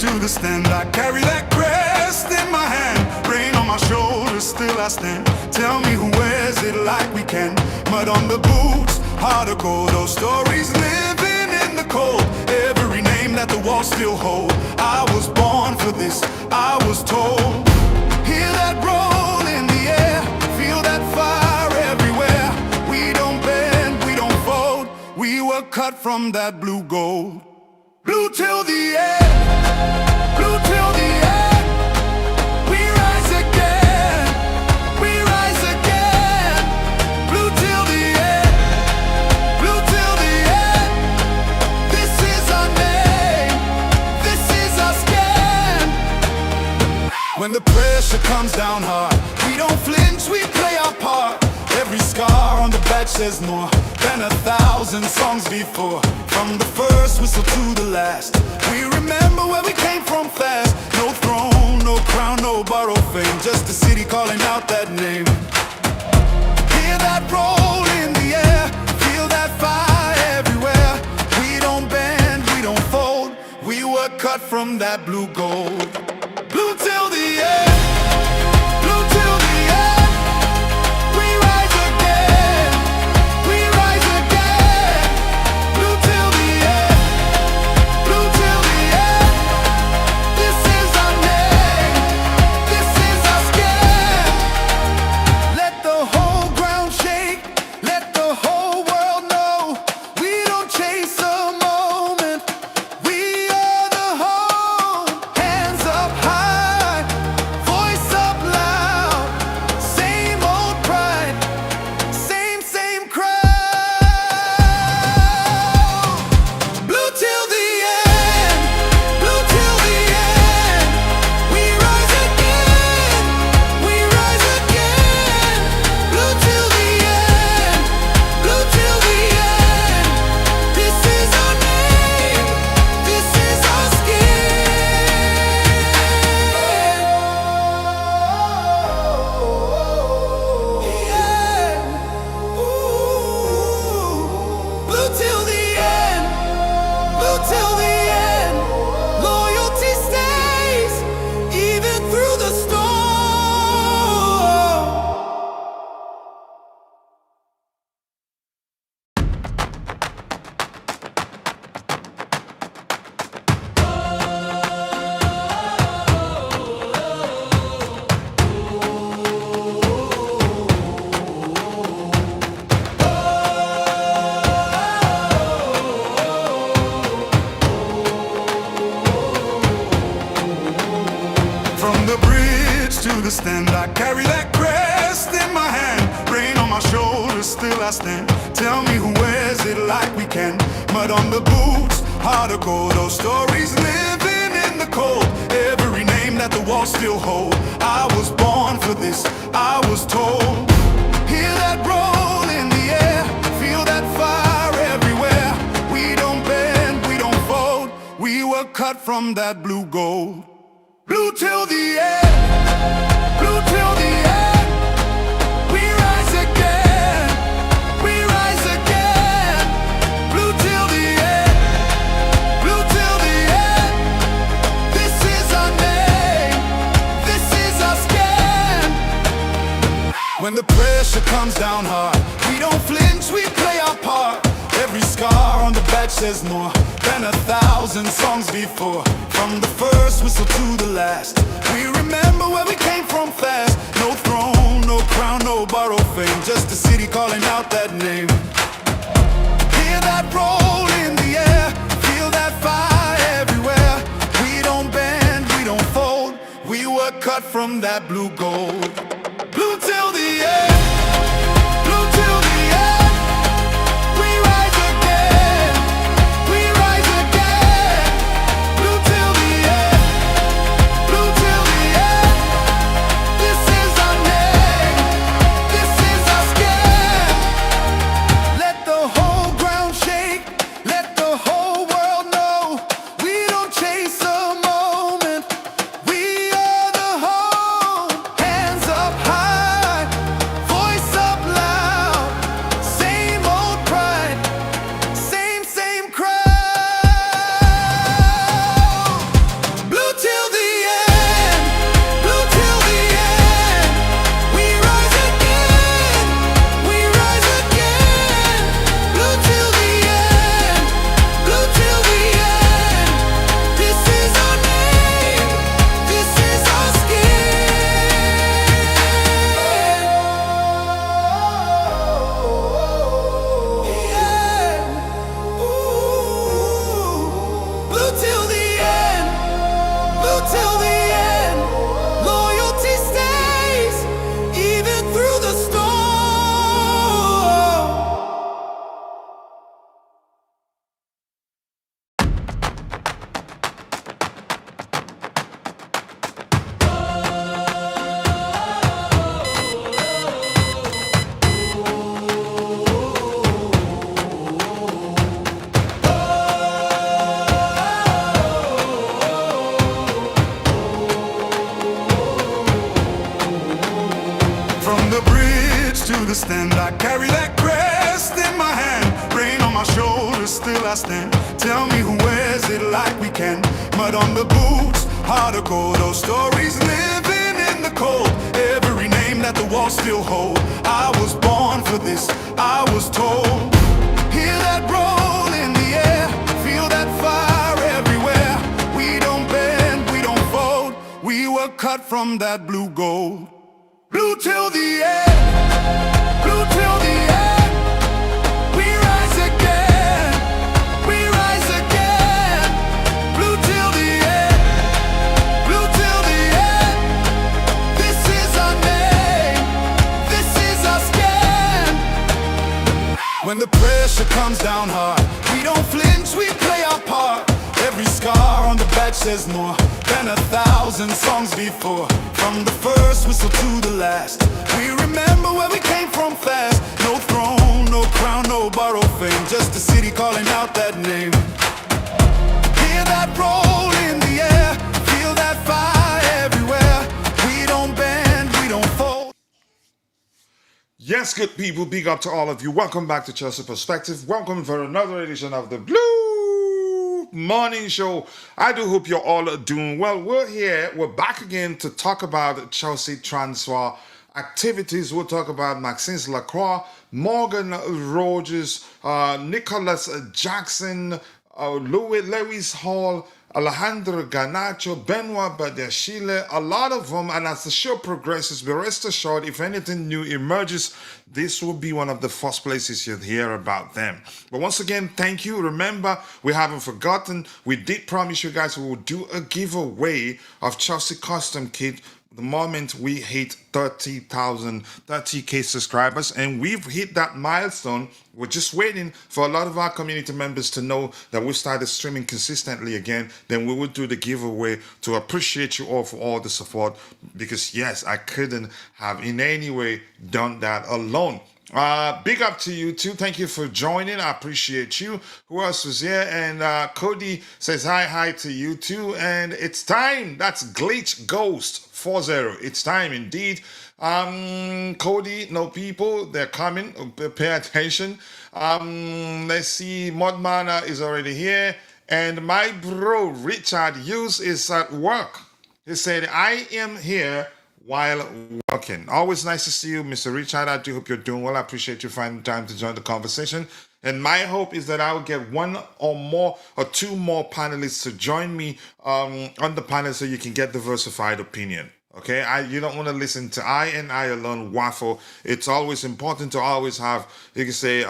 to the stand. I carry that crest in my hand, rain on my shoulders, still I stand. Tell me who wears it like we can. Mud on the boots, heart of gold. Those stories living in the cold, every name that the walls still hold. I was born for this, I was told. Hear that roll in the air, feel that fire everywhere. We don't bend, we don't fold, we were cut from that blue gold. Blue till the end, blue till the end. We rise again, we rise again. Blue till the end, blue till the end. This is our name, this is our skin. When the pressure comes down hard, we don't flinch, we play our part. Every scar on the badge says more than 1,000 songs before. From the first whistle to the last, we remember where we came from fast. No throne, no crown, no borrowed fame, just a city calling out that name. Hear that roll in the air, feel that fire everywhere. We don't bend, we don't fold, we were cut from that blue gold. Blue till the end, blue till the end. We rise again, we rise again. Blue till the end, blue till the end. This is our name, this is our skin. Let the whole ground shake, let the whole world know. We don't chase a moment, we are the home. Hands up high, voice up loud. Same old pride, same crowd. Blue till the end, blue till the end. We rise again, we rise again. Blue till the end, blue till the end. This is our name, this is our Blue till the end, blue till the end. Loyalty stays even through the storm. From the bridge to the stand, I carry that crest in my hand, rain on my shoulders, still I stand. Tell me who wears it like we can. Mud on the boots, heart of gold. Those stories living in the cold, every name that the walls still hold. I was born for this, I was told. Hear that roll in the air, feel that fire everywhere. We don't bend, we don't fold, we were cut from that blue gold. Blue till the end, blue till the end. We rise again, we rise again. Blue till the end, blue till the end. This is our name, this is our skin. When the pressure comes down hard, we don't flinch, we play our part. Every scar on the badge says more than 1,000 songs before. From the first whistle to the last, we remember where we came from fast. No throne, no crown, no borrowed fame, just a city calling out that name. Hear that roll in the air, feel that fire everywhere. We don't bend, we don't fold, we were cut from that blue gold. Blue till the end, blue till the end. We rise again, we rise again. Blue till the end, blue till the end. This is our name, this is our skin. Let the whole ground shake, let the whole world know. We don't chase a moment, we are the home. Hands still I stand. Tell me who wears it like we can. Mud on the boots, heart of gold. Those stories living in the cold. Every name that the walls still hold. I was born for this, I was told. Hear that roll in the air, feel that fire everywhere. We don't bend, we don't fold. We were cut from that blue gold. Blue till the end, blue till the end. We rise again, we rise again. Blue till the end, blue till the end. This is our name, this is our stand. When the pressure comes down hard, we don't flinch, we play our part. Every scar on the back says more than 1,000 songs before. From the first whistle to the last, we remember where we came from fast. No throne, no crown, no borrowed fame, just a city calling out that name. Hear that roll in the air, feel that fire everywhere. We don't bend, we don't fold. Yes, good people, big up to all of you. Welcome back to Chelsea Perspective. Welcome for another edition of the Blue Morning Show. I do hope you're all doing well. We're back again to talk about Chelsea transfer activities. We'll talk about Maxence Lacroix, Morgan Rogers, Nicholas Jackson, Lewis Hall, Alejandro Garnacho, Benoît Badiashile, a lot of them. And as the show progresses, be rest assured, if anything new emerges, this will be one of the first places you'll hear about them. But once again, thank you. Remember, we haven't forgotten. We did promise you guys we will do a giveaway of Chelsea custom kit the moment we hit 30K subscribers, and we've hit that milestone. We're just waiting for a lot of our community members to know that we've started streaming consistently again. Then we will do the giveaway to appreciate you all for all the support, because yes, I couldn't have in any way done that alone. Big up to you too. Thank you for joining. I appreciate you. Who else was here? And Cody says hi to you too. And it's time. That's Glitch Ghost 40. It's time indeed. Cody, no people, they're coming. Pay attention. Let's see. Modmana is already here. And my bro Richard Hughes is at work. He said, I am here while working. Always nice to see you, Mr. Richard. I do hope you're doing well. I appreciate you finding time to join the conversation. And my hope is that I will get one or more or two more panelists to join me on the panel so you can get diversified opinion. Okay, you don't want to listen to I alone waffle. It's always important to always have, you can say,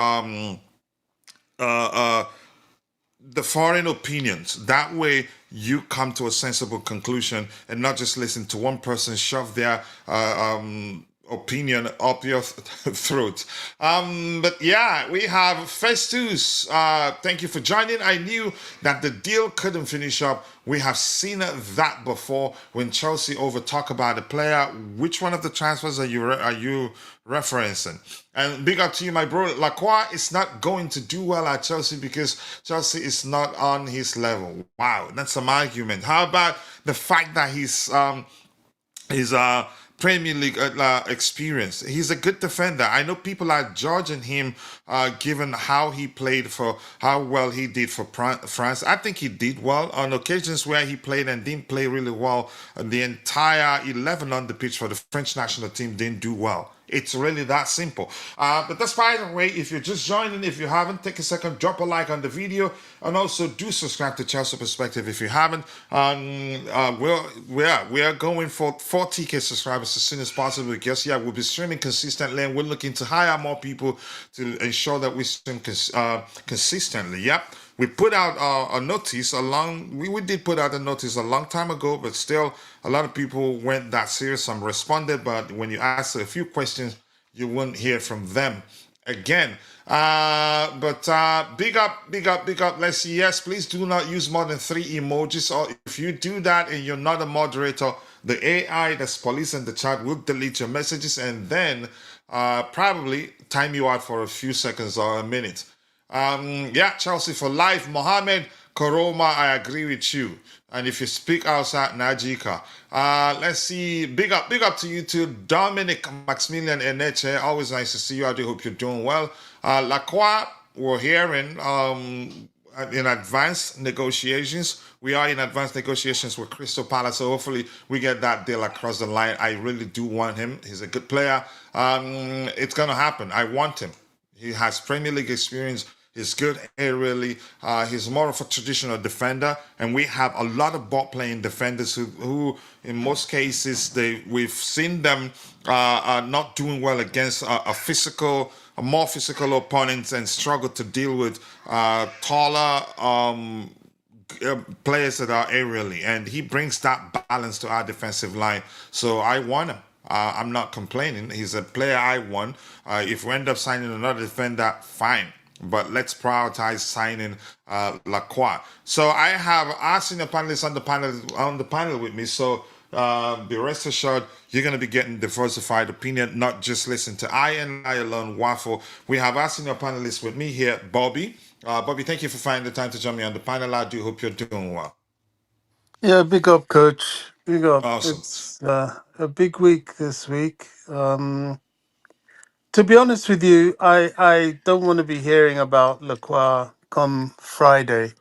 the foreign opinions. That way you come to a sensible conclusion and not just listen to one person shove their opinion up your throat. But yeah, we have Festus. Thank you for joining. I knew that the deal couldn't finish up. We have seen that before when Chelsea over talk about a player. Which one of the transfers are you referencing? And big up to you, my bro. Lacroix is not going to do well at Chelsea because Chelsea is not on his level. Wow, that's some argument. How about the fact that he's Premier League experience? He's a good defender. I know people are judging him given how he played, for how well he did for France. I think he did well on occasions where he played and didn't play really well. The entire 11 on the pitch for the French national team didn't do well. It's really that simple. But that's by the way, if you're just joining, if you haven't, take a second, drop a like on the video, and also do subscribe to Chelsea Perspective if you haven't. We are going for 40K subscribers as soon as possible, because yeah, we'll be streaming consistently, and we're looking to hire more people to ensure that we stream consistently. Yep. We put out a notice we did put out a notice a long time ago, but still a lot of people weren't that serious. Some responded, but when you ask a few questions, you won't hear from them again. But big up. Let's see. Yes, please do not use more than 3 emojis, or if you do that and you're not a moderator, the AI that's policing the chat will delete your messages and then probably time you out for a few seconds or a minute. Yeah, Chelsea for life. Mohammed Koroma, I agree with you. And if you speak outside Najika, let's see. Big up to you too. Dominic Maximilian Eneche, always nice to see you. I do hope you're doing well. Lacroix, we're hearing in advanced negotiations. We are in advanced negotiations with Crystal Palace, so hopefully we get that deal across the line. I really do want him. He's a good player. It's gonna happen. I want him. He has Premier League experience. He's good aerially. He's more of a traditional defender, and we have a lot of ball playing defenders who in most cases, we've seen them not doing well against a more physical opponents and struggle to deal with taller players that are aerially, and he brings that balance to our defensive line. So I want him. I'm not complaining. He's a player I want. If we end up signing another defender, fine. But let's prioritize signing Lacroix. So I have our senior panelists on the panel with me. So be rest assured, you're going to be getting diversified opinion, not just listen to I and I alone waffle. We have our senior panelists with me here, Bobby. Bobby, thank you for finding the time to join me on the panel. I do hope you're doing well. Yeah, big up, coach. Big up. Awesome. It's a big week this week. To be honest with you, I don't want to be hearing about Lacroix come Friday.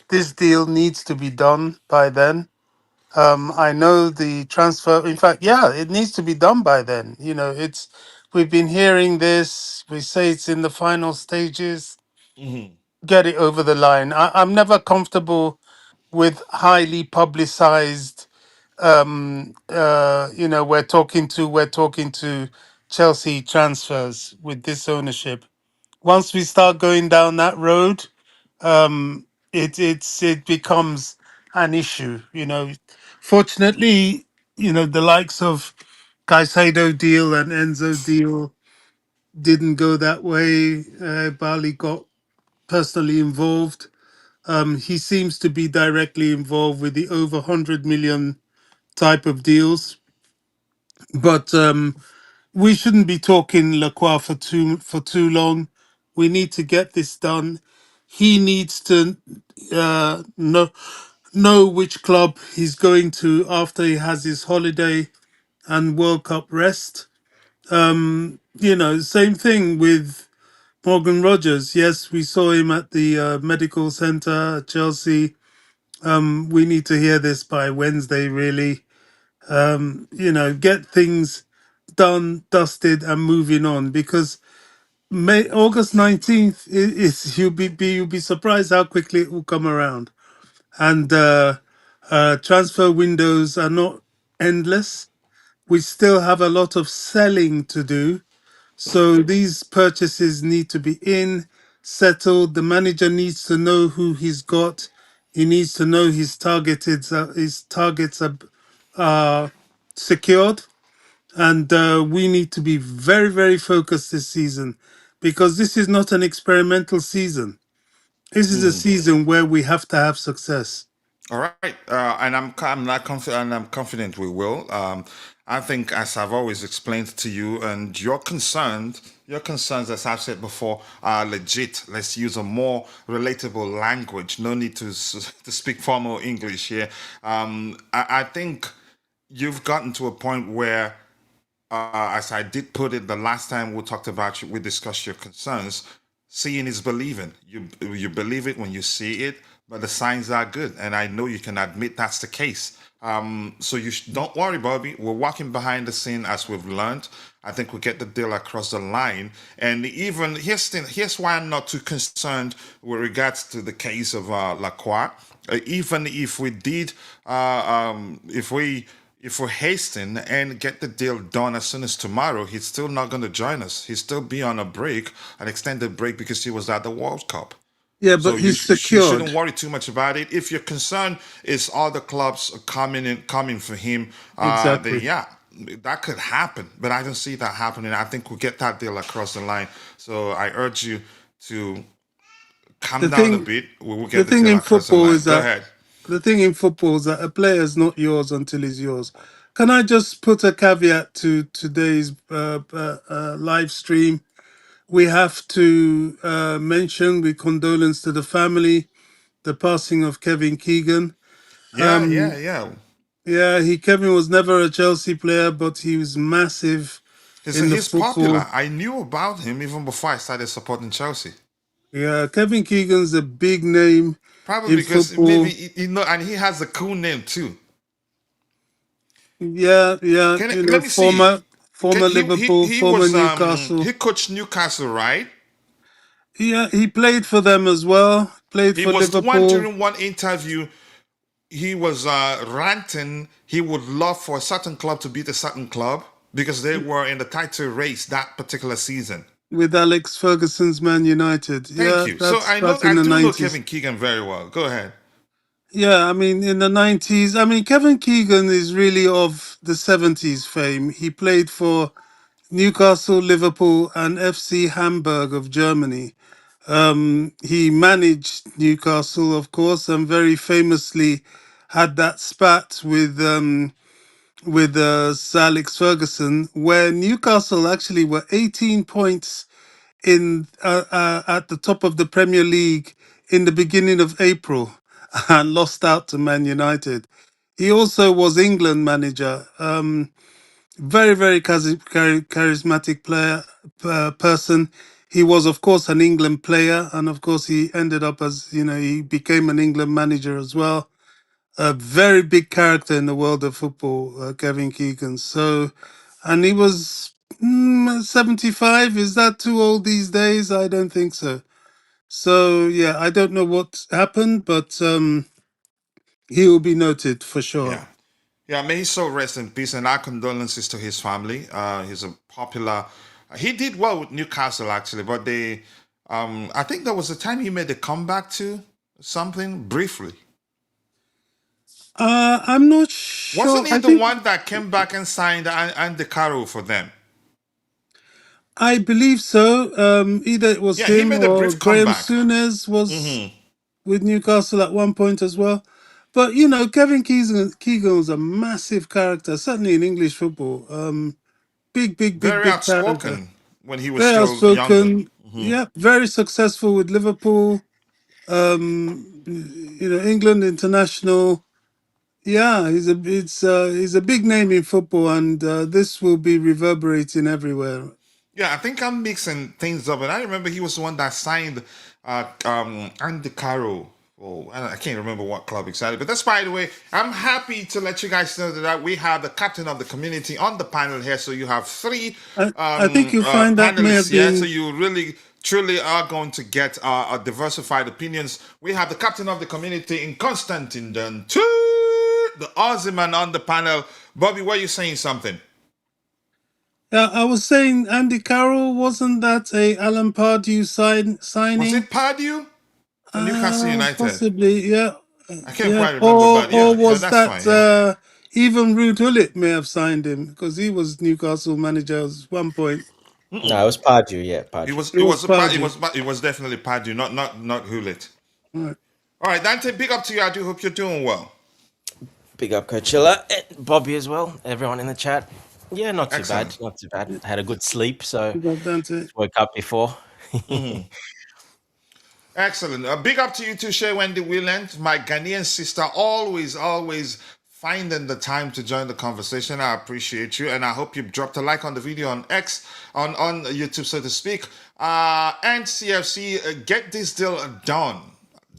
This deal needs to be done by then. I know the transfer. In fact, yeah, it needs to be done by then. You know, it's we've been hearing this. We say it's in the final stages. Mhm. Get it over the line. I'm never comfortable with highly publicized we're talking to Chelsea transfers with this ownership. Once we start going down that road, it becomes an issue. Fortunately, the likes of Caicedo deal and Enzo deal didn't go that way. Bali got personally involved. He seems to be directly involved with the over 100 million type of deals, but we shouldn't be talking Lacroix for too long. We need to get this done. He needs to know which club he's going to after he has his holiday and World Cup rest. Same thing with Morgan Rogers. Yes, we saw him at the medical center at Chelsea. We need to hear this by Wednesday, really. Get things done, dusted, and moving on, because August 19th is you'll be surprised how quickly it will come around. And transfer windows are not endless. We still have a lot of selling to do. So these purchases need to be settled. The manager needs to know who he's got. He needs to know his targets are secured, and we need to be very, very focused this season, because this is not an experimental season. This is a season where we have to have success. All right, and I'm not confident, and I'm confident we will. I think, as I've always explained to you, and your concerns, as I've said before, are legit. Let's use a more relatable language. No need to speak formal English here. I think you've gotten to a point where, as I did put it the last time we talked about you, we discussed your concerns. Seeing is believing. You believe it when you see it, but the signs are good, and I know you can admit that's the case. So don't worry, Bobby. We're walking behind the scene as we've learned. I think we get the deal across the line, and even here's why I'm not too concerned with regards to the case of Lacroix. Even if we did, if we're hasting and get the deal done as soon as tomorrow, he's still not going to join us. He'll still be on a break, an extended break, because he was at the World Cup. Yeah, So but he's you shouldn't secured. worry too much about it. If your concern is all the clubs coming for him, then Exactly. yeah, that could happen. But I don't see that happening. I think we'll get that deal across the line. So I urge you to calm The down a thing, bit. We will the get the thing deal in across the football line. is Go that ahead. a player is not yours until he's yours. Can I just put a caveat to today's live stream? We have to mention, with condolence to the family, the passing of Kevin Keegan. Yeah, yeah, yeah. Yeah, Kevin was never a Chelsea player, but he was massive in the He's football. popular. I knew about him even before I started supporting Chelsea. Yeah, Kevin Keegan's a big name Probably in because maybe football. and he has a cool name too. Yeah, yeah, Let me see. former Liverpool, He former was Newcastle. he coached Newcastle, right? Yeah, he played for them as well. Played He for was the one Liverpool during one interview. He was ranting. He would love for a certain club to beat a certain club because they were in the title race that particular season. with Alex Ferguson's Man United. Thank Yeah, you. So that's back in I the do know 90s. Kevin Keegan very well. Go ahead. Yeah, I mean, in the 90s, I mean, Kevin Keegan is really of the 70s fame. He played for Newcastle, Liverpool, and FC Hamburg of Germany. He managed Newcastle, of course, and very famously had that spat with Sir Alex Ferguson, where Newcastle actually were 18 points in at the top of the Premier League in the beginning of April and lost out to Man United. He also was England manager. Very, very charismatic player, person. He was, of course, an England player, and of course, he ended up as he became an England manager as well. A very big character in the world of football, Kevin Keegan. So, and he was 75. Is that too old these days? I don't think so. So, yeah, I don't know what happened, but he will be noted for sure. Yeah. Yeah, may his soul rest in peace, and our condolences to his family. He's a popular. He did well with Newcastle actually, but they, I think there was a time he made a comeback to something briefly. I'm not sure. Wasn't he I the think one that came back and signed Andy Carroll for them? I believe so. Either it was Yeah, he him made a or brief Graham comeback. Souness was with Newcastle at one point as well. But Kevin Keegan was a massive character, certainly in English football. Big, big, big, Very big character. outspoken when he was Very still younger. outspoken. Yeah, very successful with Liverpool. England international. Yeah, he's a big name in football, and this will be reverberating everywhere. Yeah, I think I'm mixing things up, and I remember he was the one that signed Andy Carroll. Oh, I can't remember what club exactly, but that's by the way. I'm happy to let you guys know that we have the captain of the community on the panel here. So you have three I think you'll find that may panelists have here. So been. you really, truly are going to get diversified opinions. We have the captain of the community in Constantine Dunn, the Aussie man on the panel. Bobby, were you saying something? Yeah, I was saying Andy Carroll, wasn't that a Alan Pardew Was signing? it Pardew for Newcastle United? Possibly, yeah, I can't yeah. quite remember, Or but or yeah, was that's that fine. Yeah. even Ruud Gullit may have signed him because he was Newcastle manager at one point. No, it was Pardew. Yeah, It Pardew. was It was Pardew. it was definitely Padu, not Hulit. Right. All right, Dante, big up to you. I do hope you're doing well. Big up Coachella, and Bobby as well. Everyone in the chat. Yeah, not too bad. Excellent. Not too bad. Had a good sleep, so You got Dante. woke up before. Excellent. Big up to you too, Shay Wendy Wheeland, my Ghanaian sister, always finding the time to join the conversation. I appreciate you, and I hope you dropped a like on the video on X, on YouTube, so to speak. And CFC, get this deal done.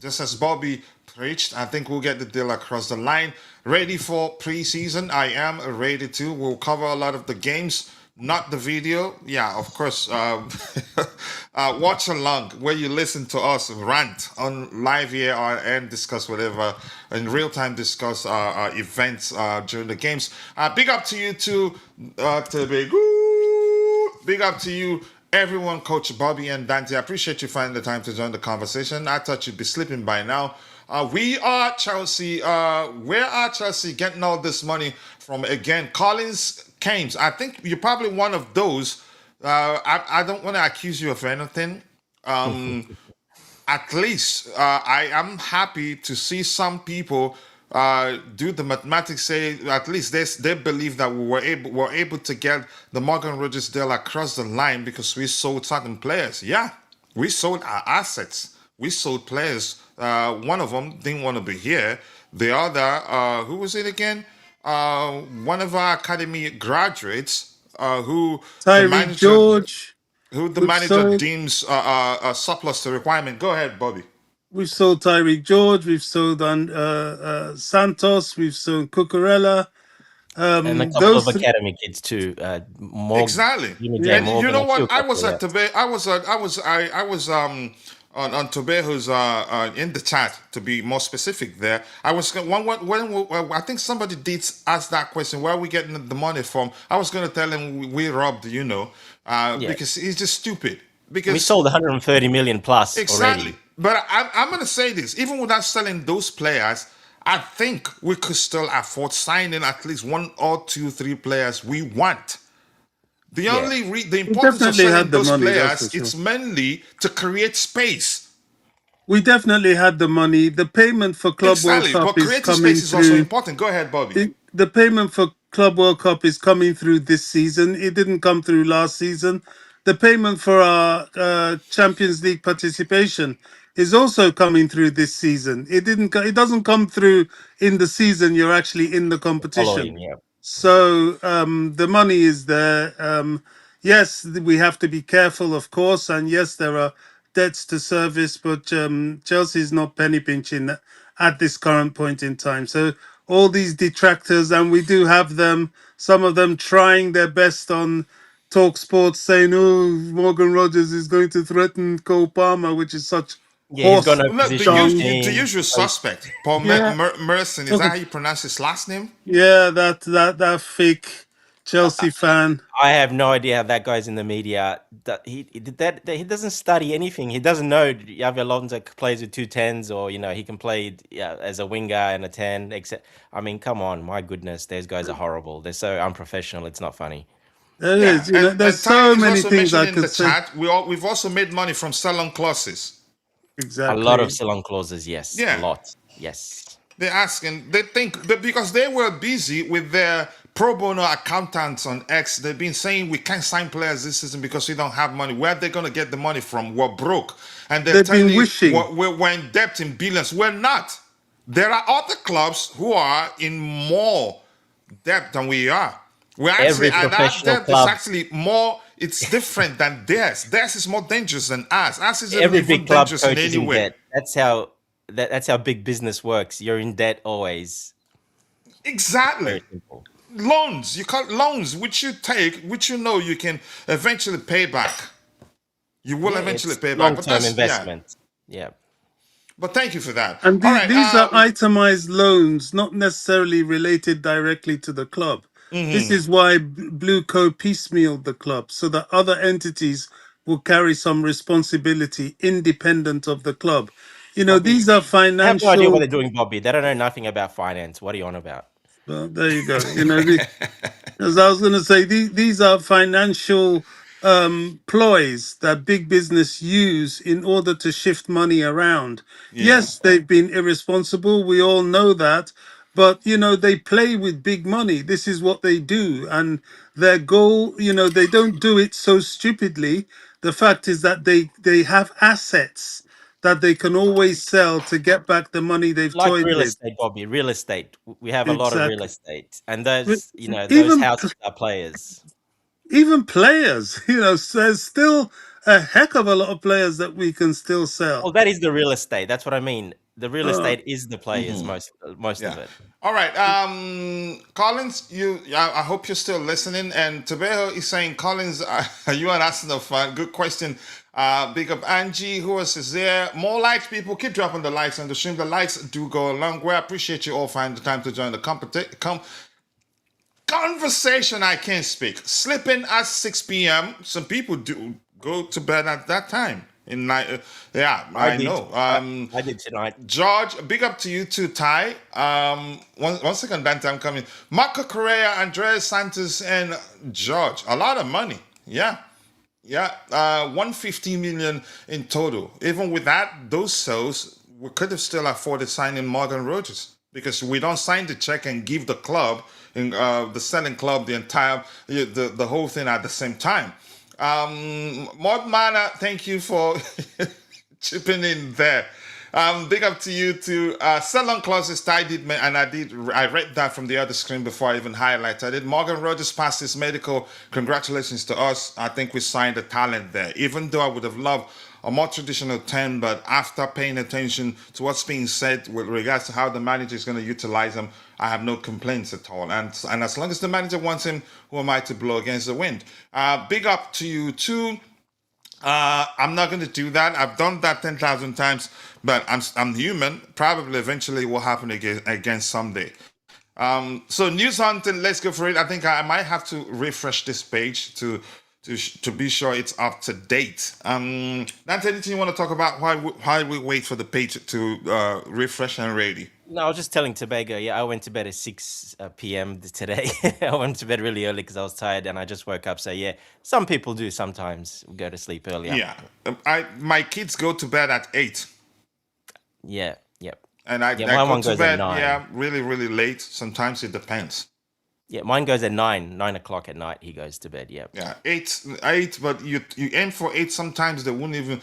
Just as Bobby preached, I think we'll get the deal across the line. Ready for preseason? I am ready to. We'll cover a lot of the games, not the video. Yeah, of course. Watch along where you listen to us rant on live here and discuss whatever in real time. Discuss events during the games. Big up to you too, Big up to you, everyone, Coach Bobby and Dante. I appreciate you finding the time to join the conversation. I thought you'd be sleeping by now. We are Chelsea. Where are Chelsea getting all this money from? Again, Collins Keynes. I think you're probably one of those. I don't want to accuse you of anything. At least I am happy to see some people do the mathematics. Say at least they believe that we were able to get the Morgan Rogers deal across the line because we sold certain players. Yeah, we sold our assets. We sold players. One of them didn't want to be here. The other, who was it again? One of our academy graduates who the Tyreek manager George. who the We've manager sold deems a surplus to requirement. Go ahead, Bobby. we've sold Tyreek George. We've sold Santos. We've sold Cucurella. And a couple of Those academy kids too. Exactly. Jimmy J. yeah. And you Morgan, know a few what? I couple, was yeah. at Tobe. I was on Tobeho's in the chat, to be more specific. There, I was when I think somebody did ask that question. Where are we getting the money from? I was going to tell him we robbed, Yeah. because he's just stupid. We Because sold 130 million plus exactly. already. But I'm going to say this: even without selling those players, I think we could still afford signing at least one or two, three players we want. Yeah. The We importance of definitely had selling the those money, that's for players, sure. it's mainly to create space. We definitely had the money. The payment for Club World Exactly. Cup But is creating space coming is also through. important. Go ahead, Bobby. The payment for Club World Cup is coming through this season. It didn't come through last season. The payment for our Champions League participation is also coming through this season. It didn't. It doesn't come through in the season you're actually in the competition. Following, yeah. So the money is there. Yes, we have to be careful, of course, and yes, there are debts to service, but Chelsea is not penny pinching at this current point in time. So all these detractors, and we do have them, some of them trying their best on Talk Sports, saying, "Oh, Morgan Rogers is going to threaten Cole Palmer," which is such Yeah, he's got horse no No, positional the team. usual suspect, Paul yeah. Merson, is that how you pronounce his last name? Yeah, that fake Chelsea fan. I have no idea how that guy's in the media. He doesn't study anything. He doesn't know Javi Alonso plays with two tens, or he can play as a winger and a 10. Except, I mean, come on, my goodness, those guys are horrible. They're so unprofessional. It's not funny. There Yeah, is, there's and Ty so is many also things I mentioned in could the say. chat. We've also made money from sell-on clauses. A lot of Exactly. sell-on clauses, yes, a Yeah, lot, yes. they're asking. They think that because they were busy with their pro bono accountants on X, they've been saying we can't sign players this season because we don't have money. Where are they going to get the money from? We're broke, and they're They've telling been you wishing. we're in debt in billions. We're not. There are other clubs who are in more debt than we are. We're actually, Every and our professional debt is club, actually more. It's different than theirs. Theirs is more dangerous than ours. Ours isn't every even big club dangerous in coach is any in way. debt. That's how big business works. You're in debt always. Exactly. Very simple. Loans. You call loans, which you take, which you can eventually pay back. You will Yeah, eventually it's pay back. But long-term that's yeah. investment. Yeah. But thank you for that. And All right. these are itemized loans, not necessarily related directly to the club. This is why Blue Co piecemealed the club so that other entities will carry some responsibility independent of the club. Bobby, These are I have no idea what financial. they're doing, Bobby. They don't know nothing about finance. What are you on about? Well, there you go. As I was going to say, these are financial ploys that big business use in order to shift money around. Yeah. Yes, they've been irresponsible. We all know that. But, they play with big money. This is what they do. And their goal, they don't do it so stupidly. The fact is that they have assets that they can always sell to get back the money they've Like toyed real with. estate, Bobby. Real estate. We have a lot of real Exactly. estate, and those Even houses are players. even players, there's still a heck of a lot of players that we can still Well, sell. that is the real estate. That's what I mean. The real Uh, estate is the players, most of Yeah. it. All right. Collins, I hope you're still listening. And Tobeho is saying, Collins, are you an Arsenal fan? Good question. Big up Angie. Who else is there? More likes, people. Keep dropping the likes on the stream. The likes do go a long way. I appreciate you all finding the time to join the conversation. I can't speak. Sleeping at 6 p.m. Some people do go to bed at that time. In night, yeah, I I did. know. I did tonight. George, big up to you too, Ty. One second, Dante, I'm coming. Marco Correa, Andres Santos, and George. A lot of money. Yeah. Yeah. 150 million in total. Even with that, those sales, we could have still afforded signing Morgan Rogers because we don't sign the check and give the club, the selling club, the whole thing at the same time. Mod Mana, thank you for chipping in there. Big up to you too. Sell-on clauses, I read that from the other screen before I even highlighted it. Morgan Rogers passed his medical. Congratulations to us. I think we signed a talent there. Even though I would have loved a more traditional 10, but after paying attention to what's being said with regards to how the manager is going to utilize him, I have no complaints at all. And as long as the manager wants him, who am I to blow against the wind? Big up to you too. I'm not going to do that. I've done that 10,000 times, but I'm human. Probably eventually will happen again someday. So news hunting, let's go for it. I think I might have to refresh this page to be sure it's up to date. Dante, anything you want to talk about while we wait for the page to refresh and ready? No, I was just telling Tobago, yeah, I went to bed at 6 p.m. today. I went to bed really early because I was tired and I just woke up. So, yeah, some people do sometimes go to sleep earlier. Yeah, my kids go to bed at 8. Yeah, yep. And I my go one to goes bed, at 9. yeah, really, really late. Sometimes it depends. Yeah, mine goes at 9 o'clock at night. He goes to bed. Yep. Yeah, eight. But you aim for 8. Sometimes they won't even.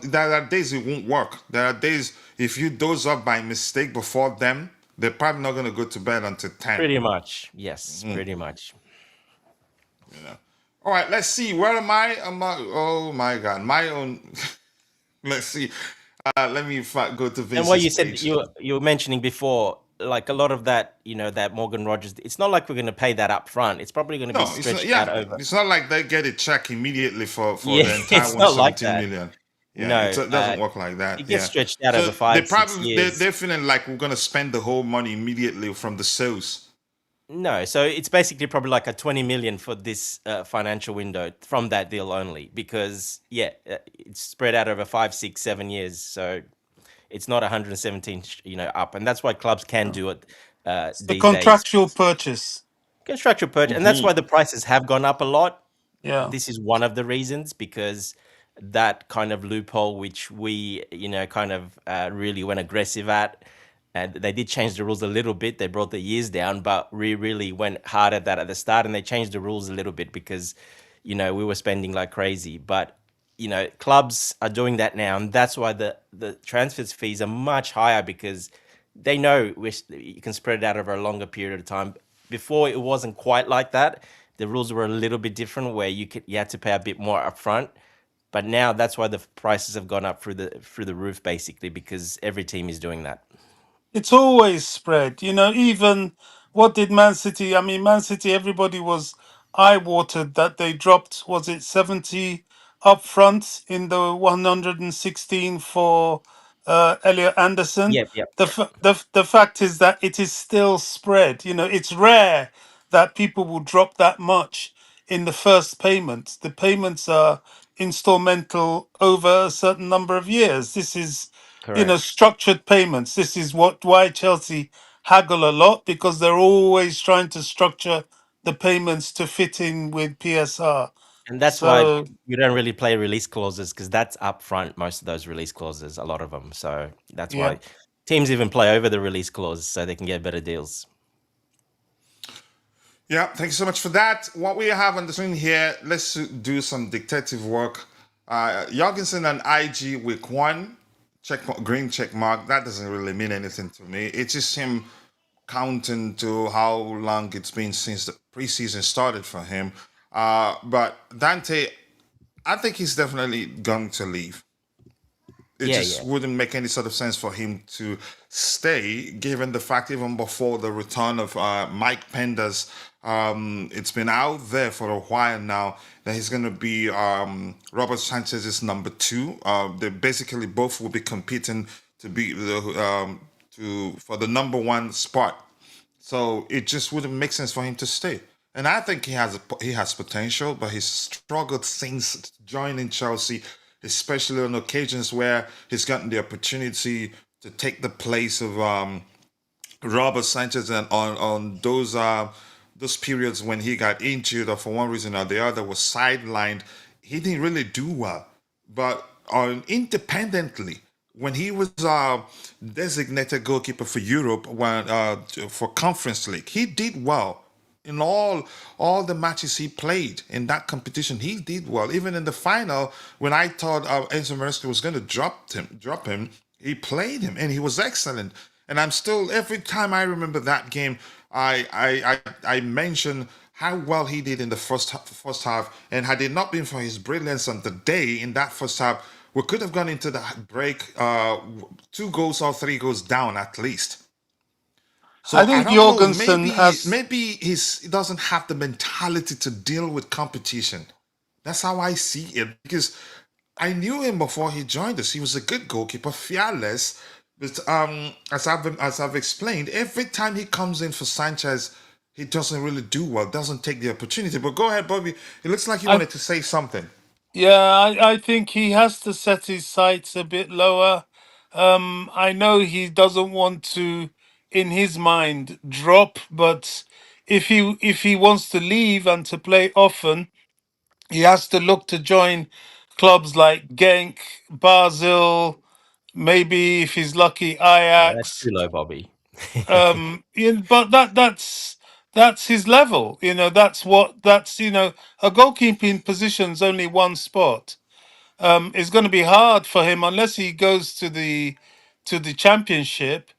There are days it won't work. There are days if you doze up by mistake before them, they're probably not going to go to bed until 10. Pretty much. Yes, pretty much. You know. All right, let's see. Where am I? Oh my God, my own. Let's see. Let me go to Vince's And what you said, page. you were mentioning before, like a lot of that, that Morgan Rogers, it's not like we're going to pay that up front. It's probably going to be No, it's not. stretched out Yeah, over. it's not like they get a check immediately for Yeah, the entire it's not like 117 that. million. Yeah, No, it doesn't work like that. it gets Yeah. stretched out So over they 5, 6 probably years. they're feeling like we're gonna spend the whole money immediately from the sales. No, so it's basically probably like a 20 million for this financial window from that deal only, because it's spread out over 5, 6, 7 years. So it's not 117, up, and that's why clubs can do it It's the these days. contractual purchase. Construction purchase, and that's why the prices have gone up a lot. Yeah. This is one of the reasons, because that kind of loophole, which we, kind of really went aggressive at, and they did change the rules a little bit. They brought the years down, but we really went hard at that at the start, and they changed the rules a little bit because, we were spending like crazy. But, clubs are doing that now, and that's why the transfers fees are much higher, because they know you can spread it out over a longer period of time. Before, it wasn't quite like that. The rules were a little bit different, where you had to pay a bit more upfront. But now that's why the prices have gone up through the roof, basically, because every team is doing that. It's always spread. Even what did Man City? I mean, Man City, everybody was eye watered that they dropped, was it 70 up front in the 116 for Elliot Anderson? Yep, yep, The fact is that it is still spread. It's rare that people will drop that much in the first payment. The payments are installmental over a certain number of years. This is correct. structured payments. This is why Chelsea haggle a lot, because they're always trying to structure the payments to fit in with PSR. And that's why So you don't really play release clauses, because that's upfront, most of those release clauses, a lot of them. So that's yeah, why teams even play over the release clause so they can get better deals. Yeah, thank you so much for that. What we have on the screen here, let's do some dictative work. Jorgensen and IG week 1, green check mark. That doesn't really mean anything to me. It's just him counting to how long it's been since the preseason started for him. But Dante, I think he's definitely going to leave. It Yeah, just yeah. wouldn't make any sort of sense for him to stay, given the fact even before the return of Mike Penders, it's been out there for a while now that he's going to be Robert Sanchez's number 2. They basically both will be competing to be for the number 1 spot. So it just wouldn't make sense for him to stay. And I think he has potential, but he's struggled since joining Chelsea, especially on occasions where he's gotten the opportunity to take the place of Robert Sanchez, and on those periods when he got injured or for one reason or the other was sidelined, he didn't really do well. But independently, when he was designated goalkeeper for Europe, for Conference League, he did well. In all the matches he played in that competition, he did well. Even in the final, when I thought Enzo Maresca was going to drop him, He played him, and he was excellent. And I'm still every time I remember that game, I mention how well he did in the first half. And had it not been for his brilliance on the day in that first half, we could have gone into the break 2 goals or 3 goals down at least. I So I think don't know. Jorgensen Maybe has. he doesn't have the mentality to deal with competition. That's how I see it because I knew him before he joined us. He was a good goalkeeper, fearless. But as I've explained, every time he comes in for Sanchez, he doesn't really do well. Doesn't take the opportunity. But go ahead, Bobby. It looks like you I wanted to say something. Yeah, I think he has to set his sights a bit lower. I know he doesn't want to, in his mind, drop, but if he wants to leave and to play often, he has to look to join clubs like Genk, Basel, maybe if he's lucky, Yeah, that's Ajax. too low, Bobby. But that's his level. A goalkeeping position's only one spot. It's going to be hard for him unless he goes to the championship.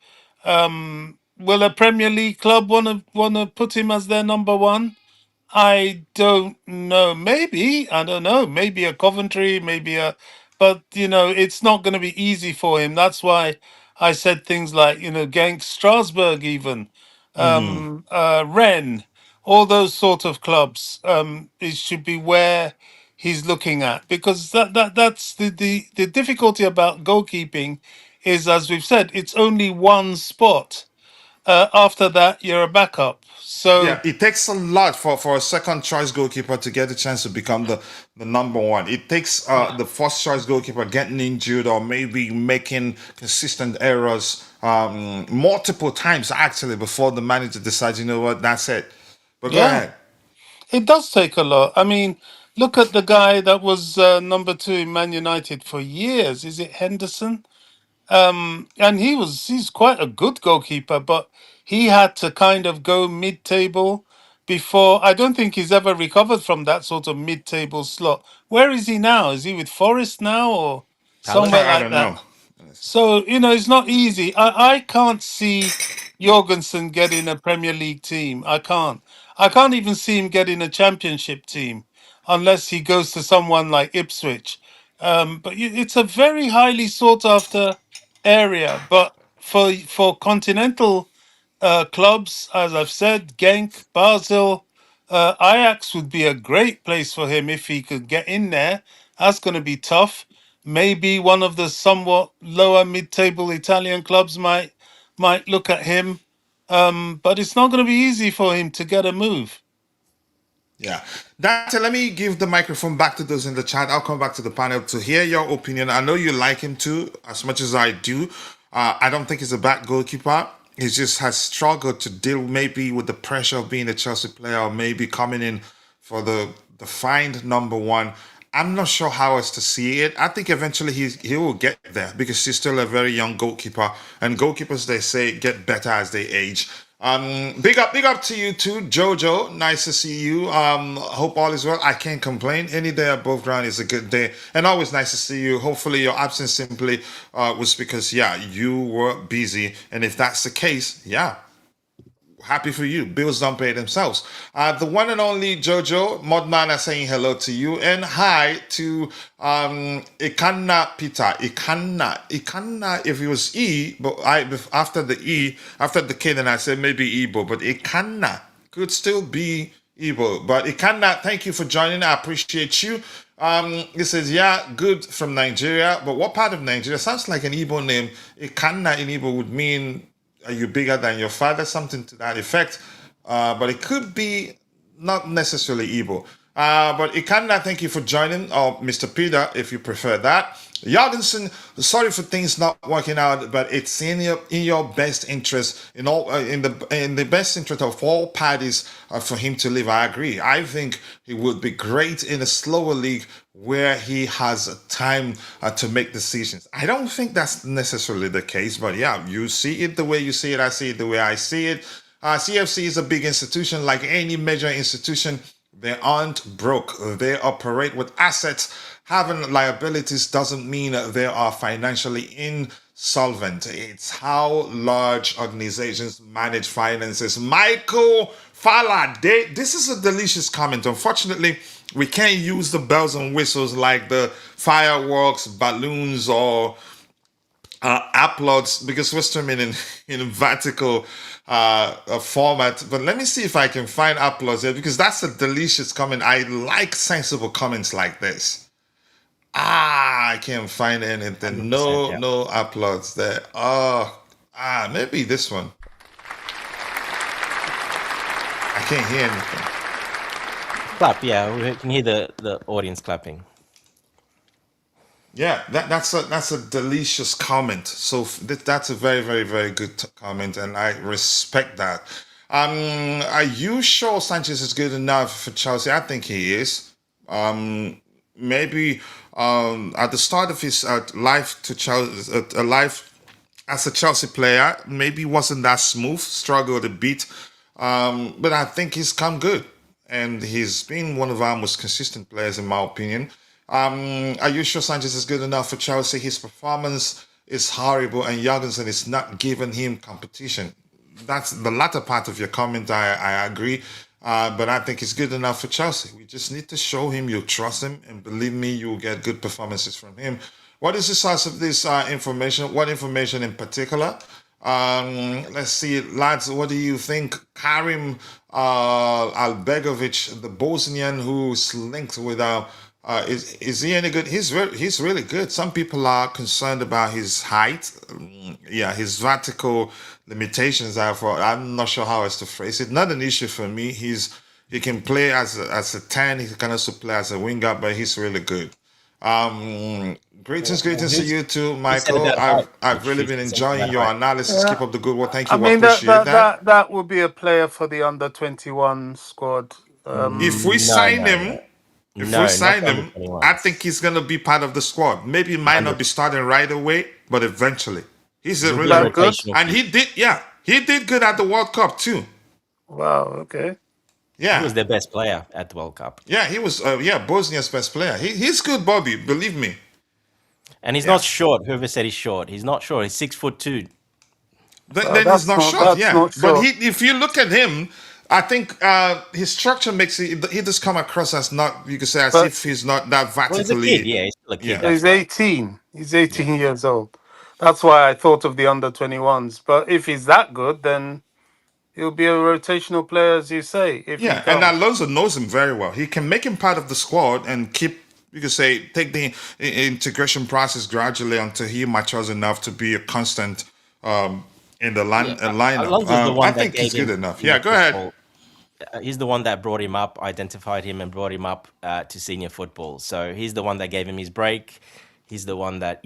Will a Premier League club want to put him as their number one? I don't know. Maybe, I don't know. Maybe a Coventry, but it's not going to be easy for him. That's why I said things like, Genk, Strasbourg, even, Hmm. Rennes, all those sort of clubs. It should be where he's looking at because that's the difficulty about goalkeeping is, as we've said, it's only one spot. After that, you're a backup. Yeah, So it takes a lot for a second choice goalkeeper to get a chance to become the number one. It takes yeah. the first choice goalkeeper getting injured or maybe making consistent errors multiple times actually before the manager decides, you know what, that's it. But go Yeah, ahead. it does take a lot. I mean, look at the guy that was number two in Man United for years. Is it Henderson? And he's quite a good goalkeeper, but he had to kind of go mid-table before. I don't think he's ever recovered from that sort of mid-table slot. Where is he now? Is he with Forest now or somewhere Palace. I like don't know. that? So, it's not easy. I can't see Jorgensen getting a Premier League team. I can't. I can't even see him getting a championship team unless he goes to someone like Ipswich. But it's a very highly sought after area. But for continental clubs, as I've said, Genk, Basel, Ajax would be a great place for him if he could get in there. That's going to be tough. Maybe one of the somewhat lower mid-table Italian clubs might look at him, but it's not going to be easy for him to get a move. Yeah. Dante, let me give the microphone back to those in the chat. I'll come back to the panel to hear your opinion. I know you like him too, as much as I do. I don't think he's a bad goalkeeper. He just has struggled to deal maybe with the pressure of being a Chelsea player or maybe coming in for the find number one. I'm not sure how else to see it. I think eventually he will get there because he's still a very young goalkeeper, and goalkeepers they say get better as they age. Big up to you too, Jojo. Nice to see you. Hope all is well. I can't complain. Any day above ground is a good day, and always nice to see you. Hopefully, your absence simply was because yeah you were busy, and if that's the case, yeah, happy for you. Bills don't pay themselves. The one and only Jojo Modman are saying hello to you and hi to Ikanna Peter. Ikanna. If it was E, but after the E, after the K, then I said maybe Igbo, but Ikanna could still be Igbo. But Ikanna, thank you for joining. I appreciate you. It says, yeah, good from Nigeria, but what part of Nigeria? Sounds like an Igbo name. Ikanna in Igbo would mean are you bigger than your father? Something to that effect. But it could be not necessarily evil. But Ikanda, thank you for joining, or Mr. Peter, if you prefer that. Jorgensen, sorry for things not working out, but it's in your best interest, in the best interest of all parties for him to leave. I agree. I think he would be great in a slower league where he has time to make decisions. I don't think that's necessarily the case, but yeah, you see it the way you see it. I see it the way I see it. CFC is a big institution, like any major institution. They aren't broke. They operate with assets. Having liabilities doesn't mean they are financially in solvent. It's how large organizations manage finances. Michael Faladay, this is a delicious comment. Unfortunately, we can't use the bells and whistles like the fireworks, balloons, or uploads because we're streaming in vertical format. But let me see if I can find uploads here because that's a delicious comment. I like sensible comments like this. I can't find anything. 100%, yeah. No uploads there. Oh, maybe this one. I can't hear anything. Clap, yeah. We can hear the audience clapping. Yeah, that's a delicious comment. So that's a very, very, very good comment, and I respect that. Are you sure Sanchez is good enough for Chelsea? I think he is. Maybe at the start of his life to Chelsea, life as a Chelsea player, maybe wasn't that smooth, struggled a bit, but I think he's come good, and he's been one of our most consistent players, in my opinion. Are you sure Sanchez is good enough for Chelsea? His performance is horrible, and Jorgensen is not giving him competition. That's the latter part of your comment. I agree. But I think he's good enough for Chelsea. We just need to show him you trust him, and believe me, you'll get good performances from him. What is the source of this information? What information in particular? Let's see, lads. What do you think? Karim Albegovic, the Bosnian who's linked with is he any good? He's really good. Some people are concerned about his height. Yeah, his vertical limitations are for. I'm not sure how else to phrase it. Not an issue for me. He can play as a 10. He can also play as a winger, but he's really good. Greetings to you too, Michael. I've really been enjoying your analysis. Keep up the good work. Thank you. I mean, Appreciate that. that would be a player for the under-21 squad. If we No, sign no, him, no. if No, we not sign under him, 21. I think he's gonna be part of the squad. Maybe he might not be starting right away, but eventually, he's a He'll be really a That good? rotational and piece. he did good at the World Cup too. Wow, okay. He Yeah, was their best player at the World Cup. yeah, he was Bosnia's best player. He's good, Bobby. Believe me. And he's Yeah. not short. Whoever said he's short, he's not short. He's 6'2". Then he's not short, That's yeah. not But short. if you look at him, I think his structure makes it. He does come across as not. You could say as But if he's not that Well, he's a kid. vertically. Yeah, he's still a kid. Yeah. That's he's right. 18. He's 18 years old. That's why I thought of the under-21s. But if he's that good, then he'll be a rotational player, as you say, if he Yeah, and comes. Alonso knows him very well. He can make him part of the squad and keep. You could say take the integration process gradually until he matures enough to be a constant in the Yeah, lineup. Alonso's the I one that think he's gave good him enough. senior Yeah, go ahead. football. He's the one that brought him up, identified him, and brought him up to senior football. So he's the one that gave him his break. He's the one that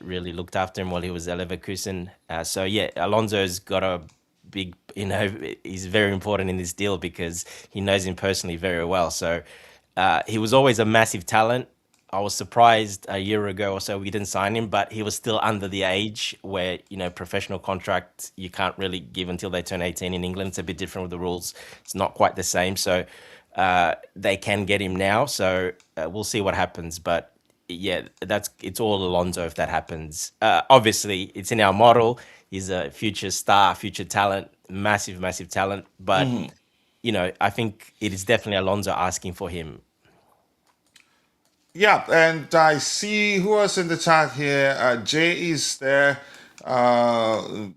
really looked after him while he was at Leverkusen. So yeah, Alonso's got a big, he's very important in this deal because he knows him personally very well. So he was always a massive talent. I was surprised a year ago or so we didn't sign him, but he was still under the age where, professional contract you can't really give until they turn 18 in England. It's a bit different with the rules. It's not quite the same. So they can get him now. So we'll see what happens. But yeah, it's all Alonso if that happens. Obviously, it's in our model. He's a future star, future talent, massive, massive talent. But, I think it is definitely Alonso asking for him. Yeah, and I see who else in the chat here. Jay is there.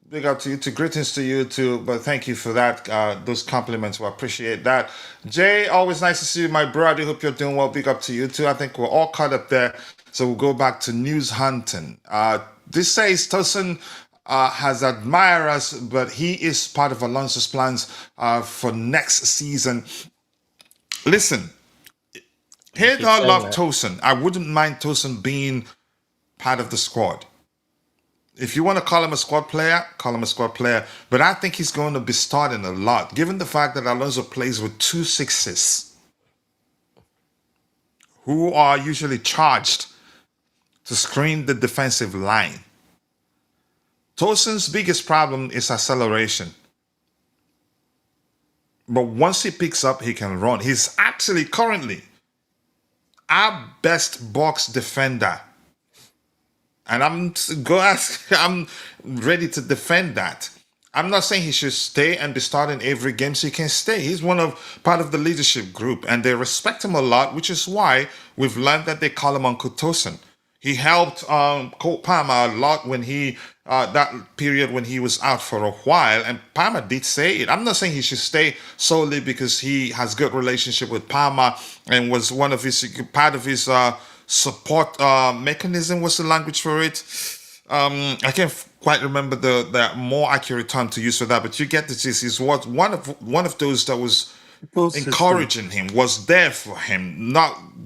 Big up to you too. Greetings to you too. But thank you for that. Those compliments. We appreciate that. Jay, always nice to see you, my brother. Hope you're doing well. Big up to you too. I think we're all caught up there. So we'll go back to news hunting. This says Tosin has admirers, but he is part of Alonso's plans for next season. Listen. Here's Keep I saying love that. Tosin. I wouldn't mind Tosin being part of the squad. If you want to call him a squad player, call him a squad player. But I think he's going to be starting a lot, given the fact that Alonso plays with 2 sixes who are usually charged to screen the defensive line. Tosin's biggest problem is acceleration. But once he picks up, he can run. He's actually currently our best box defender And I'm ready to defend that. I'm not saying he should stay and be starting every game, so he can stay. He's part of the leadership group, and they respect him a lot, which is why we've learned that they call him Uncle Tosin. He helped Cole Palmer a lot when that period when he was out for a while, and Palmer did say it. I'm not saying he should stay solely because he has good relationship with Palmer and was one of his part of his support mechanism was the language for it. I can't quite remember the more accurate term to use for that, but you get the gist. He's what one of those that was Support system. encouraging him, was there for him.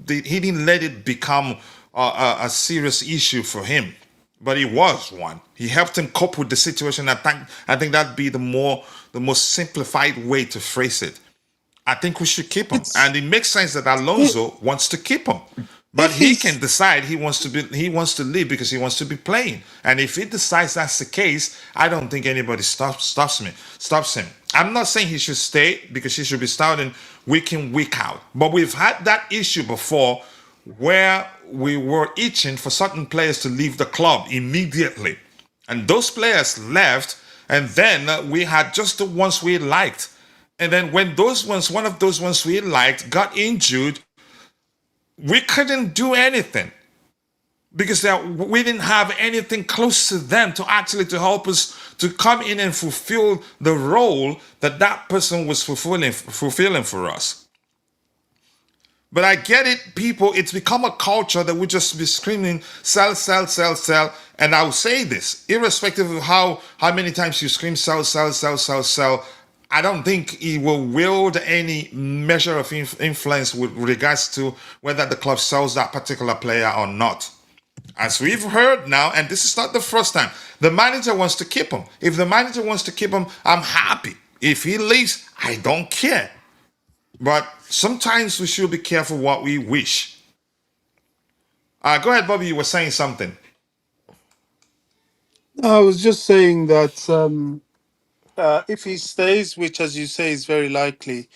He didn't let it become a serious issue for him, but he was one. He helped him cope with the situation. I think that'd be the most simplified way to phrase it. I think we should keep him, It's and it makes sense that it, Alonso wants to keep him. But if he can he's decide he wants to leave because he wants to be playing. And if he decides that's the case, I don't think anybody stops him. I'm not saying he should stay because he should be starting week in, week out. But we've had that issue before where we were itching for certain players to leave the club immediately. And those players left, and then we had just the ones we liked. And then when one of those ones we liked, got injured, we couldn't do anything because we didn't have anything close to them to actually to help us to come in and fulfill the role that person was fulfilling for us. But I get it, people. It's become a culture that we just be screaming, sell, sell, sell, sell. And I'll say this, irrespective of how many times you scream, sell, sell, sell, sell, sell. I don't think it will wield any measure of influence with regards to whether the club sells that particular player or not. As we've heard now, and this is not the first time, the manager wants to keep him. If the manager wants to keep him, I'm happy. If he leaves, I don't care. But sometimes we should be careful what we wish. Go ahead, Bobby. You were saying something. I was just saying that if he stays, which as you say is very likely,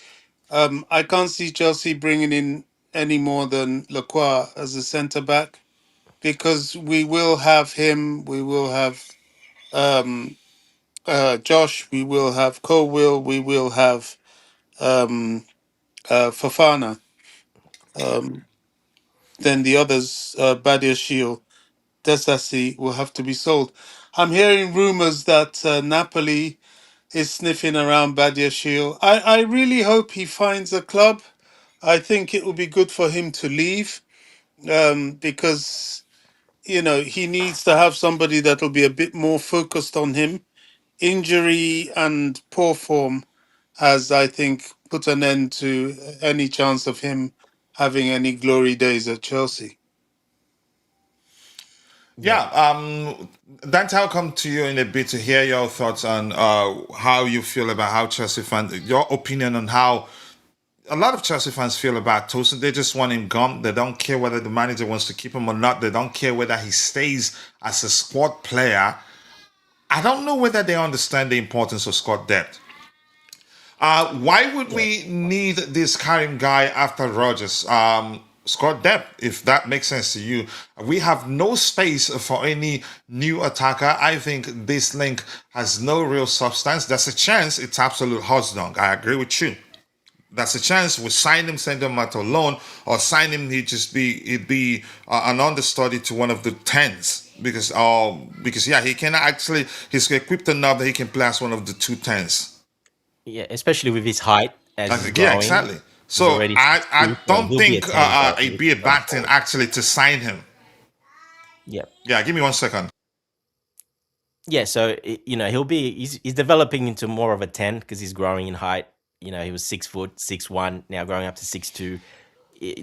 I can't see Chelsea bringing in any more than Lacroix as a centre back because we will have him, we will have um, Josh, we will have Colwill, we will have um, Fafana. Um, then the others, Badiashile, Desassi, will have to be sold. I'm hearing rumours that Napoli is sniffing around Badiashile. I really hope he finds a club. I think it would be good for him to leave because, he needs to have somebody that will be a bit more focused on him. Injury and poor form has, I think, put an end to any chance of him having any glory days at Chelsea. Yeah. Yeah, Dante, I'll come to you in a bit to hear your thoughts on how you feel about how Chelsea fans, your opinion on how a lot of Chelsea fans feel about Tosin. They just want him gone. They don't care whether the manager wants to keep him or not. They don't care whether he stays as a squad player. I don't know whether they understand the importance of squad depth. Why would Yeah. we need this Karim guy after Rodgers? Squad depth, if that makes sense to you. We have no space for any new attacker. I think this link has no real substance. There's a chance it's absolute horse dunk. I agree with you. That's a chance we sign him, send him out on loan, or sign him. He'd be an understudy to one of the tens because yeah, he can actually he's equipped enough that he can play as one of the two tens. Yeah, especially with his height as he's Yeah, growing. exactly. He's So already I 6'2", so don't he'll be a think 10 it'd probably be a going bad thing forward. actually to sign him. Yeah. Yeah, give me 1 second. Yeah, so he's developing into more of a 10 because he's growing in height. He was 6 foot, 6'1", now growing up to 6'2".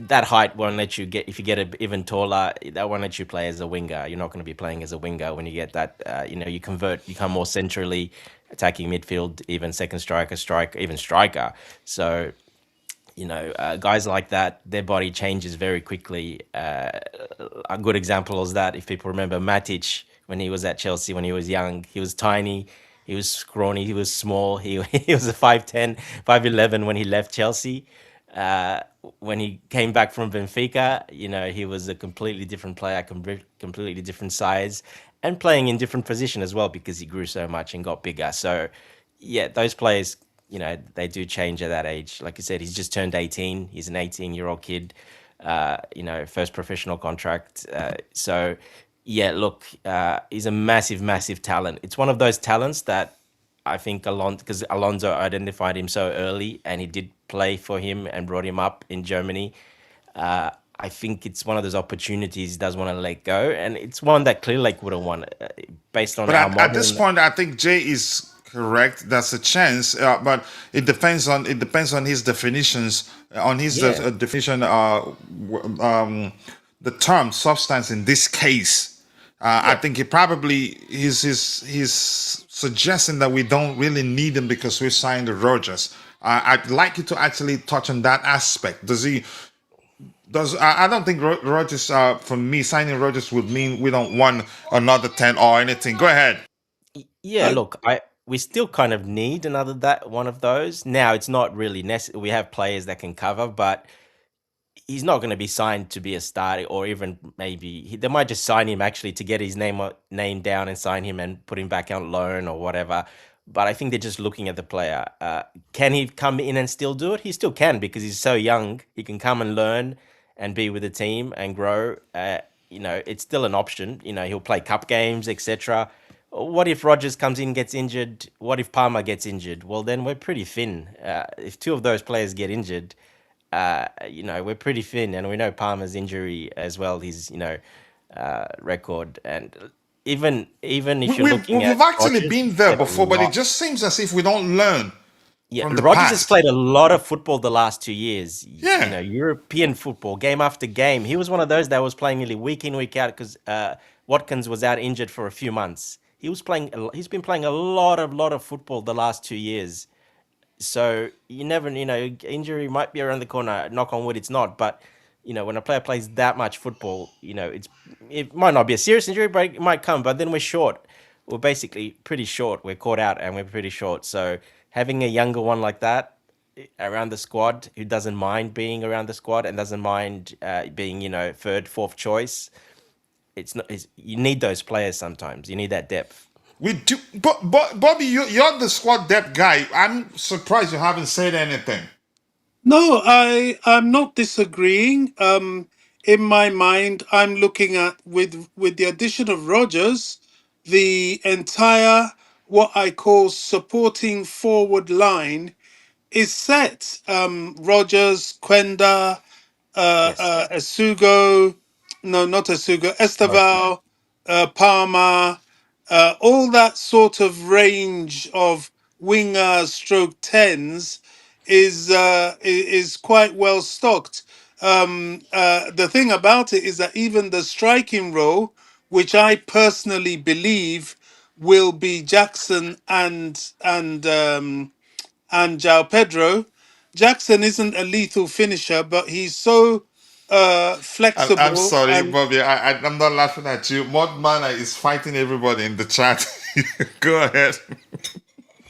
That height won't let you get if you get even taller. That won't let you play as a winger. You're not going to be playing as a winger when you get that. You become more centrally attacking midfield, even second striker, even striker. So guys like that, their body changes very quickly. A good example is that if people remember Matic when he was at Chelsea when he was young, he was tiny, he was scrawny, he was small, he was a 5'10", 5'11" when he left Chelsea. when he came back from Benfica, he was a completely different player, completely different size, and playing in different position as well because he grew so much and got bigger. So, yeah, those players, they do change at that age. Like you said, he's just turned 18. He's an 18-year-old kid, first professional contract. So, yeah, look, he's a massive, massive talent. It's one of those talents that I think because Alonso identified him so early and he did play for him and brought him up in Germany. I think it's one of those opportunities he does want to let go, and it's one that Clear Lake would have won based on But our at this modern. point, I think Jay is correct. That's a chance, but it depends on his definitions, on his Yeah, definition. The term substance in this case, I yeah, think he's suggesting that we don't really need him because we signed Rogers. I'd like you to actually touch on that aspect. Does he? Does I don't think Rogers. For me, signing Rogers would mean we don't want another 10 or anything. Go ahead. yeah. Look, we still kind of need another that one of those. Now it's not really necessary. We have players that can cover, but he's not going to be signed to be a starter, or even maybe they might just sign him actually to get his name down and sign him and put him back on loan or whatever. But I think they're just looking at the player. Can he come in and still do it? He still can because he's so young. He can come and learn and be with the team and grow. It's still an option. He'll play cup games, etc. What if Rogers comes in, gets injured? What if Palmer gets injured? Well, then we're pretty thin. If two of those players get injured, we're pretty thin, and we know Palmer's injury as well. His record, and even if you're looking We've at actually Rodgers, been he's there played a before, but it lot. just seems as if we don't learn Yeah, from the Rodgers has past. played a lot of football the last 2 years. Yeah. European football, game after game. He was one of those that was playing nearly week in, week out because Watkins was out injured for a few months. He was playing. He's been playing a lot of football the last 2 years. So you never, injury might be around the corner. Knock on wood, it's not. But when a player plays that much football, it might not be a serious injury, but it might come. But then we're short. We're basically pretty short. We're caught out, and we're pretty short. So having a younger one like that around the squad, who doesn't mind being around the squad and doesn't mind being, third, fourth choice, you need those players sometimes. You need that depth. We do, but Bobby, you're the squad depth guy. I'm surprised you haven't said anything. No, I'm not disagreeing. In my mind, I'm looking at with the addition of Rogers, the entire what I call supporting forward line is set. Rogers, Quenda, Yes. Asugo, no, not Asugo, Mostly. Esteval, Palmer, all that sort of range of winger stroke tens is quite well stocked. The thing about it is that even the striking role, which I personally believe will be Jackson and Jao Pedro. Jackson isn't a lethal finisher, but he's so I'm flexible sorry, and Bobby. I'm not laughing at you. Mod Mana is fighting everybody in the chat. Go ahead.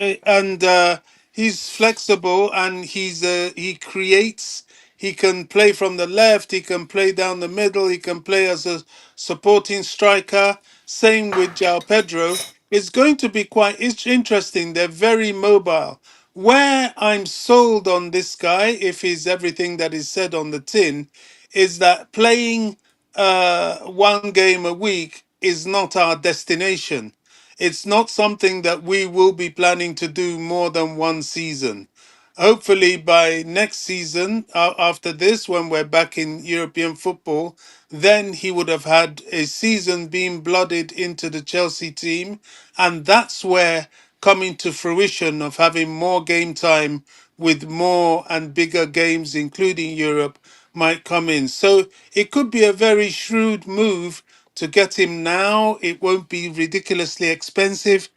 and he's flexible and he creates. He can play from the left. He can play down the middle. He can play as a supporting striker. Same with Jao Pedro. It's going to be quite interesting. They're very mobile. Where I'm sold on this guy, if he's everything that is said on the tin, is that playing one game a week is not our destination. It's not something that we will be planning to do more than one season. Hopefully, by next season, after this, when we're back in European football, then he would have had a season being blooded into the Chelsea team. And that's where coming to fruition of having more game time with more and bigger games, including Europe, might come in. So it could be a very shrewd move to get him now. It won't be ridiculously expensive,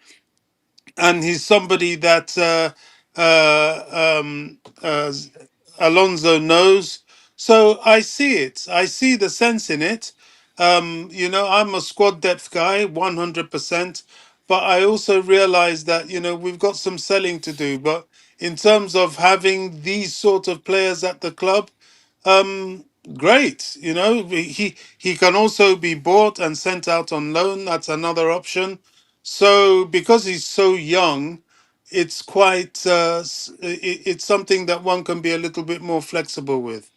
and he's somebody that Alonso knows. So I see it. I see the sense in it. I'm a squad depth guy, 100%. But I also realize that, we've got some selling to do. But in terms of having these sort of players at the club, Great. He can also be bought and sent out on loan. That's another option. So because he's so young, it's quite it's something that one can be a little bit more flexible with.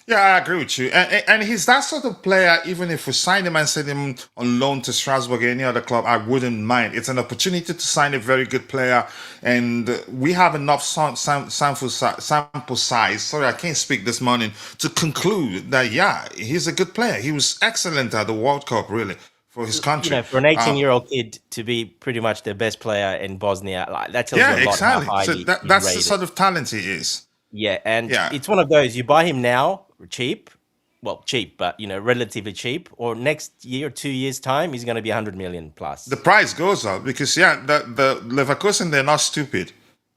Yeah, I agree with you. And he's that sort of player, even if we sign him and send him on loan to Strasbourg or any other club, I wouldn't mind. It's an opportunity to sign a very good player. And we have enough sample size, sorry, I can't speak this morning, to conclude that, yeah, he's a good player. He was excellent at the World Cup, really, for his You country. know, for an 18-year-old kid to be pretty much the best player in Bosnia, like that tells Yeah, you a lot how exactly. So highly he's that's the rated. sort of talent he is. Yeah, and Yeah. it's one of those, you buy him now cheap, well, cheap, but relatively cheap, or next year, 2 years time, he's going to be 100 million The plus. price goes up because, yeah, the Leverkusen, they're not stupid.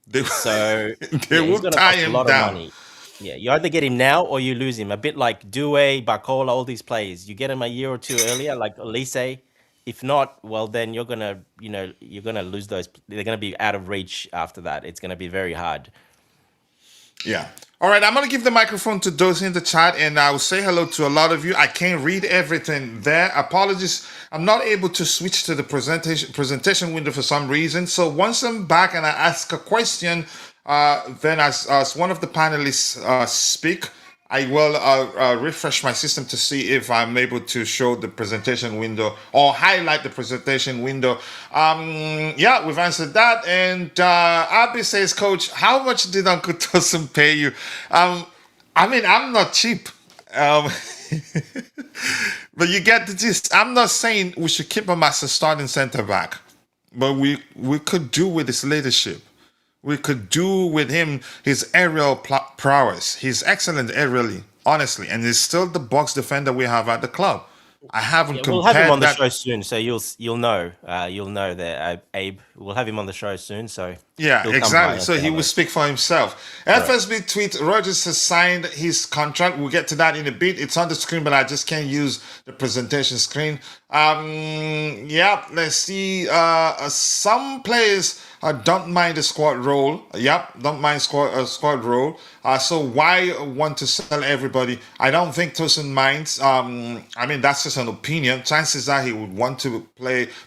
They, So they yeah, he's will going to tie cost a him lot of down. money. Yeah, you either get him now or you lose him. A bit like Due, Barcola, all these players. You get him a year or two earlier, like Elise. If not, well, then you're gonna lose those. They're gonna be out of reach after that. It's gonna be very hard. Yeah. All right, I'm going to give the microphone to those in the chat and I will say hello to a lot of you. I can't read everything there. Apologies. I'm not able to switch to the presentation window for some reason. So once I'm back and I ask a question, then as one of the panelists speak, I will refresh my system to see if I'm able to show the presentation window or highlight the presentation window. Yeah, we've answered that. And Abby says, Coach, how much did Uncle Tosin pay you? I mean, I'm not cheap. Um, but you get the gist. I'm not saying we should keep him as a starting center back, but we could do with his leadership. We could do with him his aerial prowess. He's excellent aerially, honestly, and he's still the box defender we have at the club. I haven't Yeah, we'll have him on compared the that. show soon, so you'll know that Abe. We'll have him on the show soon, so Yeah, he'll come by exactly. and So say he will hello. speak for himself. Correct. FSB tweet: Rogers has signed his contract. We'll get to that in a bit. It's on the screen, but I just can't use the presentation screen. Yeah, let's see. Some players don't mind the squad role. Yep, don't mind squad role. So why want to sell everybody? I don't think Tosin minds. I mean that's just an opinion. Chances are he would want to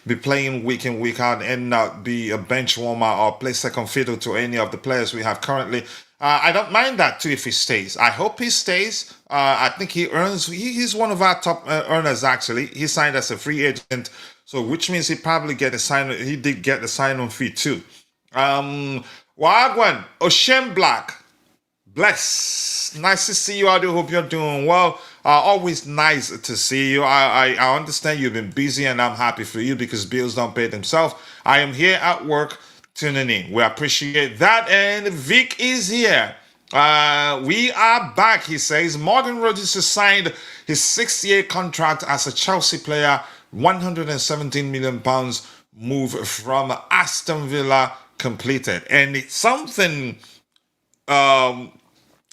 be playing week in week out and not be a bench warmer or play second fiddle to any of the players we have currently. I don't mind that too if he stays. I hope he stays. I think he earns. He's one of our top earners actually. He signed as a free agent, so which means he probably get a sign. He did get the sign-on fee too. Wagwan Oshem Black. Bless. Nice to see you. I do hope you're doing well. Always nice to see you. I understand you've been busy and I'm happy for you because bills don't pay themselves. I am here at work tuning in. We appreciate that. And Vic is here. We are back, he says. Morgan Rogers has signed his 6-year contract as a Chelsea player, £117 million move from Aston Villa completed. And it's something um,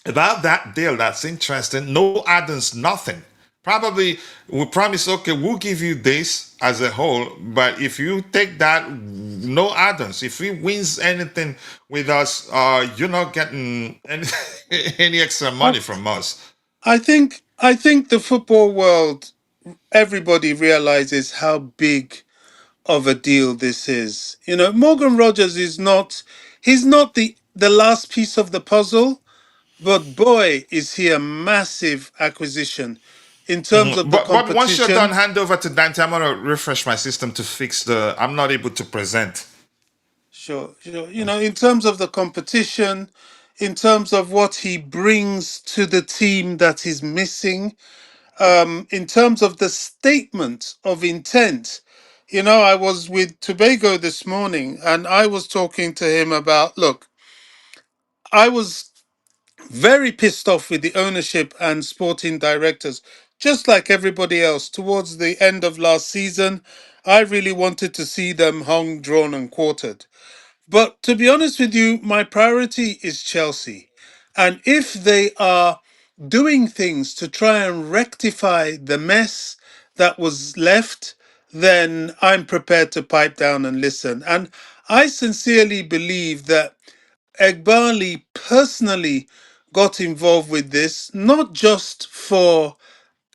about that deal that's interesting. No add-ons, nothing. Probably we promise, okay, we'll give you this as a whole, but if you take that, no add-ons. If he wins anything with us, you're not getting any, any extra I, money from us. I think the football world, everybody realizes how big of a deal this is. Morgan Rogers he's not the last piece of the puzzle, but boy, is he a massive acquisition in terms of the But once you're done, competition. hand over to Dante. I'm gonna refresh my system to fix the. I'm not able to present. Sure, sure. In terms of the competition, in terms of what he brings to the team that is missing, in terms of the statement of intent. I was with Tobago this morning and I was talking to him about, look, I was very pissed off with the ownership and sporting directors, just like everybody else. Towards the end of last season, I really wanted to see them hung, drawn, and quartered. But to be honest with you, my priority is Chelsea. And if they are doing things to try and rectify the mess that was left, then I'm prepared to pipe down and listen. And I sincerely believe that Egbali personally got involved with this, not just for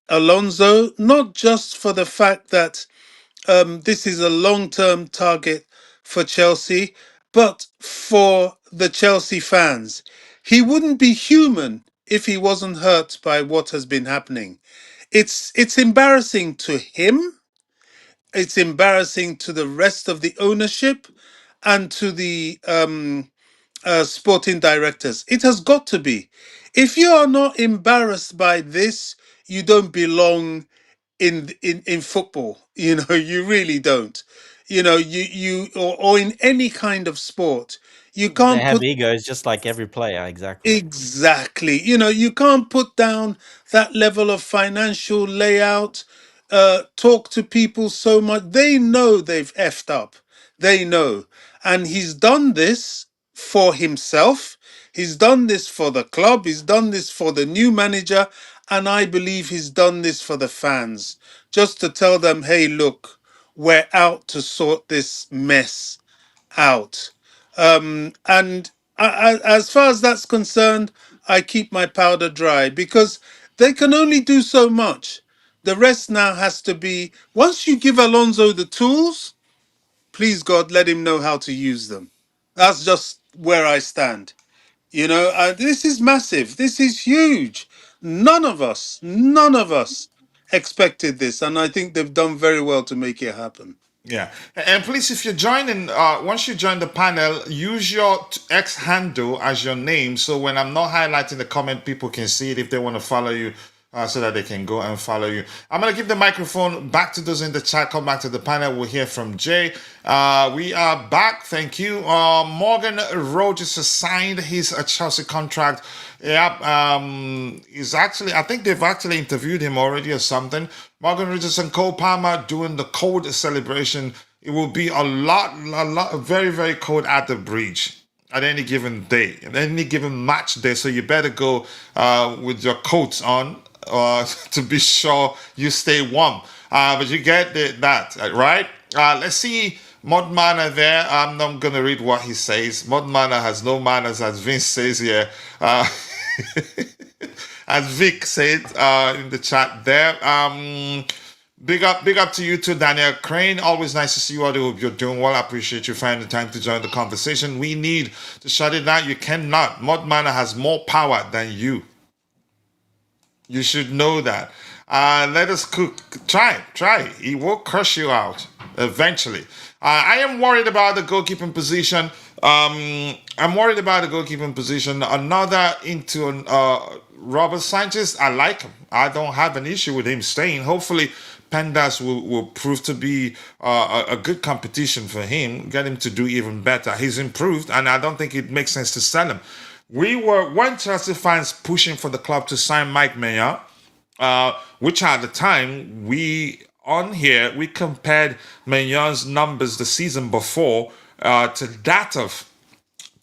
Alonso, not just for the fact that this is a long term target for Chelsea, but for the Chelsea fans. He wouldn't be human if he wasn't hurt by what has been happening. It's embarrassing to him. It's embarrassing to the rest of the ownership and to the sporting directors. It has got to be. If you are not embarrassed by this, you don't belong in football. You know, you really don't. You know, or in any kind of sport, you They can't have put. egos just like every player, exactly. Exactly. You know, you can't put down that level of financial layout, talk to people so much. They know they've effed up. They know. And he's done this for himself. He's done this for the club. He's done this for the new manager. And I believe he's done this for the fans. Just to tell them, hey, look, we're out to sort this mess out. And as far as that's concerned, I keep my powder dry because they can only do so much. The rest now has to be once you give Alonso the tools, please God, let him know how to use them. That's just where I stand. You know, this is massive. This is huge. None of us expected this. And I think they've done very well to make it happen. Yeah, and please, if you're joining, once you join the panel, use your X handle as your name. So when I'm not highlighting the comment, people can see it if they want to follow you, so that they can go and follow you. I'm gonna give the microphone back to those in the chat. Come back to the panel. We'll hear from Jay. We are back. Thank you. Morgan Rogers has signed his Chelsea contract. Yep. He's actually, I think they've actually interviewed him already or something. Morgan Rogers and Cole Palmer doing the cold celebration. It will be a lot, very, very cold at the bridge at any given day, at any given match day. So you better go with your coats on to be sure you stay warm. But you get that, right? Let's see Modmana there. I'm not going to read what he says. Modmana has no manners, as Vince says here. As Vic said in the chat there. Big up to you too, Daniel Crane. Always nice to see you all. Hope you're doing well. I appreciate you finding the time to join the conversation. We need to shut it down. You cannot. Modmana has more power than you. You should know that. Let us cook. Try. He will crush you out eventually. I am worried about the goalkeeping position. I'm worried about the goalkeeping position. Another into Robert Sanchez. I like him. I don't have an issue with him staying. Hopefully, Pendas will prove to be a good competition for him. Get him to do even better. He's improved, and I don't think it makes sense to sell him. We were one Chelsea fans pushing for the club to sign Mike Mayer, which at the time we compared Mayer's numbers the season before to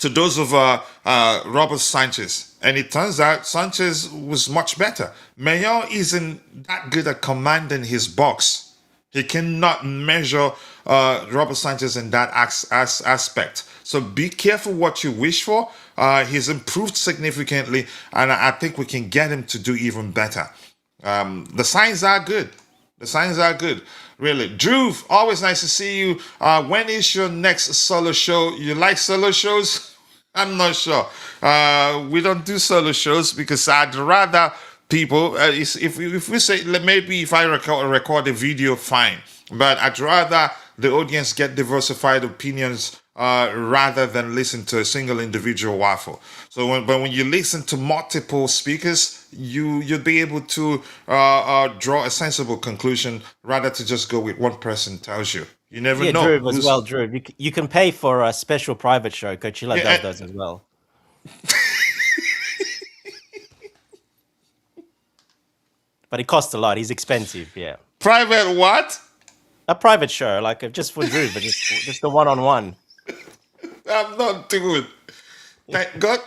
those of Robert Sanchez, and it turns out Sanchez was much better. Mayer isn't that good at commanding his box. He cannot measure Robert Sanchez in that aspect. So be careful what you wish for. He's improved significantly, and I think we can get him to do even better. The signs are good. The signs are good, really. Drew, always nice to see you. When is your next solo show? You like solo shows? I'm not sure. We don't do solo shows because I'd rather people, if we say, maybe if I record a video, fine. But I'd rather the audience get diversified opinions rather than listen to a single individual waffle. So when you listen to multiple speakers, you'll be able to draw a sensible conclusion rather to just go with one person tells you. You never Yeah, know Drew as well. Drew, you can pay for a special private show. Coachella does those as well. But it costs a lot. He's expensive. Yeah. Private what? A private show, like just for Drew, but just the one-on-one. I'm not doing. Thank God.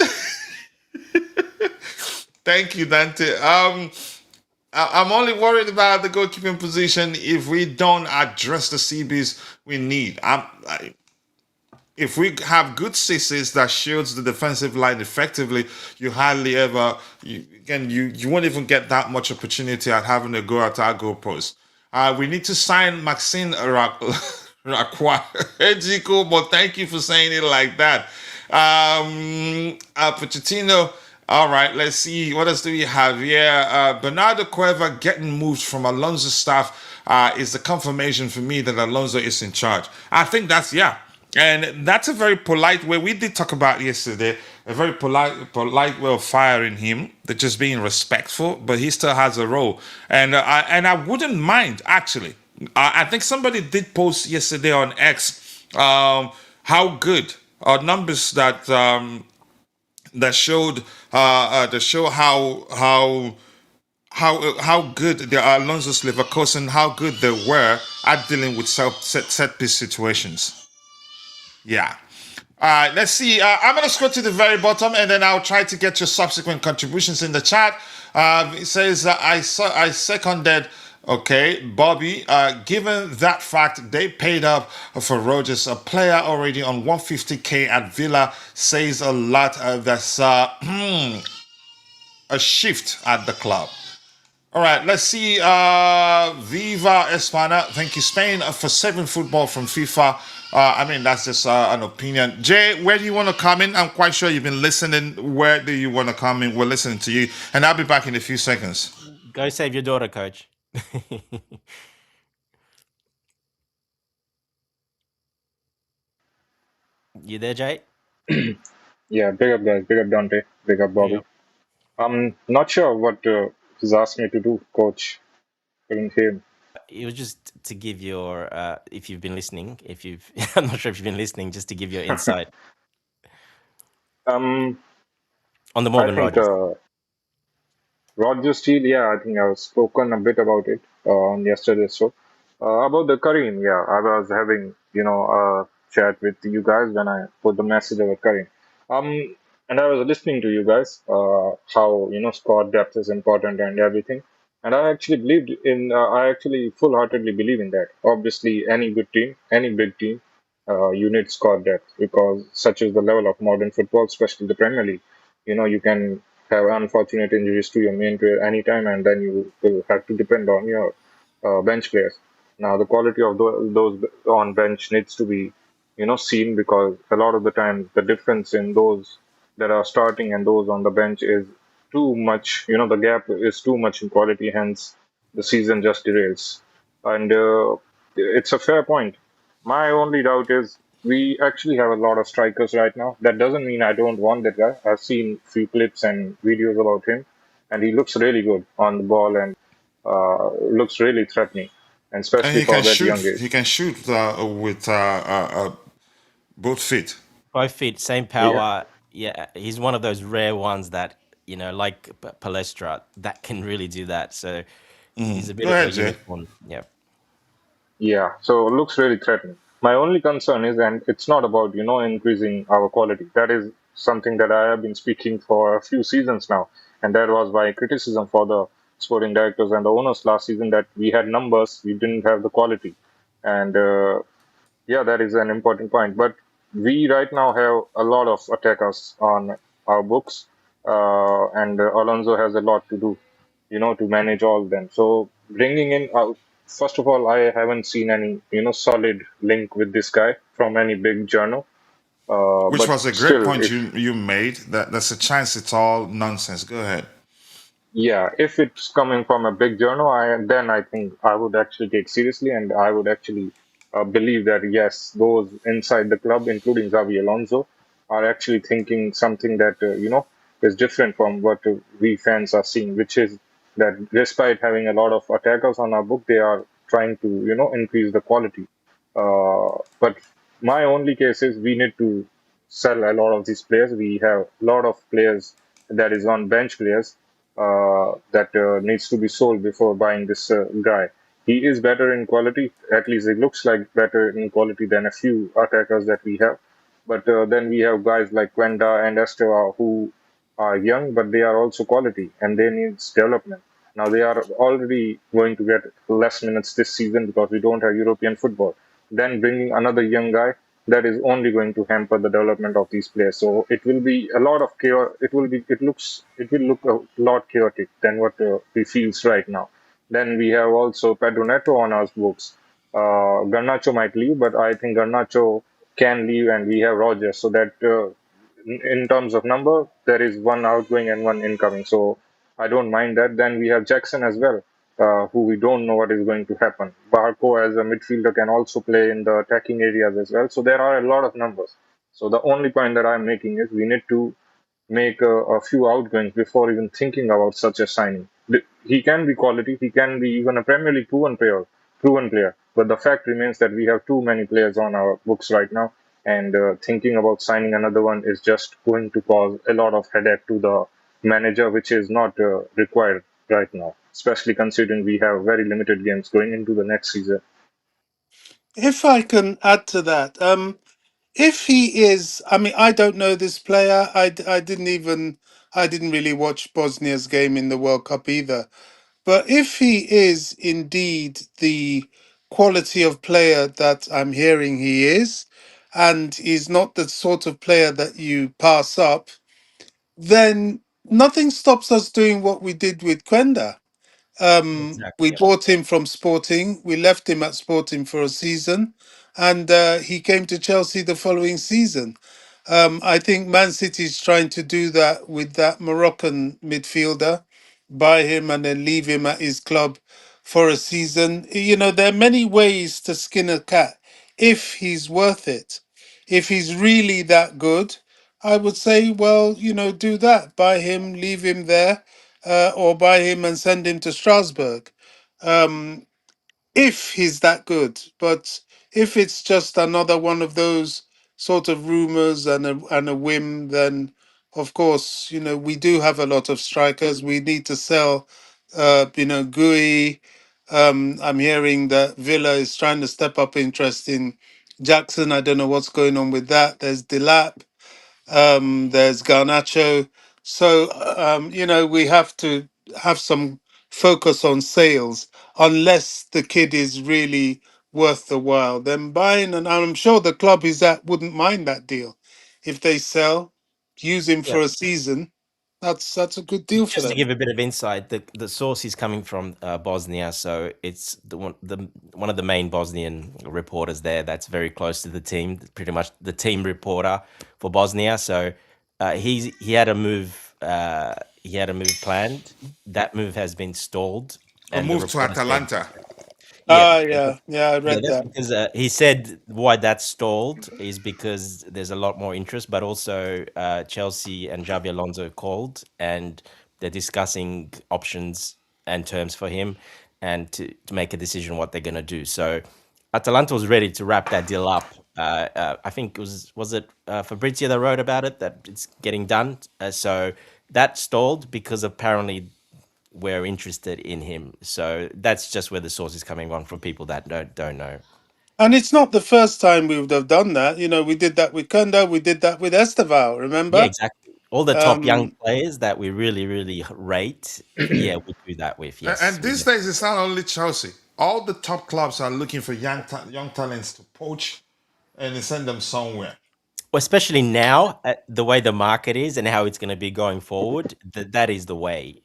Thank you, Dante. I'm only worried about the goalkeeping position if we don't address the CBs we need. if we have good CCs that shields the defensive line effectively, you hardly ever you won't even get that much opportunity at having a go at our goalpost. We need to sign Maxine Lacroix. Ejiko, but thank you for saying it like that. Pochettino. All right, let's see. What else do we have here? Bernardo Cueva getting moved from Alonso's staff is the confirmation for me that Alonso is in charge. I think that's, yeah. And that's a very polite way. We did talk about yesterday a very polite way of firing him. They're just being respectful, but he still has a role. And I wouldn't mind actually. I think somebody did post yesterday on X how good numbers that showed that show how good the Alonso's Leverkusen, how good they were at dealing with set piece situations. Yeah. All right, let's see. I'm going to scroll to the very bottom and then I'll try to get your subsequent contributions in the chat. It says, I seconded, okay, Bobby. Given that fact, they paid up for Rogers, a player already on 150K at Villa, says a lot. That's a shift at the club. All right, let's see. Viva Espana. Thank you, Spain, for saving football from FIFA. I mean, that's just an opinion. Jay, where do you want to come in? I'm quite sure you've been listening. Where do you want to come in? We're listening to you. And I'll be back in a few seconds. Go save your daughter, coach. You there, Jay? Yeah, big up guys, big up Dante, big up Yeah. Bobby. I'm not sure what he's asked me to do, coach. Couldn't hear him. It was just to give your, if you've been listening, if you've, I'm not sure if you've been listening, just to give your insight Um, on the I Morgan think Rogers. Roger Steele, yeah, I think I've spoken a bit about it on yesterday's show. About the Kareem, yeah, I was having, a chat with you guys when I put the message about Kareem. Um, and I was listening to you guys, how, squad depth is important and everything. And I actually full-heartedly believe in that. Obviously, any good team, any big team, you need squad depth because such is the level of modern football, especially the Premier League. You can have unfortunate injuries to your main player anytime, and then you will have to depend on your bench players. Now, the quality of those on bench needs to be, seen because a lot of the times the difference in those that are starting and those on the bench is too much. The gap is too much in quality. Hence, the season just derails. And it's a fair point. My only doubt is we actually have a lot of strikers right now. That doesn't mean I don't want that guy. I've seen few clips and videos about him, and he looks really good on the ball and looks really threatening, and And especially he for can that shoot. young age. He can shoot with both feet. Both feet, same Yeah, power. Yeah, he's one of those rare ones that, like Palestra, that can really do that. So he's a Go bit of a ahead, Jay. unicorn. Yeah. yeah. So it looks really threatening. My only concern is, and it's not about increasing our quality. That is something that I have been speaking for a few seasons now, and that was my criticism for the sporting directors and the owners last season that we had numbers, we didn't have the quality, and yeah, that is an important point. But we right now have a lot of attackers on our books, and Alonso has a lot to do, to manage all of them. So bringing in, first of all, I haven't seen any, solid link with this guy from any big journal. Which But was a great still, point you made. That's a chance. It's all nonsense. Go ahead. yeah, if it's coming from a big journal, then I think I would actually take seriously, and I would actually believe that yes, those inside the club, including Xavi Alonso, are actually thinking something that is different from what we fans are seeing, which is that despite having a lot of attackers on our book, they are trying to increase the quality. But my only case is we need to sell a lot of these players. We have a lot of players that is on bench players that needs to be sold before buying this guy. He is better in quality, at least it looks like better in quality than a few attackers that we have. But then we have guys like Quenda and Esteva who are young, but they are also quality and they need development. Now they are already going to get less minutes this season because we don't have European football. Then bringing another young guy, that is only going to hamper the development of these players. So it will be a lot of chaos. It will look a lot chaotic than what we feels right now. Then we have also Pedro Neto on our books. Garnacho might leave, but I think Garnacho can leave, and we have Rogers. So that in terms of number, there is one outgoing and one incoming. So I don't mind that. Then we have Jackson as well, who we don't know what is going to happen. Barco as a midfielder can also play in the attacking areas as well. So there are a lot of numbers. So the only point that I'm making is we need to make a few outgoings before even thinking about such a signing. He can be quality. He can be even a Premier League proven player. But the fact remains that we have too many players on our books right now, and thinking about signing another one is just going to cause a lot of headache to the manager, which is not required right now, especially considering we have very limited games going into the next season. If I can add to that, if he is, I mean, I don't know this player. I didn't even, I didn't really watch Bosnia's game in the World Cup either. But if he is indeed the quality of player that I'm hearing he is, and he's not the sort of player that you pass up, then nothing stops us doing what we did with Quenda. Exactly. We Yep. bought him from Sporting. We left him at Sporting for a season, and he came to Chelsea the following season. I think Man City's trying to do that with that Moroccan midfielder, buy him and then leave him at his club for a season. You know, there are many ways to skin a cat if he's worth it. If he's really that good, I would say, well, you know, do that. Buy him, leave him there, or buy him and send him to Strasbourg. Um, if he's that good. But if it's just another one of those sort of rumors and a whim, then of course, you know, we do have a lot of strikers. We need to sell, you know, Gui. I'm hearing that Villa is trying to step up interest in Jackson. I don't know what's going on with that. There's Delap. There's Garnacho. So, you know, we have to have some focus on sales unless the kid is really worth the while. Then buying, and I'm sure the club he's at wouldn't mind that deal. If they sell, use him Yeah. for a season, that's a good deal for Just to them. give a bit of insight, the source is coming from Bosnia, so it's one of the main Bosnian reporters there. That's very close to the team, pretty much the team reporter for Bosnia. So he had a move. He had a move planned. That move has been stalled, A and the move to reporter said, Atalanta. "Yeah, Yeah, I yeah, read that's that. because he said why that's stalled is because there's a lot more interest, but also Chelsea and Xabi Alonso called and they're discussing options and terms for him and to make a decision what they're going to do. So Atalanta was ready to wrap that deal up. I think it was it Fabrizio that wrote about it that it's getting done. So that stalled because apparently we're interested in him. So that's just where the source is coming on from people that don't know. And it's not the first time we would have done that. You know, we did that with Kunda, we did that with Esteval, Yeah, remember? exactly. All the top young Um, players that we really rate, yeah, we do that with. Yes, And we these definitely. days, it's not only Chelsea. All the top clubs are looking for young talents to poach and send them somewhere. Especially now, the way the market is and how it's going to be going forward, that is the way.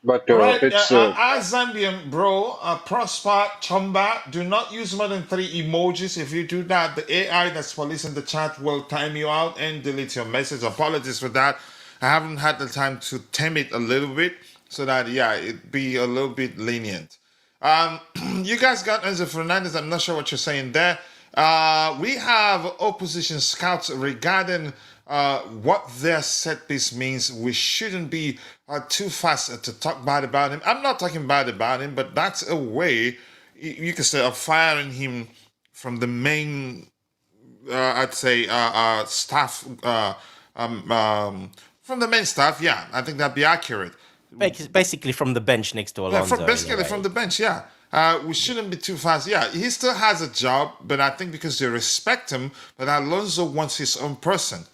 But All right, it's as Zambian bro, Prosper Chamba, do not use more than 3 emojis. If you do that, the AI that's policing the chat will time you out and delete your message. Apologies for that. I haven't had the time to tame it a little bit so that yeah, it be a little bit lenient. Um, you guys got Enzo Fernandez. I'm not sure what you're saying there. We have opposition scouts regarding what their set piece means. We shouldn't be too fast to talk bad about him. I'm not talking bad about him, but that's a way you can say of firing him from the main, I'd say, staff, from the main staff. Yeah, I think that'd be accurate. Basically, from the bench next to Yeah, Alonso, in a basically from way. the bench, yeah. We shouldn't be too fast. Yeah, he still has a job, but I think because they respect him, but Alonso wants his own person.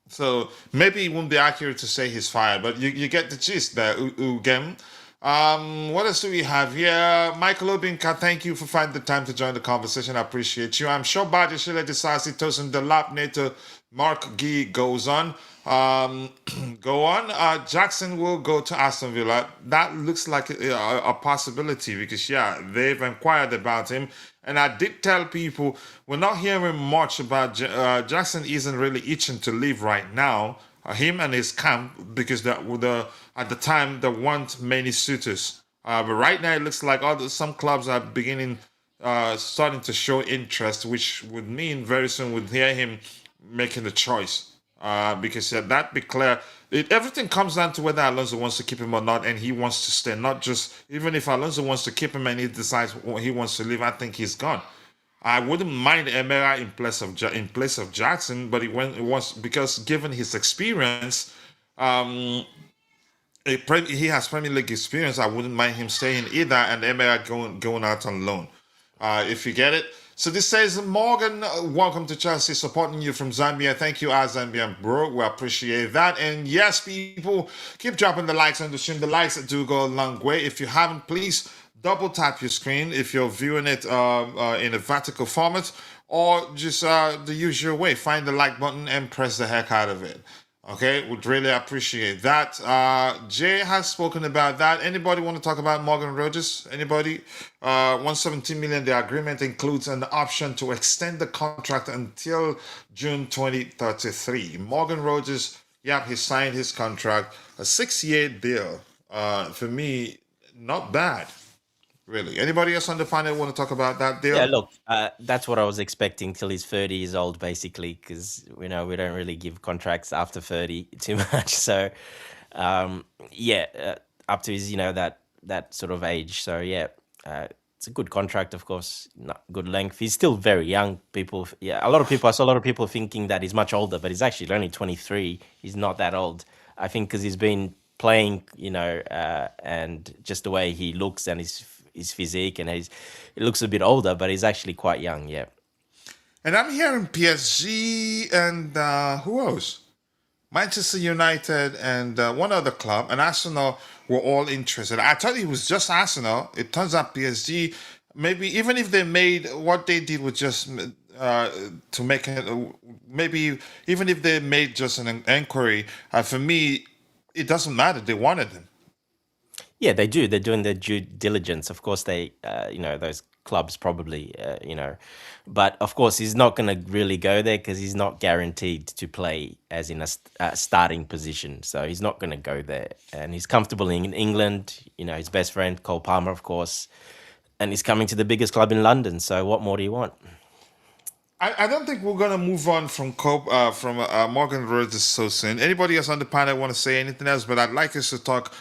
So maybe it wouldn't be accurate to say he's fired, but you get the gist there, Ugem. What else do we have here? Michael Obinka, thank you for finding the time to join the conversation. I appreciate you. I'm sure Badiashile decides it doesn't the lap later. Mark Gee goes on. Um, go on. Jackson will go to Aston Villa. That looks like a possibility because, yeah, they've inquired about him. And I did tell people we're not hearing much about Jackson. Isn't really itching to leave right now. Him and his camp because at the time there weren't many suitors. But right now it looks like some clubs are beginning starting to show interest, which would mean very soon we'd hear him making the choice. Because that be clear. Everything comes down to whether Alonso wants to keep him or not, and he wants to stay. Not just even if Alonso wants to keep him and he decides he wants to leave, I think he's gone. I wouldn't mind Emera in place of Jackson, but it wants because given his experience, um, he has Premier League experience. I wouldn't mind him staying either, and Emera going out on loan. If you get it. So this says Morgan, welcome to Chelsea, supporting you from Zambia. Thank you, our Zambian bro. We appreciate that. And yes, people, keep dropping the likes on the stream. The likes do go a long way. If you haven't, please double tap your screen if you're viewing it in a vertical format, or just the usual way. Find the like button and press the heck out of it. Okay, would really appreciate that. Jay has spoken about that. Anybody want to talk about Morgan Rogers? Anybody? 117 million. The agreement includes an option to extend the contract until June 2033. Morgan Rogers, yep, he signed his contract, a 6-year deal. For me, not bad, really. Anybody else on the panel want to talk about that deal? Yeah, look, that's what I was expecting till he's 30 years old, basically, because we don't really give contracts after 30 too much. So, yeah, up to his that sort of age. So yeah, it's a good contract, of course, not good length. He's still very young. People, yeah, I saw a lot of people thinking that he's much older, but he's actually only 23. He's not that old. I think because he's been playing, and just the way he looks and his physique, and he looks a bit older, but he's actually quite young. Yeah. And I'm hearing PSG and who else? Manchester United and one other club, and Arsenal were all interested. I thought it was just Arsenal. It turns out PSG, maybe even if they made what they did was just to make it, maybe even if they made just an inquiry, for me, it doesn't matter. They wanted him. Yeah, they do. They're doing their due diligence. Of course, those clubs probably, but of course, he's not going to really go there because he's not guaranteed to play as in a starting position. So he's not going to go there, and he's comfortable in England. His best friend Cole Palmer, of course, and he's coming to the biggest club in London. So what more do you want? I don't think we're gonna move on from Morgan Rogers so soon. Anybody else on the panel want to say anything else? But I'd like us to talk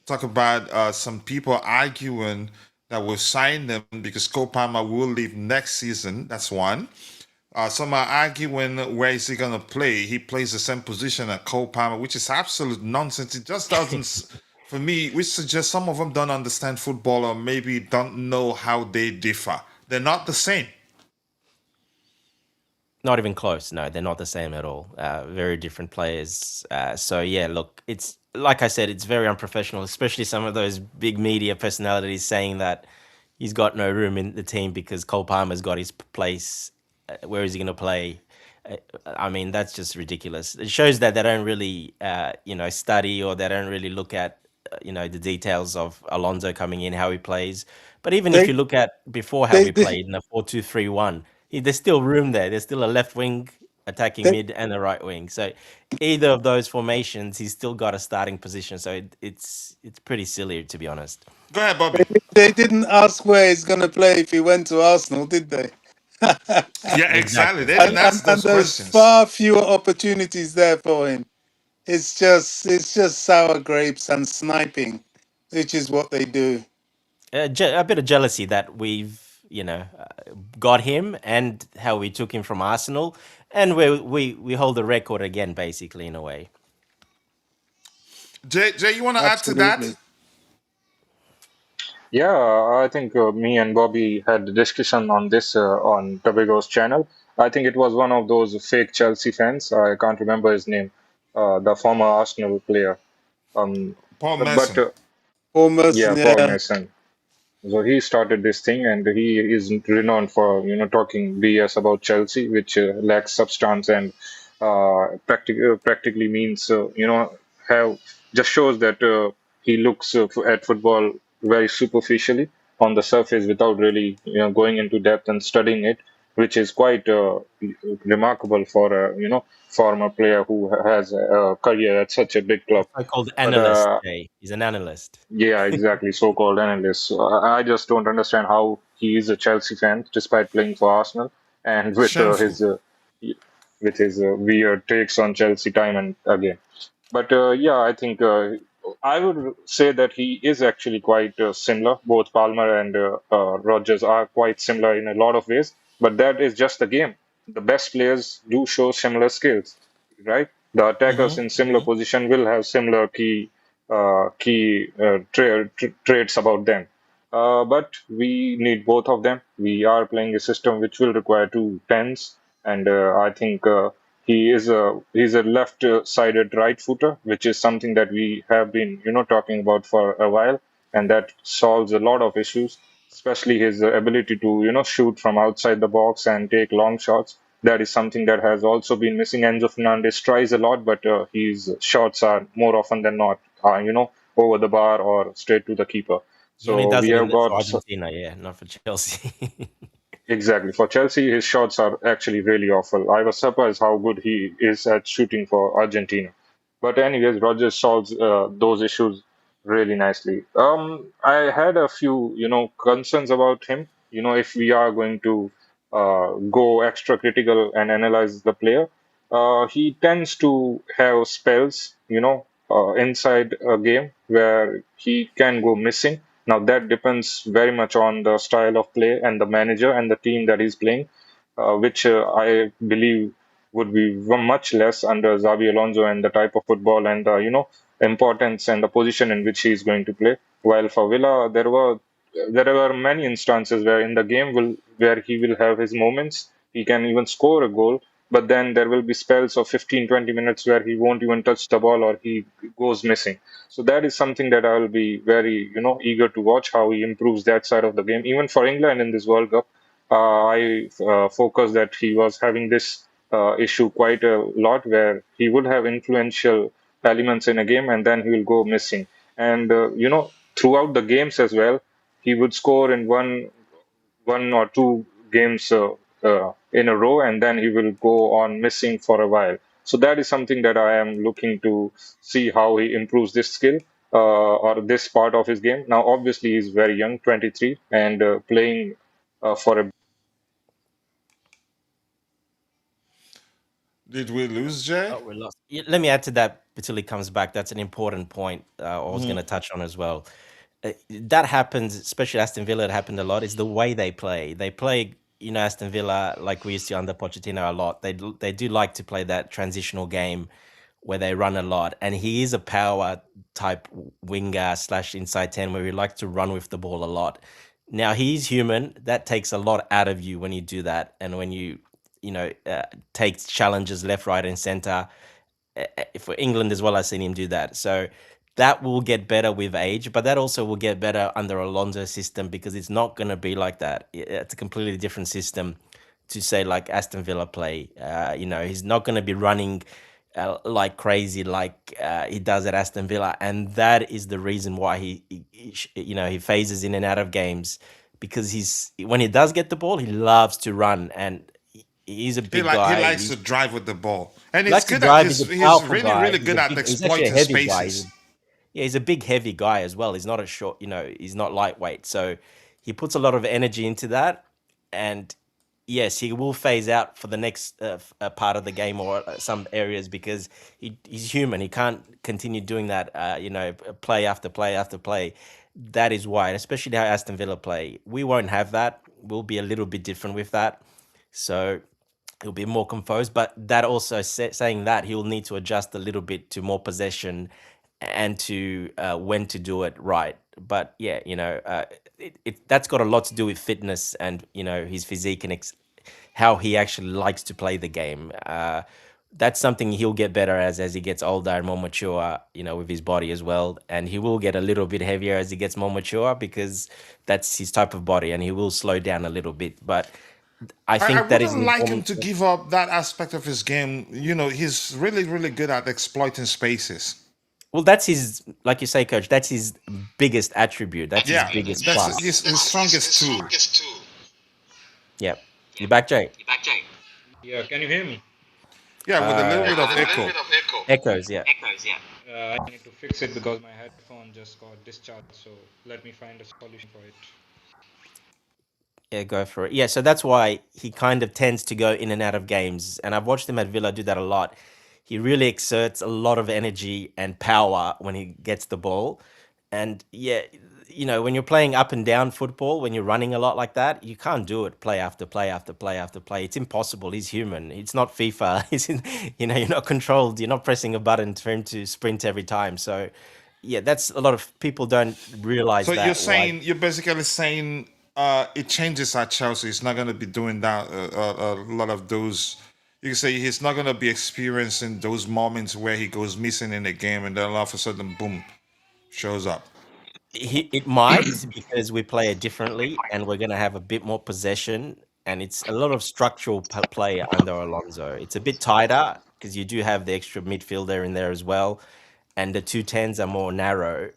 about some people arguing that we'll sign them because Cole Palmer will leave next season. That's one. Some are arguing where is he gonna play. He plays the same position at Cole Palmer, which is absolute nonsense. It just doesn't. For me, which suggests some of them don't understand football or maybe don't know how they differ. They're not the same. Not even close. No, they're not the same at all. Very different players. So yeah, look, it's like I said, it's very unprofessional, especially some of those big media personalities saying that he's got no room in the team because Cole Palmer's got his place. Where is he going to play? I mean, that's just ridiculous. It shows that they don't really, study, or they don't really look at, the details of Alonso coming in, how he plays. But even if They you look at before how they we they, played in a 4-2-3-1, there's still room there. There's still a left wing attacking they, mid and a right wing. So either of those formations, he's still got a starting position. So it's pretty silly, to be honest. Go ahead, Bobby. they didn't ask where he's going to play if he went to Arsenal, did they? Yeah, exactly. Exactly. They didn't ask And those there's questions. far fewer opportunities there for him. It's just sour grapes and sniping, which is what they do. A bit of jealousy that we've got him and how we took him from Arsenal, and we hold the record again, basically, in a way. Jay, you want to add to that? Absolutely. Yeah, I think me and Bobby had a discussion on this on Tobago's channel. I think it was one of those fake Chelsea fans. I can't remember his name, the former Arsenal player. Um, Paul but Merson. Almost, Yeah, Paul yeah. Mason. So he started this thing, and he is renowned for talking BS about Chelsea, which lacks substance and practically means have just shows that he looks at football very superficially on the surface without really going into depth and studying it, which is quite remarkable for a former player who has a career at such a big club. So-called But analyst, Jay. He's an analyst. yeah, exactly. So-called analyst. So I just don't understand how he is a Chelsea fan despite playing for Arsenal and Shameful. with his weird takes on Chelsea time and again. But yeah, I think I would say that he is actually quite similar. Both Palmer and Rodgers are quite similar in a lot of ways. But that is just the game. The best players do show similar skills, right? The attackers in similar position will have similar key traits about them. But we need both of them. We are playing a system which will require two tens, and I think he's a left-sided right footer, which is something that we have been talking about for a while, and that solves a lot of issues, especially his ability to shoot from outside the box and take long shots. That is something that has also been missing. Enzo Fernandez tries a lot, but his shots are more often than not, over the bar or straight to the keeper. He only So does we it have for got Argentina, yeah, not for Chelsea. exactly for Chelsea. His shots are actually really awful. I was surprised how good he is at shooting for Argentina. But anyways, Rogers solves those issues really nicely. I had a few, concerns about him. If we are going to go extra critical and analyze the player, he tends to have spells, inside a game where he can go missing. Now that depends very much on the style of play and the manager and the team that he's playing, which I believe would be much less under Xabi Alonso and the type of football and the importance and the position in which he is going to play. While for Villa, there were many instances where in the game where he will have his moments. He can even score a goal, but then there will be spells of 15, 20 minutes where he won't even touch the ball or he goes missing. So that is something that I will be very eager to watch how he improves that side of the game. Even for England in this World Cup, I focused that he was having this issue quite a lot where he would have influential elements in a game and then he will go missing. And throughout the games as well, he would score in one or two games in a row, and then he will go on missing for a while. So that is something that I am looking to see how he improves this skill or this part of his game. Now, obviously, he's very young, 23, and playing for a Did we lose Jay? Oh, we lost. Let me add to that until he comes back. That's an important point I was going to touch on as well. That happens, especially Aston Villa. It happened a lot. Is the way they play. They play, Aston Villa like we used to under Pochettino a lot. They do like to play that transitional game where they run a lot, and he is a power type winger slash inside 10 where he likes to run with the ball a lot. Now he's human. That takes a lot out of you when you do that, and when take challenges left, right, and center. For England as well, I've seen him do that. So that will get better with age, but that also will get better under Alonso's system because it's not going to be like that. It's a completely different system to say like Aston Villa play. He's not going to be running like crazy like he does at Aston Villa, and that is the reason why he phases in and out of games because when he does get the ball, he loves to run and he's a big He guy. likes to drive with the ball, and He he's likes to good at drive. He's a he's powerful really guy. really good at He's actually a exploiting heavy guy. spaces. Yeah, he's a big, heavy guy as well. He's not a short, he's not lightweight. So he puts a lot of energy into that. And yes, he will phase out for the next part of the game or some areas because he's human. He can't continue doing that, play after play after play. That is why, and especially how Aston Villa play, we won't have that. We'll be a little bit different with that. So he'll be more composed. But that also saying that he'll need to adjust a little bit to more possession and to when to do it right. But yeah, that's got a lot to do with fitness and his physique and how he actually likes to play the game. that's something he'll get better as he gets older and more mature, with his body as well. And he will get a little bit heavier as he gets more mature because that's his type of body, and he will slow down a little bit. But I I think that is wouldn't an like him to important. give up that aspect of his game. He's really, really good at exploiting spaces. Well, that's his, like you say, coach. That's his biggest attribute. That's his Yeah, biggest that's plus. his strongest tool. Yep. You back, Jay? Yeah, can you hear me? Yeah, with a little Uh, bit of echo. Echoes. Yeah. I need to fix it because my headphone just got discharged. So let me find a solution for it. Yeah, go for it. Yeah, so that's why he kind of tends to go in and out of games. And I've watched him at Villa do that a lot. He really exerts a lot of energy and power when he gets the ball. And yeah, when you're playing up and down football, when you're running a lot like that, you can't do it play after play after play after play. It's impossible. He's human. It's not FIFA. You're not controlled. You're not pressing a button for him to sprint every time. So yeah, that's a lot of people don't realize So you're that why. saying you're basically saying it changes at Chelsea. He's not going to be doing that a lot of those. You can say he's not going to be experiencing those moments where he goes missing in the game, and then all of a sudden, boom, shows up. It might because we play it differently and we're going to have a bit more possession, and it's a lot of structural play under Alonso. It's a bit tighter because you do have the extra midfielder in there as well, and the two tens are more narrow.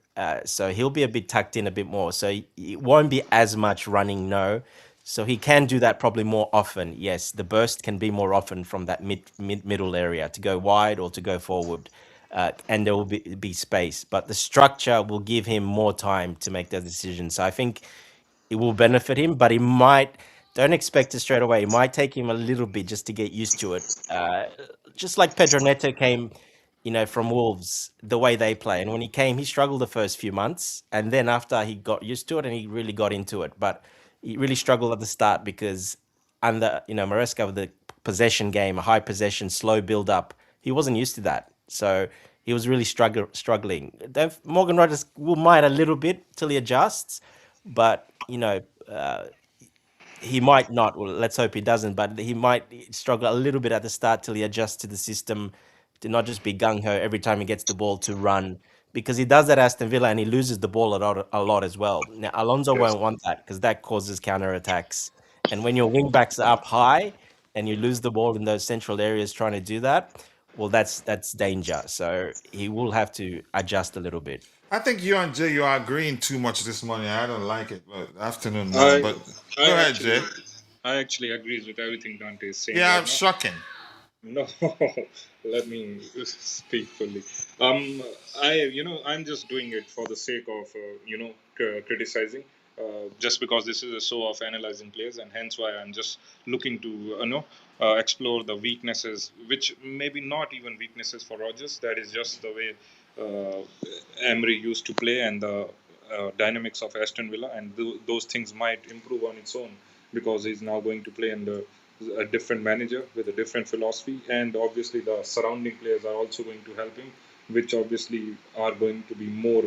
So he'll be a bit tucked in a bit more. So it won't be as much running, no. So he can do that probably more often. Yes, the burst can be more often from that middle area to go wide or to go forward, and there will be space. But the structure will give him more time to make those decisions. So I think it will benefit him, but he might. Don't expect it straight away. It might take him a little bit just to get used to it. Just like Pedro Neto came, from Wolves, the way they play. And when he came, he struggled the first few months, and then after he got used to it, and he really got into it. But he really struggled at the start because under Maresca with the possession game, a high possession, slow build up, he wasn't used to that. So he was really struggling. Morgan Rogers will mind a little bit till he adjusts, but he might not. Well, let's hope he doesn't. But he might struggle a little bit at the start till he adjusts to the system, to not just be gung ho every time he gets the ball to run, because he does that at Aston Villa and he loses the ball a lot as well. Now Alonso Yes. won't want that because that causes counter attacks. And when your wing backs are up high and you lose the ball in those central areas trying to do that, well, that's danger. So he will have to adjust a little bit. I think you and Jay, you are agreeing too much this morning. I don't like it. But afternoon now. I But I go ahead, actually Jay. I actually agrees with everything Dante is saying Yeah, right I'm now. shocking. No, let me speak fully. I'm just doing it for the sake of criticizing. Just because this is a show of analyzing players, and hence why I'm just looking to explore the weaknesses, which maybe not even weaknesses for Rodgers. That is just the way Emery used to play and the dynamics of Aston Villa, and those things might improve on its own because he's now going to play under a different manager with a different philosophy, and obviously the surrounding players are also going to help him, which obviously are going to be more,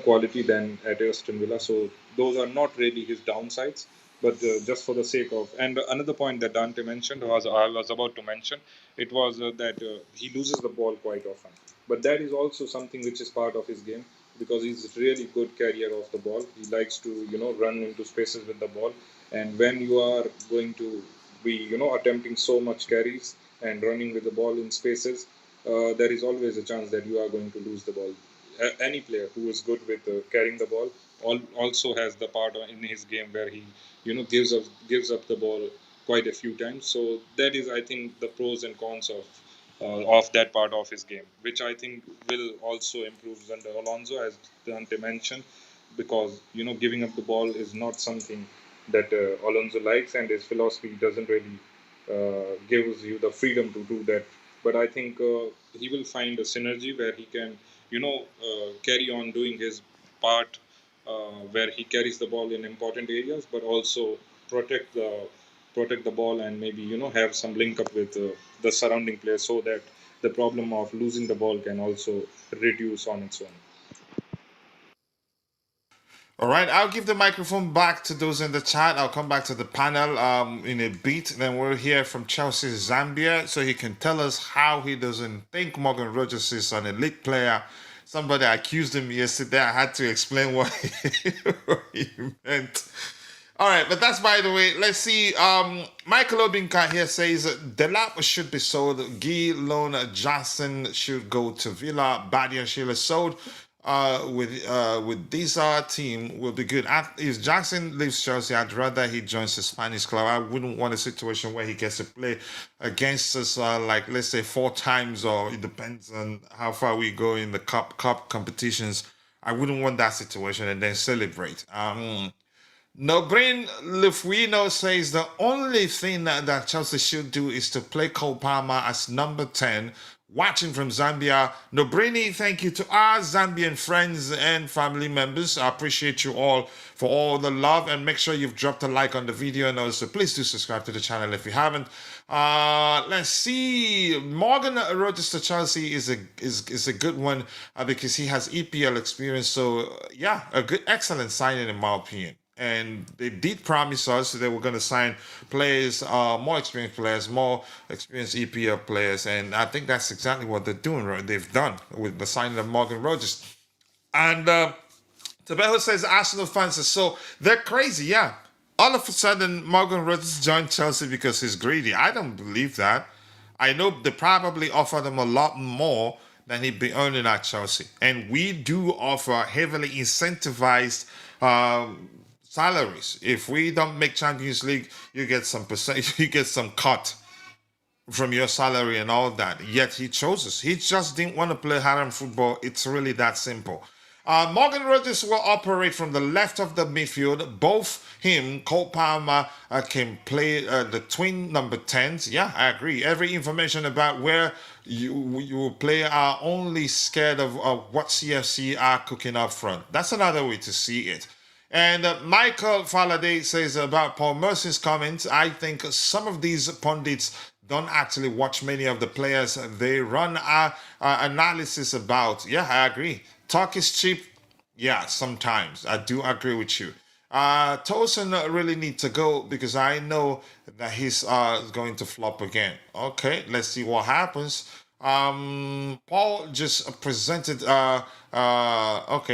quality than at Aston Villa. So those are not really his downsides, but just for the sake of. And another point that Dante mentioned was I was about to mention. It was that he loses the ball quite often, but that is also something which is part of his game because he's a really good carrier of the ball. He likes to run into spaces with the ball, and when you are going to be attempting so much carries and running with the ball in spaces, there is always a chance that you are going to lose the ball. Any player who is good with carrying the ball also has the part in his game where he gives up the ball quite a few times. So that is, I think, the pros and cons of that part of his game, which I think will also improve under Alonso, as Dante mentioned, because giving up the ball is not something that Alonso likes, and his philosophy doesn't really gives you the freedom to do that. But I think he will find a synergy where he can, carry on doing his part, where he carries the ball in important areas, but also protect the protect the ball and maybe have some link up with the surrounding players so that the problem of losing the ball can also reduce on its own. All right, I'll give the microphone back to those in the chat. I'll come back to the panel in a bit. Then we'll hear from Chelsea Zambia so he can tell us how he doesn't think Morgan Rogers is an elite player. Somebody accused him yesterday. I had to explain what what he meant. All right, but that's by the way. Let's see. Michael Obinka here says Delap should be sold. Guy Lone Johnson should go to Villa. Badiashile sold. With this team will be good. If Jackson leaves Chelsea, I'd rather he joins the Spanish club. I wouldn't want a situation where he gets to play against us, like let's say 4 times, or it depends on how far we go in the cup competitions. I wouldn't want that situation and then celebrate. No Brain Lufuino says the only thing that Chelsea should do is to play Cole Palmer as number 10. Watching from Zambia. Nobrini, thank you to our Zambian friends and family members. I appreciate you all for all the love, and make sure you've dropped a like on the video, and also please do subscribe to the channel if you haven't. Let's see. Morgan Rogers to Chelsea is a good one because he has EPL experience. So yeah, a good, excellent signing in my opinion. And they did promise us they were going to sign players, more experienced players, more experienced EPL players. And I think that's exactly what they're doing, right? They've done with the signing of Morgan Rogers. And Trevoh says Arsenal fans are they're crazy, yeah. All of a sudden, Morgan Rogers joined Chelsea because he's greedy. I don't believe that. I know they probably offered him a lot more than he'd be earning at Chelsea. And we do offer heavily incentivized salaries. If we don't make Champions League, you get some percent, you get some cut from your salary and all that. Yet he chose us. He just didn't want to play Harlem football. It's really that simple. Morgan Rogers will operate from the left of the midfield. Both him, Cole Palmer, can play the twin number 10s. Yeah, I agree. Every information about where you will play are only scared of what CFC are cooking up front. That's another way to see it. And Michael Faladay says about Paul Mercy's comments, I think some of these pundits don't actually watch many of the players they run analysis about. Yeah, I agree. Talk is cheap. Yeah, sometimes. I do agree with you. Tosin really needs to go because I know that he's going to flop again. Okay, let's see what happens. Paul just presented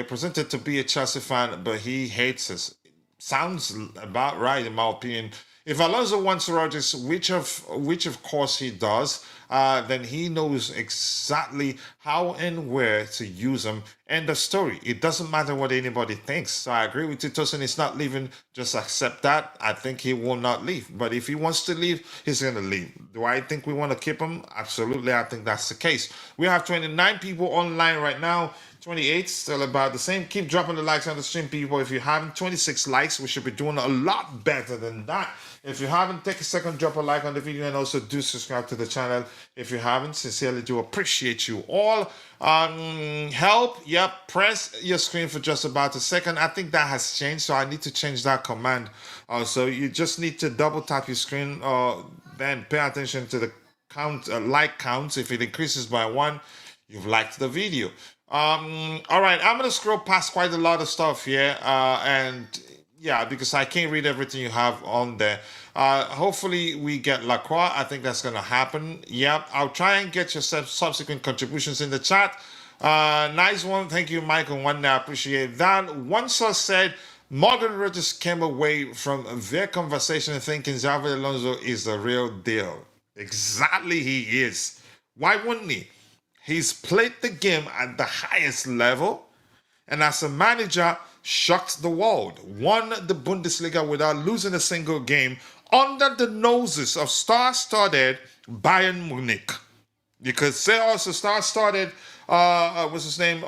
presented to be a Chelsea fan, but he hates us. Sounds about right in my opinion. If Alonso wants Rodgers, which of course he does, then he knows exactly how and where to use them. End of story. It doesn't matter what anybody thinks. So I agree with you, Tosin. He's not leaving. Just accept that. I think he will not leave. But if he wants to leave, he's going to leave. Do I think we want to keep him? Absolutely. I think that's the case. We have 29 people online right now. 28, still about the same. Keep dropping the likes on the stream, people. If you haven't, 26 likes. We should be doing a lot better than that. If you haven't, take a second, drop a like on the video, and also do subscribe to the channel. If you haven't, sincerely do appreciate you all. Help, yep, press your screen for just about a second. I think that has changed, so I need to change that command. So you just need to double tap your screen, then pay attention to the count, like counts. If it increases by 1, you've liked the video. All right, I'm gonna scroll past quite a lot of stuff here, and yeah, because I can't read everything you have on there. Hopefully we get Lacroix. I think that's gonna happen. Yep, I'll try and get your subsequent contributions in the chat. Nice one, thank you, Michael. One, I appreciate that. One source said Morgan Rogers came away from their conversation thinking Xabi Alonso is the real deal. Exactly, he is. Why wouldn't he? He's played the game at the highest level, and as a manager, shocked the world. Won the Bundesliga without losing a single game under the noses of star-studded Bayern Munich. Because they also star-studded, what's his name,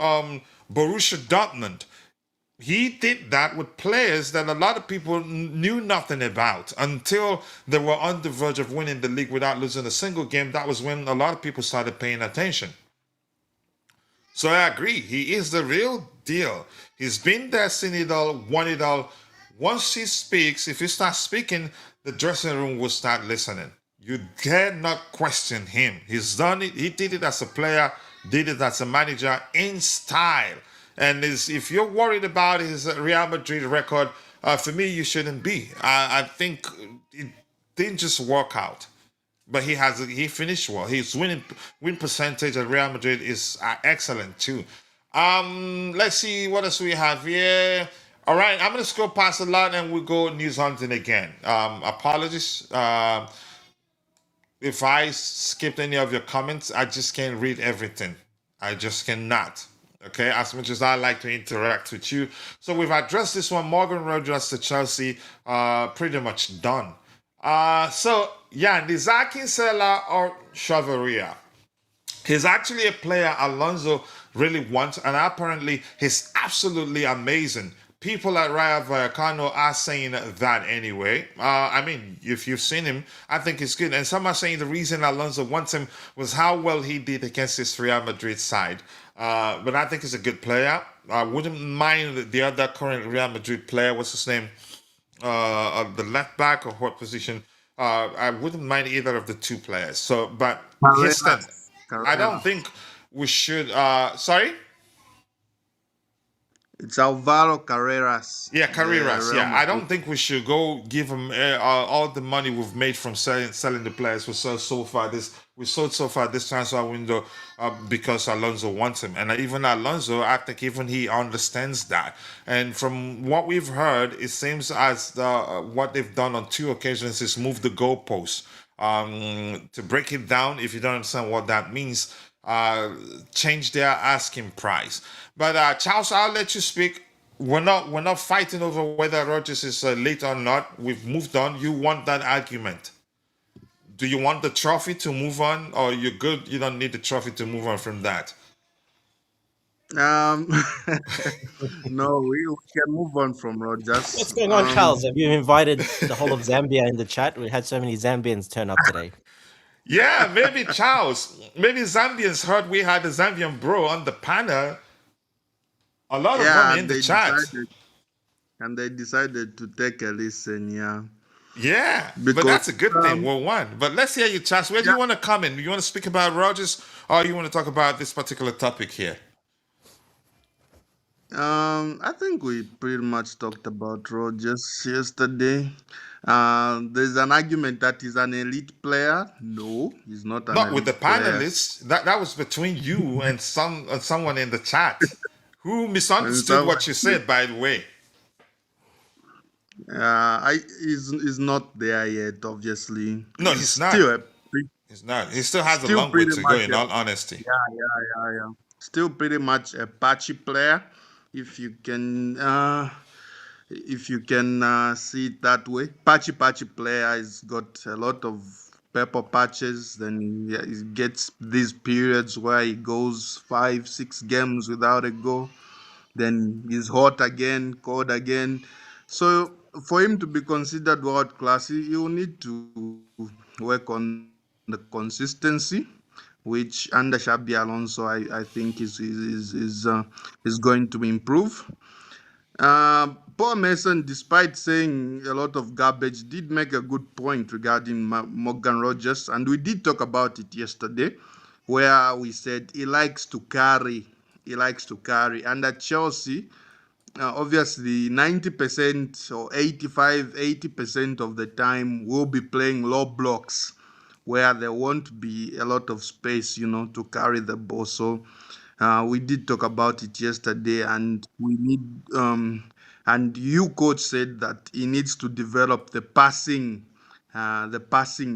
Borussia Dortmund. He did that with players that a lot of people knew nothing about until they were on the verge of winning the league without losing a single game. That was when a lot of people started paying attention. So I agree. He is the real deal. He's been there, seen it all, won it all. Once he speaks, if he starts speaking, the dressing room will start listening. You dare not question him. He's done it. He did it as a player, did it as a manager in style. And if you're worried about his Real Madrid record, for me, you shouldn't be. I think it didn't just work out, but he finished well. His win percentage at Real Madrid is excellent too. Let's see what else we have here. All right, I'm gonna scroll past a lot and we'll go news hunting again. Apologies. If I skipped any of your comments, I just can't read everything. I just cannot. Okay, as much as I like to interact with you. So we've addressed this one. Morgan Rogers to Chelsea, pretty much done. So yeah, Nizaki Sela or Chavaria. He's actually a player Alonso really wants, and apparently he's absolutely amazing. People at Rayo Vallecano are saying that anyway. I mean, if you've seen him, I think he's good. And some are saying the reason Alonso wants him was how well he did against his Real Madrid side. But I think he's a good player. I wouldn't mind the other current Real Madrid player. What's his name? The left back or what position? I wouldn't mind either of the two players. So, but his stand, Carreras. I don't Carreras. think we should. Sorry. It's Alvaro Carreras, Yeah, the Carreras. Real Yeah, I Madrid. don't think we should go give him all the money we've made from selling the players we sold so far this transfer window because Alonso wants him, and even Alonso, I think even he understands that. And from what we've heard, it seems as what they've done on two occasions is move the goalposts. To break it down, if you don't understand what that means, change their asking price. But Charles, I'll let you speak. We're not fighting over whether Rogers is late or not. We've moved on. You want that argument? Do you want the trophy to move on, or you're good? You don't need the trophy to move on from that. Um, no, we can move on from Rogers. What's going on, Charles? Have you invited the whole of Zambia in the chat? We had so many Zambians turn up today. Yeah, maybe Charles. Maybe Zambians heard we had a Zambian bro on the panel. A lot of them Yeah, in the chat. and they decided to take a listen. Yeah, Yeah, but because that's a good thing. Well, one. But let's hear you, Charles. Where do yeah, you want to come in? You want to speak about Rogers, or you want to talk about this particular topic here? I think we pretty much talked about Rogers yesterday. There's an argument that he's an elite player. No, he's not an Not with the elite player. panelists. That was between you and someone in the chat who And misunderstood so, what you said. By the way, he's not there yet. Obviously, no, he's he's not. still He's not. He still has a still long way pretty to go. much In all honesty. yeah. Still pretty much a patchy player, if you can see it that way. Patchy player. He's got a lot of pepper patches. Then yeah, he gets these periods where he goes 5, 6 games without a goal. Then he's hot again, cold again. So for him to be considered world class, you need to work on the consistency, which under Xabi Alonso, I think is going to improve. Paul Mason, despite saying a lot of garbage, did make a good point regarding Morgan Rogers, and we did talk about it yesterday, where we said he likes to carry. He likes to carry, and at Chelsea, obviously 90% or 85, 80% of the time we'll be playing low blocks where there won't be a lot of space, to carry the ball. So we did talk about it yesterday, and we need and you coach said that he needs to develop the passing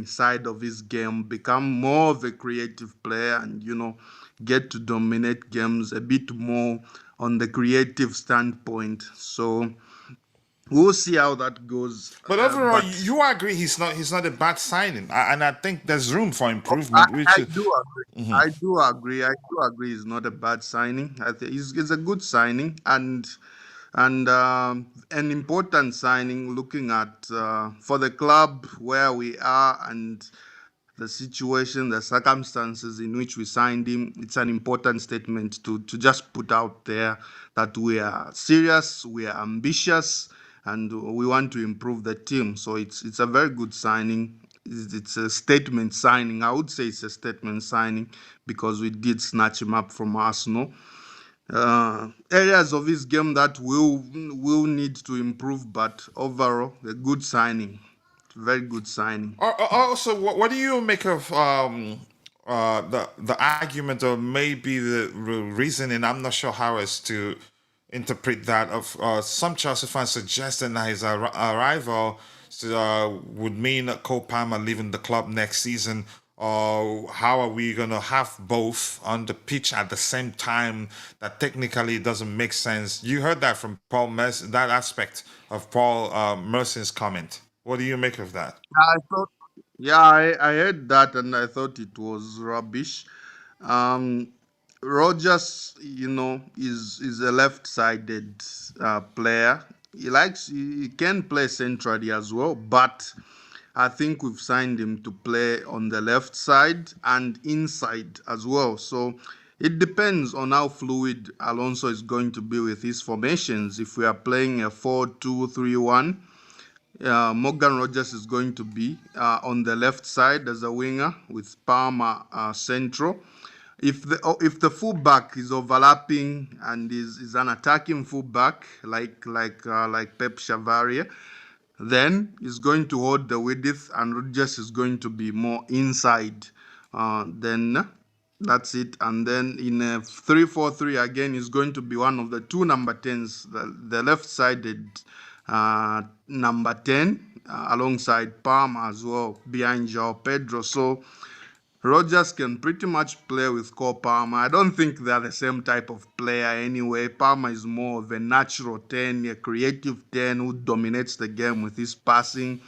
side of his game, become more of a creative player, and get to dominate games a bit more on the creative standpoint. So we'll see how that goes. But overall, But you agree he's not a bad signing, and I think there's room for I, improvement. Which I is, do agree. I do agree. It's not a bad signing. I think it's a good signing, and an important signing. Looking at for the club where we are and the situation, the circumstances in which we signed him, it's an important statement to just put out there that we are serious, we are ambitious, and we want to improve the team. So it's a very good signing. It's a statement signing. I would say it's a statement signing because we did snatch him up from Arsenal. Areas of his game that will need to improve, but overall, a good signing, very good signing. Also, what do you make of the argument, or maybe the reasoning? I'm not sure how as to interpret that. Of some Chelsea fans suggesting that his arrival would mean Cole Palmer leaving the club next season. Or how are we gonna have both on the pitch at the same time? That technically doesn't make sense. You heard that from Paul Merson, that aspect of Paul Merson's comment. What do you make of that? I thought, yeah, I heard that and I thought it was rubbish. Um, Rogers, is a left-sided player. He can play centrally as well, but I think we've signed him to play on the left side and inside as well. So it depends on how fluid Alonso is going to be with his formations. If we are playing a 4-2-3-1, Morgan Rogers is going to be on the left side as a winger with Palmer central. If the fullback is overlapping and is an attacking fullback like Pep Chavaria, then he's going to hold the width and Rogers is going to be more inside. Then that's it. And then in a 3-4-3 again, is going to be one of the two number 10s, the left-sided number 10 alongside Palm as well behind Joao Pedro. So Rogers can pretty much play with Cole Palmer. I don't think they're the same type of player anyway. Palmer is more of a natural 10, a creative 10 who dominates the game with his passing.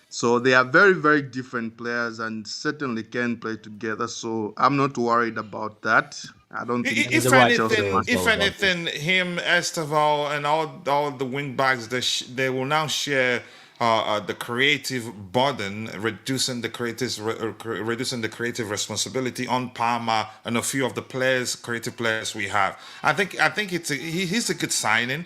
So they are very, very different players and certainly can play together. So I'm not worried about that. I don't think And he's it's the If right Chelsea player anything, as must. if well, Rogers. anything, him, Esteval, and all the wing backs, they will now share the creative burden, reducing the creative responsibility on Palmer and a few of the creative players we have. I think he's a good signing.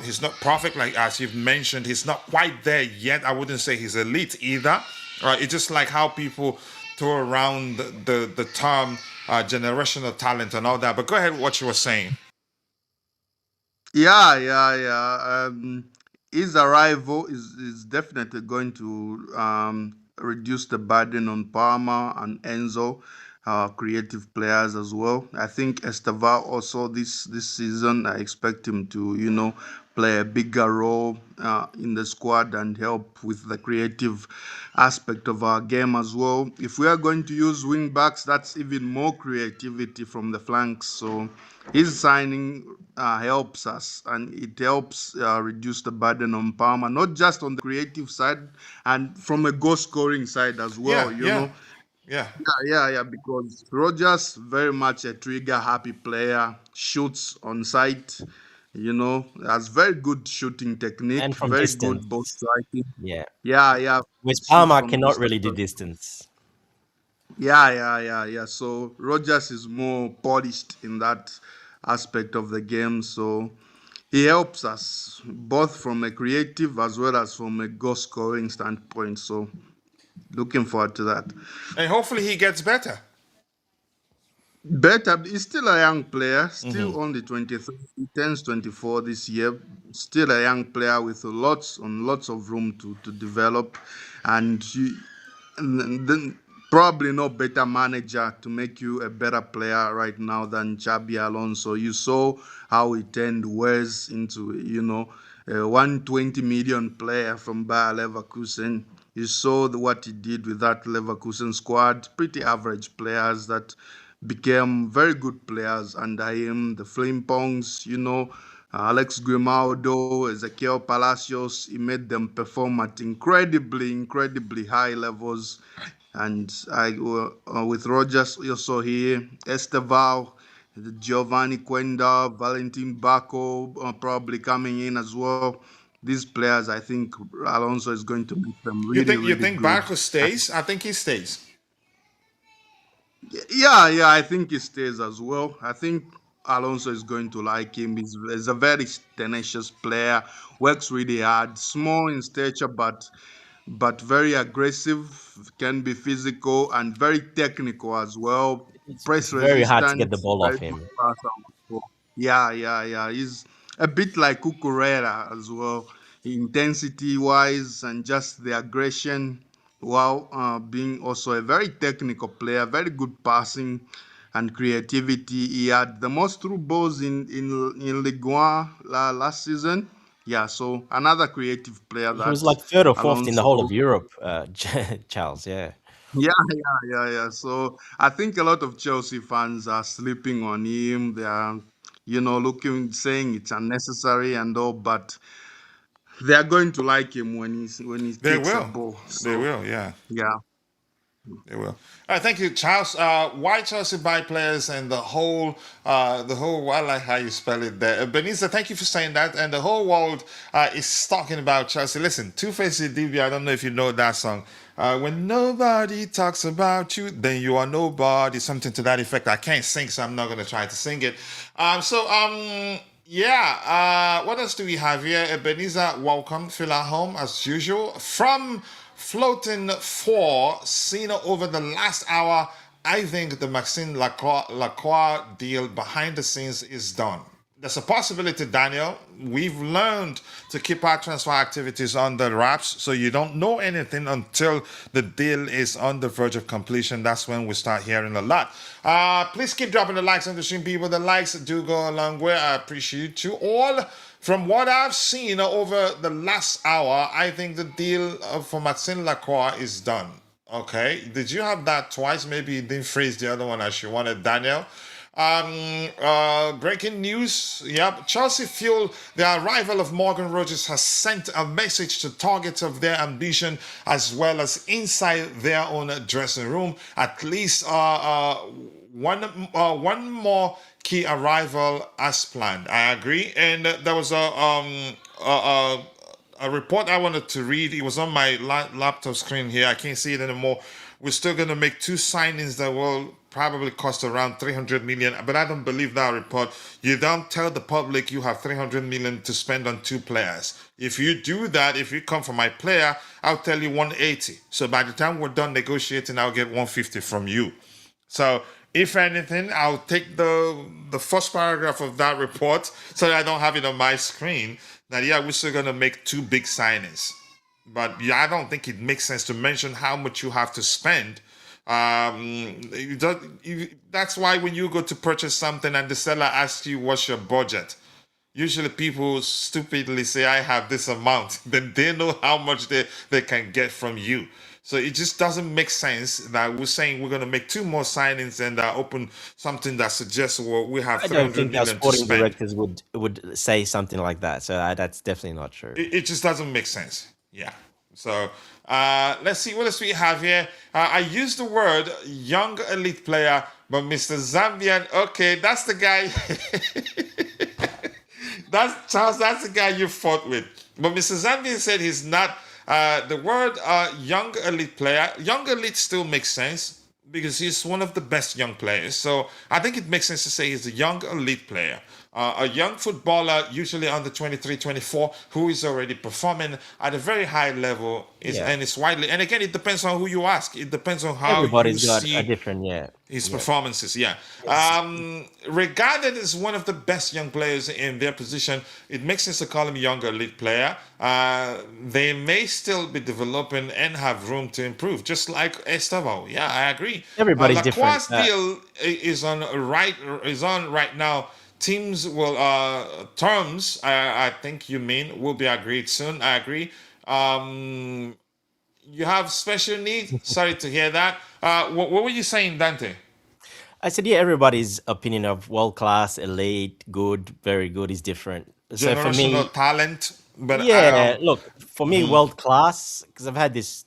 He's not perfect, like as you've mentioned. He's not quite there yet. I wouldn't say he's elite either. It's just like how people throw around the term generational talent and all that. But go ahead with what you were saying. Yeah, yeah, yeah. His arrival is definitely going to reduce the burden on Palmer and Enzo, creative players as well. I think Esteva also this season. I expect him to play a bigger role in the squad and help with the creative aspect of our game as well. If we are going to use wing backs, that's even more creativity from the flanks. So his signing helps us and it helps reduce the burden on Palmer, not just on the creative side and from a goal scoring side as Yeah, well. yeah, yeah. Yeah, because Rogers very much a trigger happy player, shoots on sight, has very good shooting technique, And from very good ball distance. striking. Yeah. Yeah, Whereas shoots Palmer from cannot really distance. do distance. Yeah. So Rogers is more polished in that aspect of the game. So he helps us both from a creative as well as from a goal scoring standpoint. So looking forward to that. And hopefully he gets better. Better, he's still a young player, still only 23. He turns 24 this year. Still a young player with lots of room to develop, and and then probably no better manager to make you a better player right now than Xabi Alonso. You saw how he turned Wes into a 120 million player from Bayer Leverkusen. You saw what he did with that Leverkusen squad, pretty average players that became very good players under him. The Flimpongs, Alex Grimaldo, Ezequiel Palacios, he made them perform at incredibly high levels. And with Rogers also here, Esteval, Giovanni Quenda, Valentin Bacco probably coming in as well. These players, I think Alonso is going to make them You really, think you really think good. Barco stays? I think he stays. Yeah, I think he stays as well. I think Alonso is going to like him. He's a very tenacious player, works really hard, small in stature, but very aggressive, can be physical and very technical as well. It's Press very hard to get resistant, the ball very off good him. passer. Yeah. He's a bit like Cucurella as well, intensity wise and just the aggression, while being also a very technical player, very good passing and creativity. He had the most through balls in Ligue 1 last season. Yeah, so another creative player He was that like third or fourth in the whole of Alonso. Europe, Charles. Yeah. Yeah. So I think a lot of Chelsea fans are sleeping on him. They are, looking, saying it's unnecessary and all, but they are going to like him when he They kicks a will. ball. They So will, yeah. yeah. They will. All right, thank you, Charles. Why Chelsea buy players and I like how you spell it there. Benita, thank you for saying that. And the whole world is talking about Chelsea. Listen, Two-Face DB, I don't know if you know that song. When nobody talks about you, then you are nobody. Something to that effect. I can't sing, so I'm not going to try to sing it. Yeah. What else do we have here? Ebenezer, welcome. Feel at home as usual. From Floating 4, seen over the last hour, I think the Maxence Lacroix deal behind the scenes is done. There's a possibility, Daniel. We've learned to keep our transfer activities under wraps, so you don't know anything until the deal is on the verge of completion. That's when we start hearing a lot. Please keep dropping the likes on the stream, people. The likes do go a long way. I appreciate you all. From what I've seen over the last hour, I think the deal for Maxence Lacroix is done. Okay, did you have that twice? Maybe you didn't phrase the other one as you wanted, Daniel. Breaking news. Yep. Chelsea feel the arrival of Morgan Rogers has sent a message to targets of their ambition as well as inside their own dressing room. At least one more key arrival as planned. I agree. And there was a report I wanted to read. It was on my laptop screen here. I can't see it anymore. We're still going to make two signings that will probably cost around 300 million, but I don't believe that report. You don't tell the public you have 300 million to spend on two players. If you do that, if you come for my player, I'll tell you 180. So by the time we're done negotiating, I'll get 150 from you. So if anything, I'll take the first paragraph of that report so that I don't have it on my screen. That yeah, we're still gonna make two big signings. But yeah, I don't think it makes sense to mention how much you have to spend. That's why when you go to purchase something and the seller asks you what's your budget, usually people stupidly say I have this amount. Then they know how much they can get from you. So it just doesn't make sense that we're saying we're going to make two more signings and open something that suggests well, we have I don't 300 think our million to sporting spend. directors would say something like that. So that's definitely not true. It just doesn't make sense. Yeah. So let's see what else we have here. I used the word young elite player, but Mr. Zambian, okay, that's the guy. That's Charles. That's the guy you fought with. But Mr. Zambian said he's not. The word young elite player. Young elite still makes sense because he's one of the best young players. So I think it makes sense to say he's a young elite player. A young footballer, usually under 23, 24, who is already performing at a very high level, Yeah. and it's widely. And again, it depends on who you ask. It depends on how you Everybody's got a see different his yeah. performances. Yeah. Regarded as one of the best young players in their position, it makes sense to call him a younger elite player. They may still be developing and have room to improve, just like Estevao. Yeah, I agree. Everybody's different. Lacroix's deal is on right now. Teams will terms. I think you mean will be agreed soon. I agree. You have special needs. Sorry to hear that. What were you saying, Dante? I said, yeah, everybody's opinion of world class, elite, good, very good is different. So for me, Generational talent, but yeah, look, for me, world class, because I've had this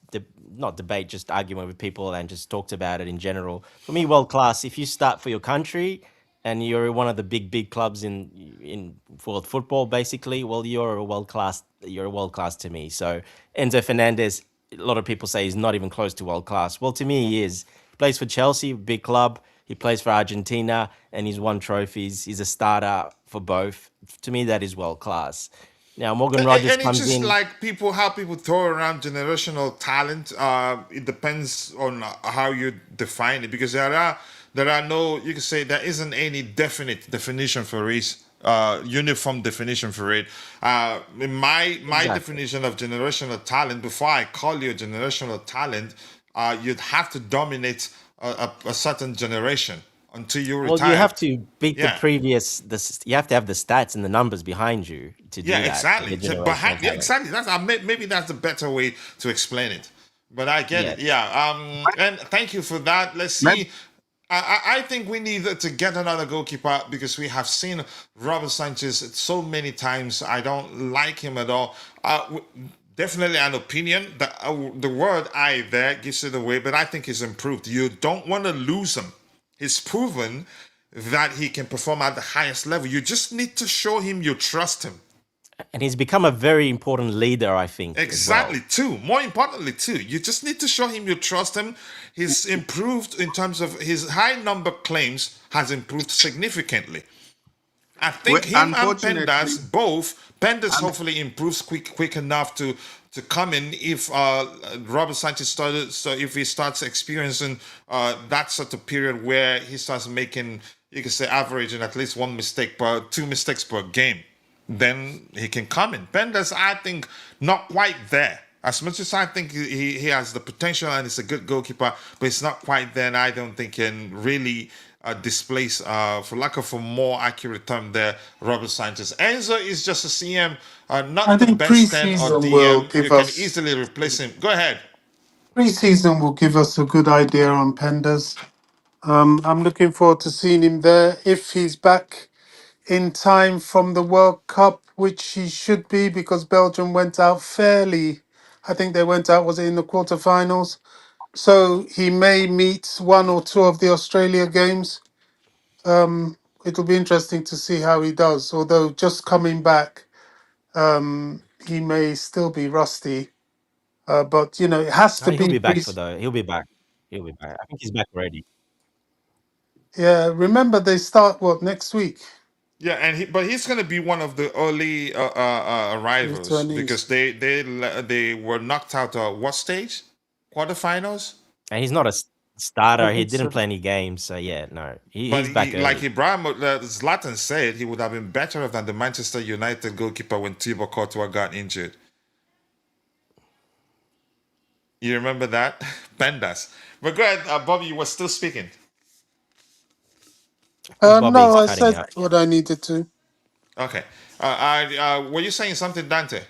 not debate, just argument with people and just talked about it in general. For me, world class, if you start for your country and you're one of the big clubs in world football, basically, well, you're a world class. You're a world class to me. So Enzo Fernandez, a lot of people say he's not even close to world class. Well, to me, he is. He plays for Chelsea, big club. He plays for Argentina, and he's won trophies. He's a starter for both. To me, that is world class. Now Morgan Rogers and it's comes just in. like how people throw around generational talent. It depends on how you define it because there are no, you can say there isn't any definite definition for race. uniform definition for it. My Exactly. definition of generational talent, before I call you a generational talent, you'd have to dominate a certain generation until you Well, you retire. have to beat the Yeah. previous. You have to have the stats and the numbers behind you to Yeah, do that to exactly. get So generational behind, yeah, talent. exactly. That's maybe that's the better way to explain it. But I get it. Yes. Yeah. And thank you for that. Let's Maybe see. I think we need to get another goalkeeper because we have seen Robert Sanchez so many times. I don't like him at all. Definitely an opinion. The word "I" there gives it away, but I think he's improved. You don't want to lose him. He's proven that he can perform at the highest level. You just need to show him you trust him. And he's become a very important leader, I think, as well. Exactly, too. More importantly, too, you just need to show him you trust him. He's improved in terms of his high number claims has improved significantly. I think him and unfortunately, Pendas both. Pendas un- hopefully improves quick enough to come in if Robert Sanchez started. So if he starts experiencing that sort of period where he starts making, you could say, averaging at least one mistake per 2 mistakes per game, then he can come in. Pendas, I think, not quite there. As much as I think he has the potential and he's a good goalkeeper, but it's not quite there. And I don't think can really displace, for lack of a more accurate term, there, Robert Sanchez. Enzo is just a CM, I not the think best 10 or preseason will DM. You give can us easily replace him. Go ahead. preseason will give us a good idea on Penders. I'm looking forward to seeing him there if he's back in time from the World Cup, which he should be because Belgium went out fairly. I think they went out, was it in the quarterfinals? So he may meet one or two of the Australia games. It'll be interesting to see how he does. Although just coming back, he may still be rusty. But you know, it has No, to he'll be be back pre. for the. He'll be back. He'll be back. I think he's back already. Yeah, remember they start what next week? Yeah, but he's going to be one of the early arrivals because Returnees. they were knocked out what stage? Quarterfinals. And he's not a I starter. He think didn't so. play any games, so yeah, no, But he's back like early. Ibrahim Zlatan said, he would have been better than the Manchester United goalkeeper when Thibaut Courtois got injured. You remember that? Pendas. But go ahead, Bobby, you were still speaking. I think Bobby No, is I cutting said out. what I needed to. Okay. Were you saying something, Dante?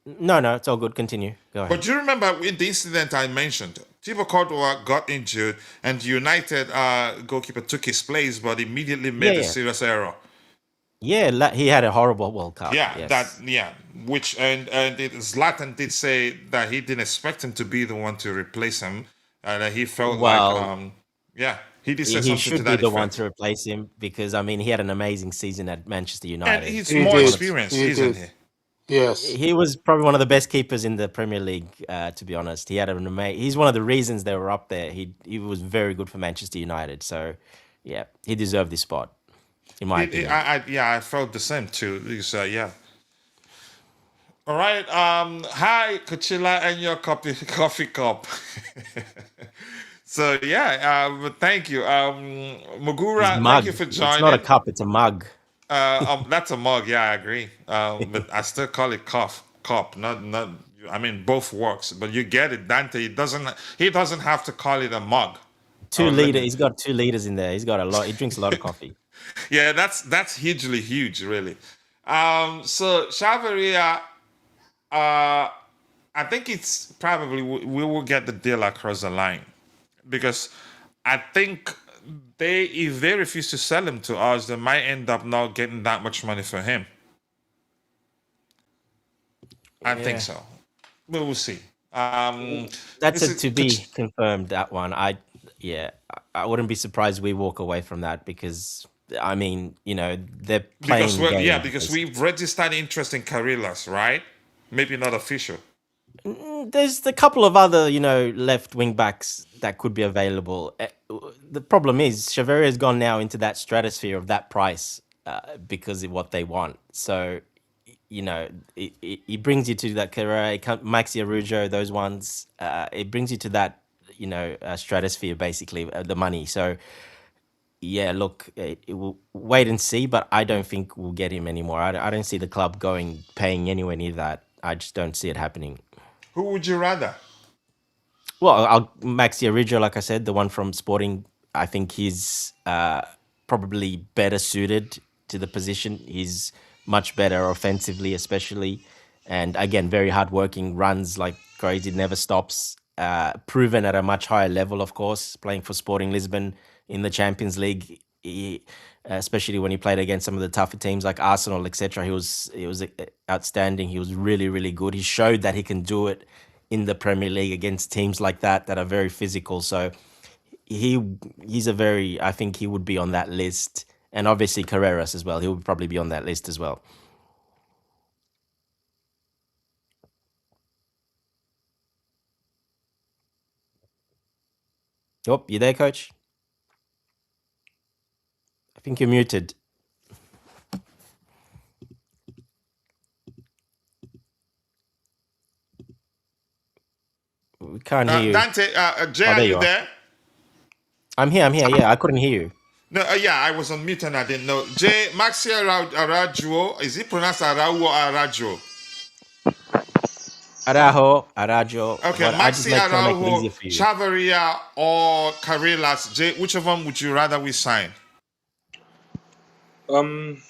No, no, it's all good. Continue. Go But ahead. do you remember in the incident I mentioned? Thibaut Courtois got injured, and the United goalkeeper took his place, but immediately Yeah, made a yeah, serious error. yeah. He had a horrible World Cup. Yes. Which Zlatan did say that he didn't expect him to be the one to replace him, that he felt like Well, yeah, he did say he something to should be that the one effect. to replace him because I mean he had an amazing season at Manchester And United. he's He more did. experienced, He isn't did. he? Yes. He was probably one of the best keepers in the Premier League. To be honest, he had an amazing. He's one of the reasons they were up there. He was very good for Manchester United. So, yeah, he deserved this spot, in my opinion. I felt the same too. Because, yeah. All right. Hi, Kuchila, and your coffee cup. So yeah. But thank you. His Magura, thank you mug. for It's not a joining. cup. It's a mug. That's a mug. Yeah, I agree. But I still call it cup. Not. I mean, both works. But you get it, Dante. He doesn't have to call it a mug. Two Or let liter. me. He's got 2 liters in there. He's got a lot. He drinks a lot of coffee. Yeah, that's hugely huge, really. So Chavaria, I think it's probably we will get the deal across the line because I think if they refuse to sell him to us, they might end up not getting that much money for him. I think Yeah, so. We will see. that's This a is to be confirmed. That one. Yeah, I wouldn't be surprised we walk away from that because I mean, they're because playing games. because we've registered interest in Carillas, right? Maybe not official. There's a couple of other, left wing backs that could be available. The problem is Chavaria has gone now into that stratosphere of that price because of what they want. So, it brings you to that Carrera, Maxi Arujo, those ones. It brings you to that, stratosphere basically, the money. So, yeah, look, it will wait and see, but I don't think we'll get him anymore. I don't see the club paying anywhere near that. I just don't see it happening. Who would you rather? Well, Maxi Arijo, like I said, the one from Sporting, I think he's probably better suited to the position. He's much better offensively, especially, and again, very hardworking, runs like crazy, never stops. Proven at a much higher level, of course, playing for Sporting Lisbon in the Champions League. Especially when he played against some of the tougher teams like Arsenal, etc. He was outstanding. He was really really good. He showed that he can do it in the Premier League against teams like that are very physical. So he he's a very I think he would be on that list, and obviously Carreras as well. He would probably be on that list as well. Oh, you there, Coach? I think you're muted. We can't hear you. Dante, Jay, Oh, are there you you are. there? I'm here. I'm here. Yeah, I couldn't hear you. No, yeah, I was on mute and I didn't know. Jay, Maxi Arajuo, is it pronounced Arau or Arajo? Arajo, Okay, but I just Maxi try to make it Araujo, easier for you. Chavaria, or Carillas. Jay, which of them would you rather we sign? Um,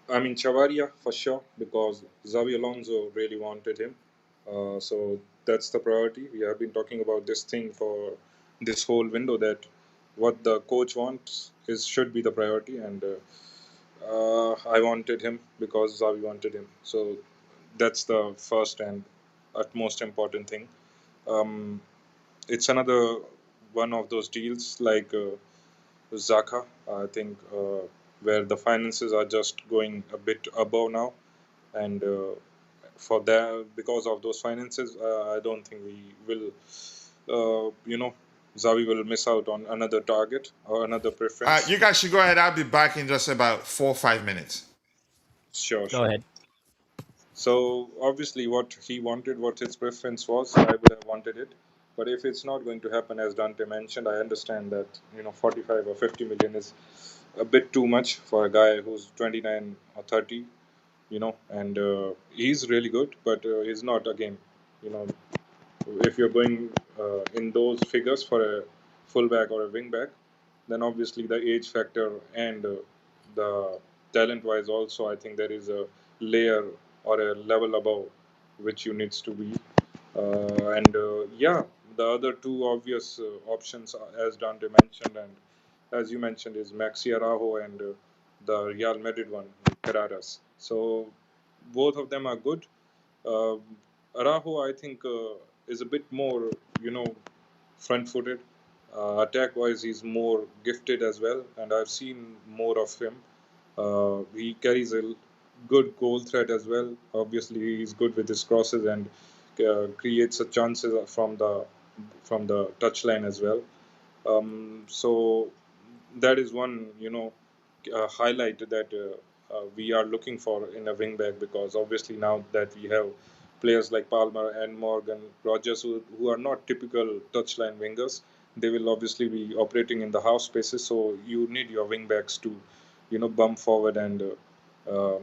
I mean Chavaria for sure because Xabi Alonso really wanted him. So that's the priority. We have been talking about this thing for this whole window that what the coach wants is should be the priority, and I wanted him because Xavi wanted him. So that's the first and utmost important thing. Um, it's another one of those deals like Zaka, I think, where the finances are just going a bit above now, and for that, because of those finances, I don't think we will, Xavi will miss out on another target or another preference. You guys should go ahead. I'll be back in just about 4 or 5 minutes. Sure, Go sure. ahead. So obviously, what he wanted, what his preference was, I would have wanted it. But if it's not going to happen, as Dante mentioned, I understand that 45 or 50 million is a bit too much for a guy who's 29 or 30, and he's really good, but he's not again, you know, if you're going in those figures for a fullback or a wingback, then obviously the age factor and the talent wise also, I think there is a layer or a level above which you needs to be. And yeah, the other two obvious options, as Dante mentioned, and as you mentioned, is Maxi Araujo and the Real Madrid one, Carreras. So both of them are good. Uh, Araujo, I think, is a bit more, front-footed. Attack-wise, he's more gifted as well, and I've seen more of him. He carries a good goal threat as well. Obviously, he's good with his crosses and creates a chances from the touchline as well. So that is one, highlight that we are looking for in a wingback because obviously now that we have players like Palmer and Morgan Rogers who are not typical touchline wingers, they will obviously be operating in the half spaces. So you need your wingbacks to, bump forward and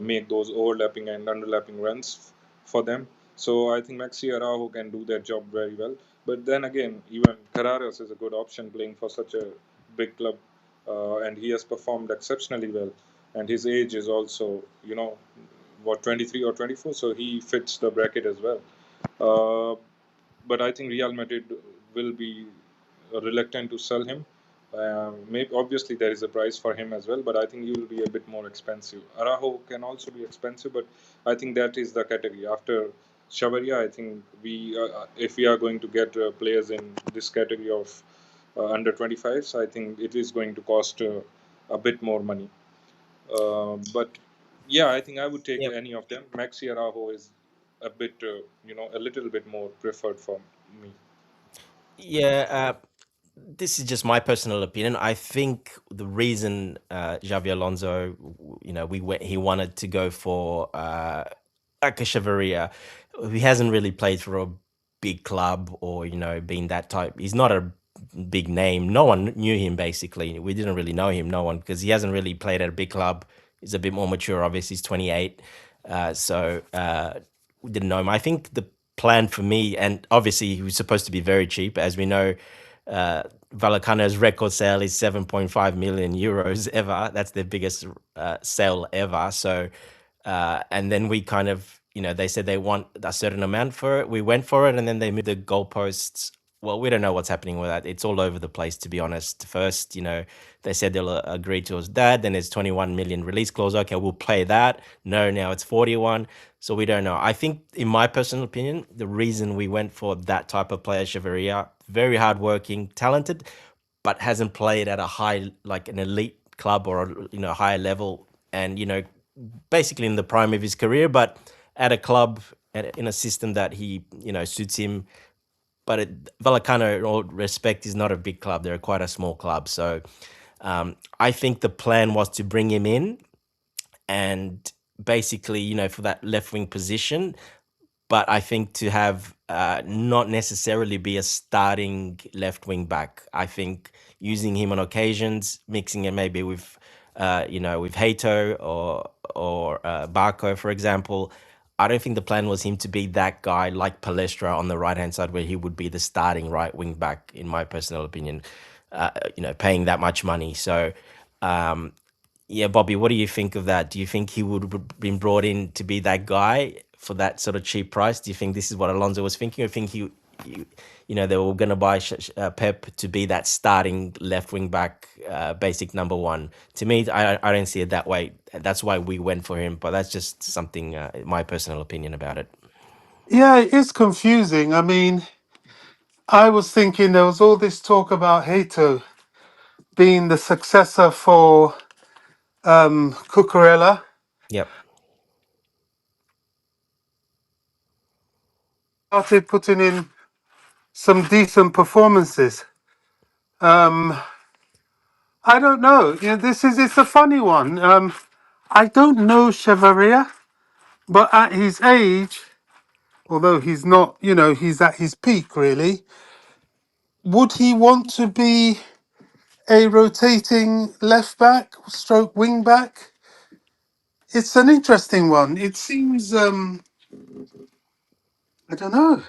make those overlapping and underlapping runs for them. So I think Maxi Araujo can do that job very well. But then again, even Carreras is a good option playing for such a big club, and he has performed exceptionally well. And his age is also, 23 or 24, so he fits the bracket as well. Uh, but I think Real Madrid will be reluctant to sell him. Maybe obviously there is a price for him as well, but I think he will be a bit more expensive. Araujo can also be expensive, but I think that is the category. After Chavaria, I think if we are going to get players in this category of under 25s, I think it is going to cost a bit more money. But yeah, I think I would take Yep. any of them. Maxi Araujo is a bit, a little bit more preferred for me. Yeah. This is just my personal opinion. I think the reason Xavi Alonso, he wanted to go for like a he hasn't really played for a big club or been that type. He's not a big name. No one knew him basically. We didn't really know him. No one, because he hasn't really played at a big club. He's a bit more mature. Obviously, he's 28, so we didn't know him. I think the plan for me, and obviously he was supposed to be very cheap, as we know. Uh, Vallecano's record sale is 7.5 million euros ever. That's their biggest sale ever. So, and then we kind of, they said they want a certain amount for it. We went for it, and then they moved the goalposts. Well, we don't know what's happening with that. It's all over the place, to be honest. First, they said they'll agree to us that. Then there's 21 million release clause. Okay, we'll play that. No, now it's 41. So we don't know. I think, in my personal opinion, the reason we went for that type of player, Chavaria, very hardworking, talented, but hasn't played at a high, like an elite club or higher level, and basically in the prime of his career, but at a club in a system that he suits him. But Vallecano, in all respect, is not a big club. They're quite a small club. So I think the plan was to bring him in and basically, for that left wing position. But I think to have not necessarily be a starting left wing back. I think using him on occasions, mixing it maybe with, with Hato or Barco, for example. I don't think the plan was him to be that guy like Palestra on the right hand side, where he would be the starting right wing back, in my personal opinion. Paying that much money. So, yeah, Bobby, what do you think of that? Do you think he would have been brought in to be that guy for that sort of cheap price? Do you think this is what Alonso was thinking? Or think they were going to buy Pep to be that starting left wing back, basic number one? To me, I don't see it that way. That's why we went for him. But that's just something, my personal opinion about it. Yeah, it is confusing. I mean, I was thinking there was all this talk about Hato being the successor for Cucurella. Yep. Started putting in some decent performances. Um, I don't know. It's a funny one. I don't know Chavaria, but at his age, although he's not, he's at his peak really. Would he want to be a rotating left back, stroke wing back? It's an interesting one. It seems, I don't know.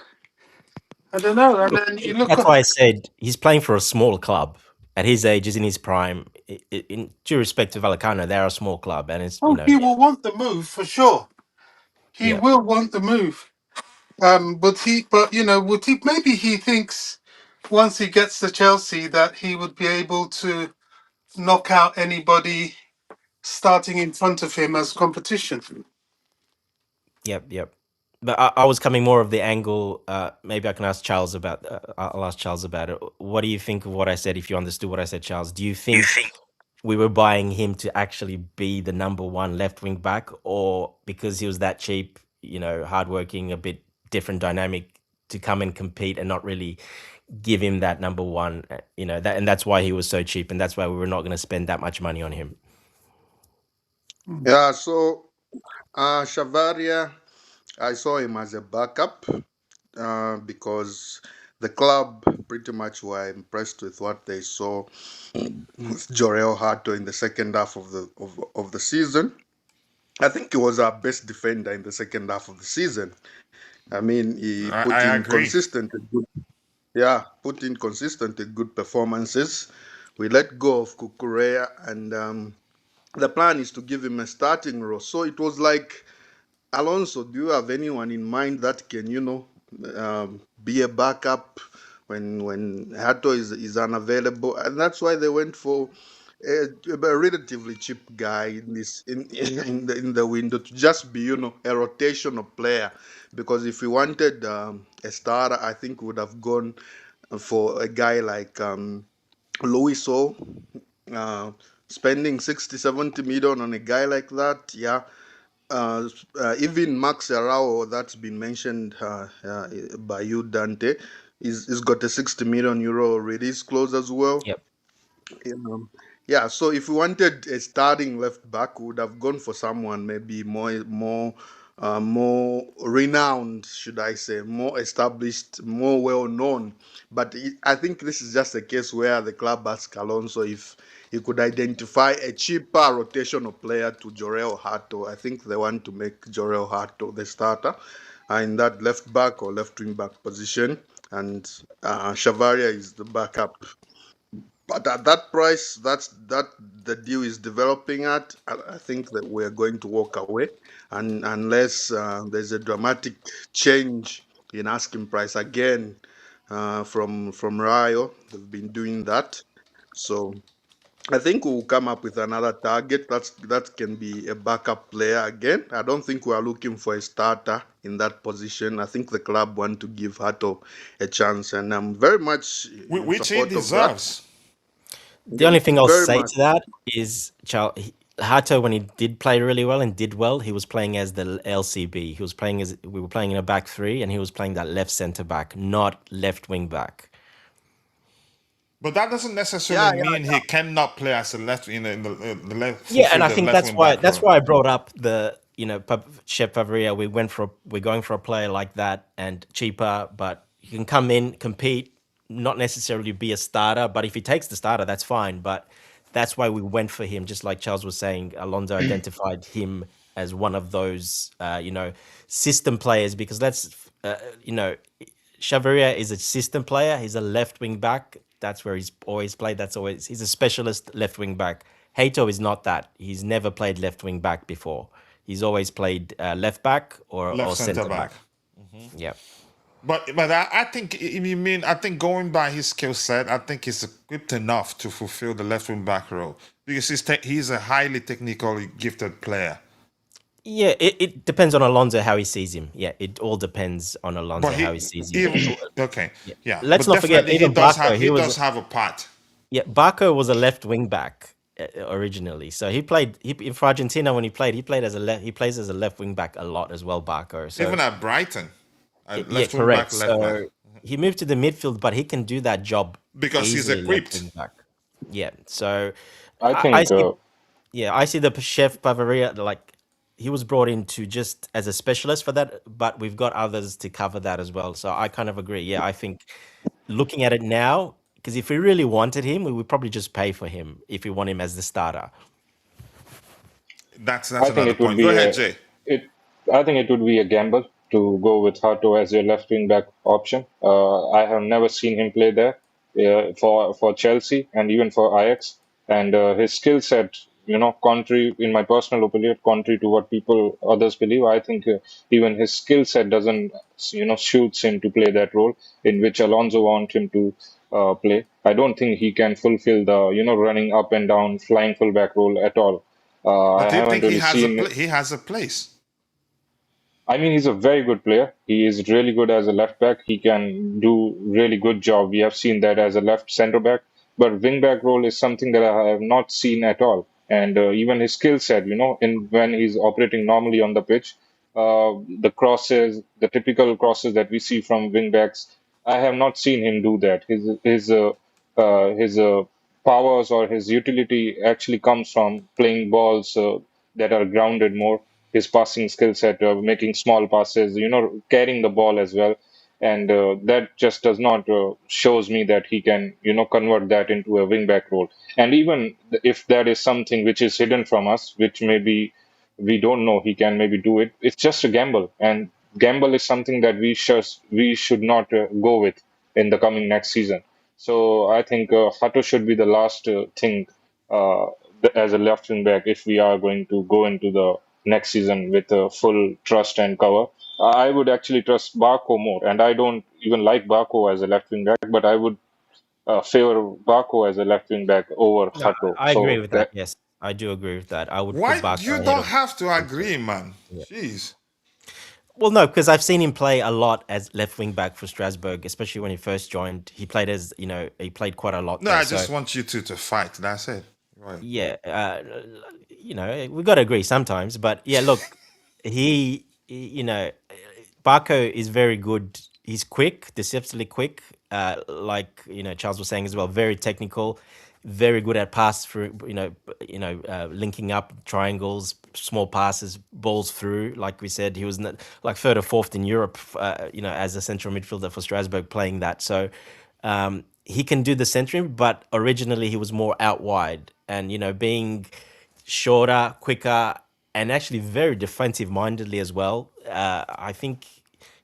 I don't know. And then you look That's at, why I said he's playing for a small club. At his age, he's in his prime. In due respect to Vallecano, they're a small club, and it's oh, he will want the move for sure. He yeah, will want the move. Would he? Maybe he thinks once he gets to Chelsea that he would be able to knock out anybody starting in front of him as competition. yep. But I was coming more of the angle. Maybe I can ask Charles about. I'll ask Charles about it. What do you think of what I said? If you understood what I said, Charles, do you think we were buying him to actually be the number one left wing back, or because he was that cheap, hardworking, a bit different dynamic, to come and compete and not really give him that number one, and that's why he was so cheap, and that's why we were not going to spend that much money on him. Yeah, so Chavaria, I saw him as a backup because the club pretty much were impressed with what they saw with Jorel Hato in the second half of the season. I think he was our best defender in the second half of the season. I mean, he put I in agree. put in consistent and good performances. We let go of Kukurea, and the plan is to give him a starting role. So it was like, Alonso, do you have anyone in mind that can, be a backup when Hato is unavailable? And that's why they went for a relatively cheap guy in the window to just be, a rotational player. Because if we wanted a starter, I think we would have gone for a guy like Luiso, uh, spending 60, 70 million on a guy like that. Yeah, even Max Arao, that's been mentioned by you, Dante, is got a 60 million euro release clause as well. Yep. Um, yeah, so if we wanted a starting left back, we would have gone for someone maybe more more renowned, should I say, more established, more well known. But I think this is just a case where the club asked Alonso if he could identify a cheaper rotational player to Jorel Hato. I think they want to make Jorel Hato the starter in that left back or left wing back position, and Chavaria is the backup. But at that price, that the deal is developing at, I think that we're going to walk away, and unless there's a dramatic change in asking price again from Rio, they've been doing that. So I think we'll come up with another target. That can be a backup player again. I don't think we are looking for a starter in that position. I think the club want to give Hato a chance, and I'm very much in Which he support of that. deserves. The only thing I'll Very say much. to that is Hato, when he did play really well and did well, he was playing as the LCB. He was playing as we were playing in a back three, and he was playing that left centre back, not left wing back. But that doesn't Yeah, necessarily yeah, mean he cannot play as a left in the left Yeah, and fulfill I the think left wing back that's role. why I brought up the Chef Favria. We're going for a player like that and cheaper, but he can come in, compete, not necessarily be a starter. But if he takes the starter, that's fine. But that's why we went for him. Just like Charles was saying, Alonso identified him as one of those system players because Chavaria is a system player. He's a left wing back. That's where he's always played. He's a specialist left wing back. Hato is not that. He's never played left wing back before. He's always played left back Left or center center back. back. Yeah. But I think you mean I think going by his skill set, I think he's equipped enough to fulfill the left wing back role because he's a highly technically gifted player. Yeah, it depends on Alonso how he sees him. Yeah, it all depends on Alonso But how he he sees him. even okay, Yeah. yeah. Let's But not forget definitely even Barco. he does have a part. Barco was a left wing back originally. So he played for Argentina when he played as he plays as a left wing back a lot as well, Barco. So Even at Brighton, yeah, left wing correct. back, left back, So he moved to the midfield, but he can do that job because he's easily left equipped. wing back. Yeah. So I I think see. Yeah, I see the chef Bavaria like he was brought in to just as a specialist for that, but we've got others to cover that as well. So I kind of agree. Yeah, I think looking at it now, because if we really wanted him, we would probably just pay for him if we want him as the starter. That's I think another it would point. Go be ahead, a Jay. it. I think it would be a gamble to go with Hato as your left wing back option. I have never seen him play there for Chelsea and even for Ajax, and his skill set, contrary in my personal opinion, contrary to what people others believe, I think even his skill set doesn't suits him to play that role in which Alonso want him to play. I don't think he can fulfill the running up and down flying fullback role at all. But I do you haven't think he really has a seen. he has a place? I mean, he's a very good player. He is really good as a left back. He can do really good job. We have seen that as a left center back. But wing back role is something that I have not seen at all. And even his skill set, in when he's operating normally on the pitch, the crosses, the typical crosses that we see from wing backs, I have not seen him do that. His powers or his utility actually comes from playing balls that are grounded more. His passing skill set, making small passes, carrying the ball as well, and that just does not shows me that he can, convert that into a wing back role. And even if that is something which is hidden from us, which maybe we don't know, he can maybe do it. It's just a gamble, and gamble is something that we should not go with in the coming next season. So I think Hato should be the last thing uh, as a left wing back if we are going to go into the next season with full trust and cover. I would actually trust Barco more, and I don't even like Barco as a left wing back, but I would favor Barco as a left wing back over No, Hato. I agree So with that. that Yes, I do agree with that. I would put Why you Barco ahead don't of. have to agree, man? Yeah. Jeez. Well, no, because I've seen him play a lot as left wing back for Strasbourg, especially when he first joined. He played he played quite a lot No, there. I So just want you to fight. That's it. Right. yeah, we got to agree sometimes. But yeah, look, Barco is very good. He's quick, deceptively quick. Like Charles was saying as well, very technical. very good at pass through, linking up triangles, small passes, balls through. Like we said, he was like third or fourth in Europe, as a central midfielder for Strasbourg playing that. So he can do the centering, but originally he was more out wide, and being shorter, quicker, and actually very defensive mindedly as well. I think,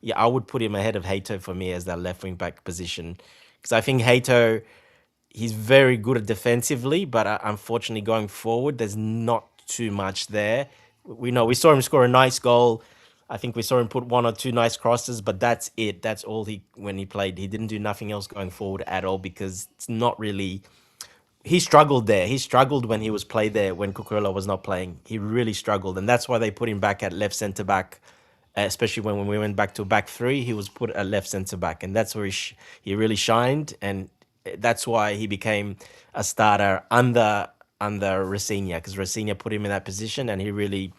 yeah, I would put him ahead of Hato for me as that left wing back position, because I think Hato, he's very good at defensively, but unfortunately going forward, there's not too much there. We saw him score a nice goal. I think we saw him put one or two nice crosses, but that's it. That's all when he played. He didn't do nothing else going forward at all, because it's not really. He struggled there. He struggled when he was played there when Cucurella was not playing. He really struggled, and that's why they put him back at left centre back. Especially when we went back to back three, he was put at left centre back, and that's where he really shined, and that's why he became a starter under Rafinha, because Rafinha put him in that position, and he really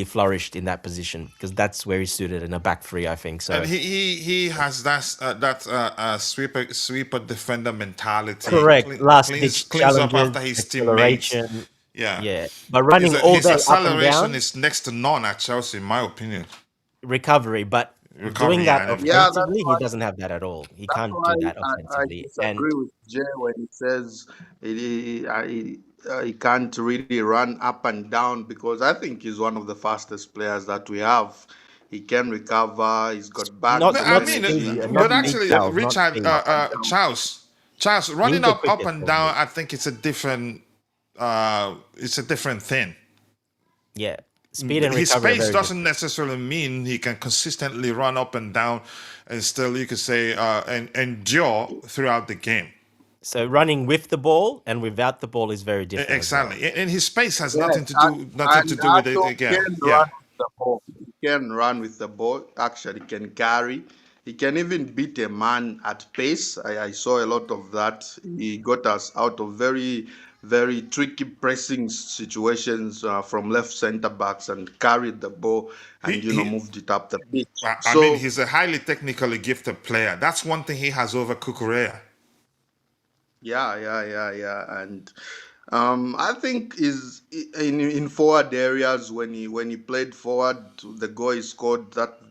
flourished in that position, because that's where he suited in a back three, I think. So And he has that sweeper defender mentality. correct, last ditch Cleans up challenges, after his teammates. acceleration, Yeah, yeah, but running all his day up and acceleration down, is next to none at Chelsea, in my opinion. recovery, but doing Recovery, yeah, that and everything. Yeah, that's offensively, he why doesn't have that at all. He that's can't why do that I offensively, and disagree with Jay when he says he can't really run up and down, because I think he's one of the fastest players that we have. He can recover. He's got not bags But of I not mean, energy. speed, He not but can move speed, actually, Charles, not Richard, speed. up and down. Charles, running He's the up quickest and for down, me. I think it's a different thing. Yeah, speed and His recovery are pace very doesn't different. necessarily mean he can consistently run up and down, and still you could say and endure throughout the game. So running with the ball and without the ball is very different as well. Exactly, and his pace has Yes, nothing to and do with it. Ato Yeah, can yeah. run with the ball. He can run with the ball. Actually, can carry. He can even beat a man at pace. I saw a lot of that. He got us out of very, very tricky pressing situations from left center backs and carried the ball He, and he moved it up the pitch. I mean, So he's a highly technically gifted player. That's one thing he has over Kukurea. yeah, and I think is in forward areas when he played forward, the goal he scored that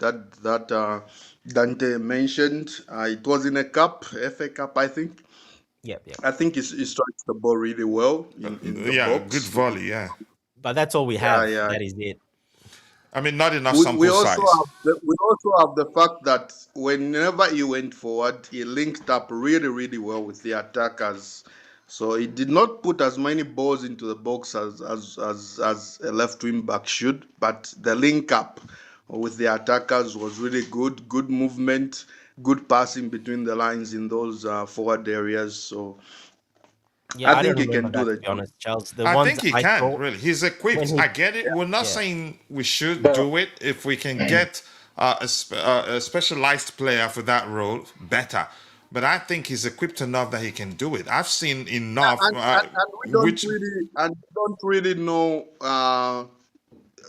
Dante mentioned. It was in a cup, FA Cup, I think. Yep, yep. I think he strikes the ball really well in the Yeah, good box. volley. Yeah, But that's all we Yeah, have. yeah. That is it. I mean, not enough We sample also size. have the fact that whenever he went forward, he linked up really, really well with the attackers. So he did not put as many balls into the box as a left wing back should, but the link up with the attackers was really good. Good movement, good passing between the lines in those forward areas. So Yeah, I I don't think he remember can do that, the to be job. honest, Charles. The I ones think he I can, thought really. He's when equipped. he, I get it. We're not yeah, saying we should The do it. If we can get a specialized player for that role, better. But I think he's equipped enough that he can do it. I've seen enough, And which we don't really know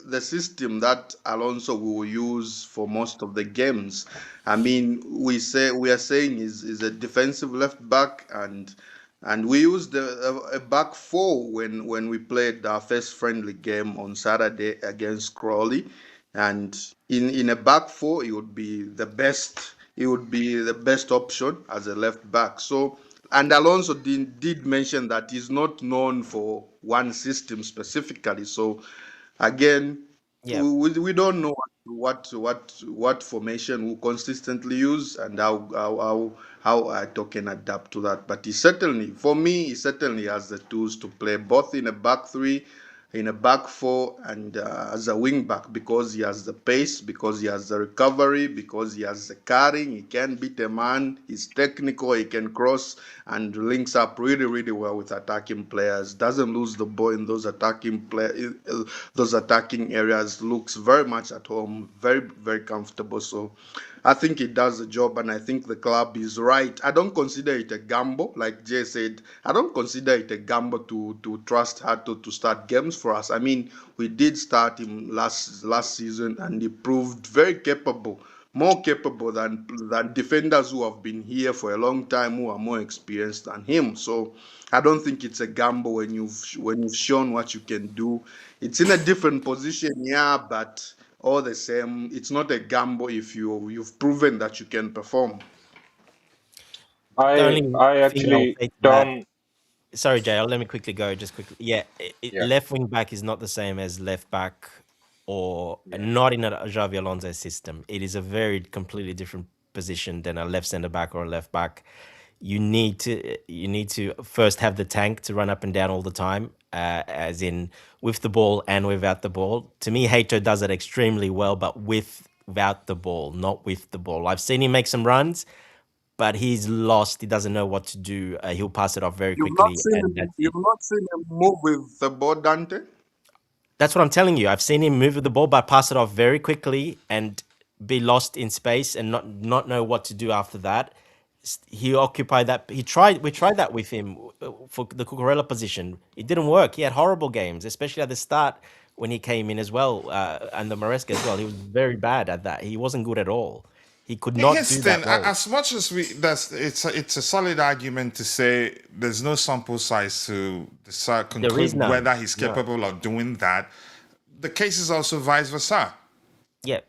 the system that Alonso will use for most of the games. I mean, we are saying is a defensive left back, and we used a back four when we played our first friendly game on Saturday against Crawley, and in a back four, it would be the best. It would be the best option as a left back. So, and Alonso did mention that he's not known for one system specifically. So again, yeah, we don't know what formation we consistently use and how Ato can adapt to that. But he certainly, for me, he certainly has the tools to play both in a back three, in a back four, and as a wing back, because he has the pace, because he has the recovery, because he has the carrying. He can beat a man. He's technical. He can cross and links up really, really well with attacking players. Doesn't lose the ball in those attacking areas. Looks very much at home. Very, very comfortable. So I think he does the job, and I think the club is right. I don't consider it a gamble, like Jay said. I don't consider it a gamble to trust Hato to start games for us. I mean, we did start him last season, and he proved very capable more capable than defenders who have been here for a long time, who are more experienced than him. So I don't think it's a gamble when you've shown what you can do. It's in a different position, yeah, but all the same, it's not a gamble if you've proven that you can perform. The I only I thing I'll actually say to that, term sorry, JL, let me quickly go, just quickly. Yeah, yeah left wing back is not the same as left back, or yeah not in a Xavi Alonso system. It is a very completely different position than a left center back or a left back. You need to first have the tank to run up and down all the time, as in with the ball and without the ball. To me, Hato does it extremely well, but without the ball, not with the ball. I've seen him make some runs, but he's lost. He doesn't know what to do. He'll pass it off very You've not quickly, seen and him. that's You've it. not seen him move with the ball, Dante. That's what I'm telling you. I've seen him move with the ball, but pass it off very quickly and be lost in space and not know what to do after that. He occupied that. He tried. We tried that with him for the Cucurella position. It didn't work. He had horrible games, especially at the start when he came in as well, and the Maresca as well. He was very bad at that. He wasn't good at all. He could not Here's do the thing: that role. as much as it's a solid argument to say there's no sample size to decide, There is conclude none. whether he's No. capable of doing that. The case is also vice versa. Yeah,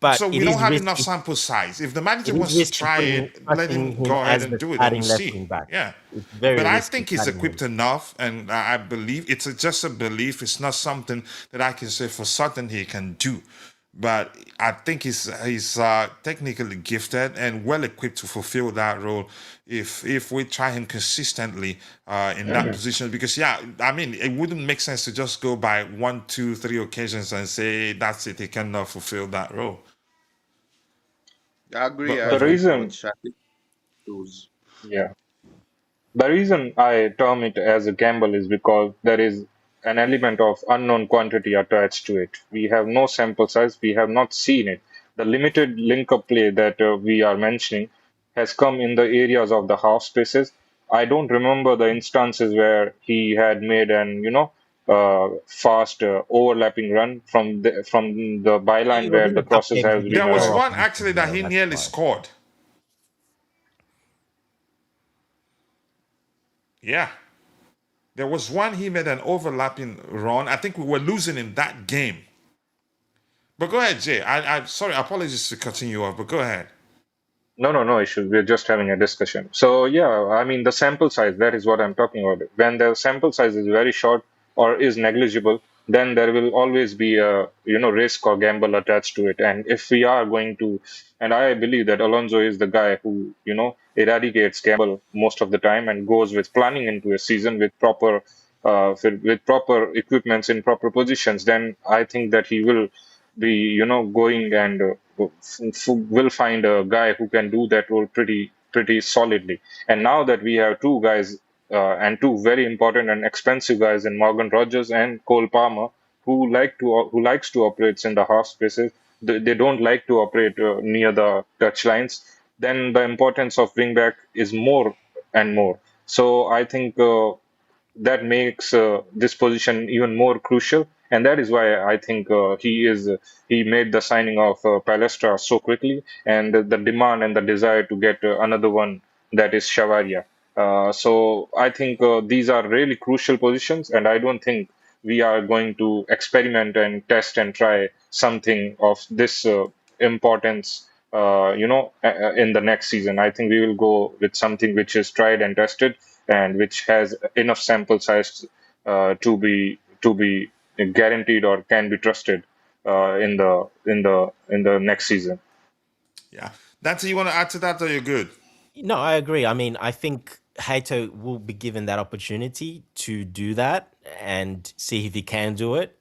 but So it we don't is have enough risky. sample size. If the manager It is wants to risky try putting it, let trusting him him go ahead as and the do it, and we'll starting left see. wing back. Yeah. It's very But I risky think he's starting him. equipped enough, and I believe just a belief. It's not something that I can say for certain he can do. But I think he's technically gifted and well equipped to fulfill that role if we try him consistently in that position. Because yeah, I mean, it wouldn't make sense to just go by 1, 2, 3 occasions and say that's it. He cannot fulfill that role. I agree. But I the agree to what reason Shadi does. yeah The reason I term it as a gamble is because there is an element of unknown quantity attached to it. We have no sample size, we have not seen it. The limited link up play that we are mentioning has come in the areas of the half spaces. I don't remember the instances where he had made an, fast overlapping run from the It byline was where in the the cup crosses games. have He did there been was score off one most actually as that well. he That's nearly why. scored. Yeah. There was one he made an overlapping run. I think we were losing in that game. But go ahead, Jay. I'm sorry, apologies to cutting you off, but go ahead. No, no, no issue. We're just having a discussion. So, yeah, I mean, the sample size, that is what I'm talking about. When the sample size is very short or is negligible, then there will always be a, risk or gamble attached to it. And if we are going to, and I believe that Alonso is the guy who, eradicates gamble most of the time and goes with planning into a season with proper equipments in proper positions, then I think that he will be going and will find a guy who can do that role pretty solidly. And now that we have two guys and two very important and expensive guys in Morgan Rogers and Cole Palmer who likes to operate in the half spaces, they don't like to operate near the touch lines, then the importance of wingback is more and more. So I think that makes this position even more crucial, and that is why I think he made the signing of Palestra so quickly, and the demand and the desire to get another one, that is Shavaria. So I think these are really crucial positions, and I don't think we are going to experiment and test and try something of this importance. In the next season, I think we will go with something which is tried and tested, and which has enough sample size to be guaranteed or can be trusted in the next season. Yeah. Dante, you want to add to that or you're good? No, I agree. I mean, I think Hato will be given that opportunity to do that and see if he can do it.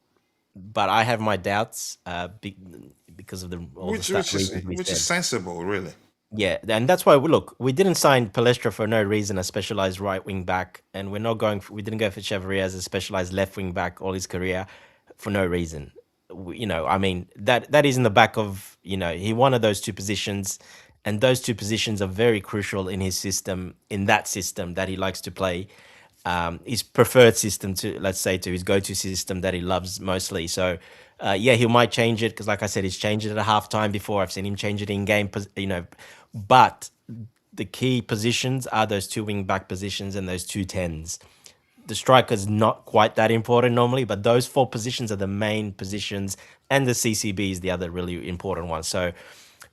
But I have my doubts because of all the Which which is reasons we which is said. sensible, really. Yeah, and that's why look, we didn't sign Palestra for no reason, a specialized right wing back, and we didn't go for Chevrier as a specialized left wing back all his career for no reason. I mean that is in the back of he wanted those two positions, and those two positions are very crucial in his system, in that system that he likes to play. his preferred system to, let's say, to his go-to system that he loves mostly. So yeah, he might change it because, like I said, he's changed it at halftime before. I've seen him change it in game, but the key positions are those two wing back positions and those two tens. The striker's not quite that important normally, but those four positions are the main positions, and the CCB is the other really important one. So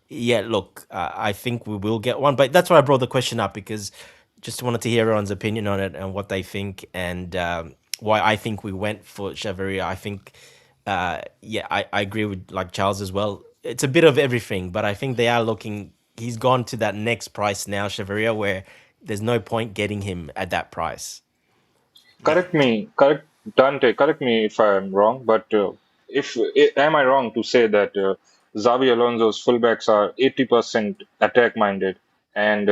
yeah, look, I think we will get one, but that's why I brought the question up, because just wanted to hear everyone's opinion on it and what they think, and why I think we went for Chavaria. I think, yeah, I agree with like Charles as well. It's a bit of everything, but I think they are looking. He's gone to that next price now, Chavaria, where there's no point getting him at that price. Yeah. Correct Dante, correct me if I'm wrong, but if am I wrong to say that Xabi Alonso's fullbacks are 80% attack minded, and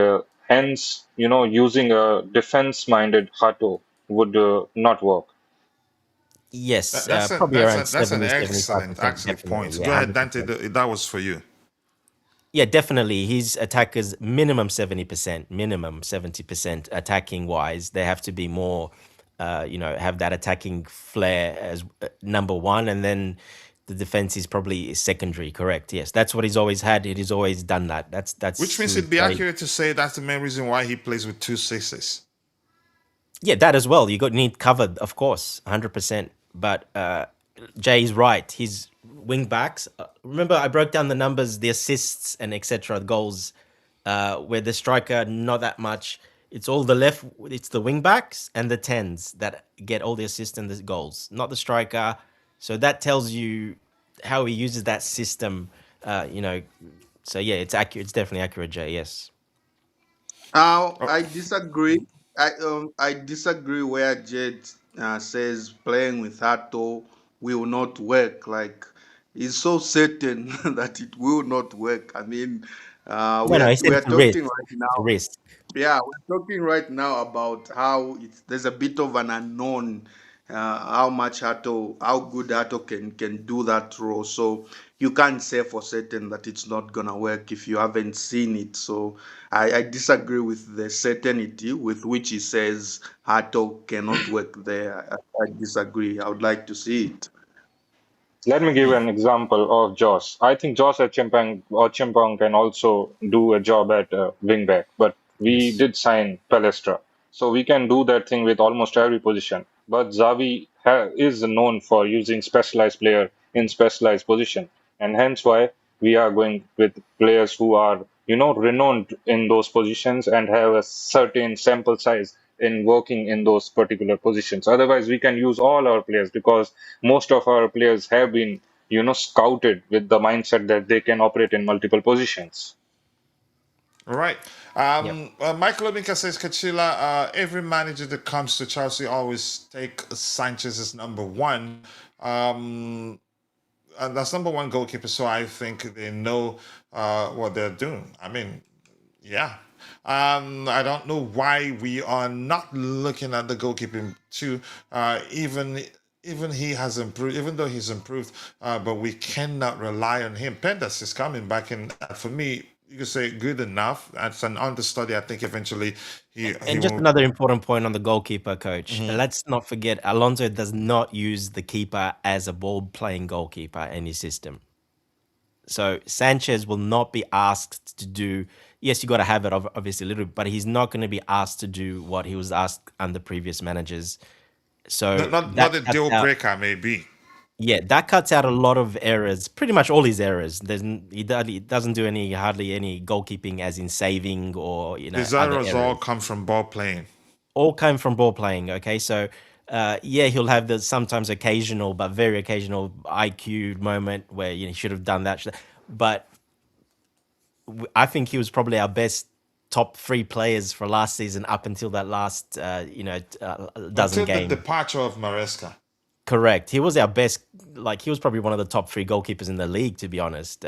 hence using a defense minded Hato would not work. Yes, That's a probably that's around a that's an 70, excellent 75%, actually definitely. point. Yeah, Go ahead, Dante. 100%. That was for you. Yeah, definitely. His attackers minimum 70%, minimum 70% attacking wise. They have to be more, have that attacking flair as number one, and then the defense is probably secondary. Correct. Yes, that's what he's always had. It has always done that. Which That's means who it'd be played. accurate to say that's the main reason why he plays with two sixes. Yeah, that as well. You got need covered, of course, 100%. But Jay's right. His wing backs. Remember, I broke down the numbers, the assists and etc. Goals, where the striker not that much. It's all the left. It's the wing backs and the tens that get all the assists and the goals, not the striker. So that tells you how he uses that system. Uh, you know. So yeah, it's accurate. It's definitely accurate, Jay. Yes. Oh, I disagree. I disagree where Jed says playing with Hato will not work. Like he's so certain that it will not work. I mean, No, no. He we said are it's a talking risk. right It's a now. risk. Yeah, we're talking right now about how there's a bit of an unknown, how much how good Hato can do that role. So you can't say for certain that it's not gonna work if you haven't seen it. So I disagree with the certainty with which he says Hato cannot work there. I disagree. I would like to see it. Let me give an example of Josh. I think Josh Chimpang can also do a job at wingback, but we Yes. did sign Palestra. So we can do that thing with almost every position. But is known for using specialized player in specialized position, and hence why we are going with players who are, renowned in those positions and have a certain sample size in working in those particular positions. Otherwise, we can use all our players because most of our players have been, scouted with the mindset that they can operate in multiple positions. all right. Yep. Michael Obinka says, Kachila, every manager that comes to Chelsea always take Sanchez as number one. Um, and that's number one goalkeeper, so I think they know what they're doing. I mean, yeah. I don't know why we are not looking at the goalkeeping too. Even he has improved, even though he's improved, but we cannot rely on him. Pendas is coming back in. For me, you could say good enough. That's an understudy. I think eventually he And just will. another important point on the goalkeeper coach. Mhm. Let's not forget, Alonso does not use the keeper as a ball playing goalkeeper in his system. So Sanchez will not be asked to do. Yes, you got to have it, obviously, a little, but he's not going to be asked to do what he was asked under previous managers. Not So not that not a cuts deal out. breaker, maybe. Yeah, that cuts out a lot of errors. Pretty much all his errors. He doesn't do hardly any goalkeeping, as in saving or His other errors all errors. come from ball playing. All came from ball playing. Okay, so yeah, he'll have the sometimes occasional, but very occasional IQ moment where he should have done that. But I think he was probably our best top three players for last season up until that last dozen Until the game. departure of Maresca. Correct. He was our best. Like he was probably one of the top three goalkeepers in the league, to be honest.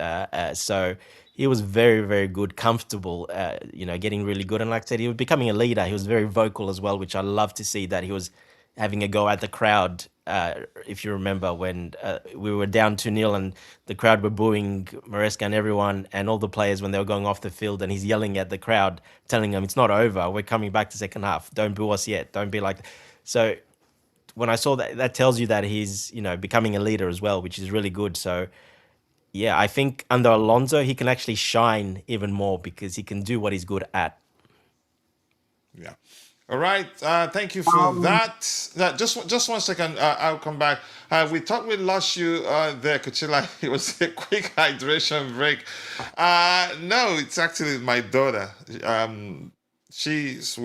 So he was very, very good, comfortable. Getting really good. And like I said, he was becoming a leader. He was very vocal as well, which I love to see. That he was having a go at the crowd. If you remember when we were down 2-0 and the crowd were booing Maresca and everyone and all the players when they were going off the field, and he's yelling at the crowd, telling them it's not over. We're coming back to second half. Don't boo us yet. Don't be like. So when I saw that, that tells you that he's, becoming a leader as well, which is really good. So yeah, I think under Alonso, he can actually shine even more because he can do what he's good at. Yeah. All right. Thank you for Um, that. Just 1 second. I'll come back. We lost you there, Kuchila. It was a quick hydration break. No, it's actually my daughter. She's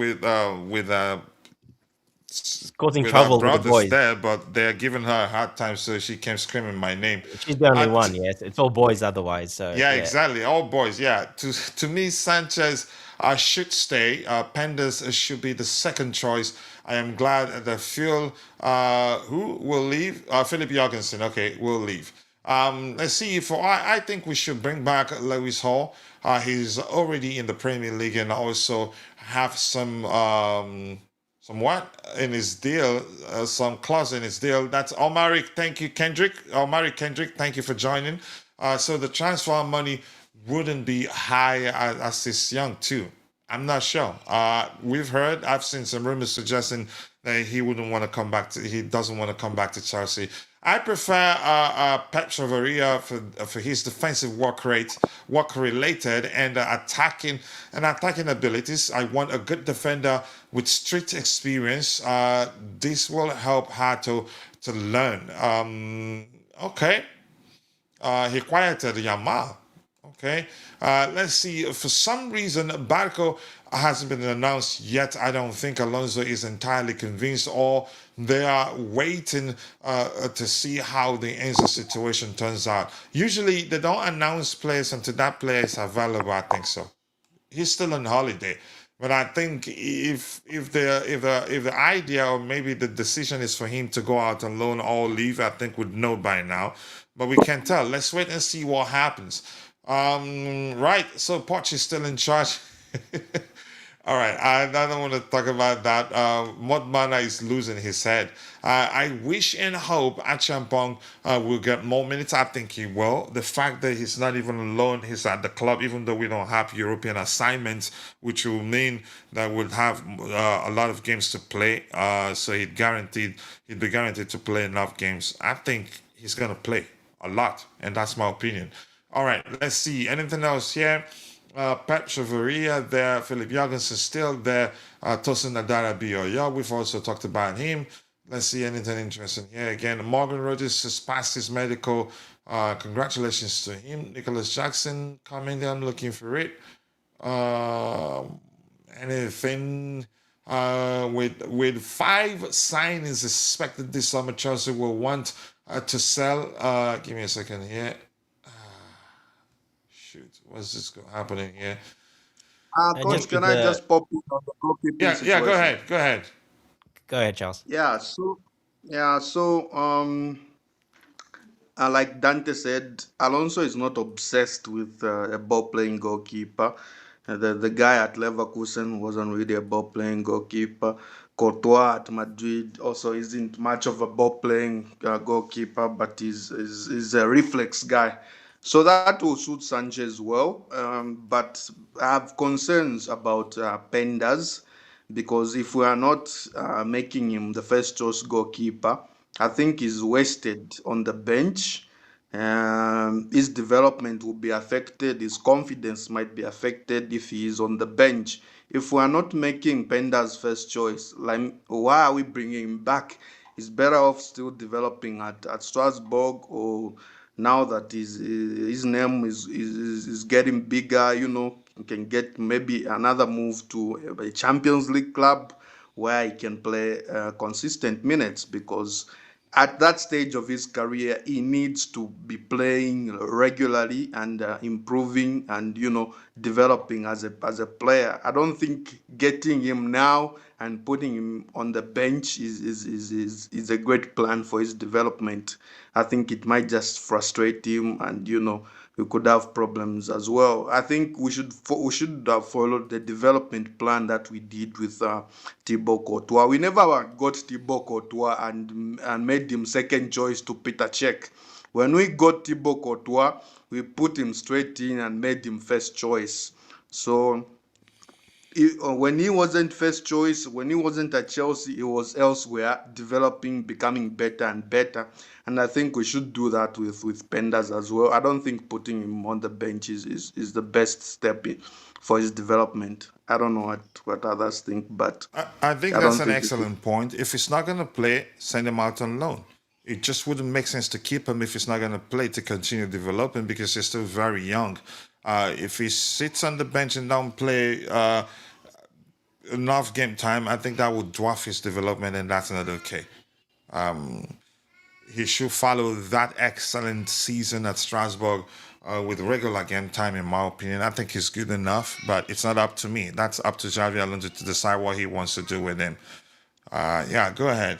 Causing with our trouble with the brothers boys. there, but they're giving her a hard time, so she came screaming my name. She's the only Uh, one, t- yes. It's all boys otherwise. So yeah, yeah. exactly. All boys. Yeah. To me, Sanchez should stay. Pendas should be the second choice. I am glad that who will leave? Philip Jorgensen. Okay, will leave. Let's see. I think we should bring back Lewis Hall. He's already in the Premier League and also have some what in his deal, some clause in his deal. That's Omari. Thank you, Kendrick. Omari Kendrick, thank you for joining. So the transfer money wouldn't be high as this young too. I'm not sure. I've seen some rumors suggesting that he wouldn't want to come back to. He doesn't want to come back to Chelsea. I prefer Pep Chavaria for his defensive work rate, work related, and attacking abilities. I want a good defender with street experience. This will help her to learn. Okay. He quieted Yamal. Okay. Let's see. For some reason, Barco hasn't been announced yet. I don't think Alonso is entirely convinced, or they are waiting to see how the Enzo situation turns out. Usually, they don't announce players until that player is available. I think so. He's still on holiday. But I think if the idea or maybe the decision is for him to go out on loan or leave, I think we'd know by now. But we can't tell. Let's wait and see what happens. Right. So Poch is still in charge. All right, I don't want to talk about that. Modmana is losing his head. I wish and hope Achampong will get more minutes. I think he will. The fact that he's not even alone, he's at the club, even though we don't have European assignments, which will mean that we'll have a lot of games to play. So he'd be guaranteed to play enough games. I think he's gonna play a lot, and that's my opinion. All right, let's see. Anything else here? Pep Chavaria there, Philip Jorgensen still there, Tosin Adara Bioya. We've also talked about him. Let's see anything interesting here. Again, Morgan Rogers has passed his medical. Congratulations to him. Nicholas Jackson coming there. I'm looking for it. Anything with 5 signings expected this summer, Chelsea will want to sell. Give me a second here. Shoot, what's this happening here? And Coach, just can with I the just pop in on the goalkeeping Yeah. Go situation? ahead. Go ahead. Go ahead, Charles. Like Dante said, Alonso is not obsessed with a ball playing goalkeeper. The guy at Leverkusen wasn't really a ball playing goalkeeper. Courtois at Madrid also isn't much of a ball playing goalkeeper, but is a reflex guy. So that will suit Sanchez well. But I have concerns about Pendas, because if we are not making him the first choice goalkeeper, I think he's wasted on the bench. His development will be affected. His confidence might be affected if he is on the bench. If we are not making Penda's first choice, like, why are we bringing him back? He's better off still developing at Strasbourg, or now that his name is getting bigger, he can get maybe another move to a Champions League club where he can play consistent minutes, because at that stage of his career, he needs to be playing regularly and improving and developing as a player. I don't think getting him now and putting him on the bench is a great plan for his development. I think it might just frustrate him, and we could have problems as well. I think we should have followed the development plan that we did with Thibaut Courtois. We never got Thibaut Courtois and made him second choice to Peter Cech. When we got Thibaut Courtois, we put him straight in and made him first choice. So when he wasn't first choice, when he wasn't at Chelsea, he was elsewhere, developing, becoming better and better. And I think we should do that with Penders as well. I don't think putting him on the bench is the best step for his development. I don't know what others think, but I think I that's don't an think excellent point. If he's not going to play, send him out on loan. It just wouldn't make sense to keep him if he's not going to play to continue developing because he's still very young. If he sits on the bench and don't play enough game time, I think that would dwarf his development, and that's not okay. He should follow that excellent season at Strasbourg with regular game time, in my opinion. I think he's good enough, but it's not up to me. That's up to Xavi Alonso to decide what he wants to do with him. Yeah, go ahead.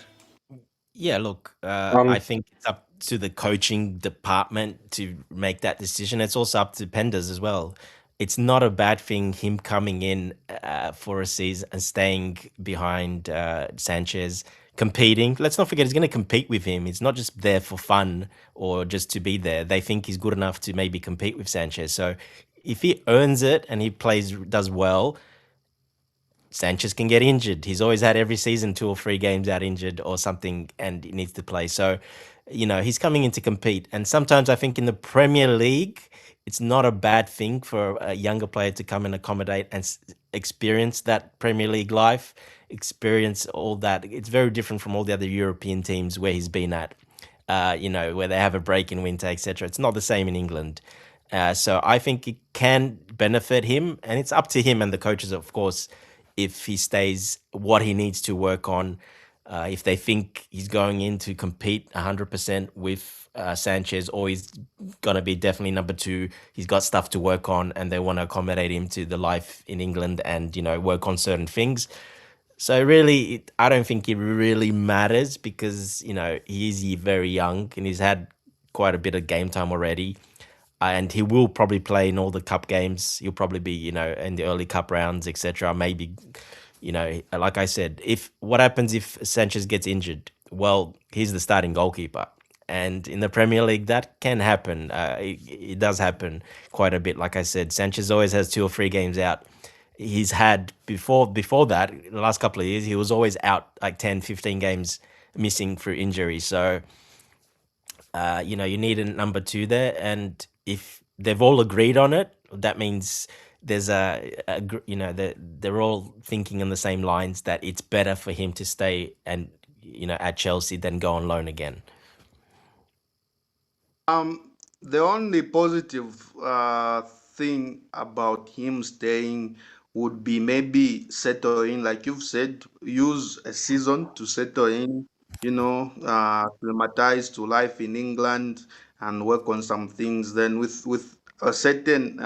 Yeah, look, I Um, think it's up to the coaching department to make that decision. It's also up to Penders as well. It's not a bad thing him coming in for a season and staying behind Sanchez, competing. Let's not forget he's going to compete with him. He's not just there for fun or just to be there. They think he's good enough to maybe compete with Sanchez. So if he earns it and he does well, Sanchez can get injured. He's always had every season 2 or 3 games out injured or something, and he needs to play. So, he's coming in to compete. And sometimes I think in the Premier League, it's not a bad thing for a younger player to come and accommodate and experience that Premier League life, experience all that. It's very different from all the other European teams where he's been at. Where they have a break in winter, etc. It's not the same in England. So I think it can benefit him, and it's up to him and the coaches, of course, if he stays, what he needs to work on. If they think he's going in to compete 100% with Sanchez, or he's going to be definitely number two, he's got stuff to work on, and they want to accommodate him to the life in England and, work on certain things. So really, I don't think it really matters because, he is very young and he's had quite a bit of game time already. And he will probably play in all the cup games. He'll probably be, in the early cup rounds, etc. Maybe, like I said, if what happens if Sanchez gets injured? Well, he's the starting goalkeeper. And in the Premier League, that can happen. It does happen quite a bit. Like I said, Sanchez always has 2 or 3 games out. He's had before that, the last couple of years, he was always out like 10, 15 games missing through injury. So you need a number two there, and if they've all agreed on it, that means there's they're all thinking in the same lines that it's better for him to stay and at Chelsea than go on loan again. The only positive thing about him staying would be maybe settle in, like you've said, use a season to settle in, acclimatize to life in England and work on some things. Then with a certain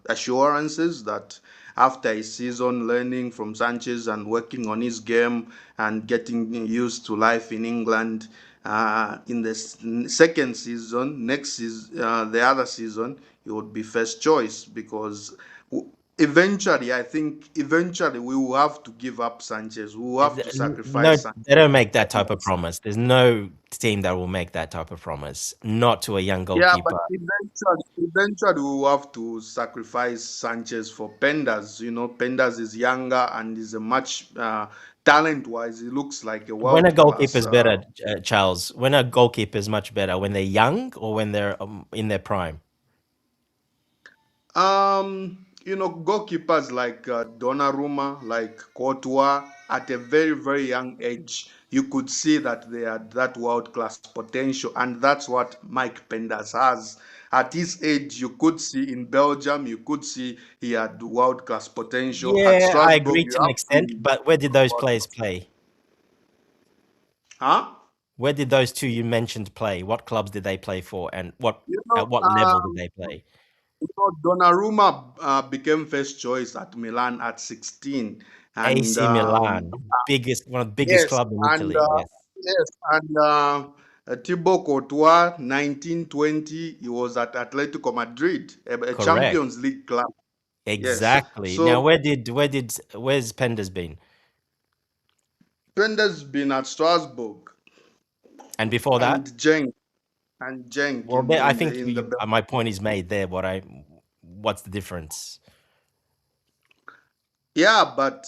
assurances that after a season learning from Sanchez and working on his game and getting used to life in England, in the second season, next season, the other season, he would be first choice because eventually, I think eventually we will have to give up Sanchez. We will have to No, sacrifice they Sanchez. don't make that type of promise. There's no team that will make that type of promise, not to a young Yeah, but goalkeeper. eventually we will have to sacrifice Sanchez for Penders. Penders is younger and is a much talent-wise, he looks like a When a goalkeeper world-class. is better, Charles, when a goalkeeper is much better, when they're young or when they're in their prime. Goalkeepers like Donnarumma, like Courtois, at a very, very young age, you could see that they had that world-class potential, and that's what Mike Penders has. At his age, you could see in Belgium, you could see he had world-class potential. At Yeah, I Strasbourg, agree you to an have extent, seen but where did those players play? huh? Where did those two you mentioned play? What clubs did they play for, and You know, at what level did they play? Donnarumma became first choice at Milan at 16, and AC Milan, one of the biggest yes, club in and Italy. Yes, Thibaut Courtois, 1920, he was at Atletico Madrid, a correct. Champions League club. Yes. Exactly. Now, So where's Penders been? Pender's been at Strasbourg And before and that? Genk Well, in there, I in the think in the my point is made there. What's the difference? Yeah, but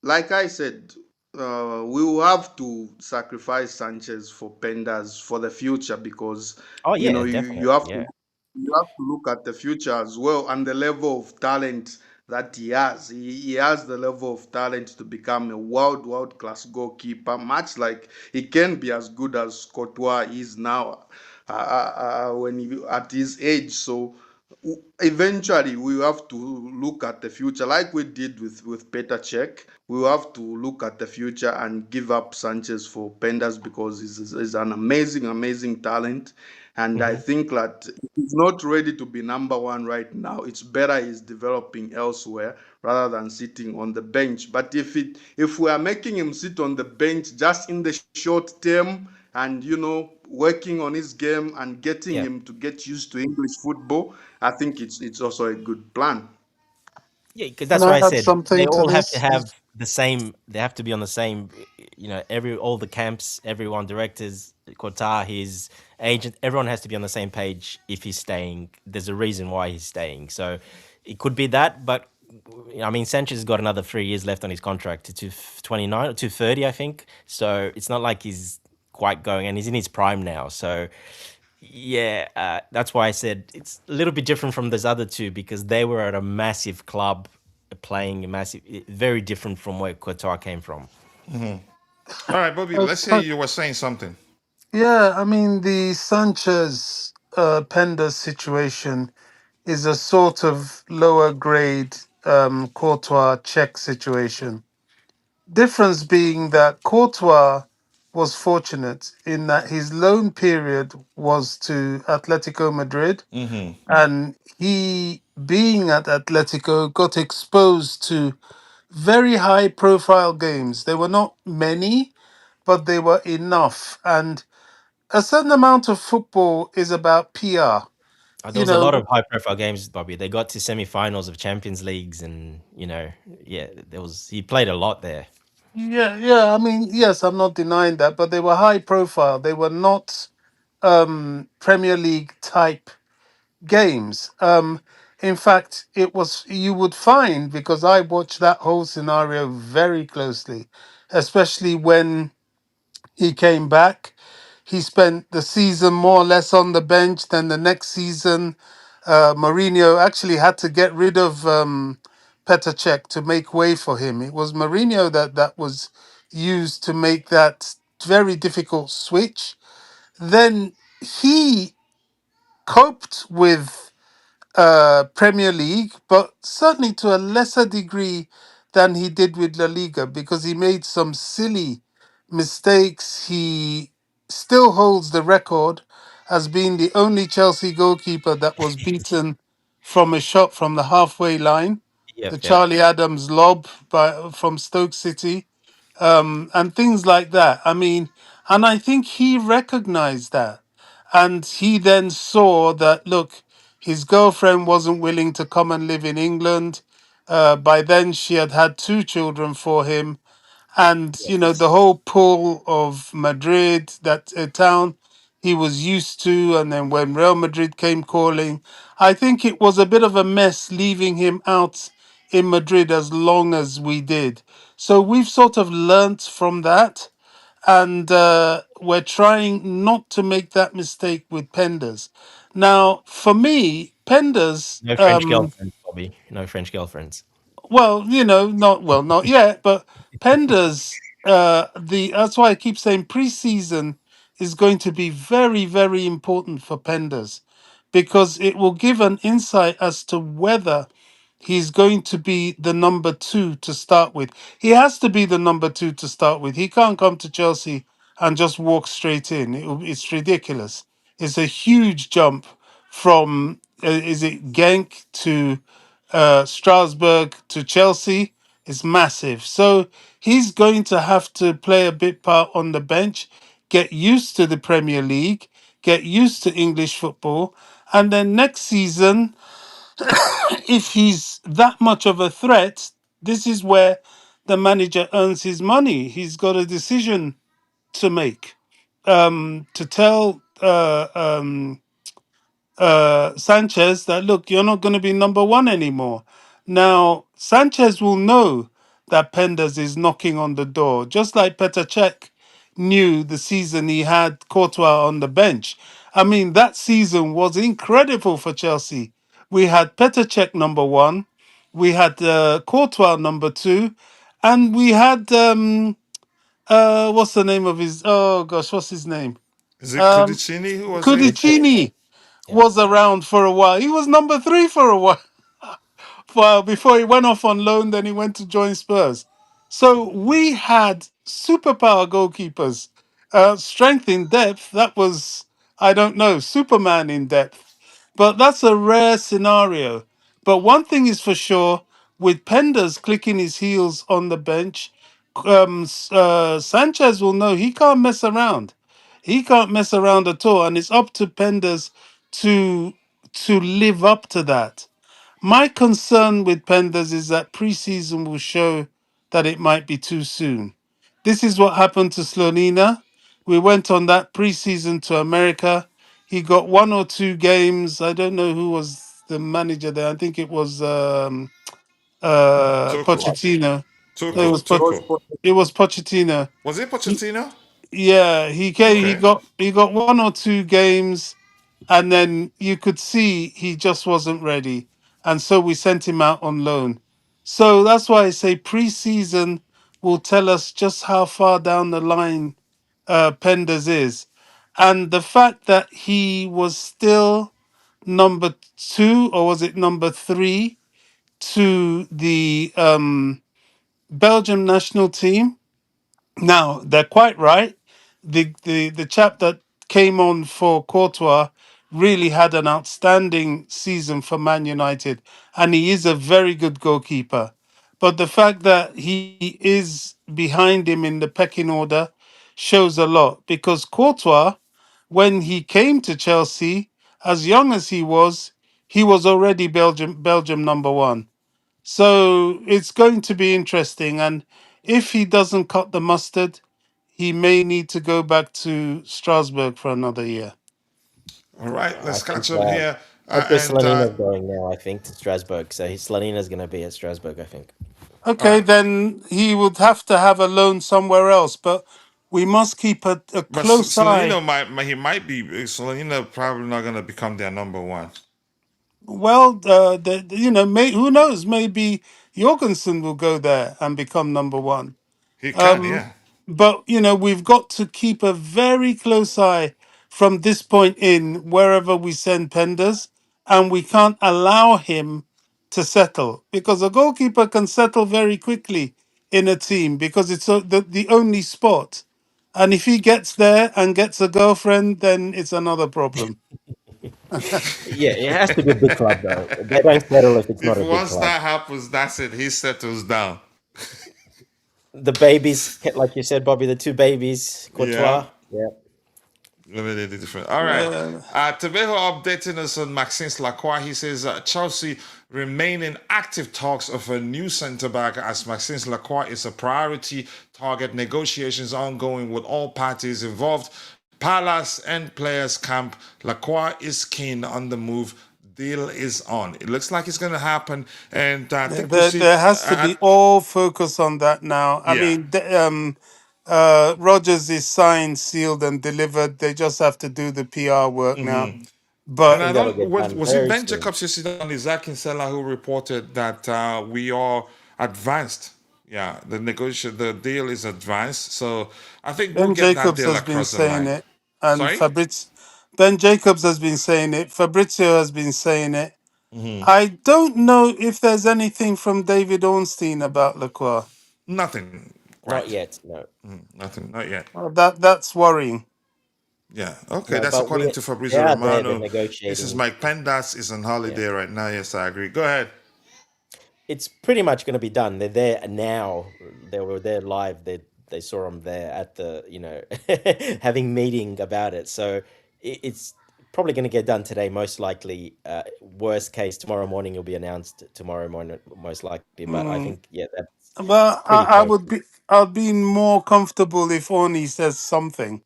like I said, we will have to sacrifice Sanchez for Pendas for the future because Oh you know yeah, you definitely. have to Yeah. you have to look at the future as well and the level of talent that he has. He has the level of talent to become a world class goalkeeper, much like he can be as good as Courtois is now when he, at his age. So eventually we have to look at the future like we did with Peter Cech. We will have to look at the future and give up Sanchez for Pendas because he's an amazing talent. And I Hmm. think that he's not ready to be number one right now. It's better he's developing elsewhere rather than sitting on the bench. But if we are making him sit on the bench just in the short term and working on his game and getting Yeah. him to get used to English football, I think it's also a good plan. Yeah, because Can that's I why I add said they something to all have to this? have the same. They have to be on the same. Every all the camps, everyone, directors, Qatar, his agent, everyone has to be on the same page. If he's staying, there's a reason why he's staying. So it could be that, but I mean, Sanchez has got another 3 years left on his contract to 29 or to 30, I think. So it's not like he's quite going, and he's in his prime now. So yeah, that's why I said it's a little bit different from those other two because they were at a massive club playing a massive, very different from where Qatar came from. All right, Bobby, let's say you were saying something. Yeah, I mean the Sanchez Pender situation is a sort of lower grade Courtois check situation. Difference being that Courtois was fortunate in that his loan period was to Atletico Madrid, and he, being at Atletico, got exposed to very high profile games. There were not many, but they were enough. And a certain amount of football is about PR. There You was a lot know, of high profile games, Bobby. They got to semi-finals of Champions Leagues, and yeah, there was he played a lot there. yeah, yeah. I mean, yes, I'm not denying that, but they were high profile. They were not Premier League type games. In fact, it was, you would find, because I watched that whole scenario very closely, especially when he came back. He spent the season more or less on the bench. Then the next season, Mourinho actually had to get rid of Petr Cech to make way for him. It was Mourinho that was used to make that very difficult switch. Then he coped with Premier League, but certainly to a lesser degree than he did with La Liga because he made some silly mistakes. He still holds the record as being the only Chelsea goalkeeper that was beaten from a shot from the halfway line. The Yep, yep. Charlie Adams lob from Stoke City, and things like that. I mean, and I think he recognized that. And he then saw that, look, his girlfriend wasn't willing to come and live in England. By then, she had had two children for him, and the whole pull of Madrid, that town he was used to, and then when Real Madrid came calling, I think it was a bit of a mess leaving him out in Madrid as long as we did. So we've sort of learnt from that, and we're trying not to make that mistake with Penders. Now, for me, Penders. No French girlfriends, Bobby. No French girlfriends. Well, not yet, but Penders, the that's why I keep saying preseason is going to be very, very important for Penders because it will give an insight as to whether he's going to be the number two to start with. He has to be the number two to start with. He can't come to Chelsea and just walk straight in. It's ridiculous. It's a huge jump from is it Genk to Strasbourg to Chelsea. Is massive. So he's going to have to play a bit part on the bench, get used to the Premier League, get used to English football, and then next season, if he's that much of a threat, this is where the manager earns his money. He's got a decision to make. To tell Sanchez that, look, you're not going to be number one anymore. Now, Sanchez will know that Penders is knocking on the door, just like Petr Cech knew the season he had Courtois on the bench. I mean, that season was incredible for Chelsea. We had Petr Cech number one, we had Courtois number two, and we had what's the name of his? Oh gosh, what's his name? Is it Um, Kudicini? Who was he? Richie, Cudicini yeah. was around for a while. He was number three for a while. Well, before he went off on loan, then he went to join Spurs. So we had superpower goalkeepers. Strength in depth, that was, I don't know, Superman in depth. But that's a rare scenario. But one thing is for sure, with Penders clicking his heels on the bench, Sanchez will know he can't mess around. He can't mess around at all, and it's up to Penders to live up to that. My concern with Penders is that preseason will show that it might be too soon. This is what happened to Slonina. We went on that preseason to America. He got one or two games. I don't know who was the manager there. I think it was Tuchel. Pochettino. No, Tuchel. Tuchel. it was Pochettino. Was it He, Pochettino? yeah, he came. Okay. He got one or two games, and then you could see he just wasn't ready, and so we sent him out on loan. So that's why I say preseason will tell us just how far down the line Penders is, and the fact that he was still number two, or was it number three, to the Belgium national team. Now they're quite right. The chap that came on for Courtois really had an outstanding season for Man United, and he is a very good goalkeeper. But the fact that he is behind him in the pecking order shows a lot, because Courtois, when he came to Chelsea, as young as he was already Belgium number one. So it's going to be interesting. And if he doesn't cut the mustard, he may need to go back to Strasbourg for another year. All right. I Let's think catch on here. that's where And Slanina's going now. I think to Strasbourg. So Slanina's going to be at Strasbourg. I think. all Okay, right. then he would have to have a loan somewhere else, but we must keep a But close eye. Solino he might be Solino probably not gonna become their number one. Well, who knows? Maybe Jorgensen will go there and become number one. He can, Um, yeah. but we've got to keep a very close eye from this point in wherever we send Penders, and we can't allow him to settle, because a goalkeeper can settle very quickly in a team because it's the only spot. And if he gets there and gets a girlfriend, then it's another problem. Yeah, it has to be a big club though. They don't settle if it's not If a big once club. that happens, that's it. He settles down. The babies, like you said, Bobby, the two babies, Yeah. Courtois. Yeah. Limited different. All right. Uh, Trevoh updating us on Maxence Lacroix. He says Chelsea remain in active talks of a new centre back as Maxence Lacroix is a priority target. Negotiations ongoing with all parties involved. Palace and players camp. Lacroix is keen on the move. Deal is on. It looks like it's going to happen, and I think we see. there has to be all focus on that now. I Yeah. mean, Rogers is signed, sealed, and delivered. They just have to do the PR work now. And But I Think that'll don't. get done Was it very Ben soon. Jacobs yesterday on Isaac Kinsella who reported that we are advanced? Yeah, the deal is advanced. So I think we'll Ben get that Jacobs deal has been across the saying line. it, and Sorry. Ben Jacobs has been saying it. Fabrizio has been saying it. I don't know if there's anything from David Ornstein about Lacroix. Nothing Not quite. yet. No. Nothing. Not yet. That's worrying. Yeah. Okay. No. That's But according we to they Fabrizio are there. They're Romano. This is negotiating. Mike Pendas is on Yeah. holiday right now. Yes, I agree. Go ahead. It's pretty much going to be done. They're there now. They were there live. They saw them there at the having meeting about it. So it's probably going to get done today. Most likely. Worst case, tomorrow morning it'll be announced. Tomorrow morning, most likely. But I Mm. think that's But pretty I close. would be I'd be more comfortable if Orny says something.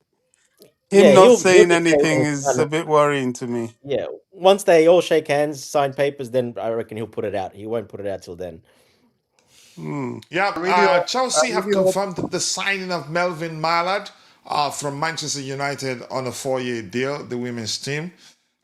Him Yeah, not he'll saying be saying anything and is sign a it. bit worrying to me. Yeah, once they all shake hands, sign papers, then I reckon he'll put it out. He won't put it out till then. Hmm. Yeah, I Chelsea have really hope. confirmed the signing of Melvin Mallard from Manchester United on a 4-year deal, the women's team.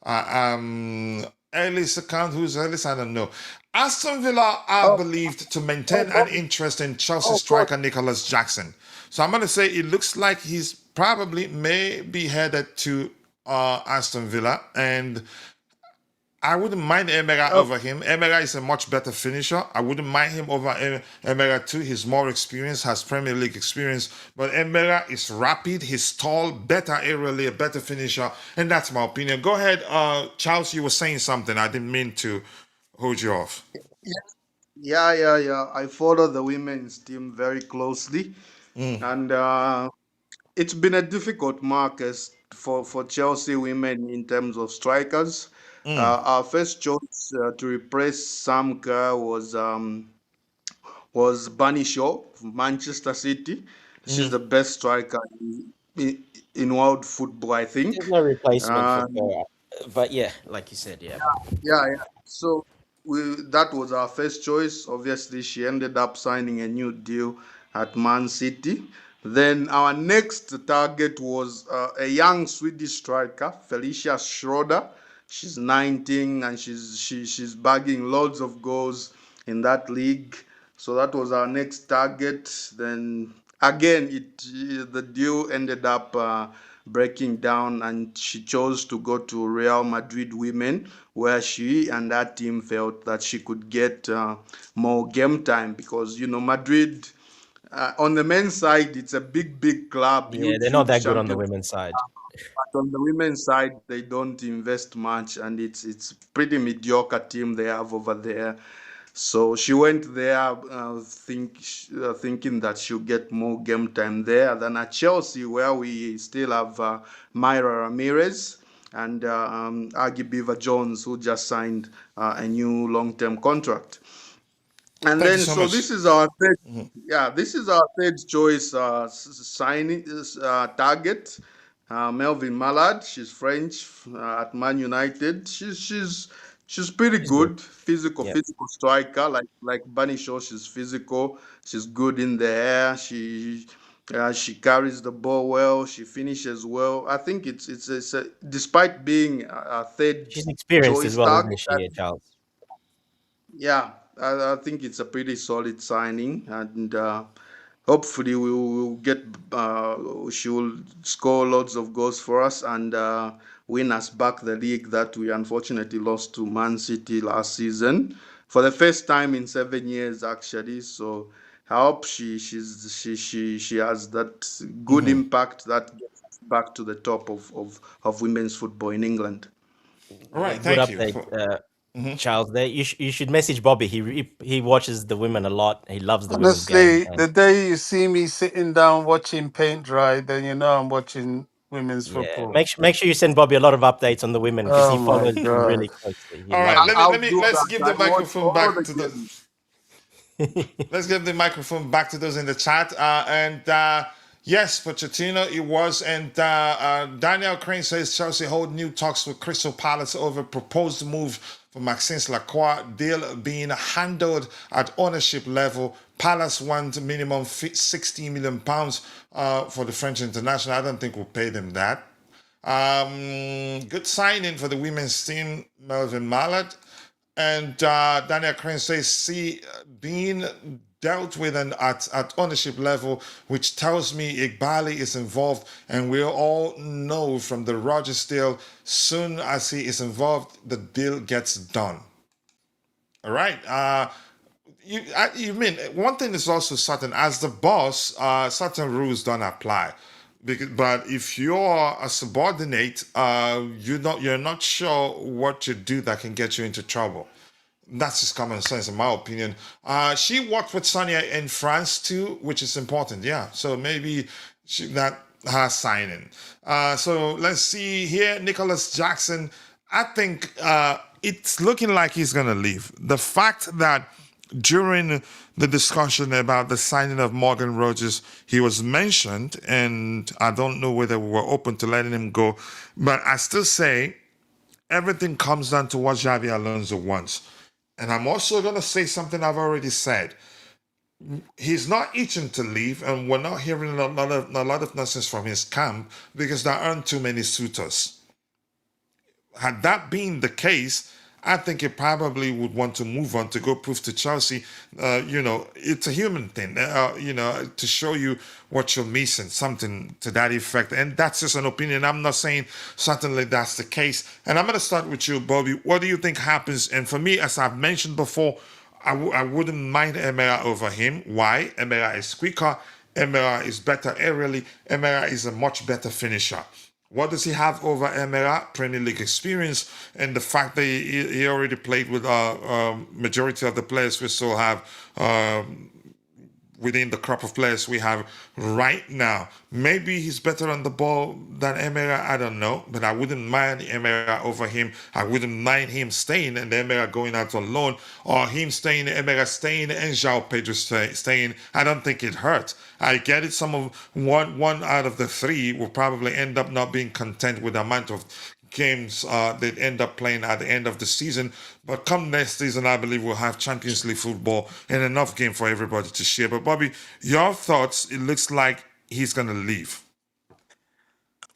Ellis account, who's Ellis? I don't know. Aston Villa are Oh, believed to oh, maintain an Bobby. interest in Chelsea Oh, God. striker Nicholas Jackson. So I'm going to say it looks like he's probably may be headed to Aston Villa. And I wouldn't mind Emera Oh, over him. Emera is a much better finisher. I wouldn't mind him over Emera too. He's more experienced, has Premier League experience. But Emera is rapid, he's tall, better aerially, a better finisher. And that's my opinion. Go ahead, Charles. You were saying something. I didn't mean to hold you off. yeah. I follow the women's team very closely, and it's been a difficult market for Chelsea women in terms of strikers. Our first choice to replace Sam Kerr was Bunny Shaw from Manchester City. She's the best striker in world football, I think. There's no replacement for Uh, Kerr. But yeah, like you said, yeah. yeah. So that was our first choice. Obviously, she ended up signing a new deal at Man City. Then our next target was a young Swedish striker, Felicia Schroeder. She's 19 and she's bagging loads of goals in that league. So that was our next target. Then again, the deal ended up breaking down, and she chose to go to Real Madrid Women, where she and that team felt that she could get more game time because Madrid. On the men's side, it's a big club, Yeah, huge, they're not huge that good on the champion. women's side. But on the women's side, they don't invest much, and it's pretty mediocre team they have over there. So she went there, thinking that she'll get more game time there than at Chelsea, where we still have Myra Ramirez and Aggie Beaver Jones, who just signed a new long-term contract. And Thank you then, so so much. this is our third, yeah, this is our third choice signing target. Melvin Mallard, she's French at Man United. She's pretty He's good. good, physical, Yeah. physical striker like Bunny Shaw. She's physical. She's good in the air. She carries the ball well. She finishes well. I think despite being a third She's experienced as choice well, target. isn't she, Charles? Yeah, I think it's a pretty solid signing, and hopefully we will get. She will score lots of goals for us and win us back the league that we unfortunately lost to Man City last season for the first time in 7 years, actually. So I hope she has that good impact that gets us back to the top of women's football in England. All Yeah, right, good thank you. update, Charles. There, you should message Bobby. He watches the women a lot. He loves the women's game. Honestly, And the day you see me sitting down watching paint dry, then you know I'm watching women's yeah, football. make sure you send Bobby a lot of updates on the women because he Oh my follows them god. really closely. He All right, loves let it. me I'll let me do let's that. give I the watch microphone all back the to the games. let's give the microphone back to those in the chat. Yes, Pochettino, it was. And Daniel Crane says Chelsea hold new talks with Crystal Palace over proposed move for Maxence Lacroix. Deal being handled at ownership level. Palace want minimum £60 million for the French international. I don't think we'll pay them that. Good signing for the women's team, Melvin Mallard. And Daniel Crane says, see, being dealt with at ownership level, which tells me Igbali is involved. And we all know from the Rogers deal, soon as he is involved, the deal gets done. All right. You mean one thing is also certain as the boss, certain rules don't apply. But if you're a subordinate, you're not sure what you do that can get you into trouble. That's just common sense, in my opinion. She worked with Sonia in France too, which is important. Yeah, so maybe that her signing. So let's see here, Nicholas Jackson. I think it's looking like he's gonna leave. The fact that during the discussion about the signing of Morgan Rogers, he was mentioned, and I don't know whether we were open to letting him go, but I still say everything comes down to what Xabi Alonso wants. And I'm also going to say something I've already said. He's not itching to leave, and we're not hearing a lot of nonsense from his camp because there aren't too many suitors. Had that been the case, I think he probably would want to move on to go prove to Chelsea, it's a human thing, to show you what you're missing, something to that effect. And that's just an opinion. I'm not saying certainly that's the case. And I'm going to start with you, Bobby. What do you think happens? And for me, as I've mentioned before, I wouldn't mind Emera over him. Why? Emera is quicker. Emera is better aerially. Emera is a much better finisher. What does he have over Emera? Premier League experience, and the fact that he already played with majority of the players we still have within the crop of players we have right now. Maybe he's better on the ball than Emera, I don't know, but I wouldn't mind Emera over him. I wouldn't mind him staying and Emera going out on loan, or him staying, Emera staying, and João Pedro staying. I don't think it hurt. I get it. Some of one out of the three will probably end up not being content with the amount of games they end up playing at the end of the season. But come next season, I believe we'll have Champions League football and enough game for everybody to share. But Bobby, your thoughts? It looks like he's going to leave.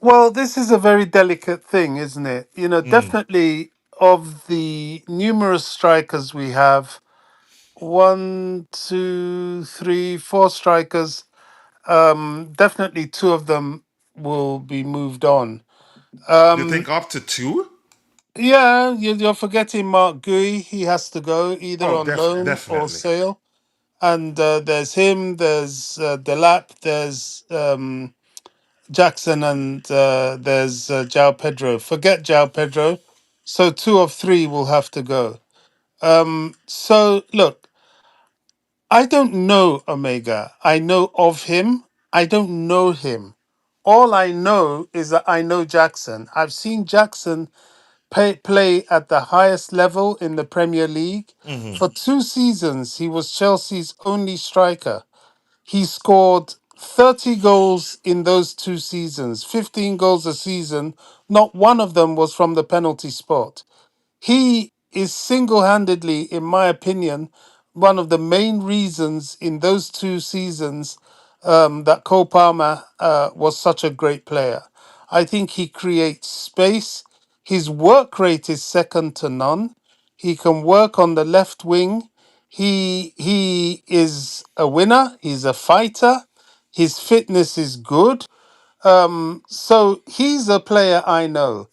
Well, this is a very delicate thing, isn't it? Definitely of the numerous strikers we have, one, two, three, four strikers, definitely two of them will be moved on. You think up to two? Yeah, you're forgetting Mark Gui. He has to go either Oh, on loan or definitely. sale. And there's him, there's Delap, there's Jackson, and there's João Pedro. Forget João Pedro. So two of three will have to go. So look, I don't know Omega. I know of him. I don't know him. All I know is that I know Jackson. I've seen Jackson play at the highest level in the Premier League. For 2 seasons, he was Chelsea's only striker. He scored 30 goals in those 2 seasons, 15 goals a season. Not one of them was from the penalty spot. He is single handedly, in my opinion, one of the main reasons in those 2 seasons that Cole Palmer was such a great player. I think he creates space. His work rate is second to none. He can work on the left wing. He is a winner. He's a fighter. His fitness is good. So he's a player I know.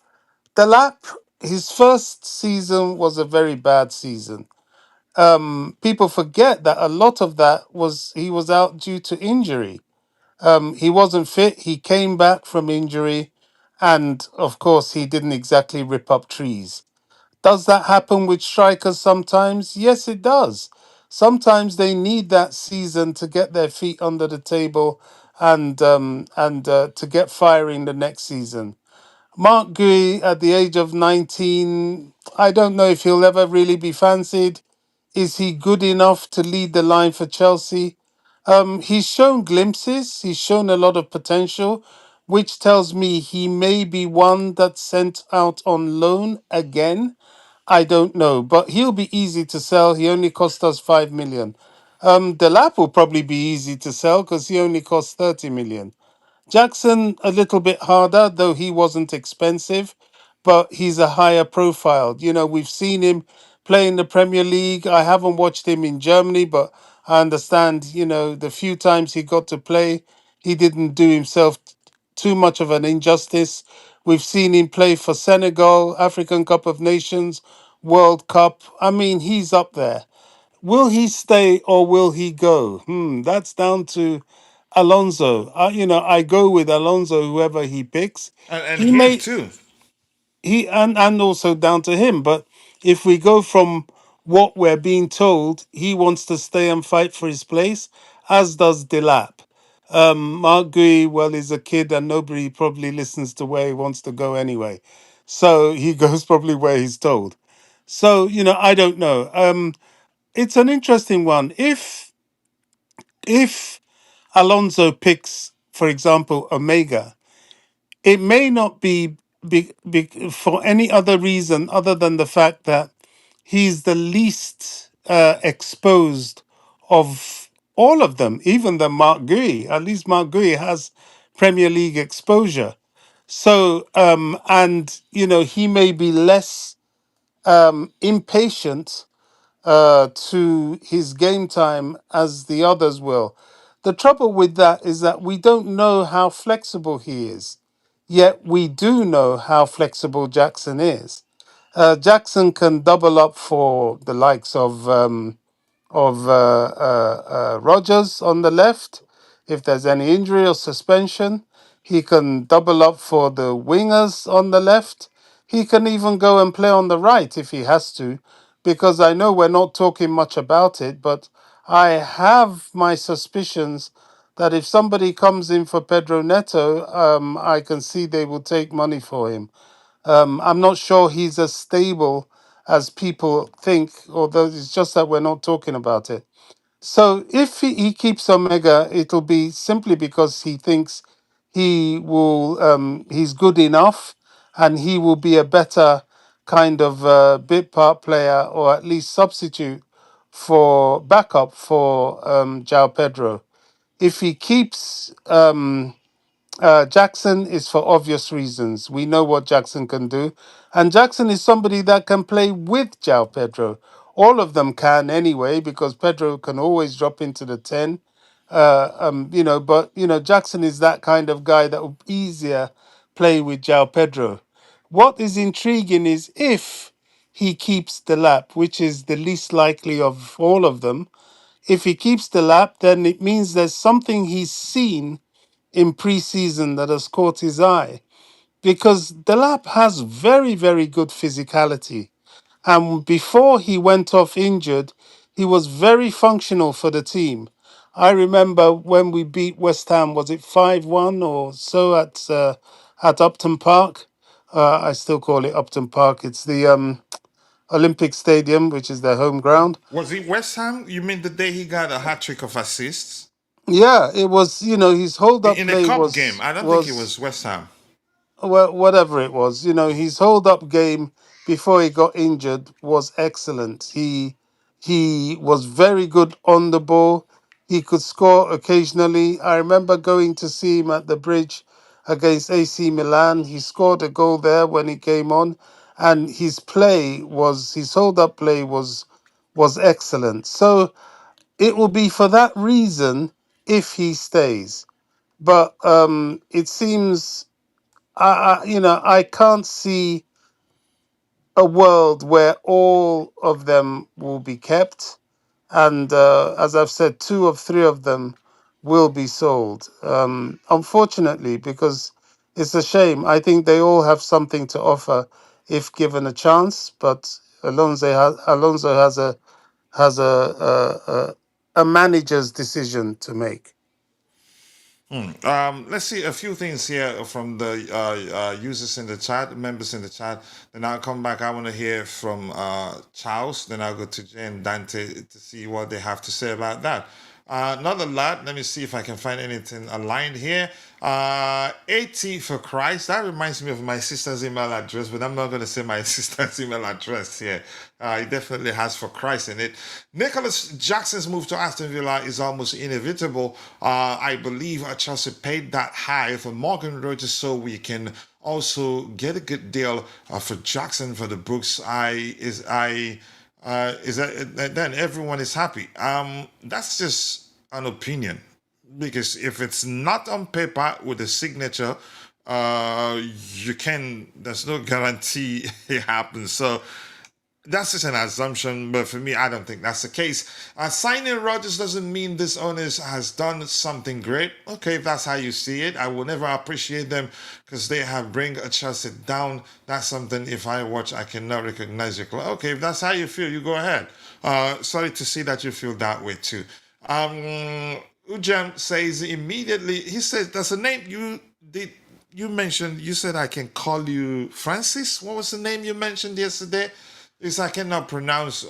Delap, his first season was a very bad season. People forget that a lot of that was he was out due to injury. He wasn't fit. He came back from injury, and of course, he didn't exactly rip up trees. Does that happen with strikers sometimes? Yes, it does. Sometimes they need that season to get their feet under the table and to get firing the next season. Mark Gui, at the age of 19, I don't know if he'll ever really be fancied. Is he good enough to lead the line for Chelsea? He's shown glimpses, he's shown a lot of potential, which tells me he may be one that's sent out on loan again. I don't know, but he'll be easy to sell. He only cost us 5 million. Delap will probably be easy to sell because he only cost 30 million. Jackson, a little bit harder, though he wasn't expensive, but he's a higher profile. We've seen him play in the Premier League. I haven't watched him in Germany, but I understand, the few times he got to play, he didn't do himself too much of an injustice. We've seen him play for Senegal, African Cup of Nations, World Cup. I mean, he's up there. Will he stay or will he go? That's down to Alonso. I go with Alonso, whoever he picks. And He him may too. he and also down to him. But if we go from what we're being told, he wants to stay and fight for his place, as does Delap. Mark Gui, well, is a kid and nobody probably listens to where he wants to go anyway. So he goes probably where he's told. So, I don't know. it's an interesting one. If Alonso picks, for example, Omega, it may not be for any other reason other than the fact that he's the least exposed of all of them, even the Mark Gui. At least Mark Gui has Premier League exposure. So, and he may be less impatient to his game time as the others will. The trouble with that is that we don't know how flexible he is, yet we do know how flexible Jackson is. Jackson can double up for the likes of Rogers on the left. If there's any injury or suspension, he can double up for the wingers on the left. He can even go and play on the right if he has to, because I know we're not talking much about it, but I have my suspicions that if somebody comes in for Pedro Neto, I can see they will take money for him. I'm not sure he's as stable as people think, although it's just that we're not talking about it. So if he keeps Omega, it'll be simply because he thinks he's good enough and he will be a better kind of bit part player or at least substitute for backup for João Pedro. If he keeps Jackson is for obvious reasons. We know what Jackson can do. And Jackson is somebody that can play with João Pedro. All of them can anyway, because Pedro can always drop into the 10. But Jackson is that kind of guy that will easier play with João Pedro. What is intriguing is if he keeps the lap, which is the least likely of all of them. If he keeps the lap, then it means there's something he's seen in pre-season that has caught his eye, because Delap has very, very good physicality. And before he went off injured, he was very functional for the team. I remember when we beat West Ham, was it 5-1 or so at Upton Park? I still call it Upton Park. It's the Olympic Stadium, which is their home ground. Was it West Ham? You mean the day he got a hat trick of assists? Yeah, it was. His hold up In a play cup game. was I don't think it was was West Ham. well, whatever it was, his hold up game before he got injured was excellent. He was very good on the ball. He could score occasionally. I remember going to see him at the bridge against AC Milan. He scored a goal there when he came on, and his hold up play was excellent. So it will be for that reason if he stays. But it seems I can't see a world where all of them will be kept, and as I've said, two of three of them will be sold. Unfortunately, because it's a shame. I think they all have something to offer if given a chance, but Alonso has a manager's decision to make. Let's see a few things here from the users in the chat, members in the chat. Then I'll come back. I want to hear from Charles. Then I'll go to Jay and Dante to see what they have to say about that. Not a lot. Let me see if I can find anything aligned here. 80 for Christ. That reminds me of my sister's email address, but I'm not going to say my sister's email address here. It definitely has for Christ in it. Nicholas Jackson's move to Aston Villa is almost inevitable. I believe Chelsea paid that high for Morgan Rogers so we can also get a good deal for Jackson for the books. Then everyone is happy. That's just an opinion, because if it's not on paper with a signature, there's no guarantee it happens. So that's just an assumption, but for me, I don't think that's the case. Signing Rodgers doesn't mean this owner has done something great. Okay, if that's how you see it, I will never appreciate them because they have bring a Chelsea down. That's something, if I watch, I cannot recognize your club. Okay, if that's how you feel, you go ahead. Sorry to see that you feel that way too. Ujam says immediately, he says, there's a name you mentioned. You said I can call you Francis. What was the name you mentioned yesterday? Is I cannot pronounce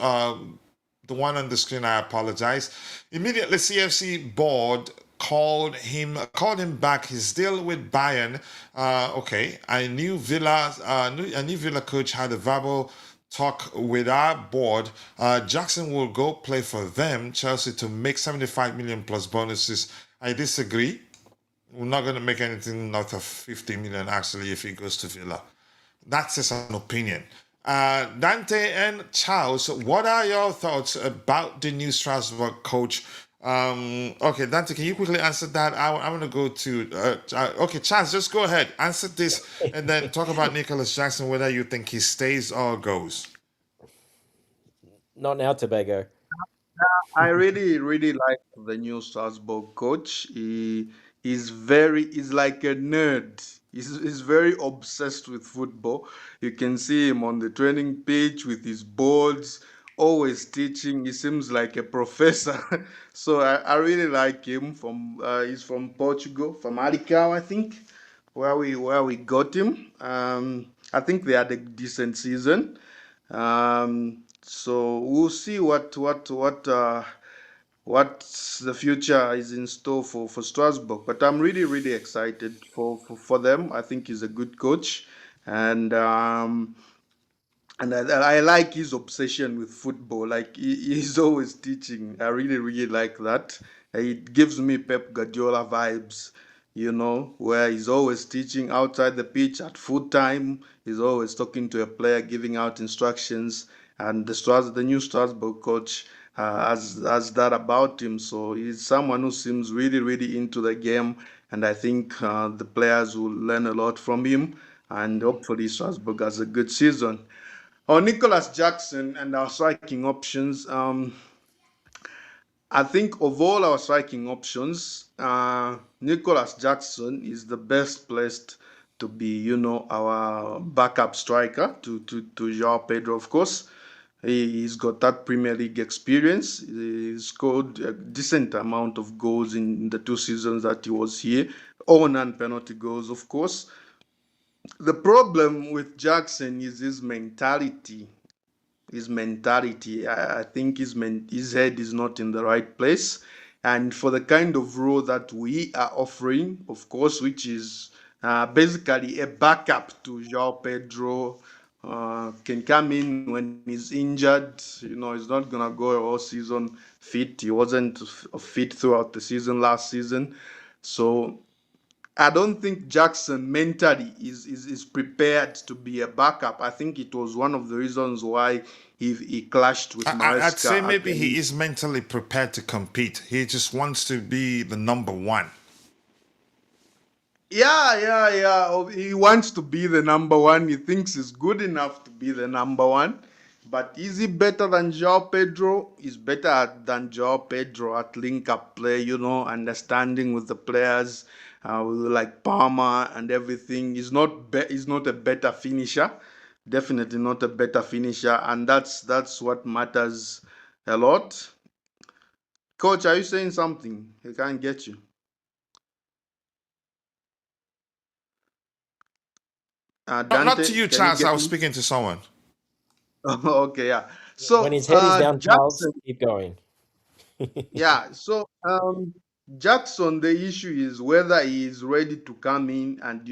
The one on the screen, I apologize. Immediately, CFC board called him back. He's still with Bayern. Okay, I knew Villa coach had a verbal talk with our board. Jackson will go play for them, Chelsea, to make 75 million plus bonuses. I disagree. We're not going to make anything north of 50 million actually if he goes to Villa. That's just an opinion. Dante and Charles, what are your thoughts about the new Strasbourg coach? Okay, Dante, can you quickly answer that? I'm going to go to. Okay, Charles, just go ahead. Answer this and then talk about Nicholas Jackson, whether you think he stays or goes. Not now, Tobago. I really like the new Strasbourg coach. He's like a nerd. He's very obsessed with football. You can see him on the training pitch with his boards, always teaching. He seems like a professor. So I really like him. He's from Portugal, from Alicante, I think, where we got him. I think they had a decent season. So we'll see what the future is in store for Strasbourg. But I'm really excited for them. I think he's a good coach, and I like his obsession with football. Like he's always teaching. I really like that. It gives me Pep Guardiola vibes, where he's always teaching outside the pitch at full time. He's always talking to a player, giving out instructions. And the new Strasbourg coach has that about him. So he's someone who seems really into the game. And I think the players will learn a lot from him. And hopefully Strasbourg has a good season. On Nicholas Jackson and our striking options, I think of all our striking options, Nicholas Jackson is the best placed to be, our backup striker to Joao Pedro, of course. He's got that Premier League experience. He scored a decent amount of goals in the 2 seasons that he was here, all non-penalty goals, of course. The problem with Jackson is his mentality. I think his head is not in the right place. And for the kind of role that we are offering, of course, which is basically a backup to Joao Pedro, can come in when he's injured. He's not going to go all season fit. He wasn't fit throughout the season last season. So I don't think Jackson mentally is prepared to be a backup. I think it was one of the reasons why he clashed with Maresca. I'd say maybe he is mentally prepared to compete. He just wants to be the number one. Yeah. He wants to be the number one. He thinks he's good enough to be the number one. But is he better than Joao Pedro? He's better than Joao Pedro at link-up play, understanding with the players, like Palmer and everything. He's not a better finisher. Definitely not a better finisher. And that's what matters a lot. Coach, are you saying something? I can't get you. Not Dante, to you, can Charles. get I was me? speaking to someone. Okay, yeah. When So his head is down, Charles, Jackson, keep going. yeah. So Jackson, the issue is whether he is ready to come in and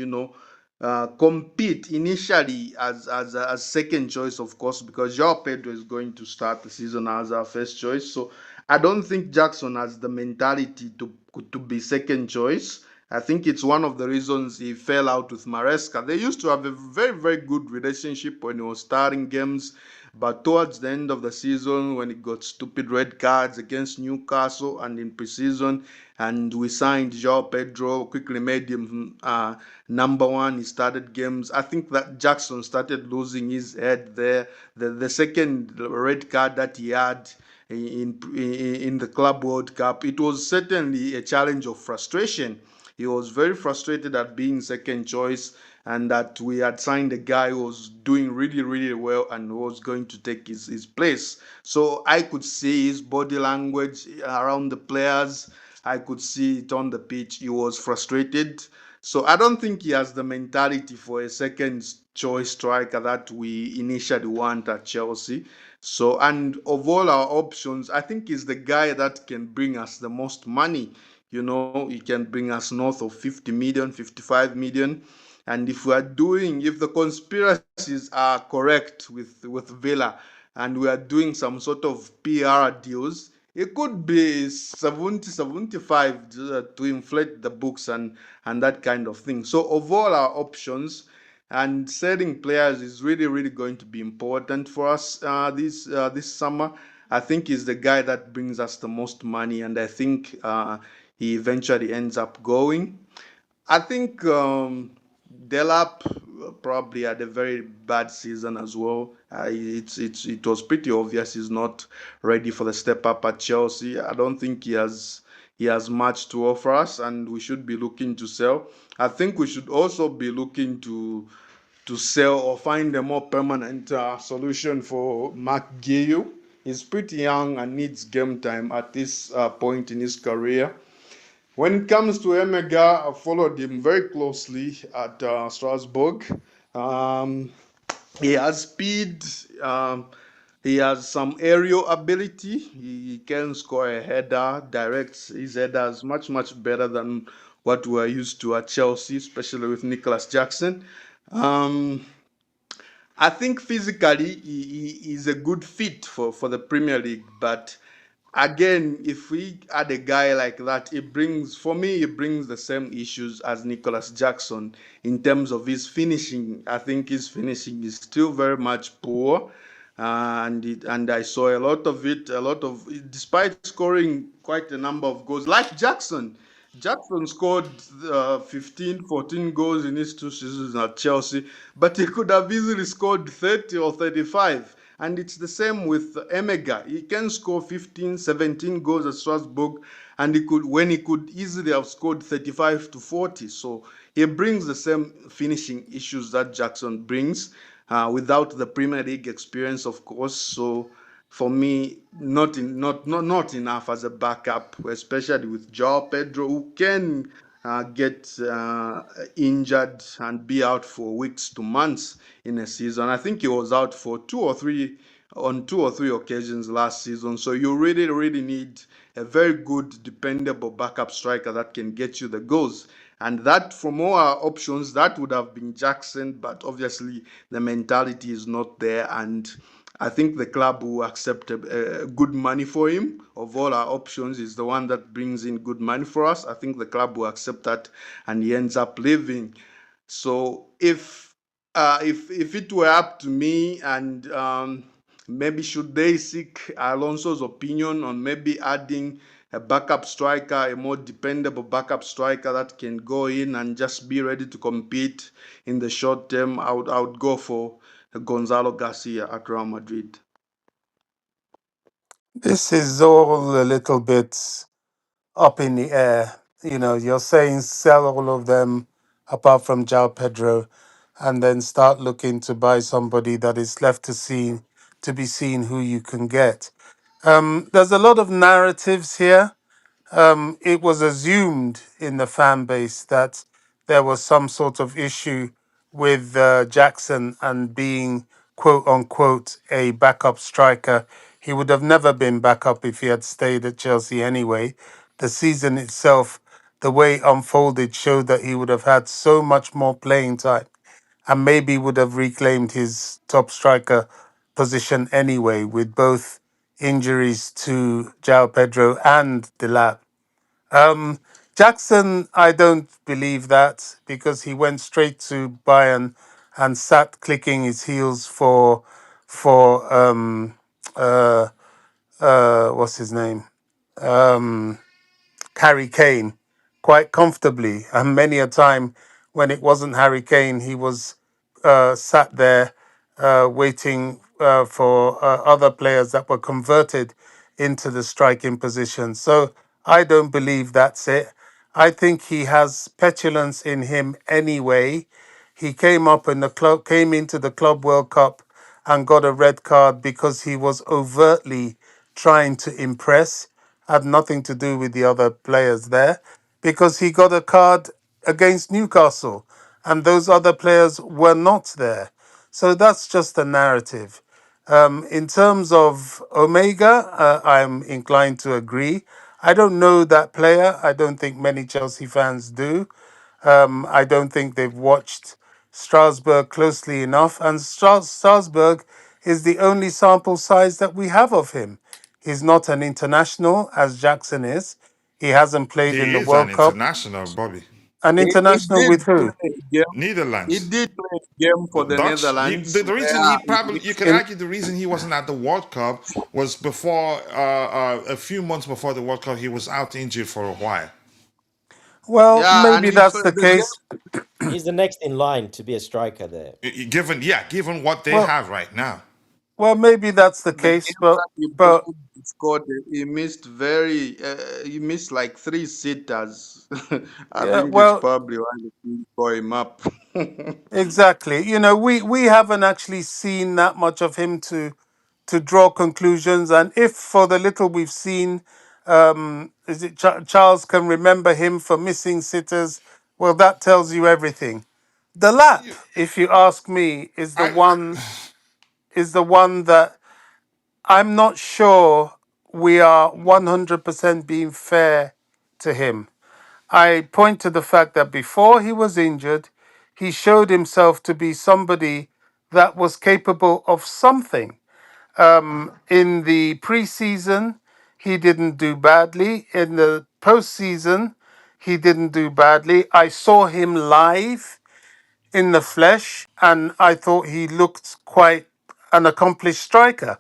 compete initially as second choice, of course, because Joao Pedro is going to start the season as our first choice. So I don't think Jackson has the mentality to be second choice. I think it's one of the reasons he fell out with Maresca. They used to have a very good relationship when he was starting games, but towards the end of the season, when he got stupid red cards against Newcastle and in preseason, and we signed Joao Pedro, quickly made him number one. He started games. I think that Jackson started losing his head there. The second red card that he had in the Club World Cup, it was certainly a challenge of frustration. He was very frustrated at being second choice and that we had signed a guy who was doing really well and was going to take his place. So I could see his body language around the players. I could see it on the pitch. He was frustrated. So I don't think he has the mentality for a second choice striker that we initially want at Chelsea. So, and of all our options, I think he's the guy that can bring us the most money. He can bring us north of 50 million, 55 million. And if the conspiracies are correct with Villa, and we are doing some sort of PR deals, it could be 70, 75 to inflate the books and that kind of thing. So, of all our options, and selling players is really, really going to be important for us this summer. I think he's the guy that brings us the most money, and I think he eventually ends up going. I think Delap probably had a very bad season as well. It was pretty obvious he's not ready for the step up at Chelsea. I don't think he has much to offer us, and we should be looking to sell. I think we should also be looking to sell or find a more permanent solution for McGeew. He's pretty young and needs game time at this point in his career. When it comes to Emega, I followed him very closely at Strasbourg. Um, he has speed. He has some aerial ability. He can score a header, directs his headers much, much better than what we're used to at Chelsea, especially with Nicholas Jackson. Um, I think physically he is a good fit for the Premier League, but again, if we add a guy like that, it brings the same issues as Nicholas Jackson in terms of his finishing. I think his finishing is still very much poor, and I saw a lot of it, despite scoring quite a number of goals, like Jackson. Jackson scored 15, 14 goals in his 2 seasons at Chelsea, but he could have easily scored 30 or 35. And it's the same with Emega. He can score 15, 17 goals at Strasbourg, and he could easily have scored 35 to 40. So he brings the same finishing issues that Jackson brings, without the Premier League experience, of course. So for me, not enough as a backup, especially with Joao Pedro, who can get injured and be out for weeks to months in a season. I think he was out for 2 or 3 occasions last season. So you really, really need a very good, dependable backup striker that can get you the goals. And that, from all our options, that would have been Jackson, but obviously the mentality is not there. And I think the club will accept good money for him. Of all our options, is the one that brings in good money for us. I think the club will accept that, and he ends up leaving. So if it were up to me, and maybe should they seek Alonso's opinion on maybe adding a backup striker, a more dependable backup striker that can go in and just be ready to compete in the short term, I would go for Gonzalo Garcia at Real Madrid. This is all a little bit up in the air. You're saying sell all of them apart from Jao Pedro, and then start looking to buy somebody that is left to be seen who you can get. There's a lot of narratives here. It was assumed in the fan base that there was some sort of issue with Jackson and being quote unquote a backup striker. He would have never been backup if he had stayed at Chelsea anyway. The season itself, the way it unfolded, showed that he would have had so much more playing time and maybe would have reclaimed his top striker position anyway, with both injuries to João Pedro and Delap. Jackson, I don't believe that, because he went straight to Bayern and sat clicking his heels for what's his name? Harry Kane quite comfortably. And many a time when it wasn't Harry Kane, he was sat there waiting for other players that were converted into the striking position. So I don't believe that's it. I think he has petulance in him anyway. He came into the Club World Cup and got a red card because he was overtly trying to impress. Had nothing to do with the other players there, because he got a card against Newcastle and those other players were not there. So that's just a narrative. In terms of Omega, I'm inclined to agree. I don't know that player. I don't think many Chelsea fans do. I don't think they've watched Strasbourg closely enough, and Strasbourg is the only sample size that we have of him. He's not an international as Jackson is. He hasn't played in He the is an World Cup. international, Bobby. An He international did with who? play a game. He Netherlands. did play a game for the Dutch. Netherlands The reason where he he probably, you missed. could In argue the reason he wasn't at the World Cup was before, a few months before the World Cup, he was out injured for a while. well, Yeah, and maybe he that's played the the game. case. He's the next in line to be a striker there. Given, yeah, given what they Well, have right now. well, maybe that's the The case. game that he But played, he scored. He missed very. He missed like three sitters. I yeah, think it's well, probably why the team tore him up. exactly. You know, we haven't actually seen that much of him to draw conclusions. And if for the little we've seen, is it Charles can remember him for missing sitters? Well, that tells you everything. The lap, if you ask me, I is the one that I'm not sure we are 100% being fair to him. I point to the fact that before he was injured, he showed himself to be somebody that was capable of something. In the preseason, he didn't do badly. In the postseason, he didn't do badly. I saw him live in the flesh, and I thought he looked quite an accomplished striker.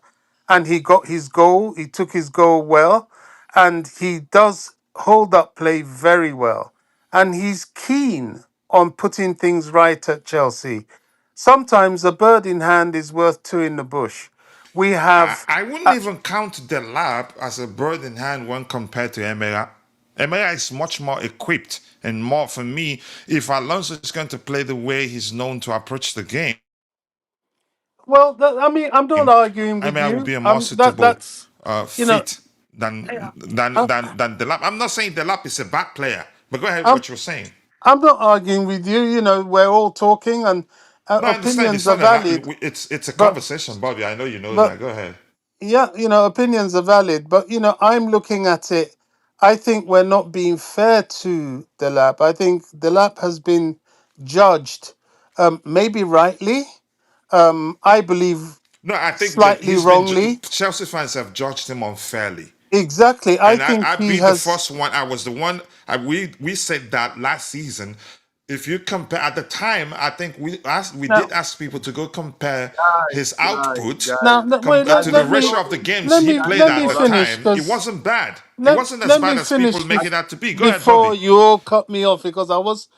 And he got his goal, he took his goal well, and he does hold up play very well. And he's keen on putting things right at Chelsea. Sometimes a bird in hand is worth two in the bush. We have, I wouldn't even count the lab as a bird in hand when compared to Emera. Emera is much more equipped and more for me. If Alonso is going to play the way he's known to approach the game, well, I mean, I'm not arguing with Emera will you. be a more That suitable that's, you know, fit than the lab. I'm not saying the lab is a bad player, but go ahead with I'm what you're saying. I'm not arguing with you. You know, we're all talking, and No, I understand. opinions It's are not valid. it's a But conversation, Bobby. I know you know but that. Go ahead. yeah, you know, opinions are valid. But you know, I'm looking at it. I think we're not being fair to the lap. I think the lap has been judged, maybe rightly. I believe No, I think that slightly he's been. wrongly. Chelsea fans have judged him unfairly. Exactly. I And think I he being the has. first one, I was the one. We said that last season. If you compare at the time, I think we Now, did ask people to go compare guys, his guys, output now, guys. wait. Guys, to the Let ratio me of the games let he me played let at me the hold on. finish time. It because wasn't bad. It wasn't as let bad me as people finish make it out to be. Go ahead, before Bobby. you all cut me off because I was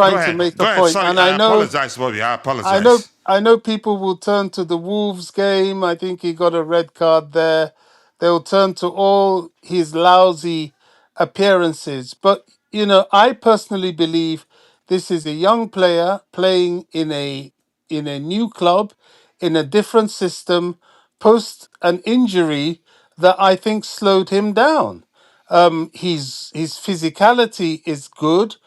Go trying to ahead. make a Go ahead. point, Sorry, and I apologize, Bobby. I apologize. I know people will turn to the Wolves game. I think he got a red card there. They'll turn to all his lousy appearances. But you know, I personally believe this is a young player playing in a new club, in a different system, post an injury that I think slowed him down. His physicality is good,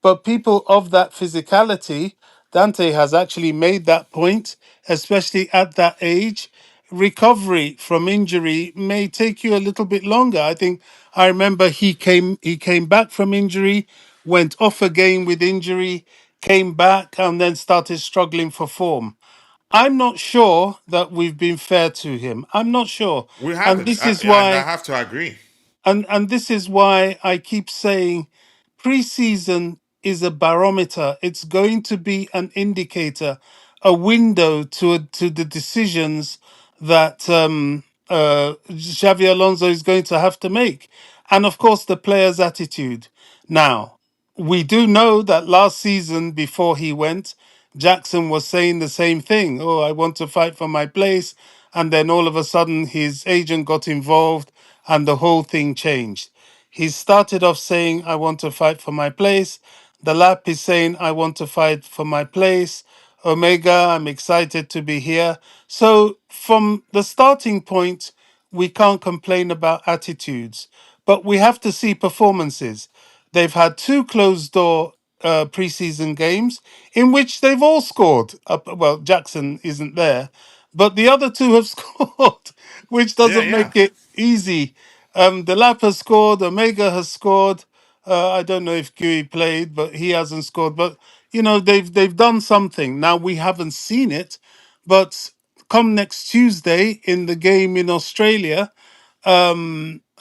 but people of that physicality, Dante has actually made that point, especially at that age. Recovery from injury may take you a little bit longer. I remember he came back from injury, went off a game with injury, came back and then started struggling for form. I'm not sure that we've been fair to him. I'm not sure. We And haven't, this is and I why have to agree. and this is why I keep saying preseason is a barometer. It's going to be an indicator, a window to the decisions that Xavi Alonso is going to have to make, and of course the players' attitude. Now, we do know that last season before he went, Jackson was saying the same thing. Oh, I want to fight for my place. And then all of a sudden his agent got involved and the whole thing changed. He started off saying, I want to fight for my place. The lap is saying, I want to fight for my place. Omega, I'm excited to be here. So from the starting point, we can't complain about attitudes, but we have to see performances. They've had two closed door preseason games in which they've all scored. Well, Jackson isn't there, but the other two have scored, which Yeah, doesn't yeah. make it easy. The Lap has scored, Omega has scored. I don't know if Gui played, but he hasn't scored. But you know they've done something. Now we haven't seen it, but come next Tuesday in the game in Australia,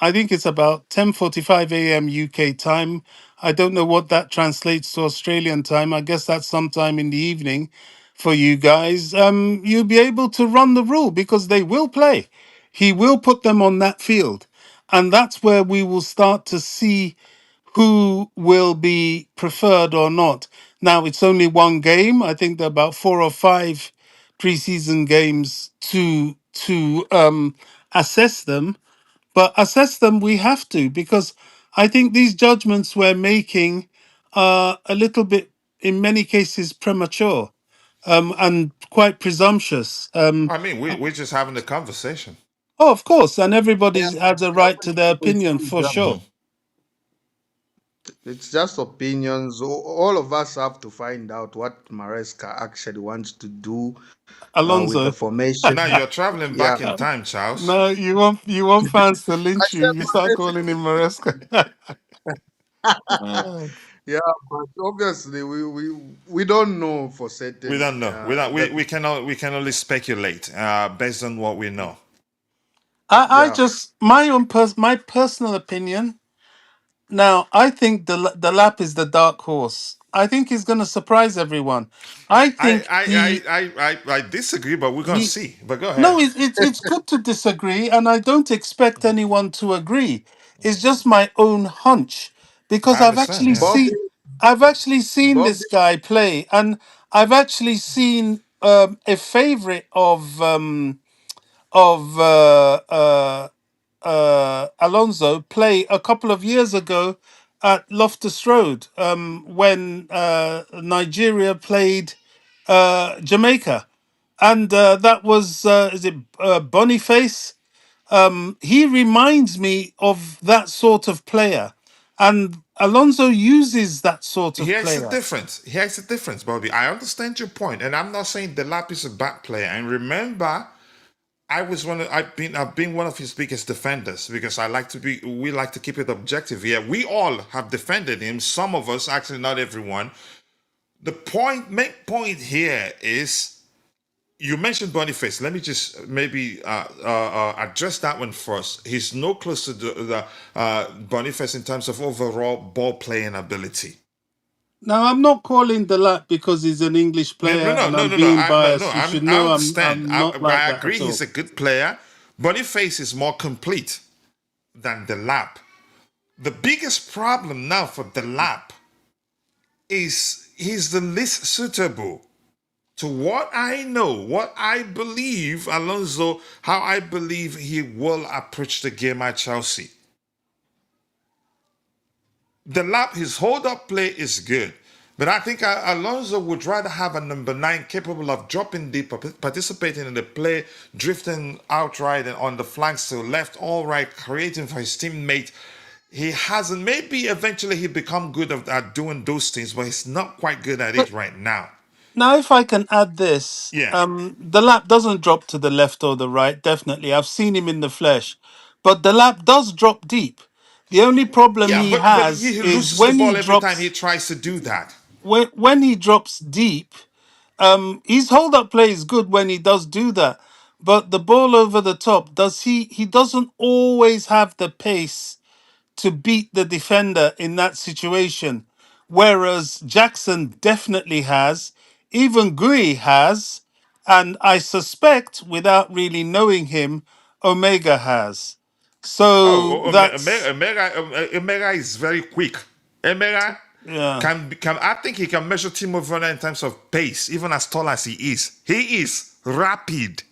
I think it's about 10:45 a.m. UK time. I don't know what that translates to Australian time. I guess that's sometime in the evening for you guys. You'll be able to run the rule because they will play. He will put them on that field, and that's where we will start to see who will be preferred or not. Now it's only one game. I think there are about 4 or 5 preseason games to assess them, but assess them we have to, because I think these judgments we're making are a little bit, in many cases, premature, and quite presumptuous. I mean, we're just having a conversation. Oh, of course, and Yeah, everybody has a right to their it's, opinion for Hmm. sure. it's just opinions. All of us have to find out what Maresca actually wants to do with the Alonso, formation. Now you're traveling Yeah, back in time, Charles. no, you want fans to I lynch you. said You start Maresca. calling him Maresca. Yeah, but obviously we don't know for We certain. don't know. We don't. That We can only speculate based on what we know. I yeah. just my personal opinion. Now, I think the lap is the dark horse. I think he's going to surprise everyone. I I think I I disagree, but we're gonna he see. But go no, ahead. it's good to disagree, and I don't expect anyone to agree. It's just my own hunch, because I understand. Yeah. Bobby, I've actually seen Bobby, this guy play, and I've actually seen a favorite of Alonso play a couple of years ago at Loftus Road, when Nigeria played Jamaica, and that was is it Boniface? He reminds me of that sort of player, and Alonso uses that sort of Here's the player. difference. Here's the difference, Bobby. I understand your point, and I'm not saying Delap is a bad player. And remember, I've been one of his biggest defenders because we like to keep it objective here. We all have defended him. Some of us, actually not everyone. Main point here is you mentioned Boniface. Let me just maybe address that one first. He's no close to the Boniface in terms of overall ball playing ability. Now, I'm not calling the lap because he's an English No, no, player no, and no, I'm no, no. being biased. You should I know understand. I'm not like I that agree. at He's all. a good player. Boniface is more complete than the lap. The biggest problem now for the lap is he's the least suitable to what I know, what I believe, Alonso, how I believe he will approach the game at Chelsea. The lap, his hold up play is good. But I think Alonso would rather have a number 9 capable of dropping deep, participating in the play, drifting outright and on the flanks to left, all right, creating for his teammate. He hasn't. Maybe eventually he become good at doing those things, but he's not quite good at it right now. Now, if I can add this, Yeah, the lap doesn't drop to the left or the right, definitely. I've seen him in the flesh. But the lap does drop deep. The only problem yeah, he but has he is loses the ball every time he tries to do that. when he drops deep, his hold up play is good when he does do that. But the ball over the top, he doesn't always have the pace to beat the defender in that situation. Whereas Jackson definitely has, even Gui has, and I suspect, without really knowing him, Omega has. So that's Omega is very quick. Omega yeah. can I think he can measure Timo Werner in terms of pace, even as tall as he is. He is rapid.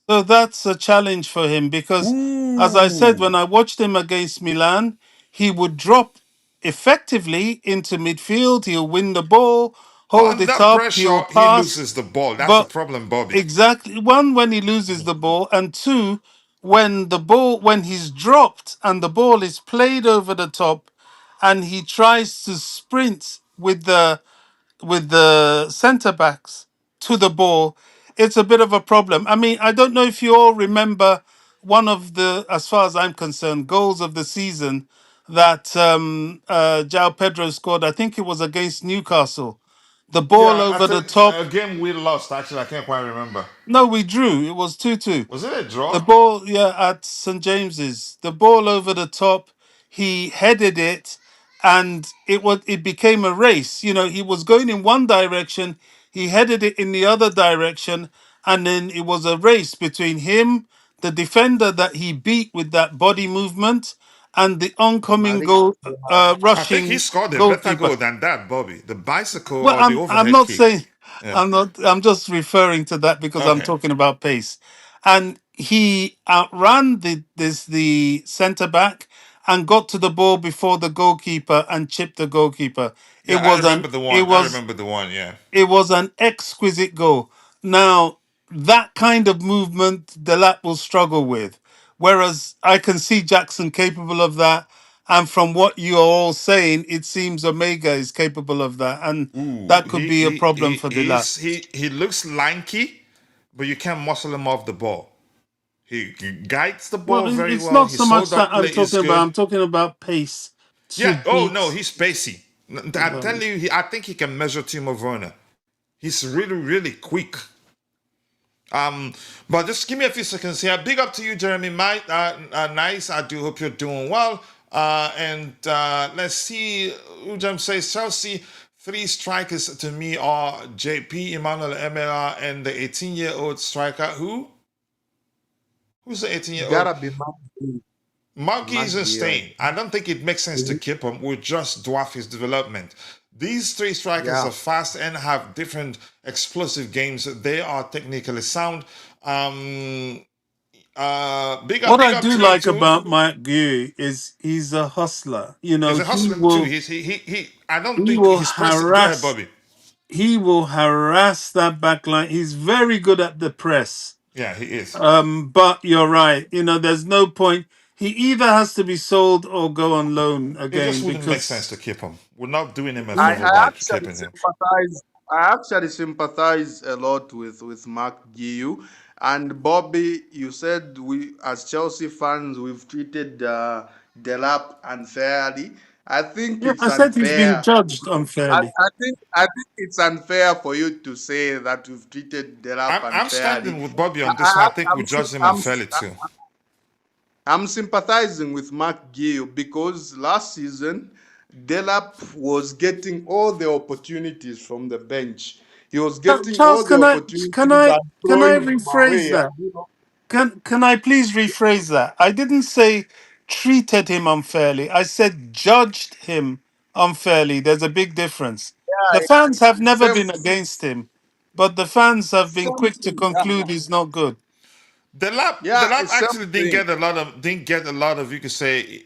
So that's a challenge for him because, as I said, Ooh. when I watched him against Milan, he would drop effectively into midfield. He'll win the ball, hold Under it up, pressure, he'll he pass. loses the ball. That's the But problem, Bobby. exactly, one, when he loses the ball, and two, when he's dropped and the ball is played over the top, and he tries to sprint with the centre backs to the ball, it's a bit of a problem. I mean, I don't know if you all remember one of the, as far as I'm concerned, goals of the season that João Pedro scored. I think it was against Newcastle. The ball Yeah, I over the think top. a game we lost. Actually, I can't quite remember. No, we drew. It was 2-2. Was it a The draw? ball, yeah, at St James's. The ball over the top. He headed it, and it became a race. You know, he was going in one direction. He headed it in the other direction, and then it was a race between him, the defender that he beat with that body movement, and the oncoming Mari, goal, I think he rushing scored a better goalkeeper. goal than that, Bobby. The bicycle Well, or the I'm overhead not kick. saying Yeah. I'm just referring to that because I'm Okay. talking about pace. And he outran the centre back and got to the ball before the goalkeeper and chipped the goalkeeper. It Yeah, I was remember an the it one. I was remember the one. Yeah. it was an exquisite goal. Now, that kind of movement Delap will struggle with. Whereas I can see Jackson capable of that. And from what you are all saying, it seems Omega is capable of that. And Ooh, that could be a problem for Delap. he looks lanky, but you can't muscle him off the ball. He guides the Well, ball very it's well. not His so much hold that up I'm play is talking about. good. I'm talking about pace to Yeah. Oh no, beat. he's pacey. I tell you, I think he can measure Timo Werner. He's really quick. But just give me a few seconds here. Big up to you, Jeremy. Nice. I do hope you're doing well. And let's see. Ujam says Chelsea. Three strikers to me are JP, Emmanuel Emera, and the 18-year-old striker. Who's the 18-year-old? gotta be Mari. Marquis Mari, isn't staying. I don't think it makes sense to keep him. We'll just dwarf his development. These three strikers yeah. are fast and have different explosive games. They are technically sound. Um, What I big up do to you like too. about Mike Gui is he's a hustler. You know, He's a hustler too. He. I don't he think will his press. Go ahead, harass Bobby. he will harass that back line. He's very good at the press. Yeah, he is. But you're right. You know, there's no point. He either has to be sold or go on loan It just again wouldn't make sense because to keep him. We're not doing him a we, favor I by actually keeping him. sympathize. I actually sympathize a lot with Mark Giu and Bobby. You said we, as Chelsea fans, we've treated Delap unfairly. I think yeah, it's I said he's been unfair. judged I, unfairly. I think it's unfair for you to say that we've treated Delap I'm unfairly. standing with Bobby on this one. I I, think we I'm, judged him I'm, unfairly too. I'm sympathizing with Mark Gill because last season Delap was getting all the opportunities from the bench. He was getting Charles, all the can I opportunities can I and can I throwing them rephrase away. And, that? Can I please rephrase that? I didn't say treated him unfairly. I said judged him unfairly. There's a big difference. The fans have never same, been against him, but the fans have been same quick to thing. Yeah, conclude he's not good. The yeah, lab it's same actually thing. didn't get a lot of, you could say,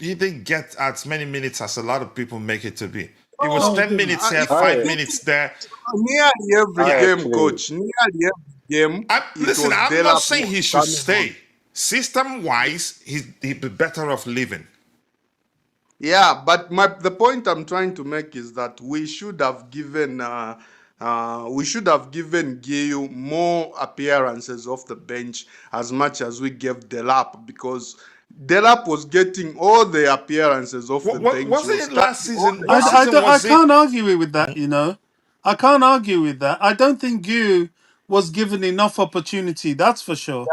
he didn't get as many minutes as a lot of people make it to be. It was Oh, 10 didn't. minutes here, If, five I if minutes there. nearly every I Yeah, game, actually coach, nearly every game, it listen, was I'm not Delap who saying was he should coming on. stay. System wise, he'd be better off leaving. Yeah, but the point I'm trying to make is that we should have given Gio more appearances off the bench as much as we gave Delap because Delap was getting all the appearances off the What bench. He wasn't was it last starting all season? the What season I was it? can't argue with that. You know, I can't argue with that. I don't think Gu was given enough opportunity. That's for sure.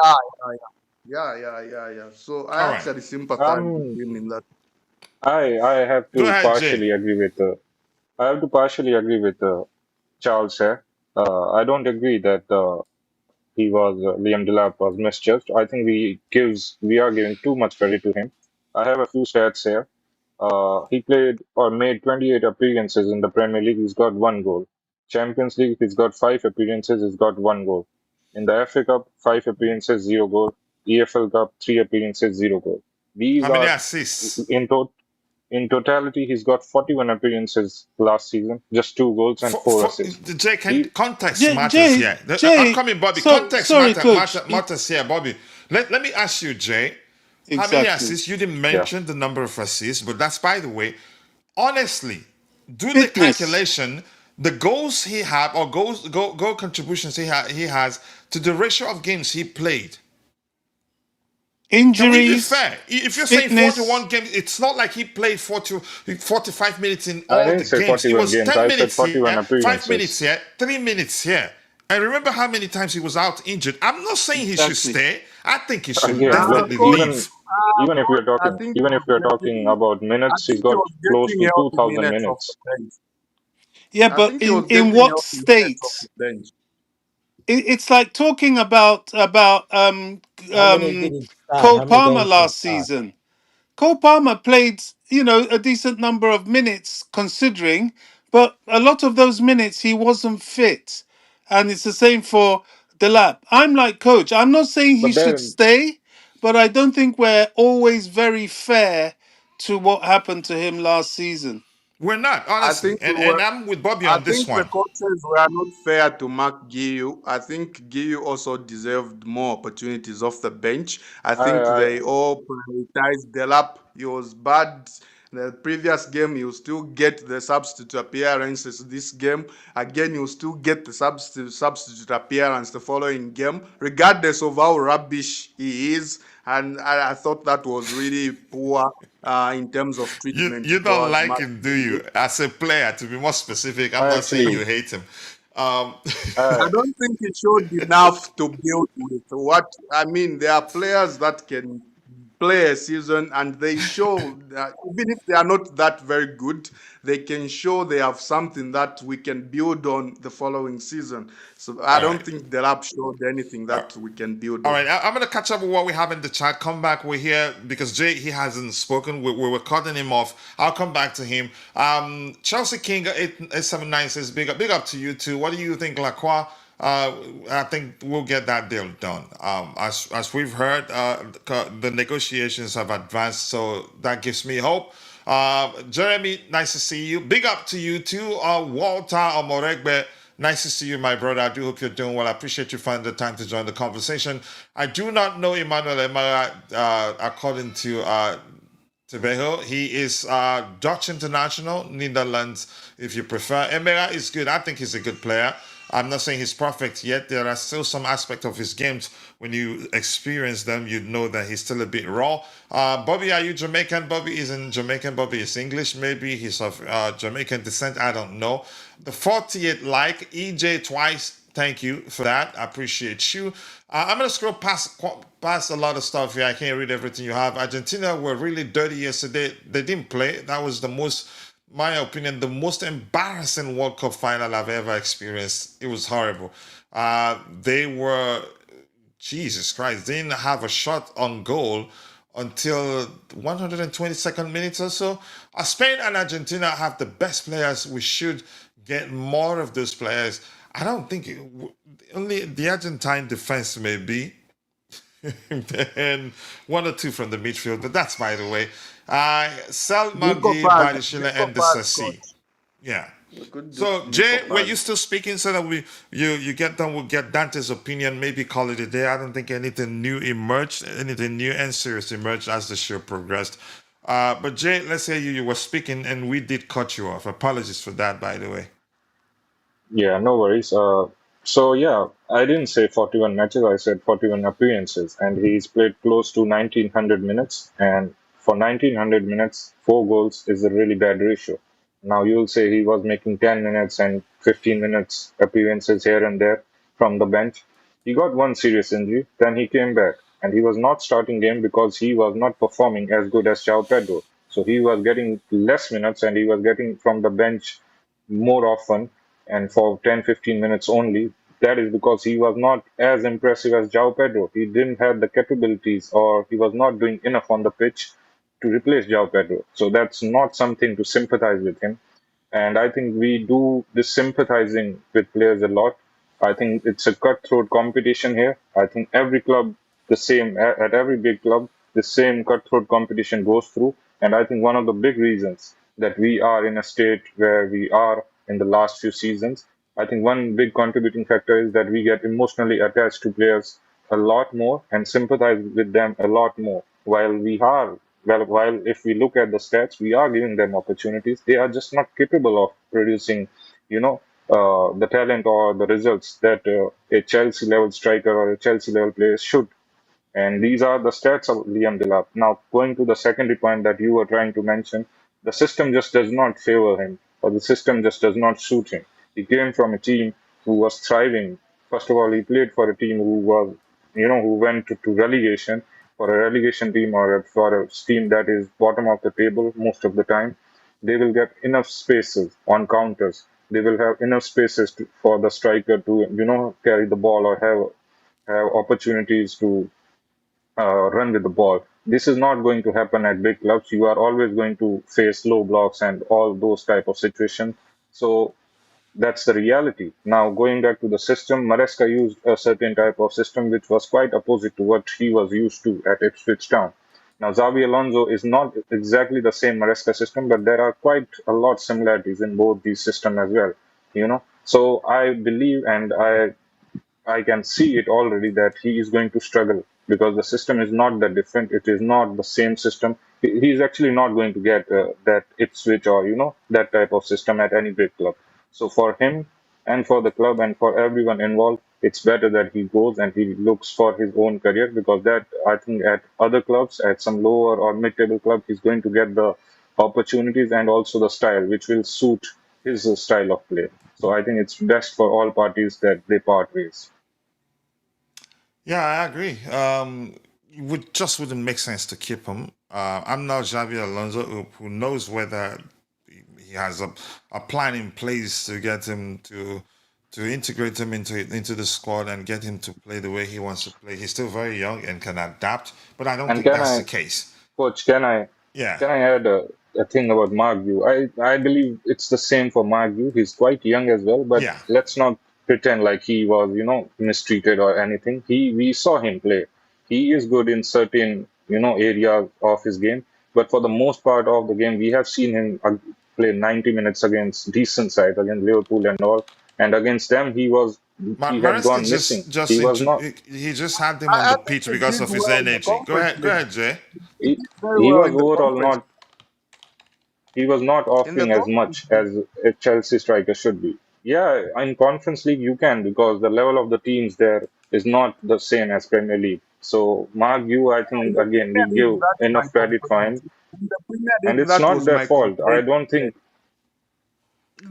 yeah, yeah. So I All right, actually sympathize with um him in that. I have go to ahead, Jay. partially agree with Charles here. I don't agree that Liam Delap was misjudged. I think we are giving too much credit to him. I have a few stats here. He played or made 28 appearances in the Premier League. He's got one goal. Champions League, he's got five appearances. He's got one goal. In the FA Cup, five appearances, zero goal. EFL Cup, three appearances, zero goal. These How many are assists? in totality, he's got 41 appearances last season, just two goals and four assists. Jay, The, context matters Jay, here. I'm Jay. coming, Bobby. So Context sorry, coach. matters here, Bobby. Let me ask you, Jay. How many Exactly. assists? You didn't yeah, mention the number of assists, but that's by the way. Honestly, do the Fitness. calculation. the goals he had or goal contributions he has to the ratio of games he played. Can we be Injuries, fair? If you're saying fitness. 41 games, it's not like he played 45 minutes in I all didn't the say games. It 41 was games. 10 I said minutes here, 41 5 minutes appearances. here, 3 minutes here. And remember how many times he was out injured. I'm not saying he should Exactly. stay. I think he should Again, look, definitely Coach, leave. coach, I think he even if was we are talking getting, about I minutes, he's think he got was close getting to healthy 2,000 minutes off the minutes. bench. Yeah, I but think he was in getting what healthy minutes off state? the bench. It's like talking about How many did um he start? Cole How many Palmer games did he last start? season. Cole Palmer played, a decent number of minutes considering, but a lot of those minutes he wasn't fit. And it's the same for Delap. I'm like coach. I'm not saying he But should then, stay, but I don't think we're always very fair to what happened to him last season. We're not, I honestly. think we And were. I'm with Bobby I on this think the one. coaches were not fair to Mark Giu. I think Giu also deserved more opportunities off the bench. I think I, they all prioritized Delap. He was bad. The previous game, you still get the substitute appearances. This game, again, you still get the substitute appearance the following game, regardless of how rubbish he is. And I thought that was really poor in terms of treatment You don't towards like Mark him, do Giu. you? As a player, to be more specific, I'm I not saying you actually, hate him. Um, uh, I don't think he showed enough to build with. What I mean, there are players that can play a season and they show that even if they are not that very good, they can show they have something that we can build on the following season. So I all right. don't think Delap showed anything that we can build All on. right, I'm gonna catch up with what we have in the chat. Come back, we're here because Jay he hasn't spoken. We were cutting him off. I'll come back to him. Chelsea King 879 says big up to you too. What do you think, Lacroix? I think we'll get that deal done. As we've heard, the negotiations have advanced, so that gives me hope. Jeremy, nice to see you. Big up to you too. Walter Omoregbe. Nice to see you, my brother. I do hope you're doing well. I appreciate you finding the time to join the conversation. I do not know Emmanuel Emara, according to Trevoh. He is Dutch international, Netherlands, if you prefer. Emera is good. I think he's a good player. I'm not saying he's perfect yet. There are still some aspects of his games. When you experience them, you know that he's still a bit raw. Bobby, are you Jamaican? Bobby isn't Jamaican. Bobby is English. Maybe he's of Jamaican descent. I don't know. The 48 like EJ twice. Thank you for that. I appreciate you. I'm gonna scroll past a lot of stuff here. I can't read everything you have. Argentina were really dirty yesterday. They didn't play. That was the most, my opinion, the most embarrassing World Cup final I've ever experienced. It was horrible. They were, Jesus Christ, they didn't have a shot on goal until 122nd minute or so. Spain and Argentina have the best players. We should get more of those players. I don't think only the Argentine defense may be, and one or two from the midfield. But that's by the way. Selma Gay, Badiashile, Nico and the Paz, Sassi. coach. Yeah. We could do So Nico Jay, were you Paz. still speaking so that you get done? We'll get Dante's opinion. Maybe call it a day. I don't think anything new emerged, anything new and serious emerged as the show progressed. But Jay, let's say you were speaking and we did cut you off. Apologies for that, by the way. yeah, no worries. So yeah, I didn't say 41 matches, I said 41 appearances, and he's played close to 1900 minutes. And for 1900 minutes, 4 goals is a really bad ratio. Now you'll say he was making 10 minutes and 15 minutes appearances here and there from the bench. He got one serious injury, then he came back, and he was not starting game because he was not performing as good as João Pedro. So he was getting less minutes and he was getting from the bench more often and for 10-15 minutes only. That is because he was not as impressive as João Pedro. He didn't have the capabilities or he was not doing enough on the pitch to replace João Pedro. So that's not something to sympathize with him. And I think we do this sympathizing with players a lot. I think it's a cutthroat competition here. I think every club, the same, at every big club, the same cutthroat competition goes through. And I think one of the big reasons that we are in a state where we are in the last few seasons, I think one big contributing factor is that we get emotionally attached to players a lot more and sympathize with them a lot more. While if we look at the stats, we are giving them opportunities. They are just not capable of producing the talent or the results that a Chelsea level striker or a Chelsea level player should. And these are the stats of Liam Delap. Now, going to the secondary point that you were trying to mention, the system just does not favor him, or the system just does not suit him. He came from a team who was thriving. First of all, he played for a team who was, who went to relegation, for a relegation team or for a team that is bottom of the table most of the time. They will get enough spaces on counters. They will have enough spaces for the striker to, carry the ball or have opportunities to run with the ball. This is not going to happen at big clubs. You are always going to face low blocks and all those type of situations. So that's the reality. Now, going back to the system, Maresca used a certain type of system which was quite opposite to what he was used to at Ipswich Town. Now, Xabi Alonso is not exactly the same Maresca system, but there are quite a lot similarities in both these systems as well. So I believe and I can see it already that he is going to struggle because the system is not that different. It is not the same system. He's actually not going to get that Ipswich or that type of system at any big club. So for him and for the club and for everyone involved, it's better that he goes and he looks for his own career because that I think at other clubs, at some lower or mid-table club, he's going to get the opportunities and also the style which will suit his style of play. So I think it's best for all parties that they part ways. Yeah, I agree. It wouldn't make sense to keep him. I'm now Xabi Alonso, who knows whether he has a plan in place to get him to integrate him into the squad and get him to play the way he wants to play. He's still very young and can adapt, but I don't And think can that's the I case. Coach, can I Yeah, can I add a thing about Margu? I believe it's the same for Margu. He's quite young as well, but yeah. let's not pretend like he was, mistreated or anything. We saw him play. He is good in certain, areas of his game, but for the most part of the game, we have seen him play 90 minutes against decent sides, against Liverpool and all, and against them, he had Maresca gone missing. He was not. he just had him on I the think pitch he because did of his well in the energy. conference Go league. ahead, Jay. He He, did very he well was in the overall conference. not he was not In the offering as conference much league. as a Chelsea striker should be. Yeah, in Conference League you can because the level of the teams there is not the same as Premier League. So Mark, I In think the again we Premier League, give that's my enough credit for complaint. him, In the Premier and League, it's that not was their my fault. I complaint. don't Yeah. think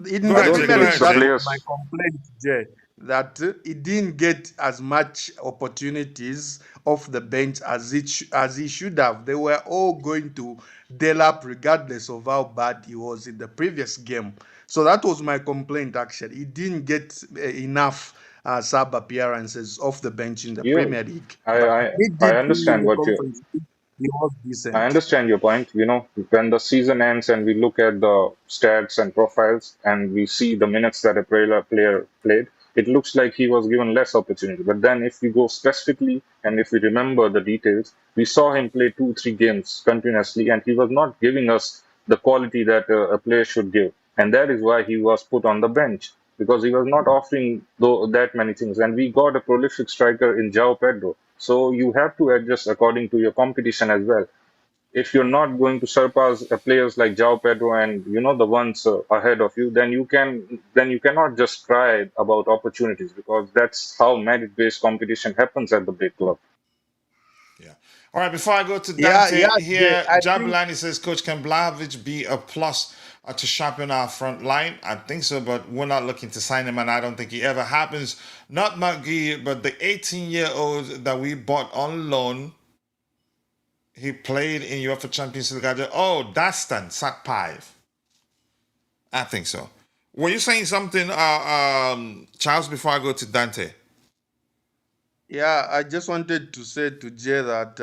In Go the ahead, it's Jay. Premier Go League, ahead, it's the that Jay. was my players. complaint, Jay, that he didn't get as much opportunities off the bench as he should have. They were all going to Delap regardless of how bad he was in the previous game. So that was my complaint, actually. He didn't get enough sub appearances off the bench in the You, Premier League. I But I, he I did well in understand the what you conference. He was I decent. understand your point. When the season ends and we look at the stats and profiles and we see the minutes that a player played, it looks like he was given less opportunity. But then if we go specifically and if we remember the details, we saw him play 2, 3 games continuously and he was not giving us the quality that a player should give. And that is why he was put on the bench because he was not offering that many things. And we got a prolific striker in João Pedro. So you have to adjust according to your competition as well. If you're not going to surpass players like João Pedro and the ones ahead of you, then you cannot just cry about opportunities because that's how merit-based competition happens at the big club. Yeah. All right. Before I go to Yeah, Dante yeah, Jay. here, I think Jabulani says, Coach, can Blahovic be a plus to sharpen our front line? I think so, but we're not looking to sign him, and I don't think he ever happens. Not McGee, but the 18-year-old that we bought on loan. He played in UEFA Champions League. Oh, Dastan Satpaev. I think so. Were you saying something, Charles, before I go to Dante? Yeah, I just wanted to say to Jay that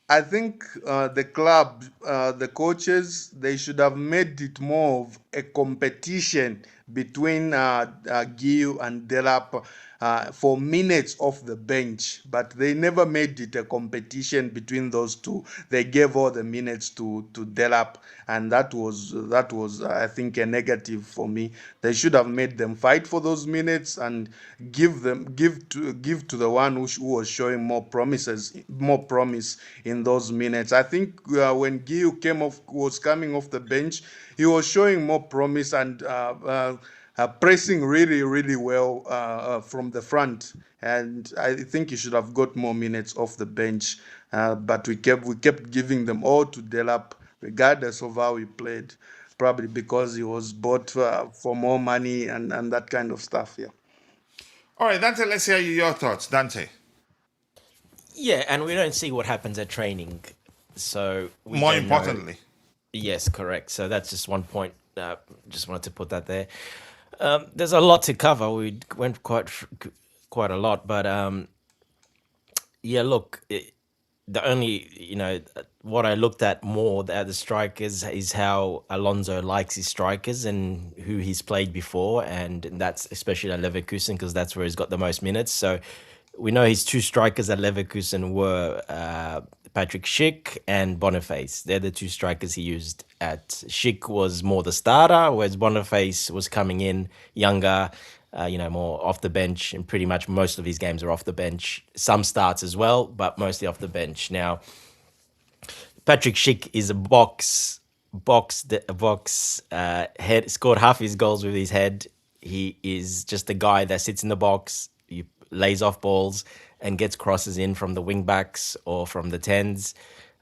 I think the club, the coaches, they should have made it more of a competition between Gil and Delap for minutes off the bench, but they never made it a competition between those two. They gave all the minutes to Delap, and that was I think a negative for me. They should have made them fight for those minutes and give to the one who was showing more promise in those minutes. I think when Gil was coming off the bench, he was showing more promise and pressing really, really well from the front, and I think he should have got more minutes off the bench. But we kept giving them all to Delap, regardless of how he played, probably because he was bought for more money and that kind of stuff. Yeah. All right, Dante, let's hear your thoughts. Dante, Yeah, and we don't see what happens at training, so we more don't know. importantly. Yes, correct. So that's just one point. Just wanted to put that there. There's a lot to cover. We went quite a lot, but yeah. Look, the only what I looked at more at the strikers is how Alonso likes his strikers and who he's played before, and that's especially at Leverkusen because that's where he's got the most minutes. So we know his two strikers at Leverkusen were Patrick Schick and Boniface. They're the two strikers he used. At Schick was more the starter, whereas Boniface was coming in younger, more off the bench, and pretty much most of his games are off the bench. Some starts as well, but mostly off the bench. Now, Patrick Schick is a box head. Scored half his goals with his head. He is just a guy that sits in the box, he lays off balls, and gets crosses in from the wing backs or from the tens.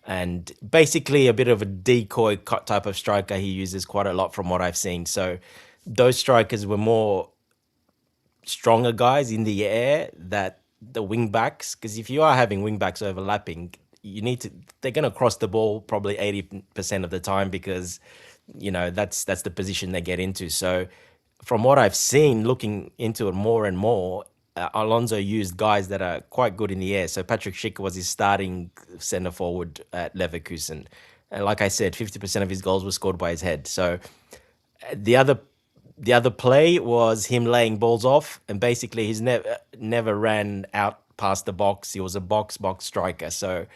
And basically, a bit of a decoy type of striker he uses quite a lot from what I've seen. So, those strikers were more stronger guys in the air that the wing backs, because if you are having wing backs overlapping, they're going to cross the ball probably 80% of the time because that's the position they get into. So from what I've seen, looking into it more and more, Alonso used guys that are quite good in the air. So Patrick Schick was his starting center forward at Leverkusen, and like I said, 50% of his goals were scored by his head. So the other play was him laying balls off, and basically he's never ran out past the box. He was a box striker. So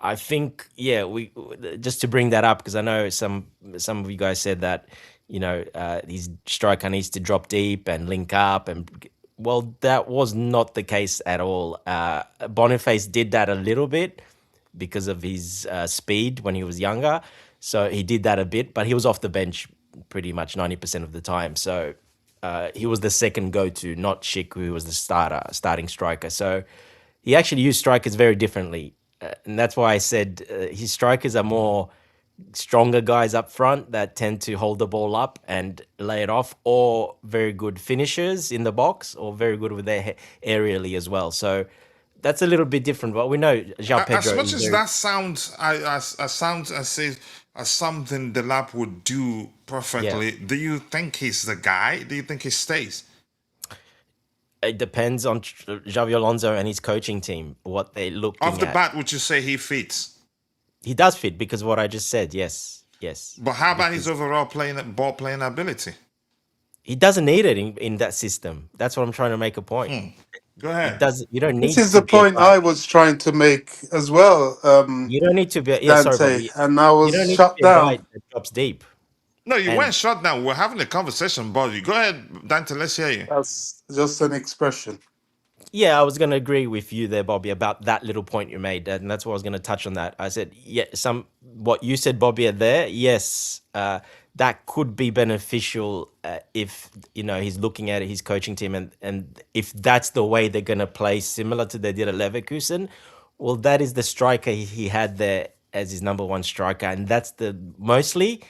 I think, yeah, we just to bring that up because I know some of you guys said that his striker needs to drop deep and link up, and well, that was not the case at all. Boniface did that a little bit because of his speed when he was younger. So he did that a bit, but he was off the bench pretty much 90% of the time. So he was the second go-to, not Schick, who was the starting striker. So he actually used strikers very differently. And that's why I said his strikers are more stronger guys up front that tend to hold the ball up and lay it off, or very good finishers in the box, or very good with their aerially as well. So that's a little bit different. But we know João As Pedro much is as that sounds, sounds as something the lab would do yeah. perfectly, do you think he's the guy? Do you think he stays? It depends on Xabi Alonso and his coaching team, what they're Off looking the at. bat, would you say he fits? He does fit because of what I just said. Yes. But how about his Because overall ball playing ability? he doesn't need it in that system. That's what I'm trying to make a point. Go It ahead. does. You don't This need is to the be a point guy. I was trying to make as well, You don't need to be. Yeah, sorry, Dante, Bobby. and I You was don't need to shut be a guy down. that drops deep. No, you weren't And shut down. We're having a conversation about you. Go ahead, Dante. Let's hear you. That's just an expression. yeah, I was going to agree with you there, Bobby, about that little point you made, and that's what I was going to touch on. That I said, yeah, what you said, Bobby, there. Yes, that could be beneficial if he's looking at his coaching team, and if that's the way they're going to play, similar to they did at Leverkusen. Well, that is the striker he had there as his number one striker, and that's the mostly.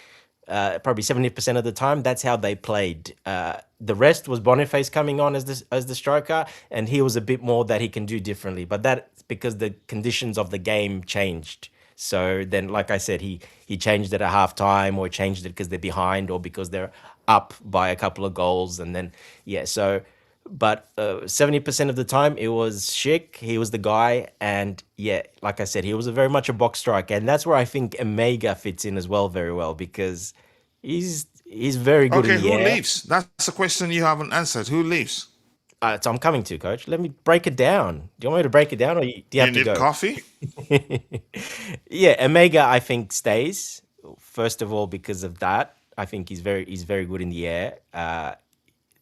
Probably 70% of the time, that's how they played. The rest was Boniface coming on as the striker, and he was a bit more that he can do differently. But that's because the conditions of the game changed. So then, like I said, he changed it at halftime, or changed it because they're behind, or because they're up by a couple of goals, and then yeah. So, but 70% of the time it was Schick. He was the guy, and yeah, like I said, he was very much a box striker, and that's where I think Omega fits in as well, very well, because he's very good in Okay, the who air. leaves? That's a question you haven't answered. Who leaves? So I'm coming to, Coach. Let me break it down. Do you want me to break it down, or do you You have to need go? coffee? Yeah, Omega I think stays. First of all, because of that, I think he's very good in the air.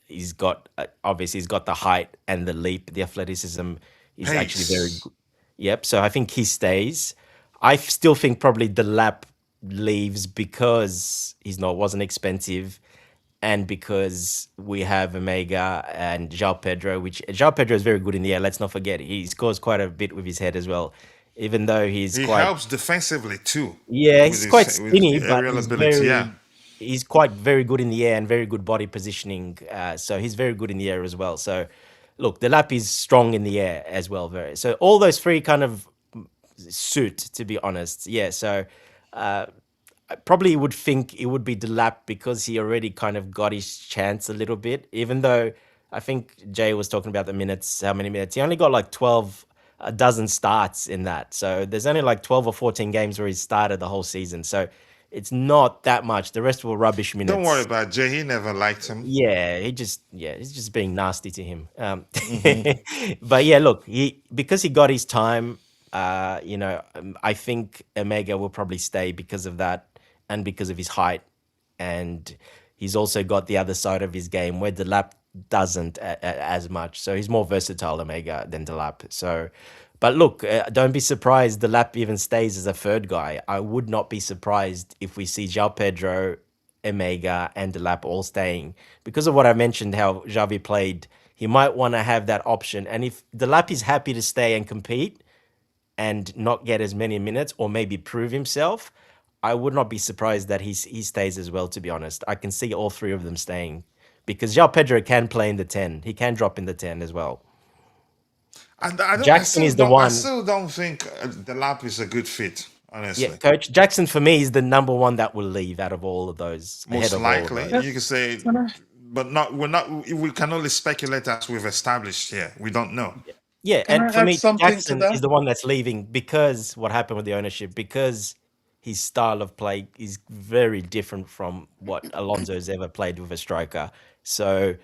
He's got obviously he's got the height and the leap, the athleticism is actually very Pace. good. Yep. So I think he stays. I still think probably the lap leaves because he's not wasn't expensive, and because we have Omega and João Pedro, which João Pedro is very good in the air. Let's not forget he scores quite a bit with his head as well, even though he's He quite, helps defensively too yeah, with he's quite his with skinny, but aerial ability. Yeah. he's quite very good in the air and very good body positioning. So he's very good in the air as well. So look, the lap is strong in the air as well. Very so all those three kind of suit, to be honest. Yeah. So I probably would think it would be Delap because he already kind of got his chance a little bit, even though I think Jay was talking about the minutes, how many minutes. He only got like 12, a dozen starts in that. So there's only like 12 or 14 games where he started the whole season. So it's not that much. The rest were rubbish Don't worry minutes. about Jay. He never liked him. Yeah, he's just being nasty to him. Hmm. But yeah, look, he because he got his time. I think Omega will probably stay because of that and because of his height, and he's also got the other side of his game where Delap doesn't as much. So he's more versatile Omega than Delap. So, but look, don't be surprised Delap even stays as a third guy. I would not be surprised if we see João Pedro, Omega, and Delap all staying because of what I mentioned. How Xavi played, he might want to have that option, and if Delap is happy to stay and compete and not get as many minutes or maybe prove himself, I would not be surprised that he stays as well, to be honest. I can see all three of them staying because João Pedro can play in the 10. He can drop in the 10 as well. And I don't. Jackson is the I one. still don't think the lap is a good fit. Yeah, Honestly, coach Jackson for me is the number one that will leave out of all of those, ahead most of all of likely Can, those. you could say, can I? but not. We're not. We can only speculate as we've established here. We don't know. Yeah, Can and I for add me, something to Jackson is that? the one that's leaving because what happened with the ownership, because his style of play is very different from what Alonso's ever played with a striker. So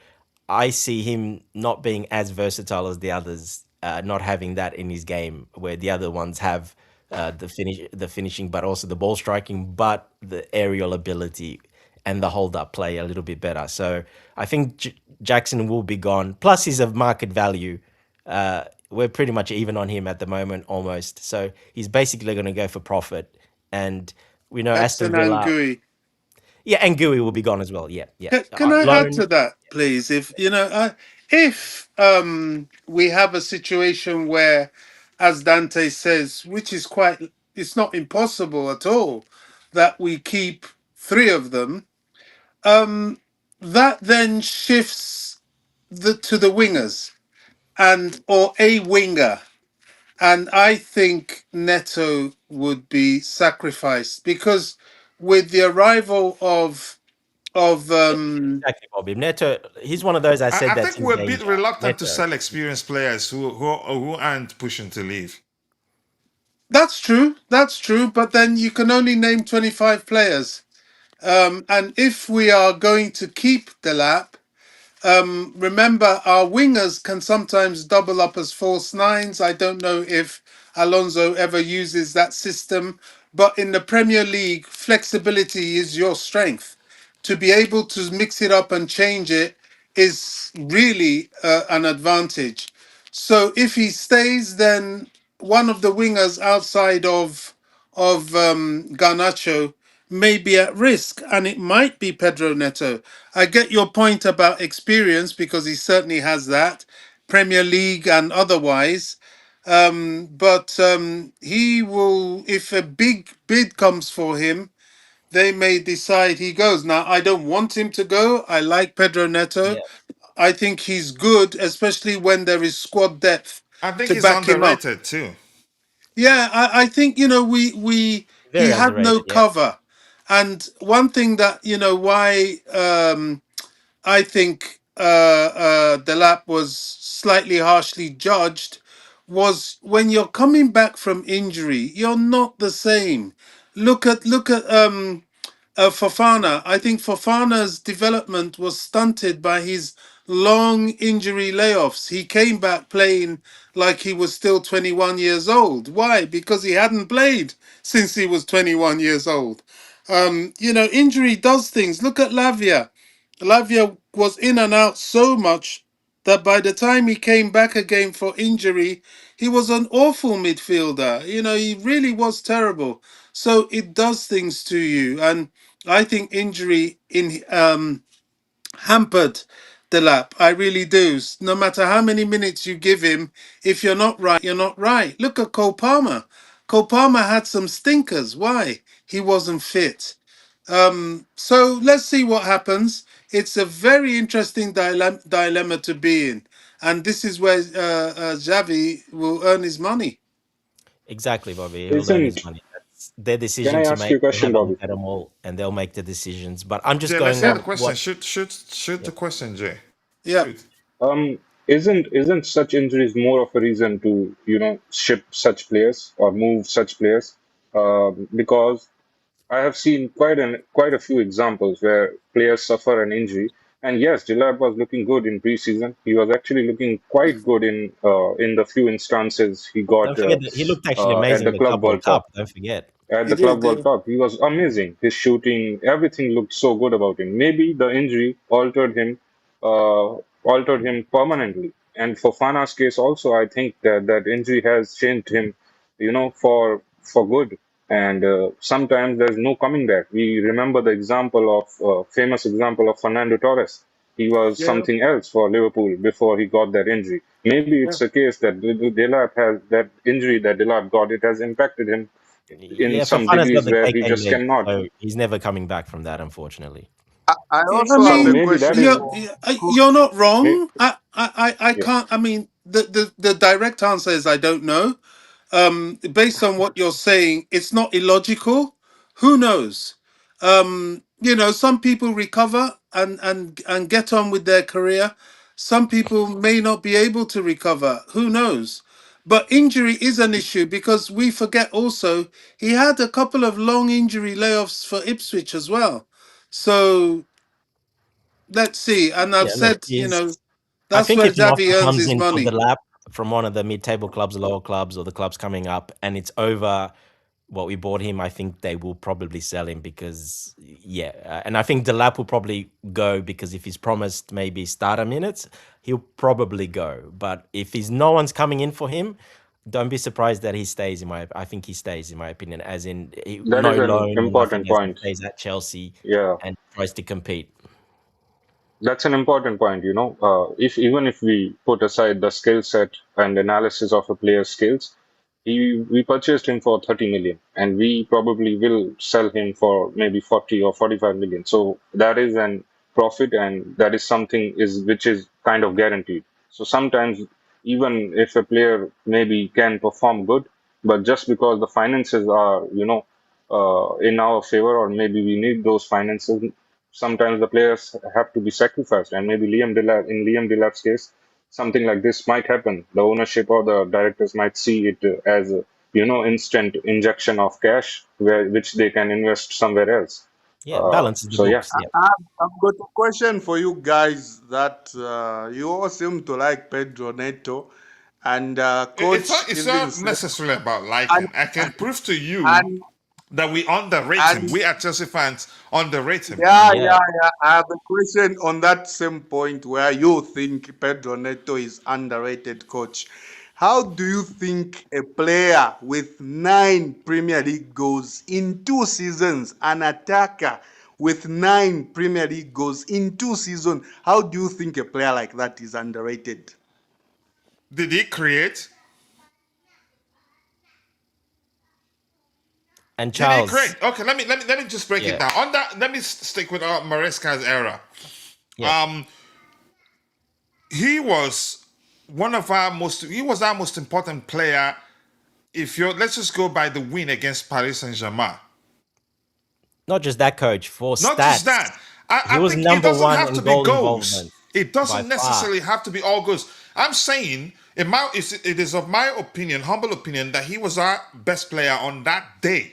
I see him not being as versatile as the others, not having that in his game, where the other ones have the finishing, but also the ball striking, but the aerial ability and the hold up play a little bit better. So I think Jackson will be gone. Plus, he's of market value. We're pretty much even on him at the moment, almost. So he's basically going to go for profit. And we know Aston Jackson and Villa, Gui. yeah, and Gui will be gone as well. Yeah, yeah. Can I add Loan, to that, please? If we have a situation where, as Dante says, which is quite, it's not impossible at all, that we keep three of them, um, that then shifts to the wingers and or a winger, and I think Neto would be sacrificed because with the arrival of yeah, exactly, Bobby. Neto, he's one of those I said I that's think in we're a bit danger. reluctant to Neto. sell experienced players who aren't pushing to leave. That's true. That's true. But then you can only name 25 players. And if we are going to keep the lap, remember our wingers can sometimes double up as false nines. I don't know if Alonso ever uses that system, but in the Premier League, flexibility is your strength. To be able to mix it up and change it is really an advantage. So if he stays, then one of the wingers outside of Garnacho may be at risk, and it might be Pedro Neto. I get your point about experience because he certainly has that, Premier League and otherwise. But he will, if a big bid comes for him, they may decide he goes. Now, I don't want him to go. I like Pedro Neto. Yeah, I think he's good, especially when there is squad depth I think to he's back him up. underrated too. Yeah, I think we he very had no underrated. Yeah, cover, and one thing that why I think Delap was slightly harshly judged was when you're coming back from injury, you're not the same. Look at Fofana. I think Fofana's development was stunted by his long injury layoffs. He came back playing like he was still 21 years old. Why? Because he hadn't played since he was 21 years old. Injury does things. Look at Lavia. Lavia was in and out so much that by the time he came back again for injury, he was an awful midfielder. He really was terrible. So it does things to you. And I think injury in hampered Delap. I really do. No matter how many minutes you give him, if you're not right, you're not right. Look at Cole Palmer. Cole Palmer had some stinkers. Why? He wasn't fit. So let's see what happens. It's a very interesting dilemma to be in. And this is where Xavi will earn his money. Exactly, Bobby. He'll earn his Isn't, money. That's their can I decision to ask you make. a They'll question, have a Bobby? look at them all, and they'll make the decisions. But I'm just Jay, let's going hear the on question. what. Shoot Yeah, the question, Jay. Yeah. Shoot. Isn't such injuries more of a reason to, ship such players or move such players? Because I have seen quite a few examples where players suffer an injury. And yes, Gillard was looking good in preseason. He was actually looking quite good in the few instances he got don't forget that he looked actually at amazing the in the Club Club World World Cup. Cup. Don't forget. At He the Club did. World Cup, he was amazing. His shooting, everything looked so good about him. Maybe the injury altered him permanently. And for Fana's case, also, I think that injury has changed him, for good. And sometimes there's no coming back. We remember the famous example of Fernando Torres. He was Yeah. something else for Liverpool before he got that injury. Maybe Yeah. it's a case that Delap has that injury that Delap got. It has impacted him in Yeah, some Fofana's got degrees the where he KK just leg, cannot. so he's never coming back from that, unfortunately. I I also have So a mean, maybe that question is for you're Coach. not may- wrong. I yeah. can't. I mean, the direct answer is I don't know. Based on what you're saying, it's not illogical. Who knows? Some people recover and get on with their career. Some people may not be able to recover. Who knows? But injury is an issue because we forget also he had a couple of long injury layoffs for Ipswich as well. So let's see. And I've Yeah, look, said, he's. I that's think where if an offer Xavi earns comes his in for the money. lap from one of the mid-table clubs, lower clubs, or the clubs coming up, and it's over what we bought him, I think they will probably sell him because, yeah, and I think Delap will probably go because if he's promised maybe starter minutes, he'll probably go. But if he's no one's coming in for him, don't be surprised that he stays. I think he stays in my opinion, as in That no is an loan or nothing, important as he point. stays at Chelsea Yeah, and tries to compete. that's an important point. If even if we put aside the skill set and analysis of a player's skills, we purchased him for 30 million, and we probably will sell him for maybe 40 or 45 million. So that is an profit, and that is something is which is kind of guaranteed. So sometimes even if a player maybe can perform good, but just because the finances are in our favor, or maybe we need those finances, sometimes the players have to be sacrificed. And maybe Liam Delap's case, something like this might happen. The ownership or the directors might see it as a, instant injection of cash, which they can invest somewhere else. Yeah, balances the So yeah, books. Yeah. I've got a question for you guys that you all seem to like Pedro Neto, and Coach It's even not said, necessarily about and liking. I can prove to you and that we underrate him. and We are Chelsea fans underrate him. yeah, Yeah. yeah, yeah. I have a question on that same point where you think Pedro Neto is underrated, coach. How do you think a player with 9 Premier League goals in 2 seasons, an attacker with 9 Premier League goals in 2 seasons, how do you think a player like that is underrated? Did he create? And Did he create? Charles, Okay, let me just break it yeah, down. On that, let me stick with Maresca's era. yeah. Um, he was he was our most important player. If you're, let's just go by the win against Paris Saint Germain. Not just that, coach. For Not just stats, that. he I was think it number doesn't one have to in be goal goals. involvement It by doesn't far. necessarily have to be all goals. I'm saying, it is of my opinion, humble opinion, that he was our best player on that day.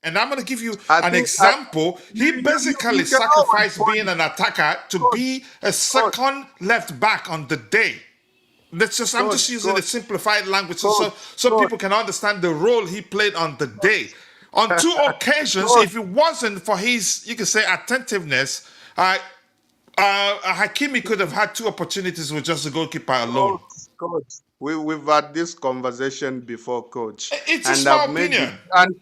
And I'm going to give you I an think example. He you basically can always sacrificed being point, an attacker to coach, be a coach, second left back on the day. I'm just coach, using the coach, simplified language coach, so coach, people can understand the role he played on the day. On two occasions, coach, if it wasn't for his, you could say, attentiveness, Hakimi could have had two opportunities with just the goalkeeper alone. Coach, we've had this conversation before, coach, It's and just my I've made it opinion. and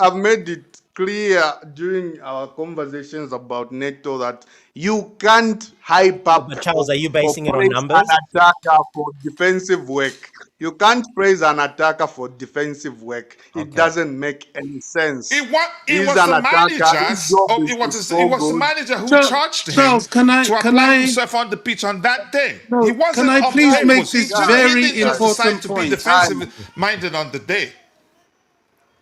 I've made it clear during our conversations about Neto that you can't hype up But Charles, are you or basing it on praise an numbers? attacker for defensive work. You can't praise an attacker for defensive work. It Okay. doesn't make any sense. It He's was an the attacker. His managers. job Oh, is to it score was the goals. manager who charged him Charles, can I to can apply I himself on the pitch on that day. He no, can wasn't I on please Guys, make purpose. this guys, He very didn't just guys, decide important to be point? defensive minded on the day.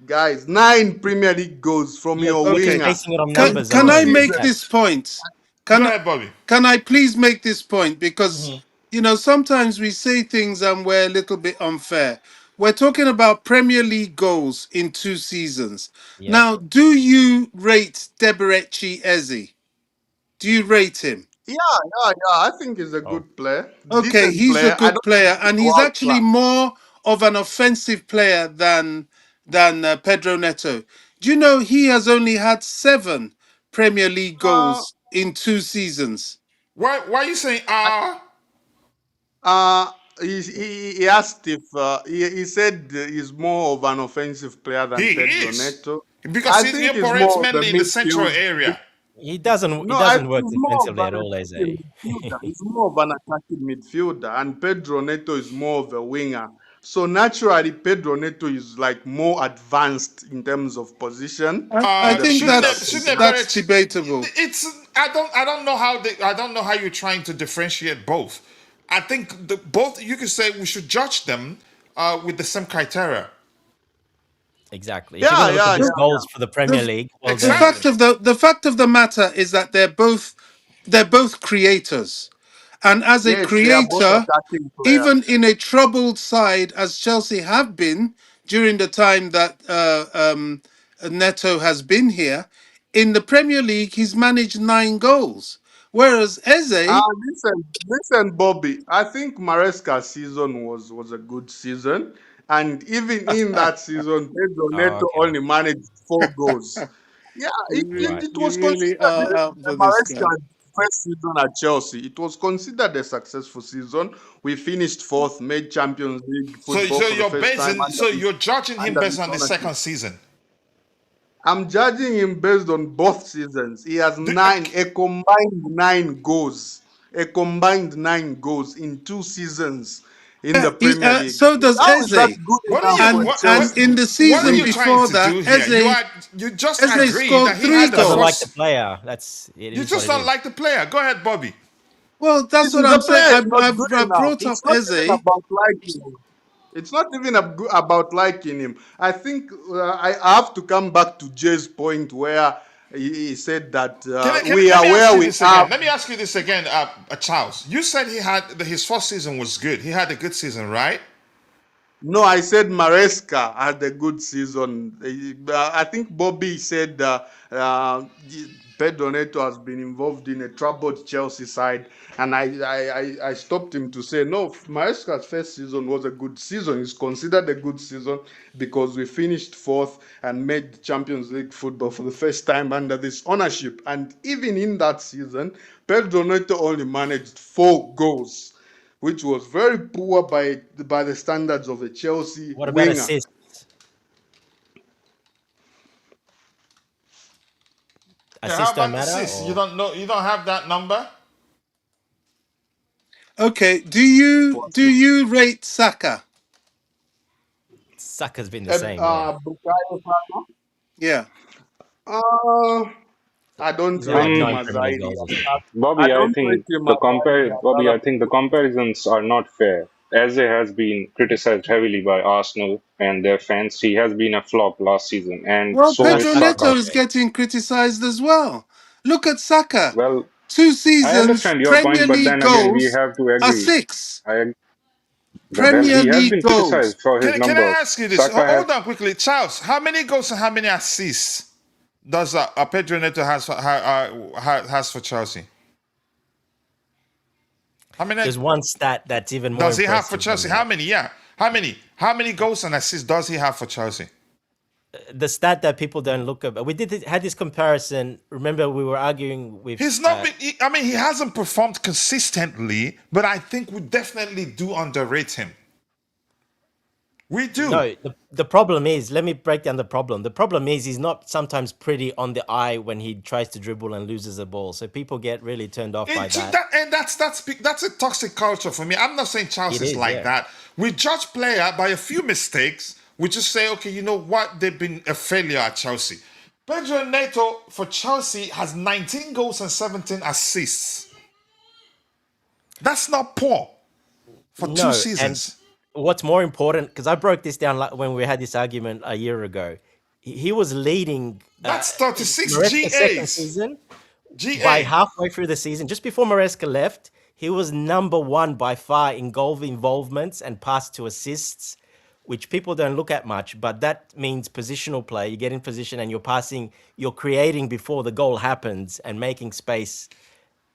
guys, 9 Premier League goals from Yeah, your you're just Okay. winger basing it on in numbers 2 Can I alone. make seasons. this That's point? Go Can I, ahead, Bobby. can I please make this point? Because, Mhm. sometimes we say things and we're a little bit unfair. We're talking about Premier League goals in 2 seasons. Yeah. Now, do you rate Deberechi Eze? Do you rate him? Yeah. I think he's a Oh, good player, Okay, decent he's a player. I good don't think player, he's and he's world actually class. more of an offensive player than Pedro Neto. Do you know he has only had 7 Premier League Uh, goals in 2 seasons? Why are you saying uh, he asked if he said he's more of an offensive player He than Pedro is. Neto. Because I he think he's operates more of a mainly in the central midfield. area. he No, I doesn't think work he's more of defensively an at all, attacking Eze. midfielder. He's more of an attacking midfielder, and Pedro Neto is more of a winger. So naturally, Pedro Neto is like more advanced in terms of position I in the think field Shouldn't that's Eberechi, debatable. it's I don't know I don't know how you're trying to differentiate both. I think both you could say we should judge them with the same criteria. Exactly. If you're going Yeah, to look at yeah, just yeah, The, goals for the Premier the, League, well the then, fact Exactly. of the matter is that they're both creators, and as a Yes, they are both creator, attacking players. even in a troubled side as Chelsea have been during the time that Neto has been here, in the Premier League he's managed 9 goals, whereas Uh, Eze, listen, Bobby. I think Maresca's season was a good season, and even in that season, Pedro oh, Neto okay, only managed 4 goals. Yeah, right. it you was really considered are out for this guy. Maresca's first season at Chelsea. It was considered a successful season. We finished fourth, made Champions League football for the first time So you're judging him under based this on the ownership. second season. I'm judging him based on both seasons. He has Do, a combined 9 goals, a combined 9 goals in 2 seasons in the Yeah, Premier League. so does How is that Eze. good enough for And in Chelsea? the what are season you trying before to that, do here? Eze You just Eze agreed scored that he three had the Doesn't like the goals. first. player. It You is what just it don't is. like the player. Go ahead, Bobby. Well, that's what The I'm saying. player is I've, not I've, good I've enough. brought It's up not even Eze. about liking him. It's not even about liking him. I think I have to come back to Jay's point where he said that we Let are me ask where you we this are. again. Let me ask you this again, Charles. You said his first season was good. He had a good season, right? No, I said Maresca had a good season. I think Bobby said Pedro Neto has been involved in a troubled Chelsea side, and I stopped him to say no. Maresca's first season was a good season. It's considered a good season because we finished fourth and made Champions League football for the first time under this ownership. And even in that season, Pedro Neto only managed 4 goals, which was very poor by the standards of a Chelsea What about winger. assists? Yeah, how Assists don't about matter, assists? You or don't know. You don't have that number. Okay, do you rate Saka? Saka's been the same. Yeah, Bukayo Saka? Yeah. Uh, I don't he's had like rate him 9 as Premier League highly goals or as something. that. I Bobby, don't rate him as highly as Bobby, other I think the people. comparisons are not fair. Eze has been criticized heavily by Arsenal and their fans. He has been a flop last season, and Well, so No, is Pedro Saka's been Neto Saka. is okay. getting criticized as well. Look at Saka. Well, Two I seasons, understand your Premier point, but League then again, we goals have to are agree. 6. I, well, Premier he has League been goals. criticized for his Can I numbers. ask you this? Saka has Hold on quickly, Charles. How many goals and how many assists does Pedro Neto has for Chelsea? How many There's one stat that's even more does he have for impressive than Chelsea? How that. many? Yeah. How many? How many goals and assists does he have for Chelsea? The stat that people don't look at. We had this comparison. Remember, we were arguing with. He's not been. I mean, he hasn't performed consistently, but I think we definitely do underrate him. We do. No, the problem is, let me break down the problem. The problem is he's not sometimes pretty on the eye when he tries to dribble and loses the ball. So people get really turned off by that. That's a toxic culture for me. I'm not saying It Chelsea's is, like yeah. that. We judge player by a few mistakes. We just say, okay, you know what? They've been a failure at Chelsea. Pedro Neto for Chelsea has 19 goals and 17 assists. That's not poor for two No, and seasons. what's more important, because I broke this down like when we had this argument a year ago. He was leading That's 36 Maresca's second GAs. season. By GA. halfway through the season, just before Maresca left, he was number one by far in goal involvements and pass to assists, which people don't look at much, but that means positional play. You get in position and you're passing, you're creating before the goal happens and making space.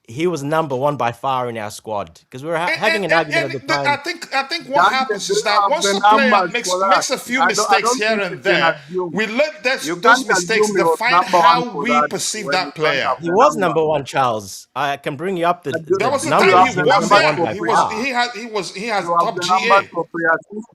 He was number one by far in our squad because we were having an argument at the I time. think what Dante, happens do is you that have once the a player numbers for that? makes a few I mistakes don't here think you and can there, assume. we let You those can't mistakes assume you're define number one how for we that perceive when you that don't player. have He the was numbers. number one, Charles. I can bring you up Do, There the was a do you time numbers. have he the He was was number numbers there. one for by far. He has you have top the numbers GA. for pre-assist?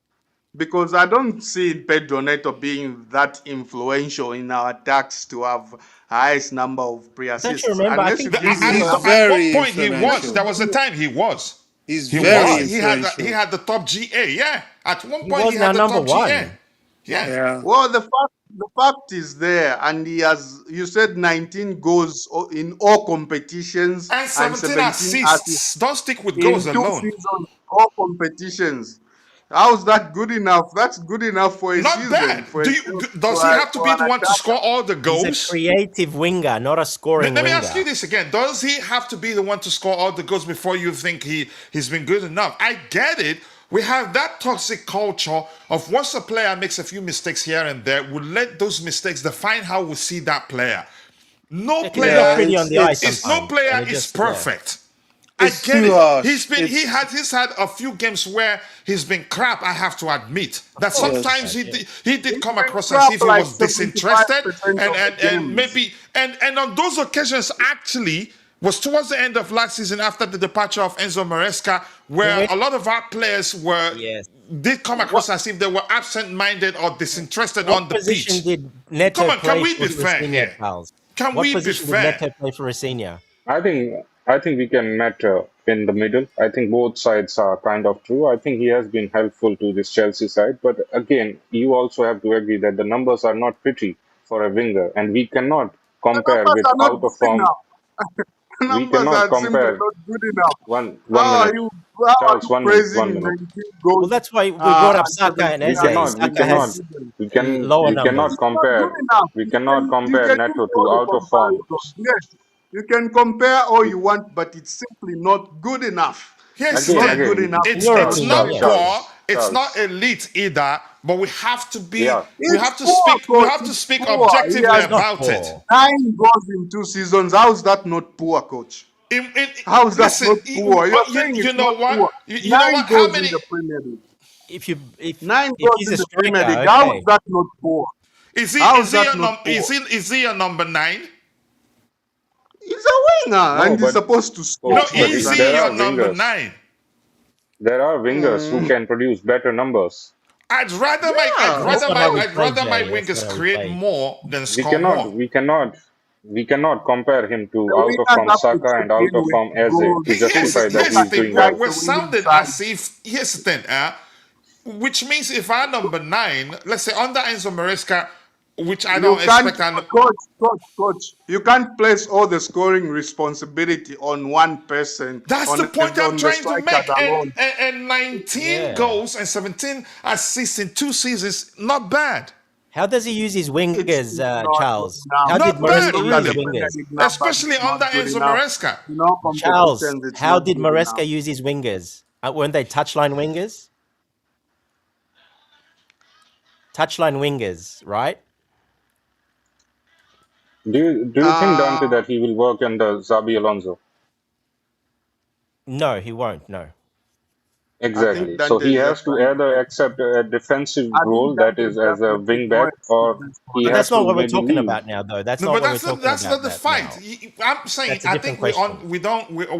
Because I don't see Pedro Neto being that influential in our attacks to have highest number of Don't you pre-assists. remember? I Unless you think give He's me he's some, At one very point he was. influential. There was a time he was. He's he very was. He influential. had the top GA. Yeah. At one He point he was had now the number top GA. one. Yeah. Yeah. well, the fact is there, and he has. You said 19 goals in all competitions And and 17 17 assists assists. Don't stick with in goals two alone. seasons, all competitions. How's that good enough? That's good enough for a Not season bad. for a Does he have to for be an the one to attacker. score all the He's a goals? creative winger, not a scoring Let me ask you winger. this again. Does he have to be the one to score all the goals before you think he's been good enough? I get it. We have that toxic culture of once a player makes a few mistakes here and there, we'll let those mistakes define how we see that player. No Because he's not Yeah, player pretty on the eye no sometimes, and player it is just yeah. perfect. I it's get too it. harsh. He's had a few games where he's been crap. I have to admit Of that course, he's sometimes Yes. bad, yeah. he did He come can across as crap if he like was 75% disinterested of the and games. maybe and on those occasions actually was towards the end of last season after the departure of Enzo Maresca, where When a lot of our players were yes, did come What across as if they were absent-minded or disinterested what on the position pitch. did Come Neto on, can play we for be fair Rosenior, here? Charles? Can What we be position did fair? Neto play for Rosenior? I think we can met in the middle. I think both sides are kind of true. I think he has been helpful to this Chelsea side, but again, you also have to agree that the numbers are not pretty for a winger, and we cannot the compare numbers with are not out of good form. enough. The We numbers cannot are simply compare not good enough. one How are minute, you how are Charles. you 1 minute, praising 1 minute. 19 Well, goals that's why we brought up and Saka 17 and We Eze. cannot, assists we in Saka two cannot, has seasons? lower we cannot numbers. It's not good compare. enough. We cannot You compare can use Neto all to the out of comparisons. forms. Yes, you can compare all you want, but it's simply not good enough. Here's It's the Again, not thing. good again, enough In It's your for it's us. opinion, not Charles, yes. poor. Charles, It's not Charles. elite either. But Yeah, we It's have to poor, speak we coach. have to It's speak poor. He objectively has It's not about it. poor. 9 goals in 2 seasons. How is that not poor, coach? In How is that listen, not poor? You're saying you it's know not what? poor. You know Nine what? How goals in many the Premier League. If you Nine if goals he's in a the Premier striker, League. How is okay. that not poor? How is that not poor? is he a number 9? He's a winger no, and he's but supposed to score No, coach, but goals. is And he there your are number wingers. 9? There are wingers who mm, can produce better numbers. yeah, That's not how we I'd play, rather my Jay. That's wingers not how we create play. more than We score cannot, more. we cannot, we cannot compare him the to out of wingers form have to Saka chip and out in of with form Eze goals. to Coach, justify that Here's he the is look at thing. the doing guys well. We're the winning sounding side. as if here's the thing, which means if our number 9, let's say under Enzo Maresca, which I You don't can't, expect, and coach. You can't place all the scoring responsibility on one person, that's the point I'm on the trying to strikers make. alone. And 19 Yeah. goals and 17 assists in 2 seasons, not bad. How does he use his It's wingers, not good Charles? enough. How did Not When you bad, Maresca look use at his the really. Premier wingers? League numbers, Especially it's not under good Enzo enough. Maresca. In all Charles, competitions, it's how not did good enough. Maresca use his wingers? Weren't they touchline wingers? Touchline wingers, right? Do you think, Dante, Uh, that he will work under Xabi Alonso? No, he won't. No. I think Exactly. So Dante he is has just to trying either to. accept a defensive I think role, that Dante is is as just a getting wing more back, or experience for he But next has that's not to what season. we're maybe talking leave. about now, though. That's No, not but what we're talking that's about not the that fight. now. I'm saying That's a I different think question.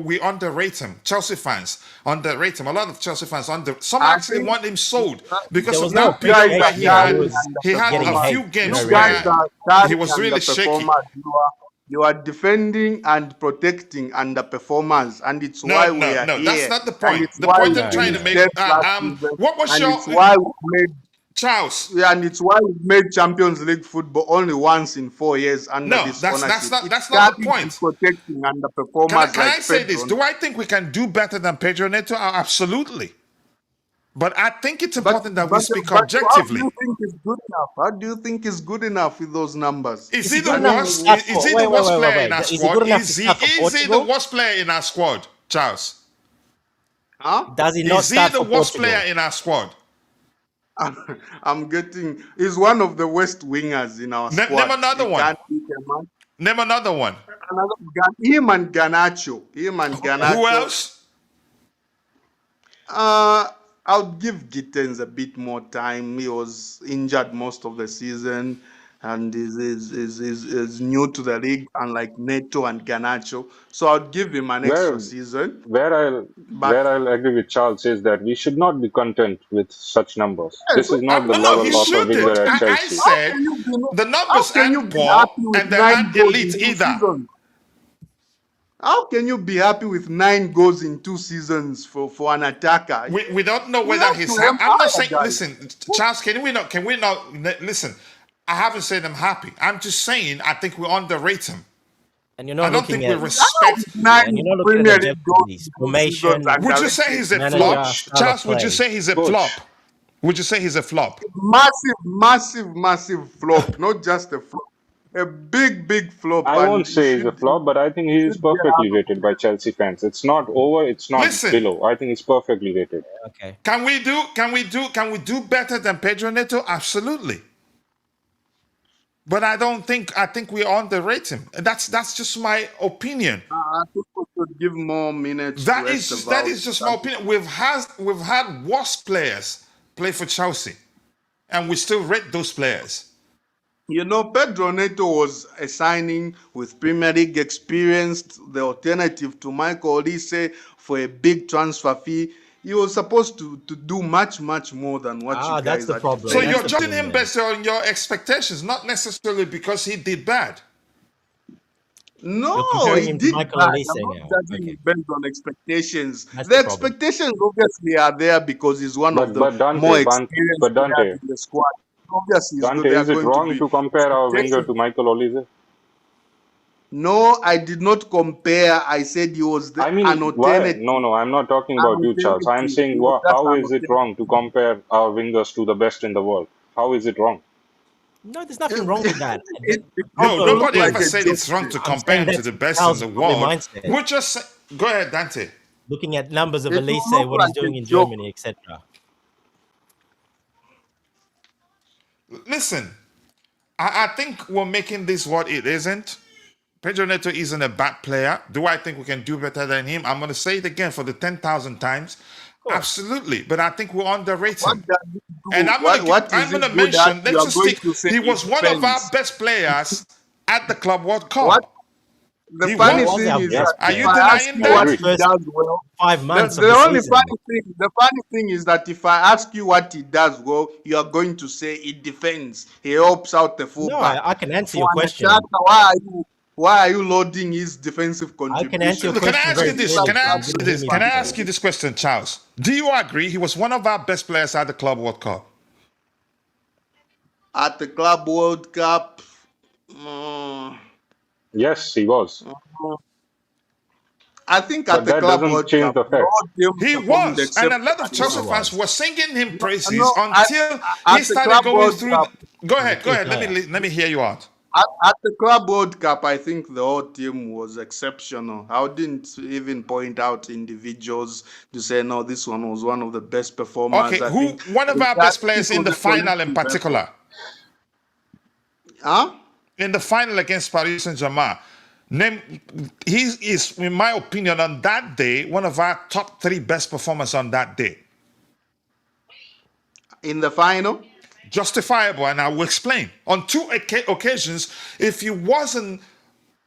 we underrate him. Chelsea fans underrate him. A lot of Chelsea fans some I actually think want him sold because There of was no you that period guys where are he appreciation. He had carrying was getting a underperformers. few hate You games very guys where early. are he carrying was really shaky. underperformers. You are defending and protecting underperformers, and it's No, why we no, are no. That's here. not the And point. it's The why point we I'm No, trying to finished no. make. 10th last season. What was And your it's why we made Charles? yeah, and it's why we made Champions League football only once in 4 years under No, this ownership. It's that's not the carrying and point. protecting underperformers Can I like say this? Pedro. Do I think we can do better than Pedro Neto? Absolutely. But I think it's But important that we but speak but how do objectively. you think it's good enough? How do you think it's good enough with those numbers? Is Is he he the good I enough mean, to worst? start Is for? he the worst player in Wait. our Is he good squad? enough to start for Is he the Portugal? worst player in our squad, Charles? huh? Does he not Is he start the for worst player Portugal? in our squad? I'm getting. He's one of the worst wingers in our Name squad. another You one. can't beat a man. Name another one. Him and Garnacho. Him and Who Garnacho. else? Uh, I'll give Gittens a bit more time. He was injured most of the season and is new to the league, unlike Neto and Garnacho. So I'll give him an extra Where season. where I'll But where I'll agree with Charles is that we should not be content with such numbers. yes, This is not the No, he level of a winger shouldn't. at I Chelsea. how said can you be the how numbers can you aren't be happy poor with and they nine aren't goals in elite two either. seasons? How can you be happy with 9 goals in 2 seasons for an attacker? We don't know We whether have he's to happy. aim I'm not higher, saying. guys. Listen, Charles, can we not listen? I haven't said I'm happy. I'm just saying I think we underrate him. And you're I not don't looking think we at How respect. is nine and you're not looking at Premier League goals objectively. in 2 seasons Formation, Would you say underrated? he's a flop, manager, Coach, style of Charles? Would you play. say he's a coach, flop? Would you say he's a flop? Massive flop. Not just a flop. A big flop, I and won't he say he's a flop, but I think he is should get out perfectly of rated by there. Chelsea fans. It's not over, it's not Listen, below. I think it's perfectly rated. Okay. can we do better than Pedro Neto? Absolutely. But I think we underrate him. That's just my opinion. I think we should give more minutes to That Esteval. is just my opinion. We've had worse players play for Chelsea, and we still rate those players. You know, Pedro Neto was a signing with Premier League experience, the alternative to Michael Olise for a big transfer fee. He was supposed to do much more than what you That's guys the are So problem. That's defending. you're the judging problem him then. based on your expectations, not necessarily because he did bad. You're No, comparing he him to did Michael bad. Olise I'm not now. judging Okay. him based on expectations. That's The the problem. expectations obviously are there because he's one of But the but Dante, more but, experienced but players Dante, in the squad. Obviously, he's good. Dante, There are is it going to wrong be to compare our winger expectations. to Michael Olise? No, I did not compare. I said he was I an mean, why? alternative. No, I'm not talking An about you, Charles. I'm alternative. He saying, was just how an is it wrong alternative. to compare our wingers to the best in the world? How is it wrong? No, there's nothing wrong with that. It The No, makes you problem look nobody like ever a is, said it's wrong joke. to I'm compare saying him to that's the best in Charles' the probably world. mindset. We're just go ahead, Dante. Looking at numbers of It will Elise, look what he's like a doing in joke. Germany, etc. Listen, I think we're making this what it isn't. Pedro Neto isn't a bad player. Do I think we can do better than him? I'm going to say it again for the 10,000 times. Of course. Absolutely, but I think we underrate What him. does he And do? What is I'm he gonna good at? mention. You Let's are just going stick. to say He he was one of our defends. best players at the Club World What? Cup. The He funny What was. was thing our is Yes, that best Are if you player? I ask denying you I what that? agree. he First does well, 5 months of the the only season. the funny thing is that if I ask you what he does well, you are going to say he defends. He helps out the No, fullback. I can answer For your an question. attacker, why are you loading his defensive I can answer your contributions? Can I question ask very you It's this? like clearly. Can I You ask you didn't hear this? me Can I before. ask you this question, Charles? Do you agree he was one of our best players at the Club World Cup? at the Club World Cup. mm, Yes, he was. I think at But the that Club doesn't World change Cup, the the fact. whole team He performed was, and a lot of exceptionally Yes, he Chelsea well. fans was. were singing him praises No, until he at the started Club going World through. Cup, Go He's a ahead, go key ahead. player. Let me hear you out. at the Club World Cup, I think the whole team was exceptional. I didn't even point out individuals to say no, this one was one of the best Okay, performers. I who think one of our best it players in was the a final in collective effort. particular? Huh? In the final against Paris Saint-Germain. Name he is, in my opinion, on that day, one of our top 3 best performers on that day. in the final. Justifiable, and I will explain. On two occasions, if he wasn't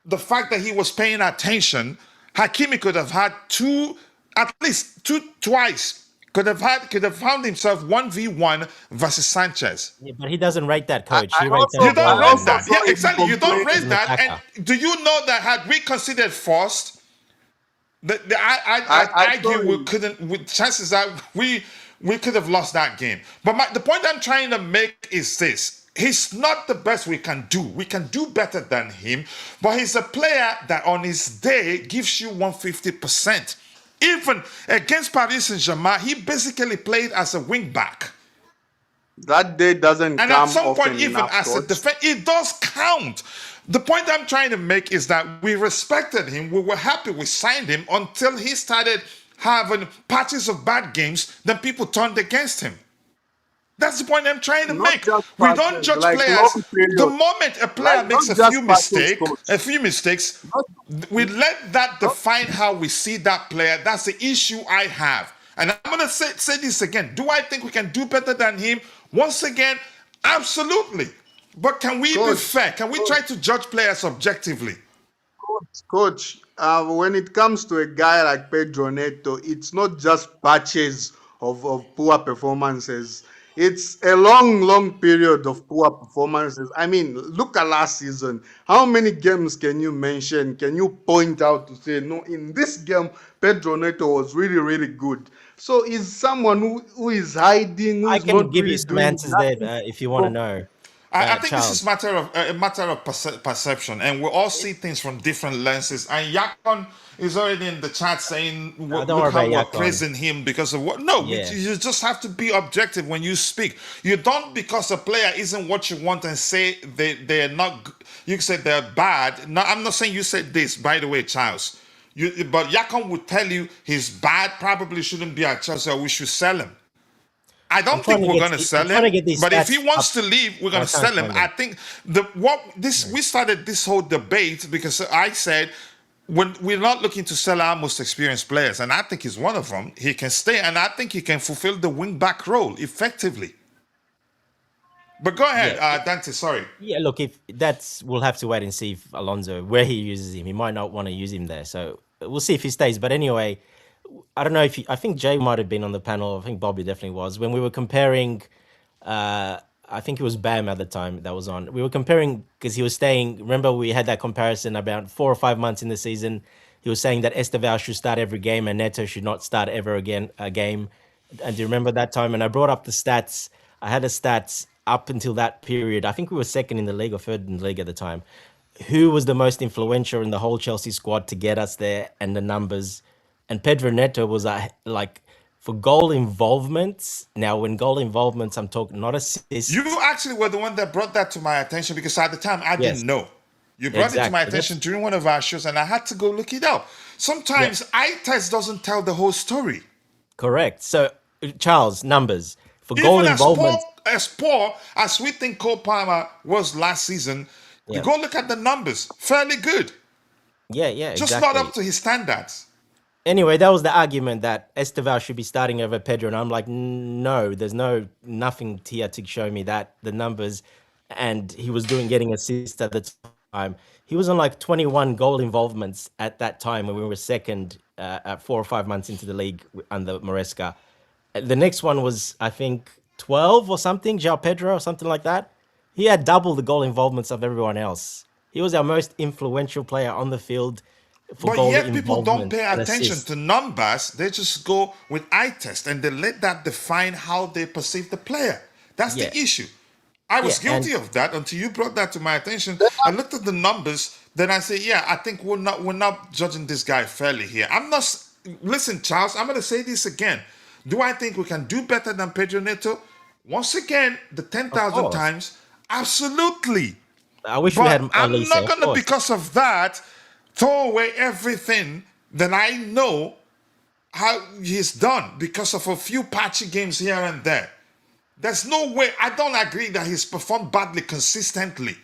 the fact that he was paying attention, Hakimi could have had at least twice. Could have found himself 1v1 versus Sanchez. Yeah, but he doesn't rate that, coach. I He rates also You everybody don't I else rate also that. saw Yeah, him exactly. You don't complain. rate as an that. attacker. And do you know that had we considered forced, I I saw argue we him. couldn't. With chances that we could have lost that game. But the point I'm trying to make is this: he's not the best we can do. We can do better than him, but he's a player that on his day gives you 150%. Even against Paris Saint-Germain, he basically played as a wing back. That day doesn't And at come some point, often even enough, as a coach. defense, it does count. The point I'm trying to make is that we respected him. We were happy we signed him until he started having patches of bad games. Then people turned against him. That's the point I'm trying to Not make. just We don't patches, judge like players. long The periods. moment a player Like makes not just patches, a coach. few mistakes, Not, we let that not define how we see that player. That's the issue I have. And I'm going to say this again. Do I think we can do better than him? Once again, absolutely. But can we be coach. fair? Can we try to judge players objectively? Coach, when it comes to a guy like Pedro Neto, it's not just patches of poor performances. It's a long, long period of poor performances. I mean, look at last season. How many games can you mention? Can you point out to say, no, in this game, Pedro Neto was really, really good? So is someone who is hiding, who I is can not give you really some doing answers there nothing? if you want to know, I think this is Charles. a matter of perception, and we all see things from different lenses. And Yakon is already in the chat saying, Don't "Look worry how we're about Yakon. praising him because of what." No, Yeah. you just have to be objective when you speak. You don't because a player isn't what you want and say they're not. You can say they're bad. No, I'm not saying you said this. By the way, Charles. But Yakon would tell you he's bad. Probably shouldn't be at Chelsea. Or we should sell him. I don't think we're going to sell I'm trying to him, get these but if he stats wants up. to leave, we're No, going I to can't sell him. find I them. think we started this whole debate because I said when we're not looking to sell our most experienced players, and I think he's one of them. He can stay, and I think he can fulfill the wing back role effectively. But go ahead, Yeah. Dante. Sorry. Yeah, look, if that's we'll have to wait and see if Alonso where he uses him. He might not want to use him there, so we'll see if he stays. But anyway, I don't know if I think Jay might have been on the panel. I think Bobby definitely was when we were comparing. I think it was Bam at the time that was on. We were comparing because he was staying. Remember, we had that comparison about 4 or 5 months in the season. He was saying that Estevao should start every game and Neto should not start ever again a game. And do you remember that time? And I brought up the stats. I had the stats up until that period. I think we were second in the league or third in the league at the time. Who was the most influential in the whole Chelsea squad to get us there and the numbers? And Pedro Neto was like for goal involvements. Now, when goal involvements, I'm talking not assists. You actually were the one that brought that to my attention because at the time I Yes, didn't know. You brought it to my exactly. attention during one of our shows, and I had to go look it up. Yeah, Sometimes eye test doesn't tell the whole story. correct. So, Charles, numbers for goal Even involvements. as poor as we think Cole Palmer was last season, you Yeah, go look at the numbers, fairly good. yeah, Just not up exactly. to his standards. Anyway, that was the argument that Estevao should be starting over Pedro, and I'm like, no, there's nothing here to show me that the numbers, and he was getting assists at the time. He was on like 21 goal involvements at that time when we were second at 4 or 5 months into the league under Maresca. The next one was I think 12 or something, João Pedro or something like that. He had double the goal involvements of everyone else. He was our most influential player on the field for But goal yet people don't involvement pay and attention assists. to numbers. They just go with eye test and they let that define how they perceive the player. That's the Yeah, issue. I yeah, was and guilty of that until you brought that to my attention. I looked at the numbers, then I say, yeah, I think we're not judging this guy fairly here. I'm not listen, Charles, I'm gonna say this again. Do I think we can do better than Pedro Neto? Once again, the of 10,000 course. times, absolutely. I wish we But had I'm Elise, not of gonna, course. because of that, throw away everything that I know how he's done because of a few patchy games here and there. There's no way. I don't agree that he's performed badly consistently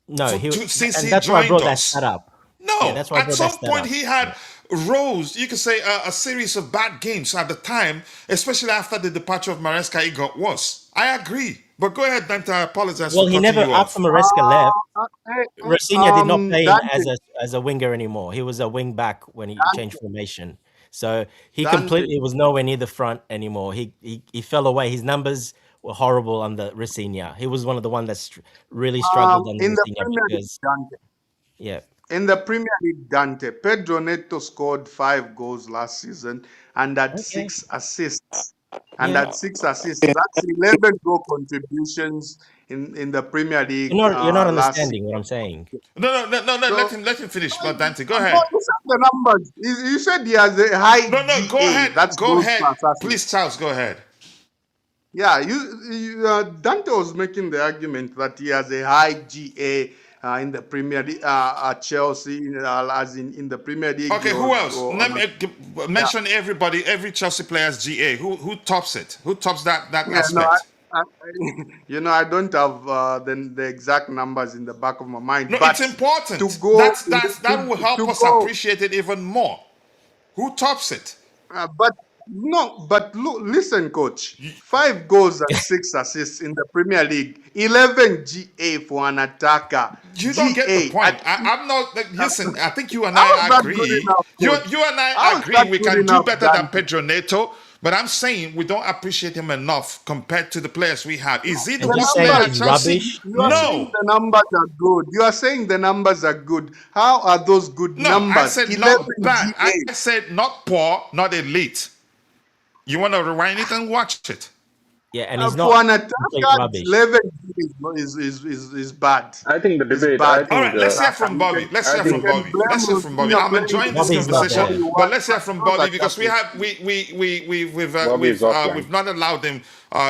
No, since and he that's why I joined brought that stat us. up. Yeah, No, that's why I at brought that some stat point up. he had Yeah, Rose, you could say a series of bad games at the time, especially after the departure of Maresca, it got worse. I agree. But go ahead, Dante. I apologize Well, for he cutting never you after off. Maresca left. Hey, Rossinha did not play in Dante, as a winger anymore. He was a wing back when he changed Dante, formation. So he Dante. completely was nowhere near the front anymore. He fell away. His numbers were horrible under Rossinha. He was one of the one that really struggled under In the Rossinha Premier League, because Dante. yeah. In the Premier League, Dante, Pedro Neto scored 5 goals last season and had Okay. 6 assists. And Yeah. had 6 assists. That's 11 goal contributions in the Premier League You're not last understanding what season. I'm saying. No. So, Let him finish, but Dante, go no, ahead. you said the numbers. You said he has a high No, go GA. ahead. That's Go goals ahead. plus assists. Please, Charles, go ahead. Yeah, Dante was making the argument that he has a high GA in the Premier League at Chelsea, as in the Premier League. He Okay, who was else? on a, yeah, Mention everybody, every Chelsea player's GA. Who tops it? Who tops that yeah. No, aspect? I don't have the exact numbers in the back of my mind, No, it's but to important. go That will help to us go. appreciate it even more. Who tops it? But no, but look, listen, coach. 5 goals and 6 assists in the Premier League. 11 GA for an attacker. You don't get the GA. point. I'm not. Listen, I think you and How is I that good agree. enough, coach? You and I How is agree. that We good can do enough, better than Dante? Pedro Neto. But I'm saying we don't appreciate him enough compared to the players we have. Is he the And you worst saying player numbers, at he's Chelsea? rubbish? you are No. saying No. the numbers are good. You are saying the numbers are good. How are those good No, I numbers? said 11 not bad. I GA. said not poor, not elite. You want to rewind it and watch it. Yeah, and he's For not an complete attacker, rubbish. 11 is bad. I think the Is debate. bad I All for right, think. an let's hear attacker. from Bobby. Let's I hear You from think. can Bobby. blame Let's hear from Bobby. Rosina I'm playing enjoying this defensive Bobby's not all there. conversation, you but want, let's but hear it's from not Bobby that because way. Bobby is offline. we've not allowed him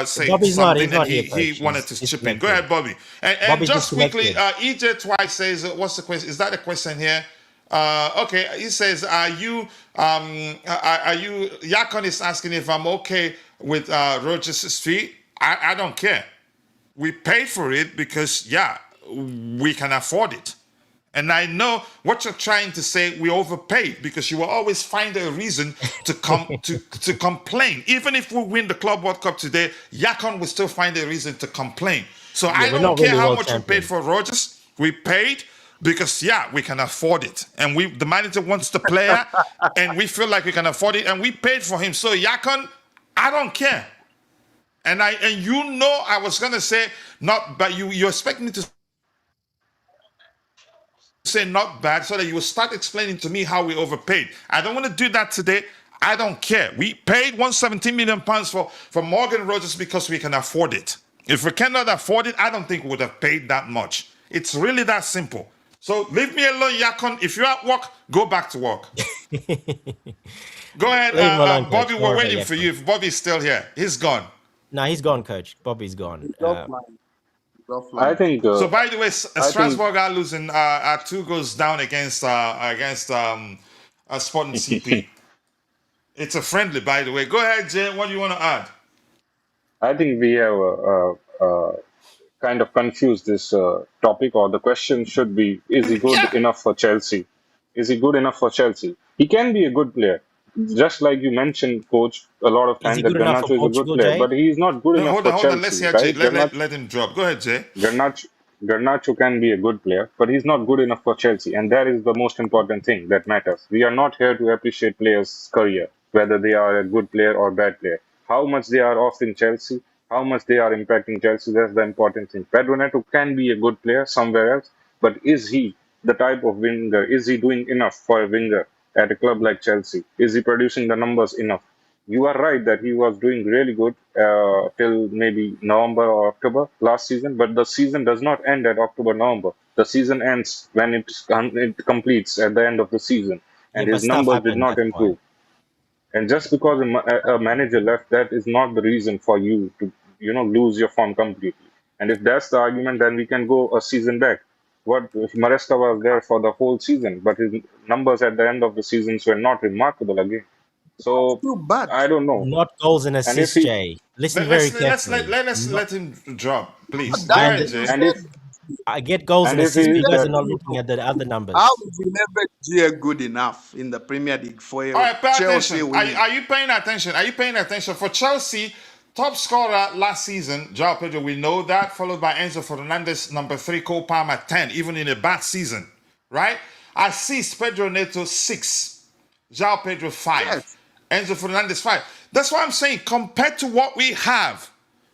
say Bobby's not. He's something, and not here, he coach. wanted He's to chip in. Go disconnected. ahead, Bobby. And Bobby's just quickly, disconnected. EJ twice says, "What's the question? Is that a question here?" Okay, he says, "Are you?" Yakon is asking if I'm okay with Rogers' fee. I don't care. We paid for it because we can afford it. And I know what you're trying to say. We overpaid because you will always find a reason to to complain. Even if we win the Club World Cup today, Yakon will still find a reason to complain. So Yeah, I we're don't not care really how world much we paid champions. for Rogers. We paid because we can afford it, and the manager wants the player, and we feel like we can afford it, and we paid for him. So Yakon, I don't care. And I was gonna say not, but you expect me to say not bad so that you will start explaining to me how we overpaid. I don't want to do that today. I don't care. We paid £117 million for Morgan Rogers because we can afford it. If we cannot afford it, I don't think we would have paid that much. It's really that simple. So leave me alone, Yakon. If you're at work, go back to work. Go ahead, Leave him alone, coach. Bobby. Don't We're worry about waiting for Yakon. you. If Bobby's still here, he's gone. No, he's gone, coach. Bobby's gone. It's offline. It's I offline. think. So by the way, I think. Strasbourg are losing 2 goals down against Sporting CP. It's a friendly, by the way. Go ahead, Jay. What do you want to add? I think we have kind of confused this topic, or the question should be: is he good Yeah. enough for Chelsea? Is he good enough for Chelsea? He can be a good player, just like you mentioned, coach, a lot of Is time he that good enough for Garnacho is a good Portugal, player, Jay? but he is not good No, enough for hold on. Let's Chelsea, hear Jay. right? Let him drop. Go ahead, Jay. Garnacho can be a good player, but he's not good enough for Chelsea, and that is the most important thing that matters. We are not here to appreciate players' career, whether they are a good player or bad player. How much they are off in Chelsea, how much they are impacting Chelsea, that's the important thing. Pedro Neto can be a good player somewhere else, but is he the type of winger? Is he doing enough for a winger at a club like Chelsea? Is he producing the numbers enough? You are right that he was doing really good till maybe November or October last season, but the season does not end at October, November. The season ends when it completes at the end of the season, Yeah, and but his stuff numbers did happened. not That's why. improve. And just because a manager left, that is not the reason for you to lose your form completely. And if that's the argument, then we can go a season back. What if Maresca was there for the whole season, but his numbers at the end of the seasons were not remarkable again. So Too bad. I don't know. Not goals and And if assists, he Jay. Listen Let, very let's carefully. let's Not, let him drop, please. Go Dante, ahead, you Jay. and said if I get goals and And if assists, he but is you guys are that, not looking at the other How numbers. is 11 G good enough in the Premier League for All a right, pay Chelsea attention. winning? Are you paying attention? Are you paying attention? For Chelsea, top scorer last season, João Pedro, we know that, followed by Enzo Fernandez, number 3, Cole Palmer, 10, even in a bad season, right? Assist, Pedro Neto, 6. João Pedro, 5. Yes. Enzo Fernandez, 5. That's why I'm saying, compared to what we have,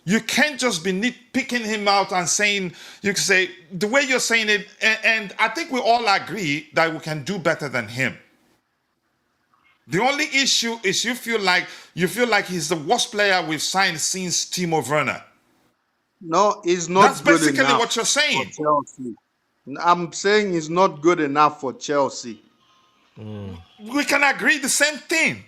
you can't just be nitpicking him out and saying, you can say, the way you're saying it, and I think we all agree that we can do better than him. The only issue is you feel like he's the worst player we've signed since Timo Werner. No, he's not That's good basically enough what you're for saying. Chelsea. I'm saying he's not good enough for Chelsea. We can agree the same thing.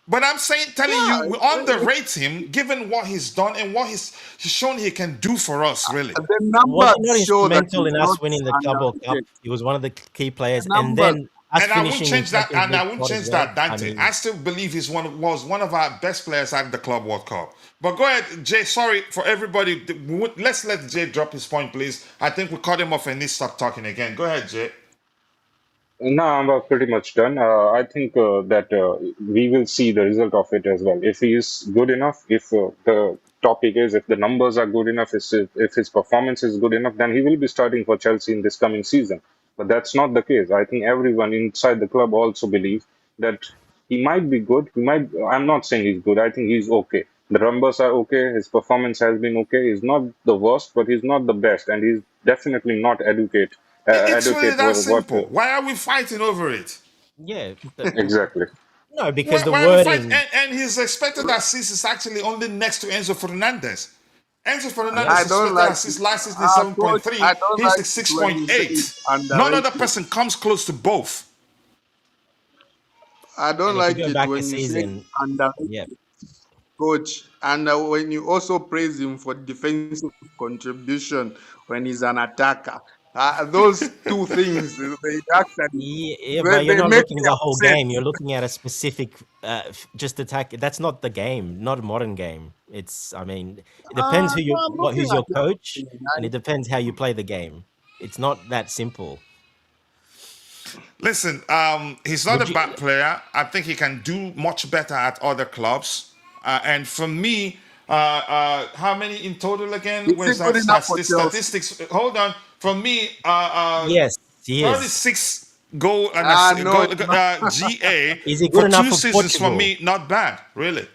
But I'm telling Yeah, you, we underrate him given what he's done and what he's shown he can do for us, really. the Was he not numbers show that instrumental he's in not us winning the Club World Cup? underrated. He was one of the key players, The and numbers. then us And I won't finishing in change that, Champions and I League won't spot as change well. that, Dante. I still believe he's was one of our best players at the Club World Cup. But go ahead, Jay. Sorry for everybody. Let's let Jay drop his point, please. I think we cut him off and he stopped talking again. Go ahead, Jay. no, I'm pretty much done. I think that we will see the result of it as well. If he is good enough, if the topic is if the numbers are good enough, if his performance is good enough, then he will be starting for Chelsea in this coming season. But that's not the case. I think everyone inside the club also believes that he might be good. He might. I'm not saying he's good. I think he's okay. The numbers are okay. His performance has been okay. He's not the worst, but he's not the best, and he's definitely not It's really educate that what simple. Why are we fighting over it? Yeah, exactly. no, because the Why are we fighting? wording. And his expected assist is actually only next to Enzo Fernandez. Enzo Yeah, Fernandez I don't expected like it. assist last season is Coach, I 7.3. don't He's like the it when you say it's 6.8. None other underrated. person comes close to both. I don't and if you like go it back a when you say season, underrated, yeah, coach, and when you also praise him for defensive contribution when he's an attacker. Those two things, they actually yeah, they, but you're they not make looking me at the whole upset. game. You're looking at a specific, just attack. That's not the game, not a modern game. I mean, it depends No, I'm looking who's at your the whole coach, thing. and it depends how you play the game. It's not that simple. Listen, he's not Would a you? bad player. I think he can do much better at other clubs. And for me, how many in total again? Is he Where's good that enough for the Chelsea? statistics? Hold on. For me, Yes, he is. 36 goal and No, it's not. GA Is he good for enough two for seasons for Portugal? me, not bad, really.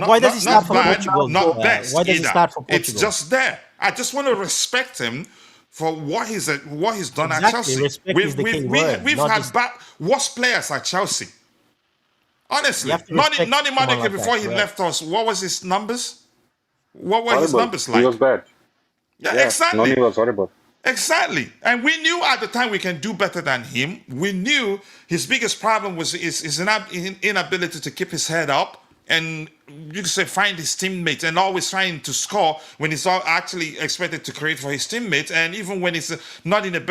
Why does he He's start Not for good bad, enough Portugal? not for. best Why does he either. start for It's Portugal? just there. I just want to respect him for what he's done at Exactly, Chelsea. respect is the key word. We've Not had just worse players at Chelsea. you Honestly, have to respect Nani someone Madueke like before that. he Correct. left us, what was his numbers? What were his Horrible. numbers He was like? bad. Yeah, Yeah, exactly. Noni was horrible. Exactly. And we knew at the time we can do better than him. We knew his biggest problem was his inability to keep his head up and you could say find his teammates and always trying to score when he's actually expected to create for his teammates. And even when he's not in a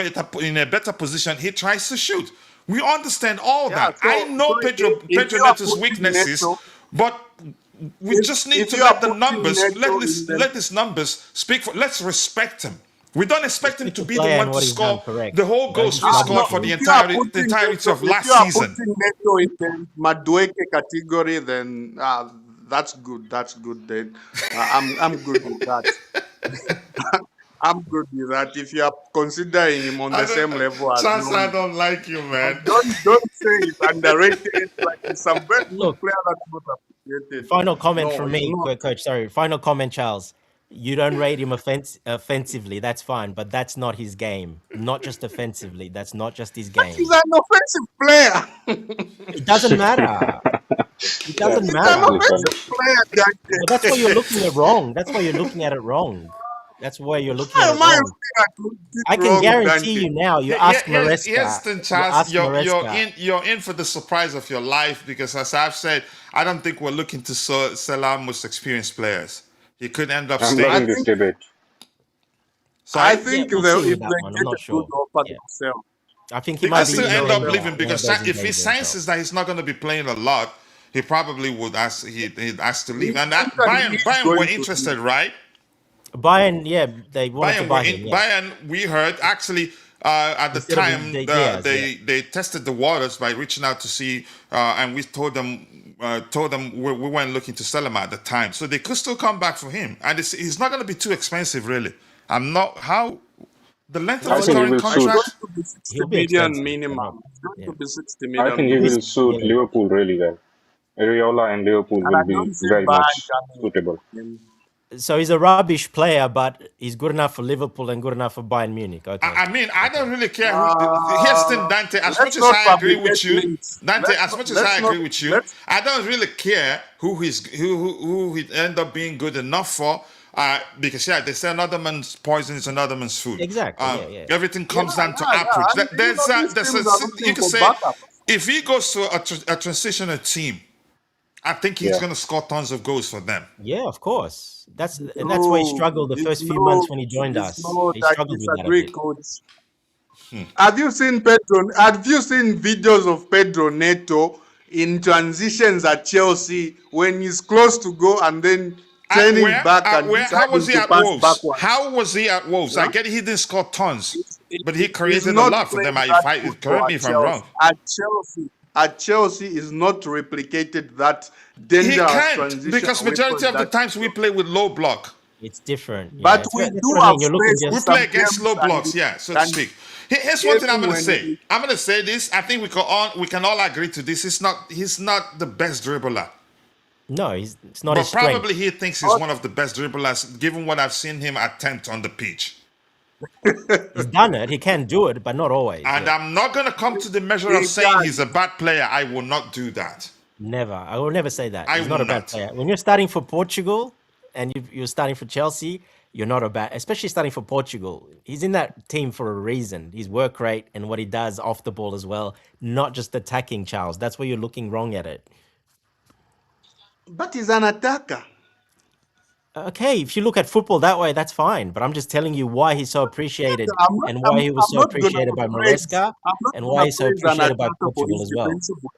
better position, he tries to shoot. We understand all Yeah, that. I know if Pedro you are Neto's putting weaknesses, Neto, but we just need if to you are let the putting numbers Neto in the let his numbers speak for. Let's respect him. We don't expect him Respect to the be the player and one to what he's done. score Correct. the whole Don't goals we just rubbish scored for no, the him. entirety of if last you are season. putting Neto in the Madueke category, then that's good. That's good. Then I'm good with that. I'm good with that. If you are considering him on I the same don't, level as Chance, I Noni, don't like you, man. don't say he's underrated. Like he's some very good Look, player that's not appreciated. final comment No, from he's me, not. Coach. Sorry, final comment, Charles. You don't rate him offensively. That's fine, but that's not his game. Not just offensively. That's not just his But he's game. an offensive player. It doesn't matter. It Yeah, doesn't He's an matter. exactly, Tom. offensive player, Dante. But that's why you're looking at wrong. That's why you're looking at it wrong. That's why you're looking at Why it am I wrong. looking at it I can wrong, guarantee Dante? you now. You Yeah, ask yes, Maresca. then You Charles, ask Maresca. you're in for the surprise of your life because, as I've said, I don't think we're looking to sell our most experienced players. He could end up I'm I staying. loving this think debate. I Sorry, Yeah, think we'll see if with that they one. I'm get not a good sure. offer, Yeah, they'll sell. I think he he might could be still end up in leaving one of because those if he engagements himself. senses that he's not going to be playing a lot, he probably would ask. He'd ask to leave. And Eventually, Bayern he's were going to leave. interested, right? Bayern, yeah, they wanted to Bayern were buy in him. Yeah, Bayern. We heard actually at the instead of time Diaz. they tested the waters by reaching out to see, and we told them we weren't looking to sell him at the time, so they could still come back for him, and he's not going to be too expensive, really. I'm not how the length of I his think he current will It's suit. going contract. to be 60 He'll be million expensive. But minimum. not, It's going yeah. to be 60 I million think he will minimum. suit Yeah. Liverpool really well. Areola and Liverpool And I will be don't see very Bayern much coming suitable. in. So he's a rubbish player, but he's good enough for Liverpool and good enough for Bayern Munich. Okay. I mean, I don't Okay. really care who. Here's the thing, Dante. As much Let's as not I agree fabricate with you, links. Dante. As much as I Let's not agree with you, let's I don't really care who he end up being good enough for. Because yeah, they say another man's poison is another man's food. Exactly. Yeah. Yeah. Everything yeah, comes down to yeah. approach. And these There's teams are you looking could for say backup. if he goes to a transitional team, I think he's Yeah. going to score tons of goals for them. Yeah, of course. That's why he No, struggled the it's first few months no, when he joined it's us. not. He I struggled with that a disagree, bit. coach. Have you seen Pedro? Have you seen videos of Pedro Neto in transitions at Chelsea when he's close to go and then turning back and How was deciding he to at pass Wolves? backwards? How was he at Wolves? I Huh? get he didn't score tons, but he He's created a not lot for them. playing that Correct football me at if I'm wrong. Chelsea. At Chelsea is not replicated that He dangerous can't transition because majority weapon of the that. times we play with low block. It's different. Yeah, But it's we that's do what I have mean. You're looking space in We just some play against games, low blocks, yeah, so to and speak. Here's one thing I'm even gonna say. when I'm gonna say this. I think we can all agree to this. He's not the best dribbler, no. It's not his but strength. probably he thinks he's one of the best dribblers, given what I've seen him attempt on the pitch. He's done it. He can do it, but not always. And Yeah. I'm not gonna come to the measure of he saying can. he's a bad player. I will not do that. Never. I will never say that. I He's not will a bad not. player. When you're starting for Portugal and you're starting for Chelsea, you're not a bad, especially starting for Portugal. He's in that team for a reason. His work rate and what he does off the ball as well, not just attacking, Charles. That's where you're looking wrong at it. But he's an attacker. Okay, if you look at football that way, that's fine. But I'm just telling you why he's so appreciated and why he was I'm so not gonna appreciated by praise. Maresca I'm not and gonna why he's so praise an appreciated by attacker for Portugal his as well. defensive work.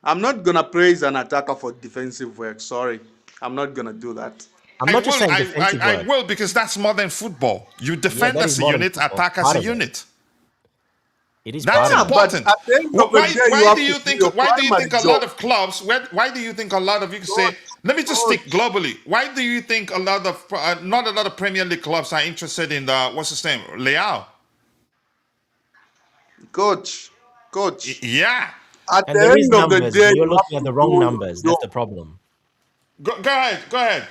I'm not gonna praise an attacker for defensive work. Sorry, I'm not gonna do that. I'm not just saying I, defensive I work. will because that's modern football. You Yeah, defend that as is a modern unit, football. attack as Part a of it. unit. It is That's part of Yeah, it. but important. at the end of the day, you Why have do to you do think? your Why do you primary think a job. lot of clubs? Why do you think a lot of you can say? Coach, Let me just stick coach, globally. Why do you think a lot of not a lot of Premier League clubs are interested in the what's his name, Leao? coach. Yeah. At And the there is end of the numbers, day, but you're you have looking at to the do wrong your numbers. That's job. the problem. Go ahead. Go ahead.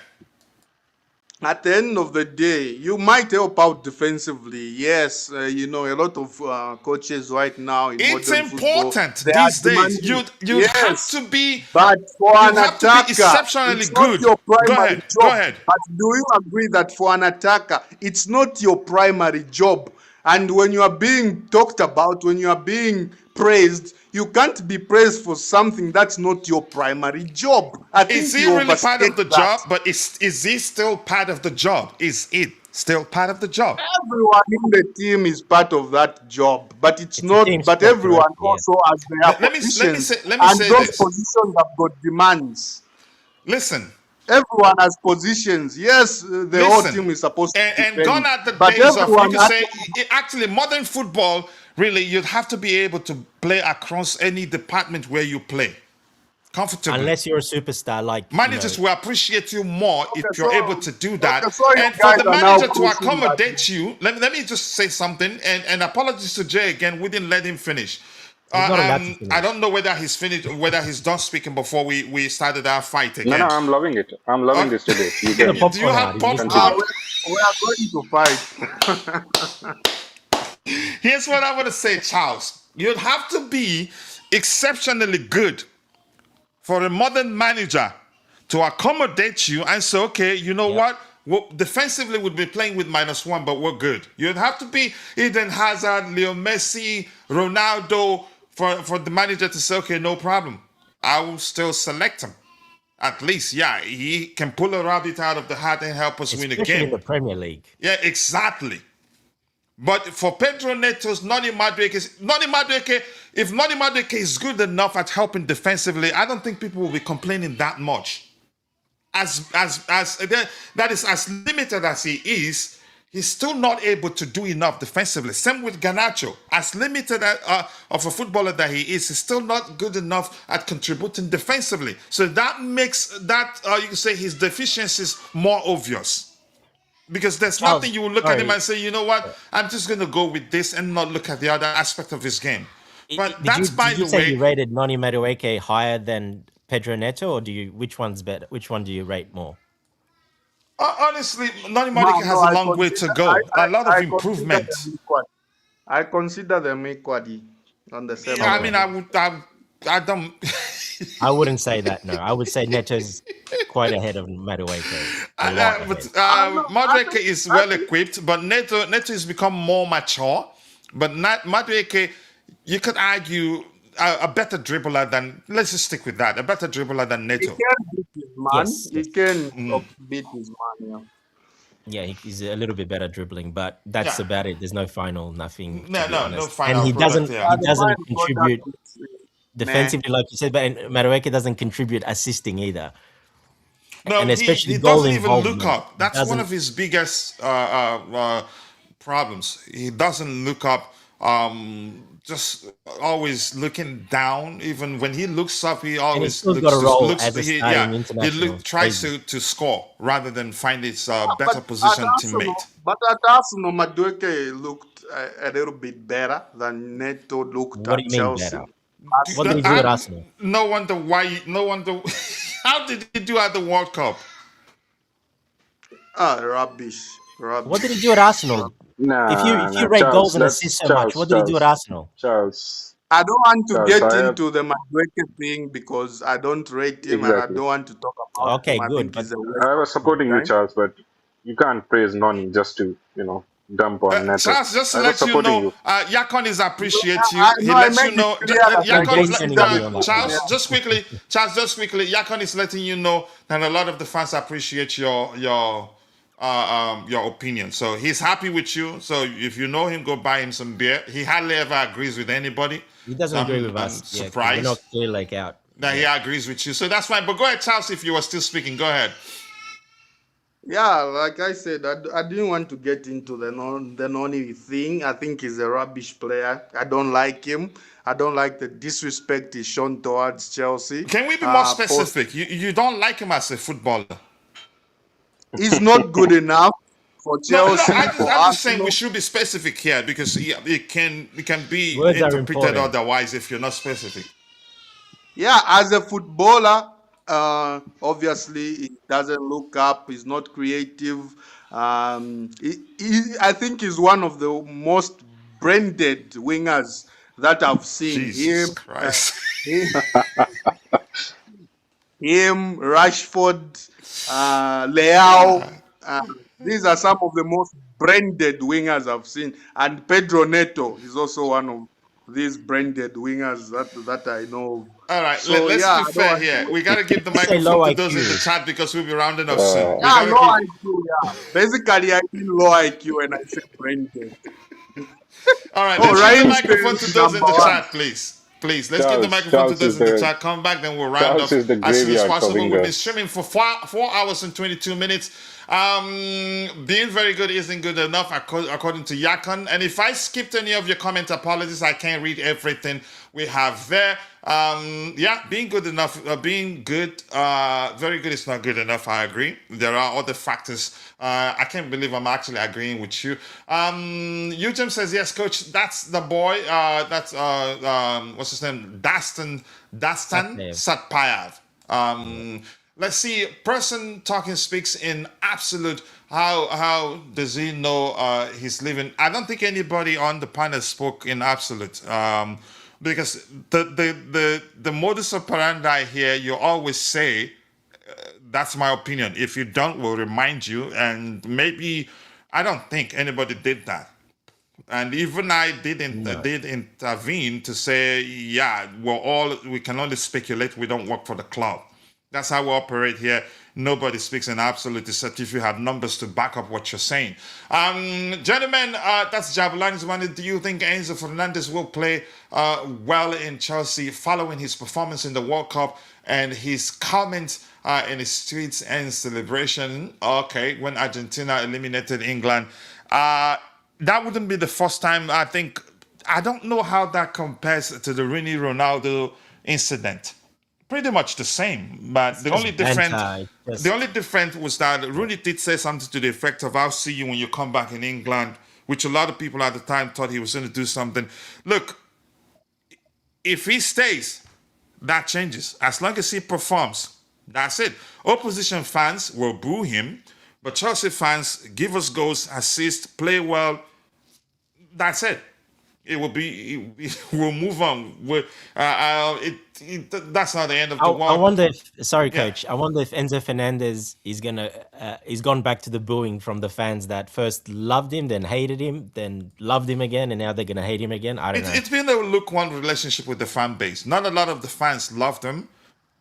At the end of the day, you might help out defensively. Yes, a lot of coaches right now in It's modern football, important they are these days. demanding. You'd have Yes, to be but for an you'd have to be attacker, exceptionally it's not good. your Go primary ahead. Go job. ahead. But do you agree that for an attacker, it's not your primary job? And when you are being talked about, when you are being praised, you can't be praised for something that's not your primary job. I Is think he you really part overstate of the that. job? But is he still part of the job? Is it still part of the job? Everyone in the team is part of that job, but it's It's a team not. But sport, correct? everyone Yes. also has their positions, Let me and say those this. positions have got demands. Listen, Everyone has positions. Yes, the whole listen. team is supposed to And gone defend, are the but days of you everyone can has. say actually modern football. Really, you'd have to be able to play across any department where you play comfortably. Unless you're a superstar, like, Managers will appreciate you more if Okay, you're so able to do that. okay, so you And for guys the are now manager to pushing that. accommodate you, let me just say something. And apologies to Jay again, we didn't let him finish. he's not allowed to I finish. don't know whether he's finished, whether he's done speaking before we started our fight No, again. I'm loving it. I'm loving this debate. You He's got a can Do you popcorn have out. He's listening. popcorn? We are going to fight. Here's what I want to say, Charles. You'd have to be exceptionally good for a modern manager to accommodate you and say, okay, you know Yeah. what? Well, defensively, we'd be playing with -1, but we're good. You'd have to be Eden Hazard, Leo Messi, Ronaldo for the manager to say, okay, no problem. I will still select him. At least, yeah, he can pull a rabbit out of the hat and help us win a Especially in game. the Premier League. Yeah, exactly. But for Pedro Neto's Noni Madueke, if Noni Madueke is good enough at helping defensively, I don't think people will be complaining that much. that is as limited as he is, he's still not able to do enough defensively. Same with Garnacho. As limited of a footballer that he is, he's still not good enough at contributing defensively. So that makes that you can say his deficiencies more obvious. Because there's nothing Charles, you will look at him sorry. and say, you know what, I'm just going to go with this and not look at the other aspect of his game. But that's by Did you the say way. you rated Noni Madueke higher than Pedro Neto, or which one's better? Which one do you rate more? Honestly, Nani No, Madueke has no, a long way to go. A lot of I consider improvement. them equal. I consider them equally on the same Yeah, I Okay. mean, level. I don't. I wouldn't say that. No, I would say Neto's quite ahead of Madueke. A lot But ahead. No, Madueke is I well think equipped, but Neto has become more mature. But Madueke, you could argue a better dribbler than. Let's just stick with that. A better dribbler than he Neto. can beat his man. Yes, He yes. can beat his man. Yeah, he's a little bit better dribbling, but that's Yeah. about it. There's no final, nothing to No, be no honest. And final product here. Yeah, he the doesn't final contribute product is meh. defensively, like you said, but Madueke doesn't contribute assisting either. No, And he especially goal doesn't even look involvement. up. That's one Doesn't of his biggest problems. He doesn't look up. Just always looking down. Even when he looks up, he and he's always still got a role looks. as a He starting he international. tries Crazy. to score rather than find his But better position teammate. At Arsenal, Madueke looked a little bit better than Neto looked What do at you mean Chelsea. better? Last What did he do at season. Arsenal? No wonder why. No wonder. How did he do at the World Cup? Rubbish, What did he rubbish. do at Arsenal? Nah, If you nah, rate goals Charles, and assists let's so much, what did he do at Arsenal? Charles, I don't want to Charles. get I have into the Madueke thing because I don't rate him and I exactly. don't want to talk about Okay, him. I good. think But he's a waste I of was my supporting you, time. Charles, but you can't praise Noni just to dump on Neto. Charles, just to I was let you supporting know, you. Yakon is appreciate I you. He know I lets made you it know. clear that I'm I Yakon, questioning consider you him on that one. Charles, just quickly, Yakon is letting you know that a lot of the fans appreciate your opinion. So he's happy with you. So if you know him, go buy him some beer. He hardly ever agrees with anybody. He doesn't So agree with I'm us. Yeah, because we're not surprised clear like out. that he Yeah. agrees with you. So that's fine. But go ahead, Charles, if you were still speaking. Go ahead. Yeah, like I said, I didn't want to get into the Noni thing. I think he's a rubbish player. I don't like him. I don't like the disrespect he's shown towards Chelsea. Can we be more Post, specific? You don't like him as a footballer. he's not good enough for No, Chelsea, for I'm just saying we Arsenal. should be specific here because it can be Words are interpreted important. otherwise if you're not specific. Yeah, as a footballer, obviously he doesn't look up. He's not creative. I think he's one of the most branded wingers that I've seen. Jesus Christ. Him, Rashford, Leao. These are some of the most branded wingers I've seen. And Pedro Neto is also one of these branded wingers that I know of. All right, So let's yeah, be I don't fair want here. to. We got to give the You say microphone low to those in the IQ. chat because we'll be rounding up soon. Uh, We Yeah, got to low give. IQ. Yeah, basically I mean low IQ when I say branded. All right, Oh, let's give the Ryan microphone to Sterling those in number the one. chat, please. Please, let's give the Charles, microphone to Charles those is in the the chat. Come back, then we'll round Charles off is the as soon as graveyard for possible. We've been wingers. streaming for 4 hours and 22 minutes. Being very good isn't good enough, according to Yakon. And if I skipped any of your comment, apologies. I can't read everything we have there. Being good enough, being good, very good is not good enough. I agree. There are other factors. I can't believe I'm actually agreeing with you. Eugene says, yes, coach, that's the boy. That's what's his name? Dastan Satnayev. Satpayev. Let's see. Person talking speaks in absolute. How does he know he's living? I don't think anybody on the panel spoke in absolute. Because the modus operandi here, you always say, that's my opinion. If you don't, we'll remind you. And maybe I don't think anybody did that. And even I did No. intervene to say, yeah, we can only speculate. We don't work for the club. That's how we operate here. Nobody speaks in absolute, except if you have numbers to back up what you're saying. Gentlemen, that's Jabulani's money. Do you think Enzo Fernandez will play well in Chelsea following his performance in the World Cup and his comments in the streets and celebration. Okay, when Argentina eliminated England, that wouldn't be the first time. I think I don't know how that compares to the Rooney Ronaldo incident. Pretty much the same, but It's just banter. the Just only difference was that Rooney did say something to the effect of "I'll see you when you come back in England," which a lot of people at the time thought he was going to do something. Look, if he stays, that changes. As long as he performs, that's it. Opposition fans will boo him, but Chelsea fans give us goals, assist, play well. That's it. It will be. We'll move on. That's not the end of the I world. wonder if, sorry, Yeah. coach. I wonder if Enzo Fernandez is gonna he's gone back to the booing from the fans that first loved him, then hated him, then loved him again, and now they're gonna hate him again. I don't know. It's been a lukewarm relationship with the fan base. Not a lot of the fans loved him.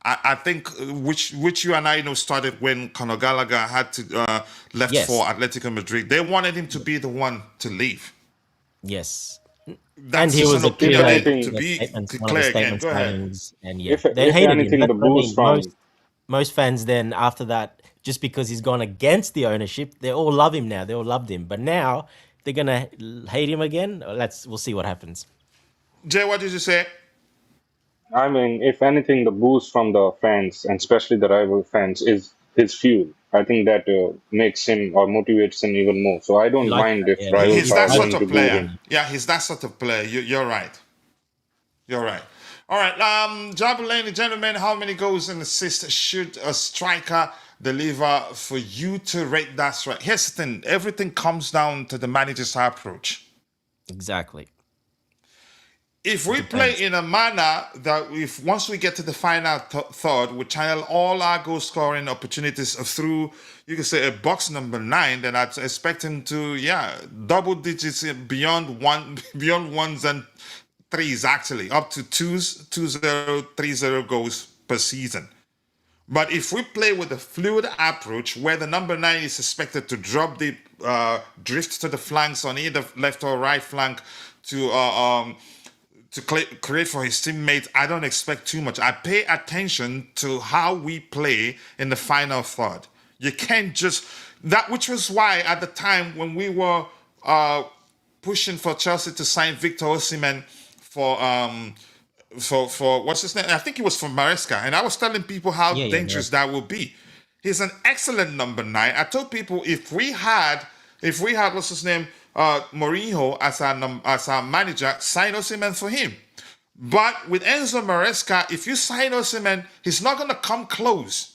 I think which you and I know started when Conor Gallagher had to left for Yes, Atletico Madrid. They wanted him to be the one to leave. yes, and That's he just was an a If opinion. clear To anything, be statement, one of the clear again, statement go ahead. signings, and yeah, they if hated him. anything, That's the what I boost mean. from Most fans then after that, just because he's gone against the ownership, they all love him now. They all loved him, but now they're gonna hate him again. We'll see what happens. Jay, what did you say? I mean, if anything, the boost from the fans, and especially the rival fans, is his fuel. I think that makes him or motivates him even more. So I You don't like mind that? if Yeah, rivals He's he's are that I, sort going to of boo player. him. Yeah, he's that sort of player. You're right. You're right. All right. Jabu, ladies and gentlemen, how many goals and assists should a striker deliver for you to rate that strike? Here's the thing. Everything comes down to the manager's approach. exactly. If It we play depends. in a manner that if once we get to the final third, we channel all our goal scoring opportunities through, you can say a box number 9, then I'd expect him to, double digits beyond one, beyond ones and threes actually, up to 2-0, 3-0 goals per season. But if we play with a fluid approach where the number 9 is expected to drop the drift to the flanks on either left or right flank to create for his teammates, I don't expect too much. I pay attention to how we play in the final third. You can't just that, which was why at the time when we were pushing for Chelsea to sign Victor Osimhen for what's his name? I think it was for Maresca, and I was telling people how Yeah, yeah, dangerous that would be. He's an excellent number 9. I told people if we had what's his name, Mourinho as our manager, sign Osimhen for him. But with Enzo Maresca, if you sign Osimhen, he's not going to come close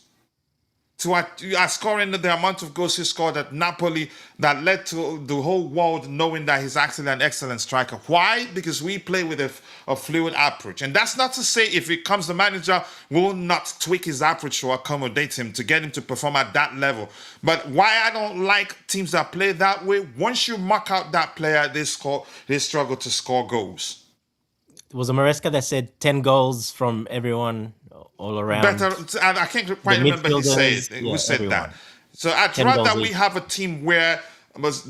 to scoring the amount of goals he scored at Napoli that led to the whole world knowing that he's actually an excellent striker. Why? Because we play with a fluid approach. And that's not to say if he comes the manager, will not tweak his approach to accommodate him, to get him to perform at that level. But why I don't like teams that play that way, once you mark out that player, they struggle to score goals. It was a Maresca that said 10 goals from everyone all Better, around. I can't The quite remember midfielders, who yeah, said that. everyone. So I'd 10 goals rather we each. have a team where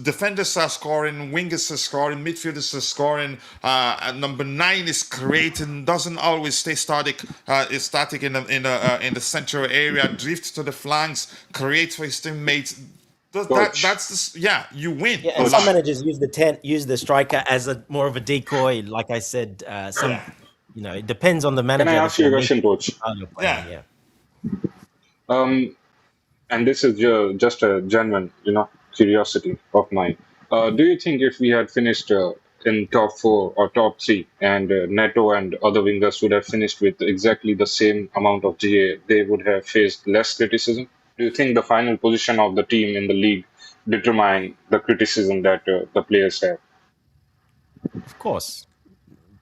defenders are scoring, wingers are scoring, midfielders are scoring, and number 9 is creating, doesn't always stay static. Is static in the central area, drifts to the flanks, creates for his teammates. Coach, You win Yeah, a and some lot. managers use the striker as a more of a decoy. Like I said, some it depends on the can I manager, the ask you a formation, question, Coach? style you're playing. Yeah. Yeah, Um, and this is just a genuine, curiosity of mine. Do you think if we had finished in top 4 or top 3, and Neto and other wingers would have finished with exactly the same amount of GA, they would have faced less criticism? Do you think the final position of the team in the league determine the criticism that the players have? of course.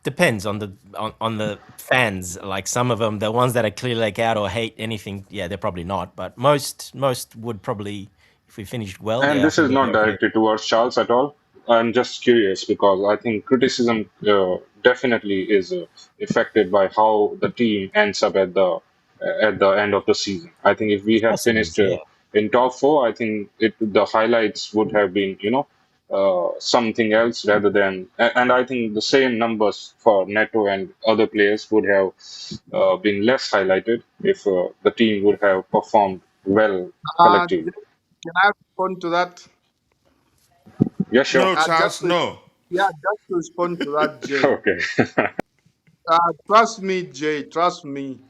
Depends on the fans. Like some of them, the ones that are clearly like out or hate anything, yeah, they're probably not. But most would probably, if we finished well, And yeah, I this think is they'd be not okay. directed towards Charles at all. I'm just curious because I think criticism definitely is affected by how the team ends up at the end of the season. I think if we Of had course it finished is. Yeah, in top 4, I think the highlights would have been something else rather than. And I think the same numbers for Neto and other players would have been less highlighted if the team would have performed well collectively. Can I respond to that? Yeah, sure. No, Just Charles, to, no. yeah, just to respond to that, Jay. Okay. Trust me, Jay. Trust me.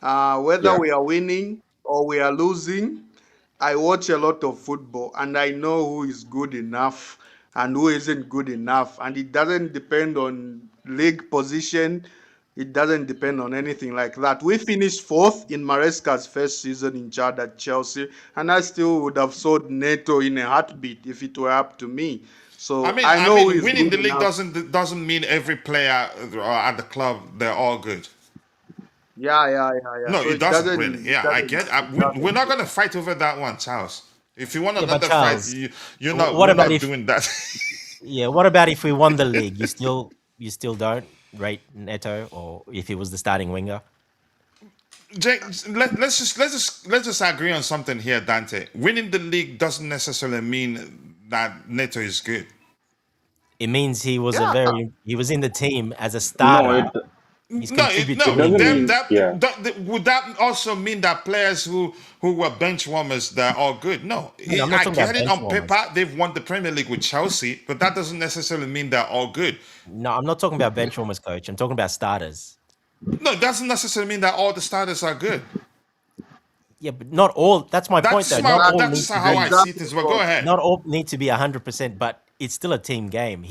Whether Yeah, we are winning or we are losing, I watch a lot of football and I know who is good enough and who isn't good enough. And it doesn't depend on league position. It doesn't depend on anything like that. We finished fourth in Maresca's first season in charge at Chelsea, and I still would have sold Neto in a heartbeat if it were up to me. I So mean, I I know who mean, is winning good the league enough. doesn't mean every player at the club they're all good. Yeah. No, So it it doesn't doesn't. really. It Yeah, I doesn't. get. It We're not doesn't. gonna fight over that one, Charles. If you want Yeah, but another fight, Charles, you're not. what We're about not if doing that. what about if we won the league? You still don't rate Neto, or if he was the starting winger? Jake, let's just agree on something here, Dante. Winning the league doesn't necessarily mean that Neto is good. It means he was Yeah. he was in the team as a no, starter. He's it contributing in doesn't games. mean, yeah, Would that also mean that players who were bench warmers they're all good? No, No, I'm not I talking about get it bench on warmers. paper. They've won the Premier League with Chelsea, but that doesn't necessarily mean they're all good. No, I'm not talking about bench warmers, coach. I'm talking about starters. No, it doesn't necessarily mean that all the starters are good. Yeah, but not all. That's my point, though. Not all That's need just to how I be. see Exactly. things. But go ahead. Not all need to be 100%. But it's still a team game.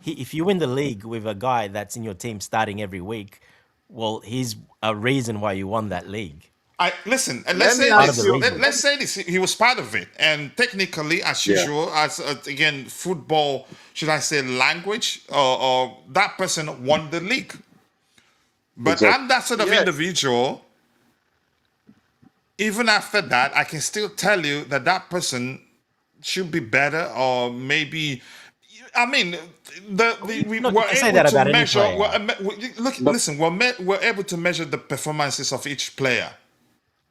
If you win the league with a guy that's in your team starting every week, well, he's a reason why you won that league. I listen. And let's Let me say Part of this. the ask you. reason. Let's say this. He was part of it, and technically, as yeah, usual, as again, football. Should I say language? Or that person won the league. But exactly. I'm that sort of Yes. individual. Even after that, I can still tell you that that person should be better, or maybe. I mean, we Look, you were can say able that to about any measure. player. Look, The, listen, we're able to measure the performances of each player,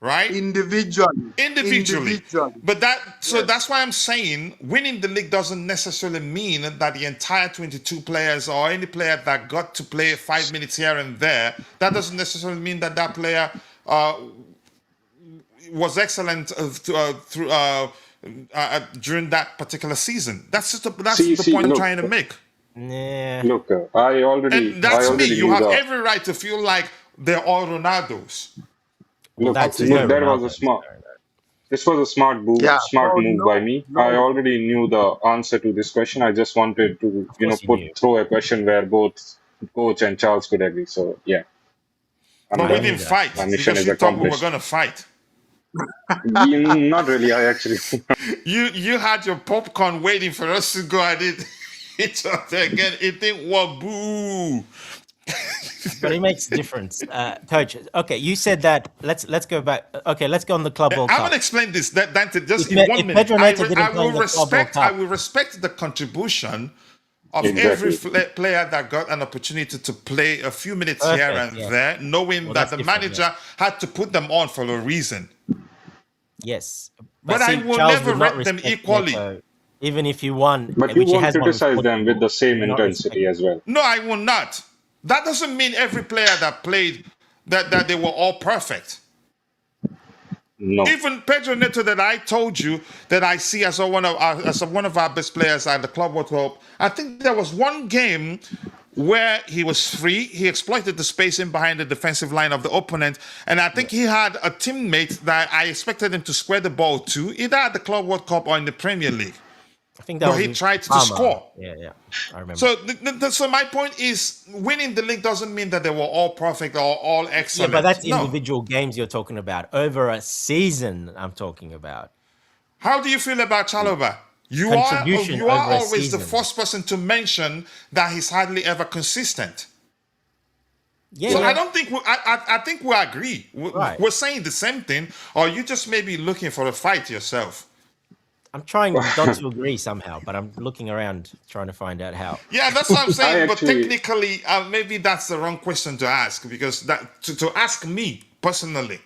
right? Individually. Individually. Individually. But so Yes. that's why I'm saying winning the league doesn't necessarily mean that the entire 22 players or any player that got to play 5 minutes here and there, that doesn't necessarily mean that that player was excellent during that particular season. That's the see, point I'm trying to make. Nah. look, And I that's me. already You knew have the, every right to feel like they're all Ronaldos. Well, look, there's no that was a Ronaldo. smart, this was a Yeah. smart So move by no, me. I no. already knew the answer to this question. I just wanted to, Of course you knew. throw a question where both coach and Charles could agree. So yeah, I'm But we done. knew didn't that. fight My mission because is you thought we were accomplished. going to fight. Not really. I actually, You had your popcorn waiting for us to go at it each other again. It didn't work. Boo. But it makes difference, coach. Okay, you said that. Let's go back. Okay, let's go on the Club World I'm gonna Cup. explain this. That Dante, just in one If minute. Pedro Neto didn't play will in the Club World respect. I Cup, will respect the contribution of every exactly. player that got an opportunity to play a few minutes here perfect. and Yeah. there, knowing Well, that that's the different. Yeah. manager had to put them on for a reason. Yes, But but I see, will Charles never would not rate them respect equally. Neto, even if he won, But you which he won't has won with criticize them with Portugal. the same He will not respect. intensity as well. No, I will not. That doesn't mean every player that played that they were all perfect. No, Even Pedro Neto, that I told you that I see as one of our best players at the Club World Cup. I think there was one game where he was free. He exploited the space in behind the defensive line of the opponent, and I think he had a teammate that I expected him to square the ball to, either at the Club World Cup or in the Premier League. I think that But was he with tried to Palmer. score. Yeah, I remember. So, so my point is, winning the league doesn't mean that they were all perfect or all Yeah, excellent. but that's No. individual games you're talking about. Over a season, I'm talking about. How do you feel about Chalobah? Contribution You are over a always the season. first person to mention that he's hardly ever consistent. Yeah, So yeah. I don't think I think we agree. Right. We're saying the same thing, or you just may be looking for a fight yourself. I'm trying not to agree somehow, but I'm looking around trying to find out how. Yeah, that's what I'm saying. But actually, technically, maybe that's the wrong question to ask, because that to ask me personally.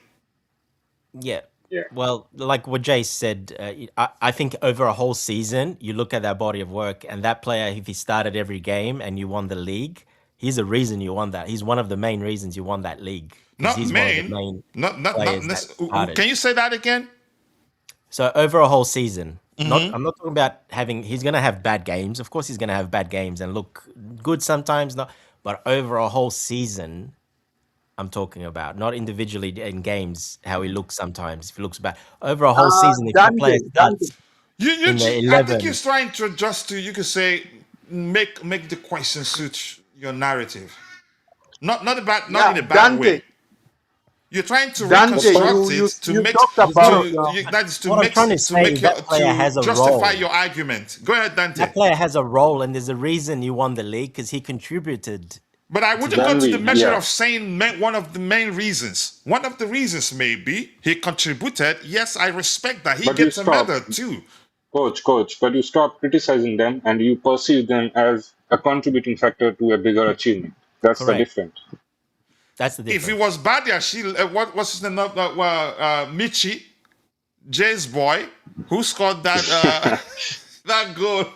Yeah. Yeah. Well, like what Jay said, I think over a whole season, you look at that body of work, and that player, if he started every game and you won the league, he's the reason you won that. He's one of the main reasons you won that league because Not he's one of the main, main not players that started. Can you say that again? So over a whole season, not Mm-hmm. I'm not talking about having. He's gonna have bad games. Of course, he's gonna have bad games and look good sometimes. Not, but over a whole season, I'm talking about not individually in games how he looks sometimes. If he looks bad over a whole season, if that player Dante. starts in the I think you're 11, trying to adjust to. You could say, make the question suit your narrative. Not Yeah, in a bad Dante. way. You're trying to Dante, reconstruct you it you to you make talked he's not. about that is What I'm trying to say is that player has to a justify role. your argument. Go ahead, Dante. That player has a role, and there's a reason you won the league because he contributed But I to wouldn't the. go to the Danvi, measure yeah. of saying one of the main reasons. One of the reasons may be he contributed. Yes, I respect that. He But you gets a stop, medal too. coach, but you stop criticizing them and you perceive them as a contributing factor to a bigger achievement. That's the Correct. difference. That's the If it difference. was Badiashile, what's his name? Michi, Jay's boy, who scored that that goal,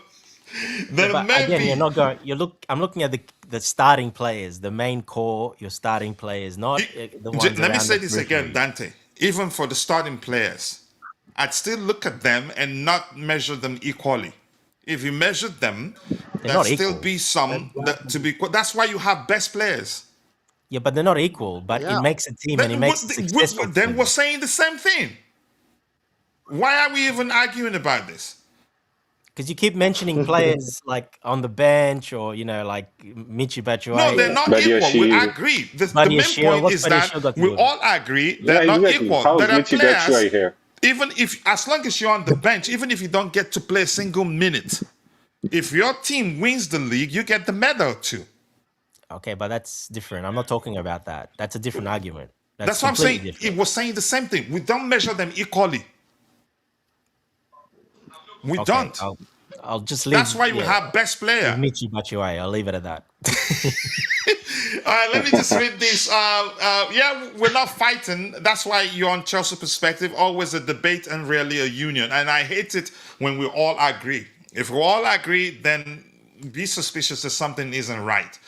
Yeah, then but again, you're maybe. not going. You look. I'm looking at the starting players, the main core, your starting players, not the ones Let me around the say this again, periphery. Dante. Even for the starting players, I'd still look at them and not measure them equally. If you measured them, They're there'd not still equal. be some that to be. That's why you have best players. Yeah, but they're not equal. But it yeah. makes a team and it Then, makes a successful then we're team. saying the same thing. Why are we even arguing about this? Because you keep mentioning players like on the bench or like Michi No, they're Batshuayi, not equal. We Badiashile. agree. The main Badiashile. point What's is that Badiashile got to we do with it? all agree Yeah, they're not exactly. equal. How's There are Michi Batshuayi players, here? even if, as long as you're on the bench, even if you don't get to play a single minute, if your team wins the league, you get the medal too. Okay, but that's different. I'm not talking about that. That's a different argument. That's That's what I'm completely saying. different. It was saying the same thing. We don't measure them equally. We Okay, don't. I'll just That's leave. why we Yeah, have best with player. Michi Batshuayi. I'll leave it at that. All right, let me just read this. Yeah, we're not fighting. That's why you're on Chelsea Perspective. Always a debate and rarely a union. And I hate it when we all agree. If we all agree, then be suspicious that something isn't right.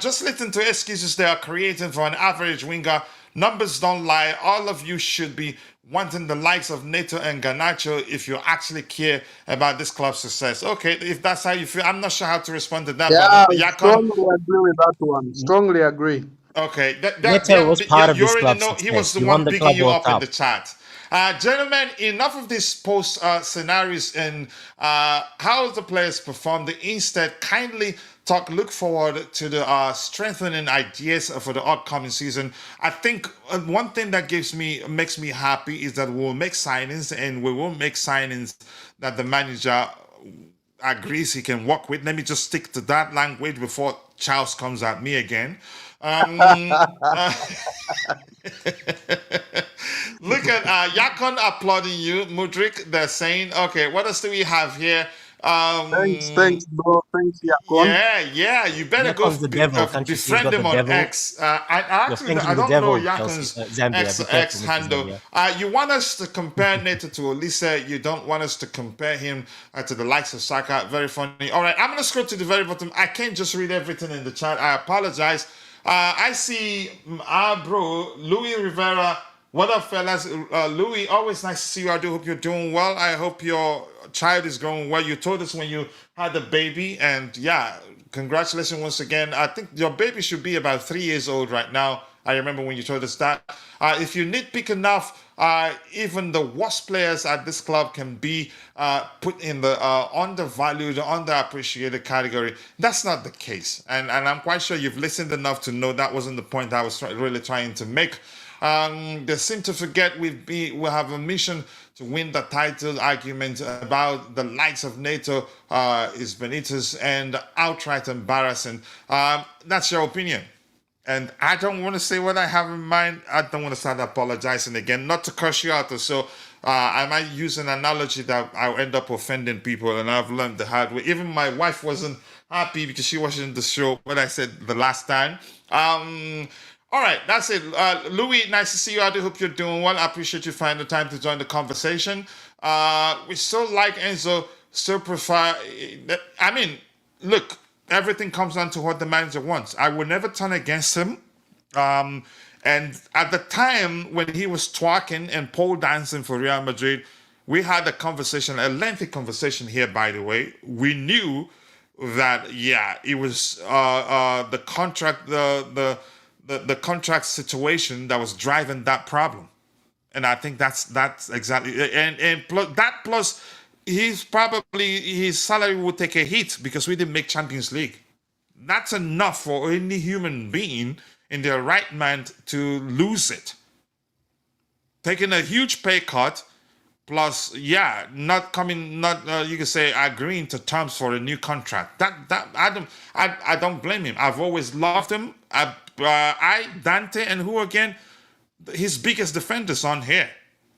Just listen to excuses they are creating for an average winger. Numbers don't lie. All of you should be wanting the likes of Neto and Garnacho if you actually care about this club's success. Okay, if that's how you feel, I'm not sure how to respond to that, Yeah, but Yakon, strongly agree with that one. Strongly agree. okay, Neto was part of you this already club's know he was success. the He won one the bigging Club you World up in the Cup. chat. Gentlemen, enough of these post scenarios and how the players performed. Instead, kindly look forward to the strengthening ideas for the upcoming season. I think one thing that makes me happy is that we'll make signings and we will make signings that the manager agrees he can work with. Let me just stick to that language before Charles comes at me again. Uh, Look at Yakon applauding you, Mudrik. They're saying, okay, what else do we have here? Thanks, bro. Thanks, Yakon. Yeah. You better go Yakon's the devil. Can't you see he's befriend got the him on devil? X. I You're actually I thanking the don't know devil, Chelsea, Yakon's Zambia. Be careful, X Mr. handle. Zambia. You want us to compare Neto to Olise. You don't want us to compare him to the likes of Saka. Very funny. All right, I'm gonna scroll to the very bottom. I can't just read everything in the chat. I apologize. I see our bro Louis Rivera. What up, fellas? Louis, always nice to see you. I do hope you're doing well. I hope your child is growing well. You told us when you had a baby, and yeah, congratulations once again. I think your baby should be about 3 years old right now. I remember when you told us that. If you nitpick enough, even the worst players at this club can be put in the undervalued, underappreciated category. That's not the case. And I'm quite sure you've listened enough to know that wasn't the point I was really trying to make. They seem to forget we have a mission to win the title. Argument about the likes of NATO is Benitez and outright embarrassing. That's your opinion. And I don't want to say what I have in mind. I don't want to start apologizing again. Not to curse you out or so. I might use an analogy that I'll end up offending people, and I've learned the hard way. Even my wife wasn't happy because she wasn't in the show what I said the last time. All right, that's it. Louis, nice to see you. I do hope you're doing well. I appreciate you finding the time to join the conversation. We still like Enzo, still prefer. I mean, look, everything comes down to what the manager wants. I will never turn against him. Um, and at the time when he was twerking and pole dancing for Real Madrid, we had a conversation, a lengthy conversation here, by the way. We knew that, yeah, it was the contract, the contract situation that was driving that problem. And I think that's exactly, and plus that plus his salary would take a hit because we didn't make Champions League. That's enough for any human being in their right mind to lose it. Taking a huge pay cut, plus, yeah, not coming, not you can say agreeing to terms for a new contract. That I don't blame him. I've always loved him. I Dante and who again, his biggest defenders on here.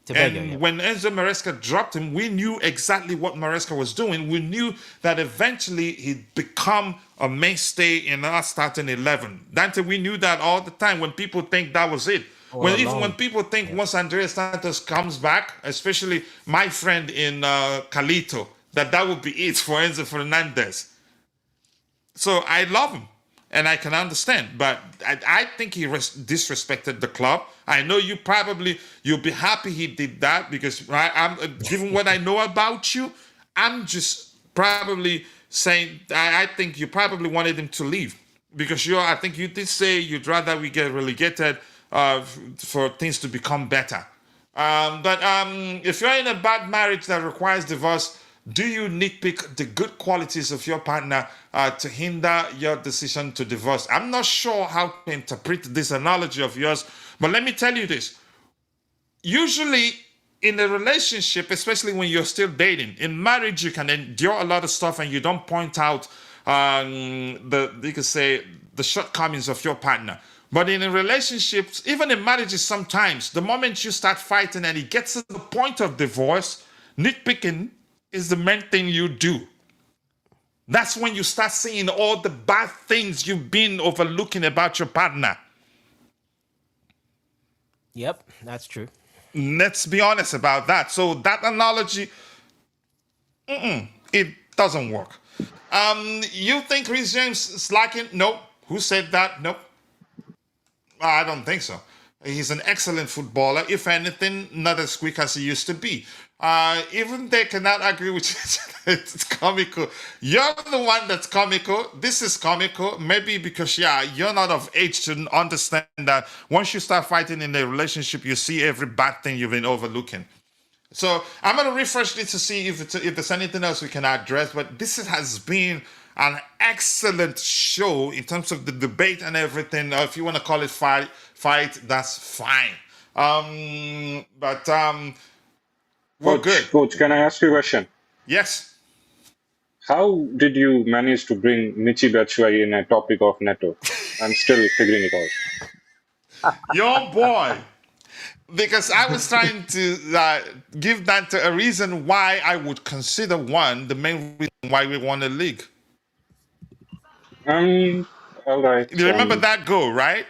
Tobago, And yeah. when Enzo Maresca dropped him, we knew exactly what Maresca was doing. We knew that eventually he'd become a mainstay in our starting 11. Dante, we knew that all the time when people think that was it. Even when people think once Andreas Santos comes back, especially my friend in Calito, that would be it for Enzo Fernandez. So I love him and I can understand, but I think he disrespected the club. I know you'll be happy he did that because I'm given what I know about you, I'm just probably saying I think you probably wanted him to leave because I think you did say you'd rather we get relegated for things to become better. But if you're in a bad marriage that requires divorce, do you nitpick the good qualities of your partner to hinder your decision to divorce? I'm not sure how to interpret this analogy of yours, but let me tell you this. Usually, in a relationship, especially when you're still dating, in marriage, you can endure a lot of stuff and you don't point out you could say the shortcomings of your partner. But in relationships, even in marriages, sometimes the moment you start fighting and it gets to the point of divorce, nitpicking is the main thing you do. That's when you start seeing all the bad things you've been overlooking about your partner. Yep, that's true. Let's be honest about that. So that analogy, it doesn't work. You think Reece James is lacking? Nope. Who said that? Nope. I don't think so. He's an excellent footballer. If anything, not as quick as he used to be. Even they cannot agree with you. It's comical. You're the one that's comical. This is comical. Maybe because, yeah, you're not of age to understand that once you start fighting in a relationship, you see every bad thing you've been overlooking. So I'm going to refresh this to see if there's anything else we can address. But this has been an excellent show in terms of the debate and everything. If you want to call it fight, that's fine. But we're good. Coach, can I ask you a question? Yes. How did you manage to bring Michi Batshuayi in a topic of Neto? I'm still figuring it out. Your boy. Because I was trying to give Dante a reason why I would consider the main reason why we won the league. All right. You remember that goal, right?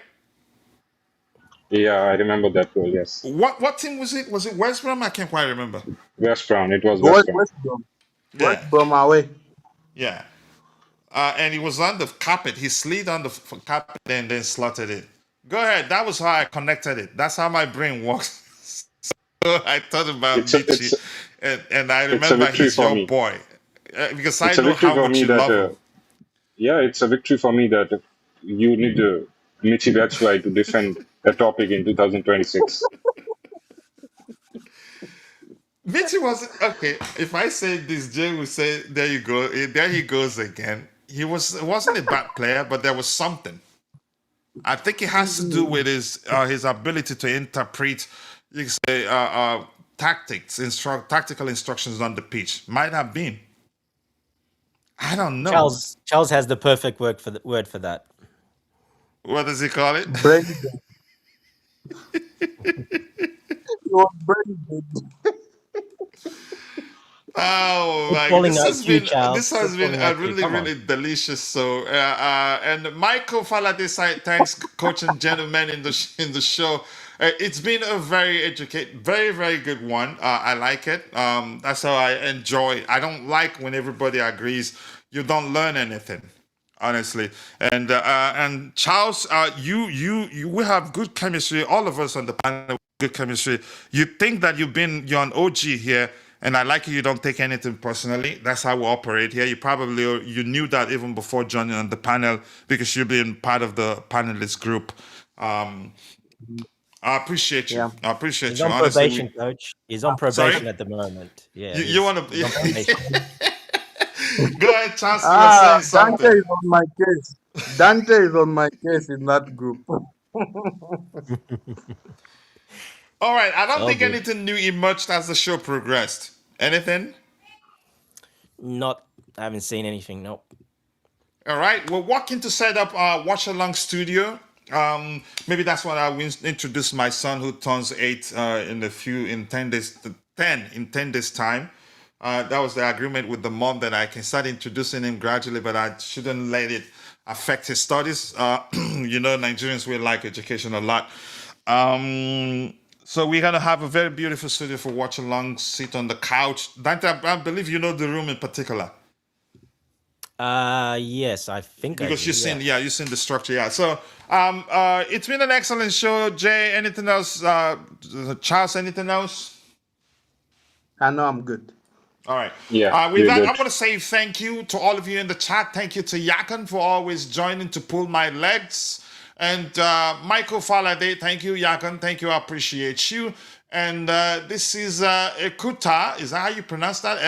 Yeah, I remember that goal, yes. What team was it? Was it West Brom? I can't quite remember. West Brom, it was West Brom. West Brom. Yeah. West Brom away. Yeah. And he was on the carpet. He slid on the carpet and then slotted it. Go ahead. That was how I connected it. That's how my brain works. So I thought about Michi, and I remember he's your me. boy. Because It's I know how much you love him. Yeah, it's a victory for me that you need Michi Batshuayi to defend the topic in 2026. Michi wasn't okay. If I say this, Jay will say, "There you go. There he goes again." Wasn't a bad player, but there was something. I think it has to do with his ability to interpret, you can say, tactical instructions on the pitch. Might have been. I don't know. Charles has the perfect word for that. What does he call it? Brain dead. He was brain dead. Oh Good my! falling out too, Charles. This has Good been falling out too. really Come on. really delicious. So and Michael Falade side, thanks, coach and gentlemen in the show. It's been a very good one. I like it. That's how I enjoy. I don't like when everybody agrees. You don't learn anything, honestly. And Charles, we have good chemistry. All of us on the panel, good chemistry. You think that you're an OG here, and I like you don't take anything personally. That's how we operate here. You knew that even before joining on the panel because you've been part of the panelist group. I appreciate you. Yeah. I appreciate He's you. on Honestly, probation, coach. He's on probation at the moment. Yeah. you want he's on probation. to go ahead, Charles. You were saying Dante something. is on my case. Dante is on my case in that group. All right. I don't All think good. anything new emerged as the show progressed. Anything? I haven't seen anything. Nope. All right. We're walking to set up our watch along studio. Maybe that's when I will introduce my son who turns 8 in 10 days. 10 days time. That was the agreement with the mom that I can start introducing him gradually, but I shouldn't let it affect his studies. Nigerians will like education a lot. So we're gonna have a very beautiful studio for watch along. Sit on the couch. Dante, I believe you know the room in particular. Yes, I think I Because do, you've seen the structure, yeah. So, it's been an excellent show. Jay, anything else? Charles, anything else? I know I'm good. All right. Yeah, With you're that, good. I want to say thank you to all of you in the chat. Thank you to Yakan for always joining to pull my legs. And Michael Falade, thank you, Yakan. Thank you. I appreciate you. And this is Ekuta. Is that how you pronounce that?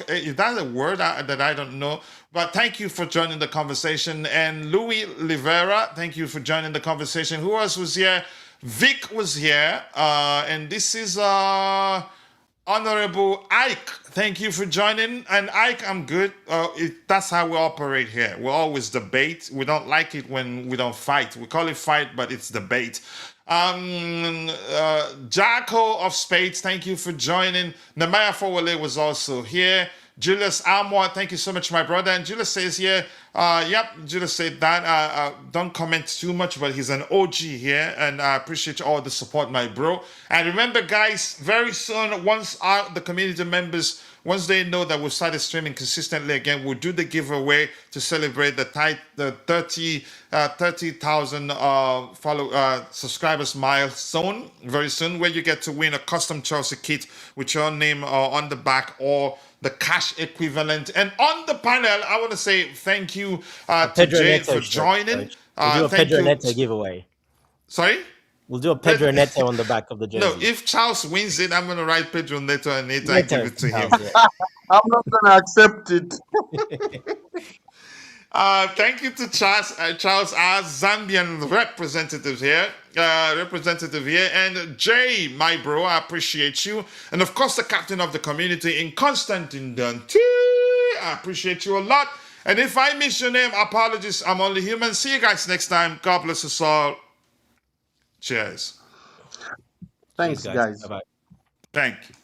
Is that a word that I don't know? But thank you for joining the conversation. And Louis Rivera, thank you for joining the conversation. Who else was here? Vic was here. And this is Honorable Ike. Thank you for joining. And Ike, I'm good. That's how we operate here. We always debate. We don't like it when we don't fight. We call it fight, but it's debate. Jacko of Spades, thank you for joining. Namaya Fowale was also here. Julius Amwa, thank you so much, my brother. And Julius says here, Julius said that. Don't comment too much, but he's an OG here, and I appreciate all the support, my bro. And remember, guys, very soon, once the community members, once they know that we've started streaming consistently again, we'll do the giveaway to celebrate the 30,000 subscribers milestone very soon, where you get to win a custom Chelsea kit with your name on the back or the cash equivalent. And on the panel, I want to say thank you to Pedro Jay Neto for joining. We'll do a Thank Pedro you. Neto giveaway. Sorry? We'll do a Pedro Neto on the back of the jersey. No, if Charles wins it, I'm going to write Pedro Neto and Neto and give it to him. Yeah. I'm not gonna accept it. Thank you to Charles, our Zambian representative here, and Jay, my bro, I appreciate you, and of course the captain of the community in Constantine Dante, I appreciate you a lot. And if I miss your name, apologies. I'm only human. See you guys next time. God bless us all. Cheers. Thanks, guys. Bye-bye. Thank you.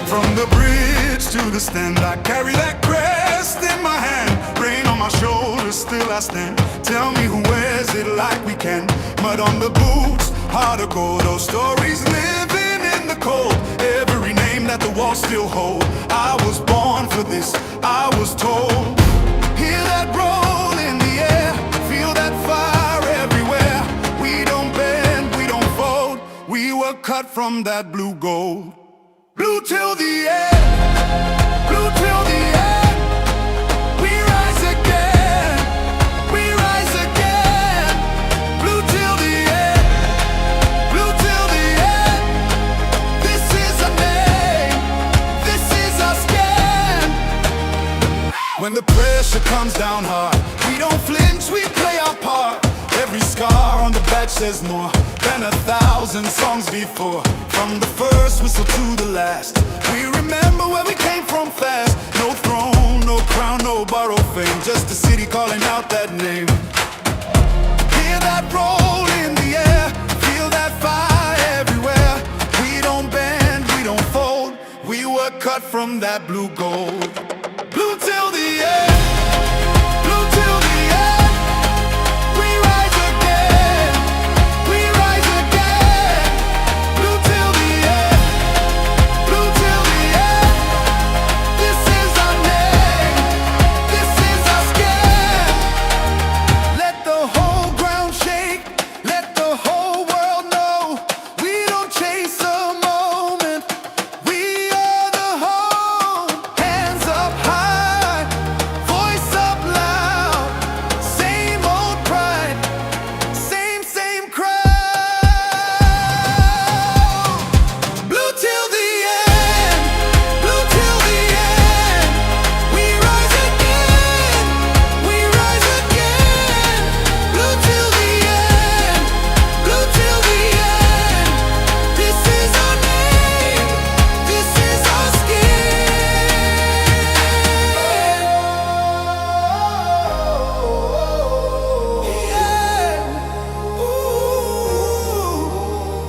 From the bridge to the stand, I carry that crest in my hand. Rain on my shoulders, still I stand. Tell me who wears it like we can. Mud on the boots, heart of gold. Those stories living in the cold. Every name that the walls still hold. I was born for this, I was told. Hear that roll in the air, feel that fire everywhere. We don't bend, we don't fold. We were cut from that blue gold. Blue till the end, blue till the end. We rise again, we rise again. Blue till the end, blue till the end. This is our name, this is our stand. When the pressure comes down hard, we don't flinch, we play our says more than 1,000 songs before. From the first whistle to the last, we remember where we came from fast. No throne, no crown, no borrowed fame, just a city calling out that name. Hear that roll in the air, feel that fire everywhere. We don't bend, we don't fold, we were cut from that blue gold. Blue till the end, blue till the end. We rise again, we rise again. Blue till the end, blue till the end. This is our name, this is our skin. Let the whole ground shake, let the whole world know. We don't chase a moment, we are the home. Hands up high, voice up loud. Same old pride, same crowd. Blue till the end, blue till the end. We rise again, we rise again. Blue till the end, blue till the end. This is our name, this is our skin.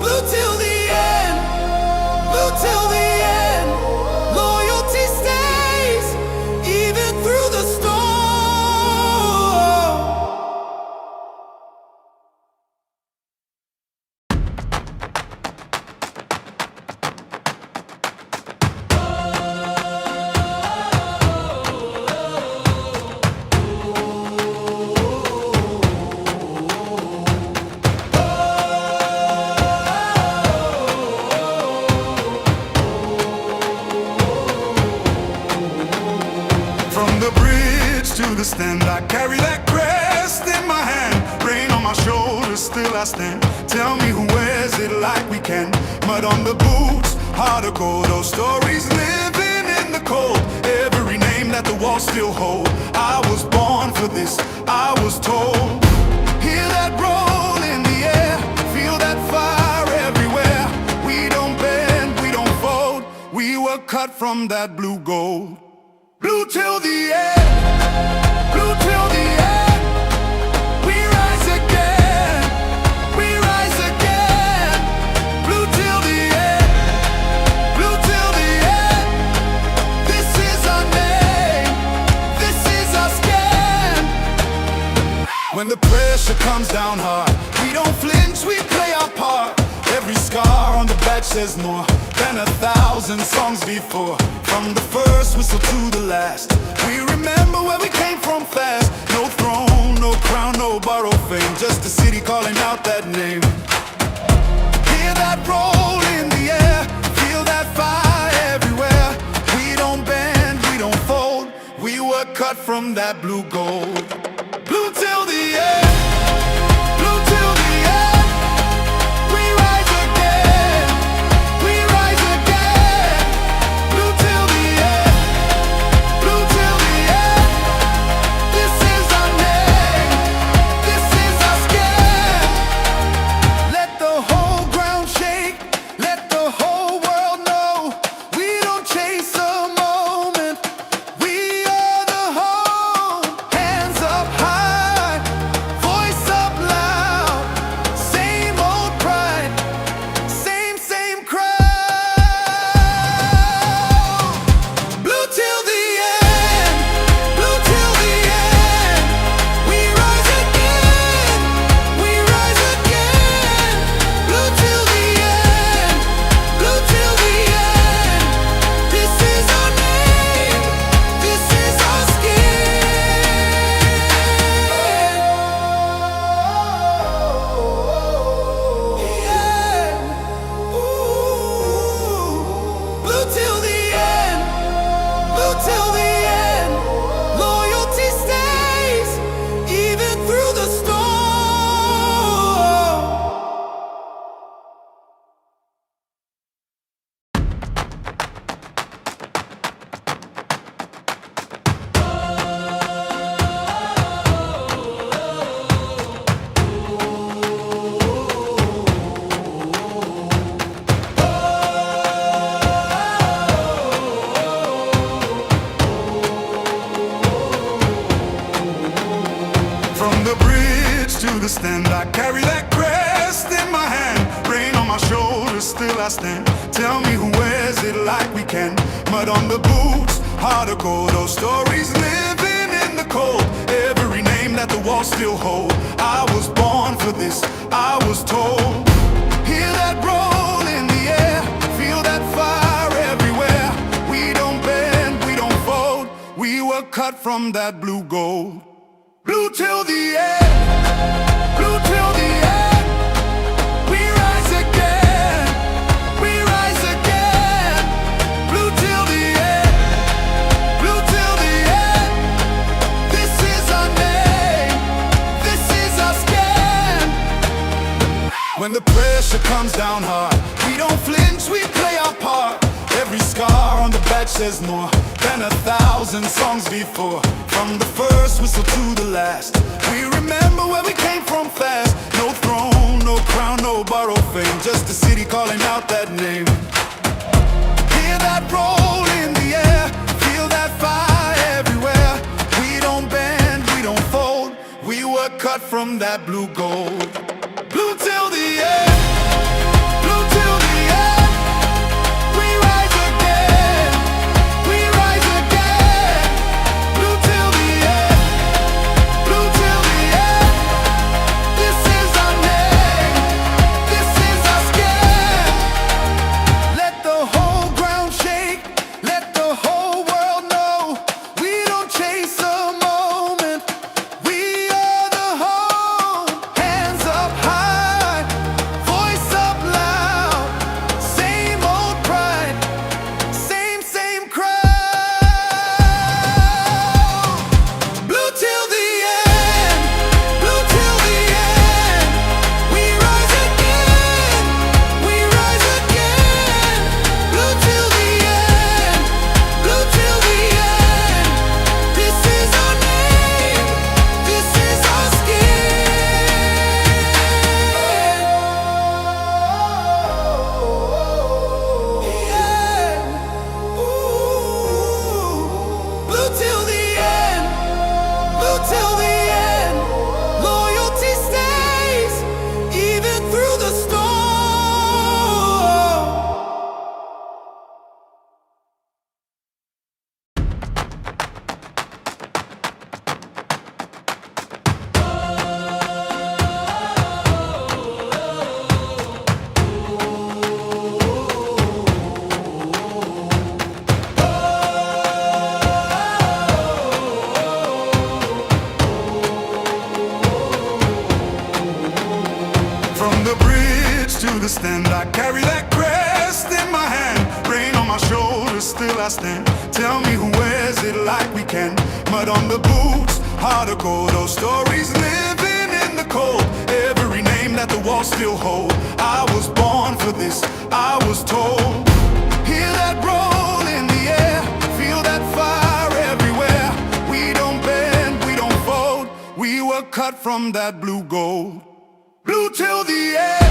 Blue till the end, blue till the end. Loyalty stays even through the storm. From the bridge to the stand, I carry that crest in my hand. Rain on my shoulders, still I stand. Tell me who wears it like we can. Mud on the boots, heart of gold. Those stories living in the cold. Every name that the walls still hold. I was born for this, I was told. Hear that roll in the air, feel that fire everywhere. We don't bend, we don't fold. We were cut from that blue gold. Blue till the end, blue till the end. We rise again, we rise again. Blue till the end, blue till the end. This is our name, this is our skin. When the pressure comes down hard, we don't flinch, we play our part. Every scar on the badge says more than 1,000 songs before. From the first whistle to the last, we remember where we came from fast. No throne, no crown, no borrowed fame, just a city calling out that name. Hear that roll in the air, feel that fire everywhere. We don't bend, we don't fold, we were cut from that blue gold. Blue till the end, blue till the end. We rise again, we rise again. Blue till the end, blue till the end. This is our name, this is our skin. Let the whole ground shake, let the whole world know. We don't chase a moment, we are the home. Hands up to the stand. I carry that crest in my hand, rain on my shoulders, still I stand. Tell me who wears it like we can. Mud on the boots, heart of gold. Those stories living in the cold. Every name that the walls still hold. I was born for this, I was told. Hear that roll in the air, feel that fire everywhere. We don't bend, we don't fold. We were cut from that blue gold. Blue till the end, blue till the end. We rise again, we rise again. Blue till the end, blue till the end. This is our name, this is our skin. When the pressure comes down hard, we don't flinch, we play our part. Every scar on the back says more than 1,000 songs before. From the first whistle to the last, we remember where we came from fast. No throne, no crown, no borrowed fame, just a city calling out that name. Hear that roll in the air, feel that fire everywhere. We don't bend, we don't fold. We were cut from that blue gold. Blue till the end, blue till the end. We rise again, we rise again. Blue till the end, blue till the end. This is our name, this is our skin. Let the whole ground shake, let the whole world know. We don't chase a moment, we are the home. Hands up high, voice up loud. Same old pride, same crowd. Blue till the end, blue till the end. We rise again, we rise again. Blue till the end, blue till the end. This is our name, this is our skin. Yeah. Ooh. Blue till the end, blue till the end. Loyalty stays even through the storm. From the bridge to the stand, I carry that crest in my hand. Rain on my shoulders, still I stand. Tell me who wears it like we can. Mud on the boots, heart of gold. Those stories living in the cold. Every name that the walls still hold. I was born for this, I was told. Hear that roll in the air, feel that fire everywhere. We don't bend, we don't fold. We were cut from that blue gold. Blue till the end.